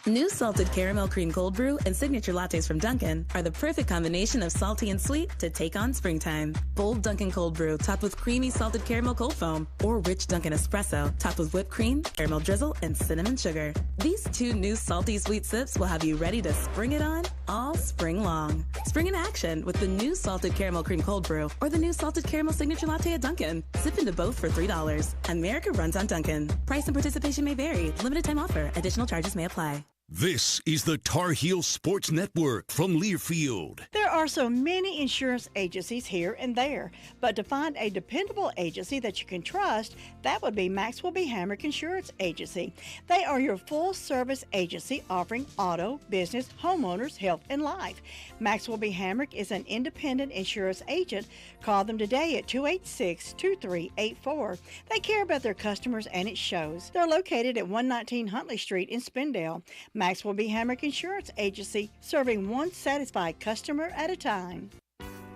New salted caramel cream cold brew and signature lattes from Dunkin' are the perfect combination of salty and sweet to take on springtime. Bold Dunkin' cold brew topped with creamy salted caramel cold foam, or rich Dunkin' espresso topped with whipped cream, caramel drizzle, and cinnamon sugar. These two new salty sweet sips will have you ready to spring it on all spring long. Spring in action with the new salted caramel cream cold brew or the new salted caramel signature latte at Dunkin'. Sip into both for $3. America runs on Dunkin'. Price and participation may vary. Limited time offer. Additional charges may apply. This is the Tar Heel Sports Network from Learfield. There are so many insurance agencies here and there, but to find a dependable agency that you can trust, that would be Maxwell B. Hamrick Insurance Agency. They are your full-service agency offering auto, business, homeowners, health, and life. Maxwell B. Hamrick is an independent insurance agent. Call them today at 286-2384. They care about their customers, and it shows. They're located at 119 Huntley Street in Spindale. Maxwell B. Hamrick Insurance Agency, serving one satisfied customer at a time.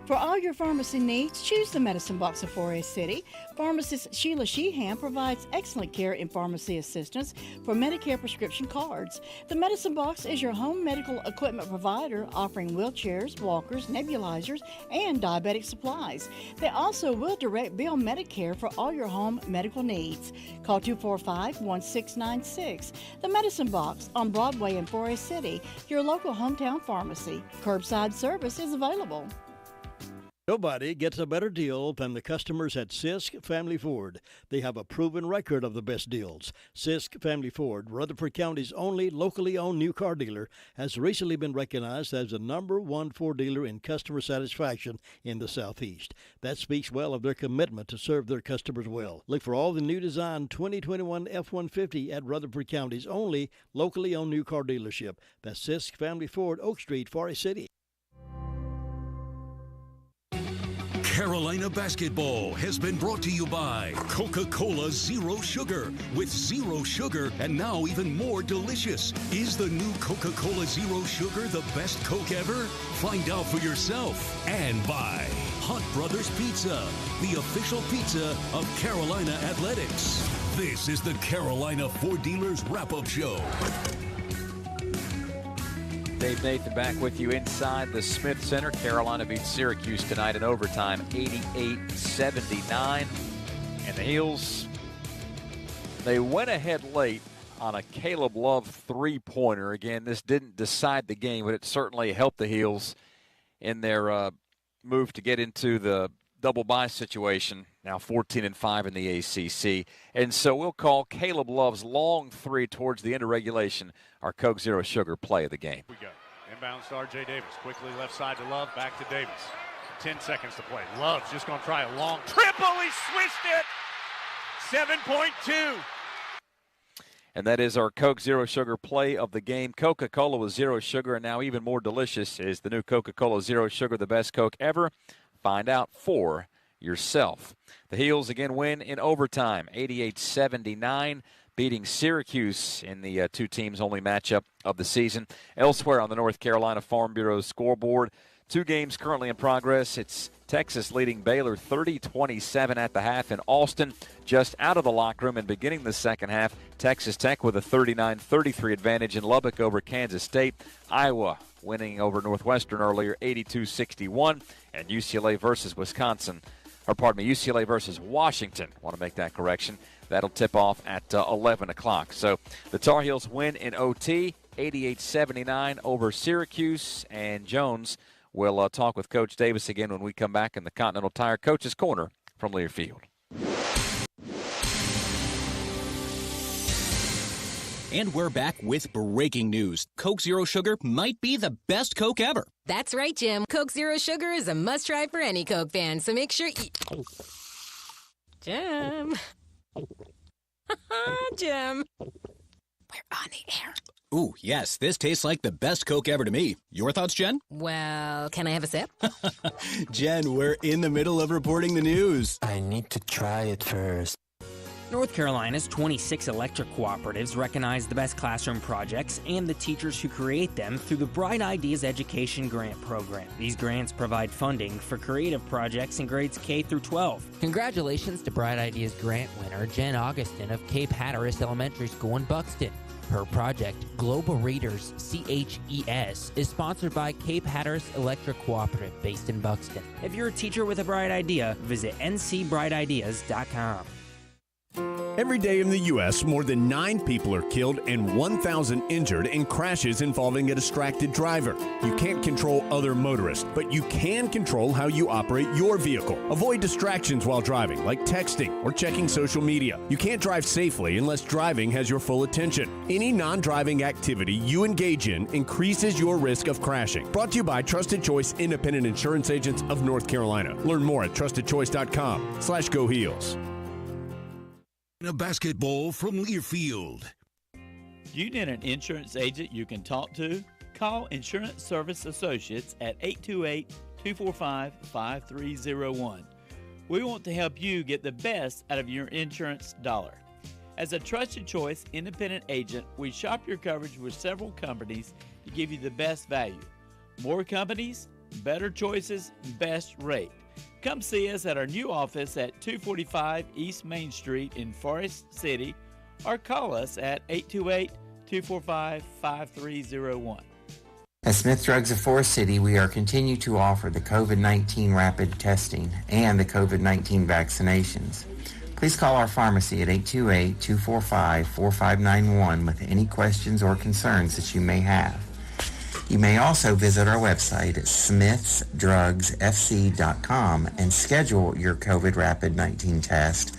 For all your pharmacy needs, choose the Medicine Box of Forest City. Pharmacist Sheila Sheehan provides excellent care and pharmacy assistance for Medicare prescription cards. The Medicine Box is your home medical equipment provider, offering wheelchairs, walkers, nebulizers, and diabetic supplies. They also will direct bill Medicare for all your home medical needs. Call 245-1696. The Medicine Box on Broadway in Forest City, your local hometown pharmacy. Curbside service is available. Nobody gets a better deal than the customers at Sisk Family Ford. They have a proven record of the best deals. Sisk Family Ford, Rutherford County's only locally owned new car dealer, has recently been recognized as the #1 Ford dealer in customer satisfaction in the Southeast. That speaks well of their commitment to serve their customers well. Look for all the new design 2021 F-150 at Rutherford County's only locally owned new car dealership. That's Sisk Family Ford, Oak Street, Forest City. Carolina basketball has been brought to you by Coca-Cola Zero Sugar. With zero sugar and now even more delicious. Is the new Coca-Cola Zero Sugar the best Coke ever? Find out for yourself. And by Hunt Brothers Pizza, the official pizza of Carolina Athletics. This is the Carolina Ford Dealers Wrap-Up Show. Dave Nathan back with you inside the Smith Center. Carolina beats Syracuse tonight in overtime, 88-79. And the Heels, they went ahead late on a Caleb Love three-pointer. Again, this didn't decide the game, but it certainly helped the Heels in their move to get into the double bye situation, now 14-5 in the ACC. And so we'll call Caleb Love's long three towards the end of regulation our Coke Zero Sugar play of the game. We go. Inbounds to R.J. Davis. Quickly left side to Love. Back to Davis. 10 seconds to play. Love's just going to try a long triple. He swished it. 7.2. And that is our Coke Zero Sugar play of the game. Coca-Cola with zero sugar, and now even more delicious is the new Coca-Cola Zero Sugar, the best Coke ever. Find out for yourself. The Heels again win in overtime, 88-79, beating Syracuse in the two teams only matchup of the season. Elsewhere on the North Carolina Farm Bureau scoreboard, two games currently in progress. It's Texas leading Baylor 30-27 at the half in Austin. Just out of the locker room and beginning the second half, Texas Tech with a 39-33 advantage in Lubbock over Kansas State. Iowa winning over Northwestern earlier, 82-61. And UCLA versus Washington. Want to make that correction. That'll tip off at 11 o'clock. So the Tar Heels win in OT, 88-79 over Syracuse. And Jones will talk with Coach Davis again when we come back in the Continental Tire Coach's Corner from Learfield. And we're back with breaking news. Coke Zero Sugar might be the best Coke ever. That's right, Jim. Coke Zero Sugar is a must-try for any Coke fan, so make sure you... Jim. Jim. We're on the air. Ooh, yes, this tastes like the best Coke ever to me. Your thoughts, Jen? Well, can I have a sip? Jen, we're in the middle of reporting the news. I need to try it first. North Carolina's 26 electric cooperatives recognize the best classroom projects and the teachers who create them through the Bright Ideas Education Grant Program. These grants provide funding for creative projects in grades K through 12. Congratulations to Bright Ideas grant winner Jen Augustin of Cape Hatteras Elementary School in Buxton. Her project, Global Readers CHES, is sponsored by Cape Hatteras Electric Cooperative based in Buxton. If you're a teacher with a bright idea, visit ncbrightideas.com. Every day in the U.S., more than 9 people are killed and 1,000 injured in crashes involving a distracted driver. You can't control other motorists, but you can control how you operate your vehicle. Avoid distractions while driving, like texting or checking social media. You can't drive safely unless driving has your full attention. Any non-driving activity you engage in increases your risk of crashing. Brought to you by Trusted Choice Independent Insurance Agents of North Carolina. Learn more at trustedchoice.com/Go Heels. A basketball from Learfield. You need an insurance agent you can talk to? Call Insurance Service Associates at 828-245-5301. We want to help you get the best out of your insurance dollar. As a Trusted Choice independent agent, we shop your coverage with several companies to give you the best value. More companies, better choices, best rate. Come see us at our new office at 245 East Main Street in Forest City, or call us at 828-245-5301. At Smith Drugs of Forest City, we are continue to offer the COVID-19 rapid testing and the COVID-19 vaccinations. Please call our pharmacy at 828-245-4591 with any questions or concerns that you may have. You may also visit our website at smithsdrugsfc.com and schedule your COVID rapid 19 test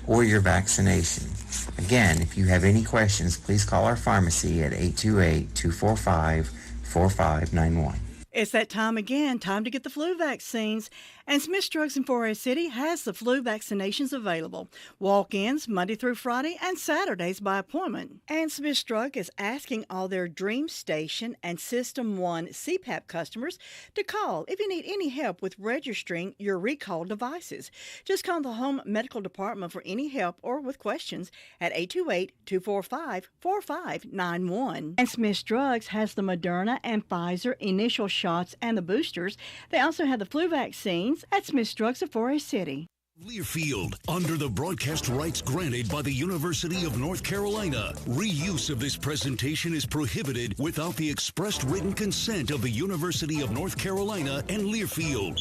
or your vaccination. Again, if you have any questions, please call our pharmacy at 828-245-4591. It's that time again, time to get the flu vaccines. And Smith's Drugs in Forest City has the flu vaccinations available. Walk-ins Monday through Friday and Saturdays by appointment. And Smith's Drug is asking all their Dream Station and System 1 CPAP customers to call if you need any help with registering your recalled devices. Just call the Home Medical Department for any help or with questions at 828-245-4591. And Smith's Drugs has the Moderna and Pfizer initial shots and the boosters. They also have the flu vaccines at Smith's Drugs of Forest City. Learfield, under the broadcast rights granted by the University of North Carolina. Reuse of this presentation is prohibited without the expressed written consent of the University of North Carolina and Learfield.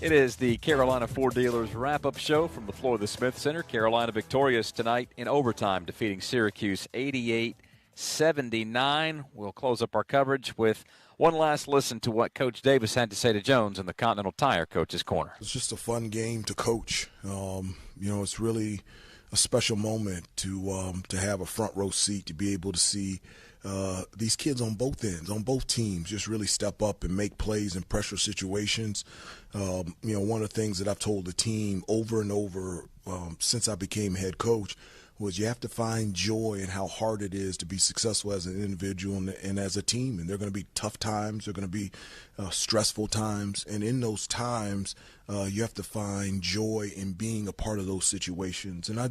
It is the Carolina Ford Dealers wrap-up show from the floor of the Smith Center. Carolina victorious tonight in overtime, defeating Syracuse 88-79. We'll close up our coverage with one last listen to what Coach Davis had to say to Jones in the Continental Tire Coach's Corner. It's just a fun game to coach. It's really a special moment to have a front row seat, to be able to see these kids on both ends, on both teams, just really step up and make plays in pressure situations. One of the things that I've told the team over and over since I became head coach was you have to find joy in how hard it is to be successful as an individual and as a team. And there are going to be tough times. There are going to be stressful times. And in those times, you have to find joy in being a part of those situations. And I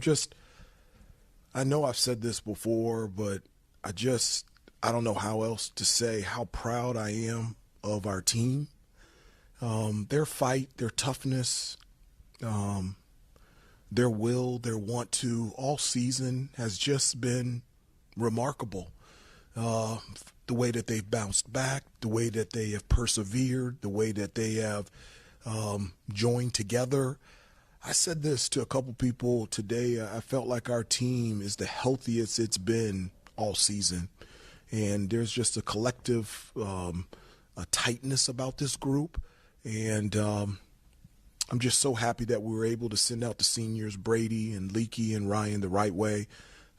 know I've said this before, but I don't know how else to say how proud I am of our team. Their fight, their toughness, their will, their want to, all season has just been remarkable. The way that they've bounced back, the way that they have persevered, the way that they have joined together. I said this to a couple people today. I felt like our team is the healthiest it's been all season. And there's just a collective a tightness about this group. And I'm just so happy that we were able to send out the seniors, Brady and Leakey and Ryan, the right way.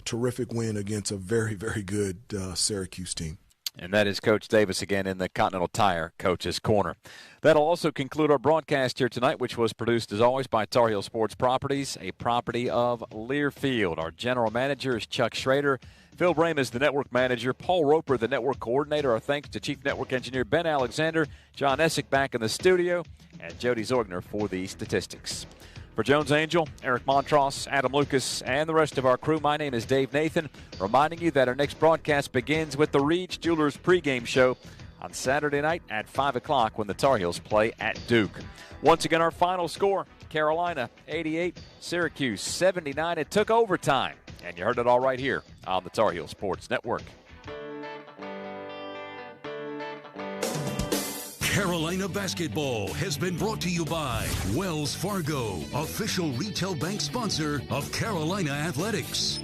Terrific win against a very, very good Syracuse team. And that is Coach Davis again in the Continental Tire Coach's Corner. That'll also conclude our broadcast here tonight, which was produced, as always, by Tar Heel Sports Properties, a property of Learfield. Our general manager is Chuck Schrader. Phil Brame is the network manager. Paul Roper, the network coordinator. Our thanks to Chief Network Engineer Ben Alexander, John Essick back in the studio, and Jody Zorgner for the statistics. For Jones Angel, Eric Montross, Adam Lucas, and the rest of our crew, my name is Dave Nathan, reminding you that our next broadcast begins with the Reed's Jewelers pregame show on Saturday night at 5 o'clock when the Tar Heels play at Duke. Once again, our final score, Carolina 88, Syracuse 79. It took overtime, and you heard it all right here on the Tar Heel Sports Network. Carolina basketball has been brought to you by Wells Fargo, official retail bank sponsor of Carolina Athletics.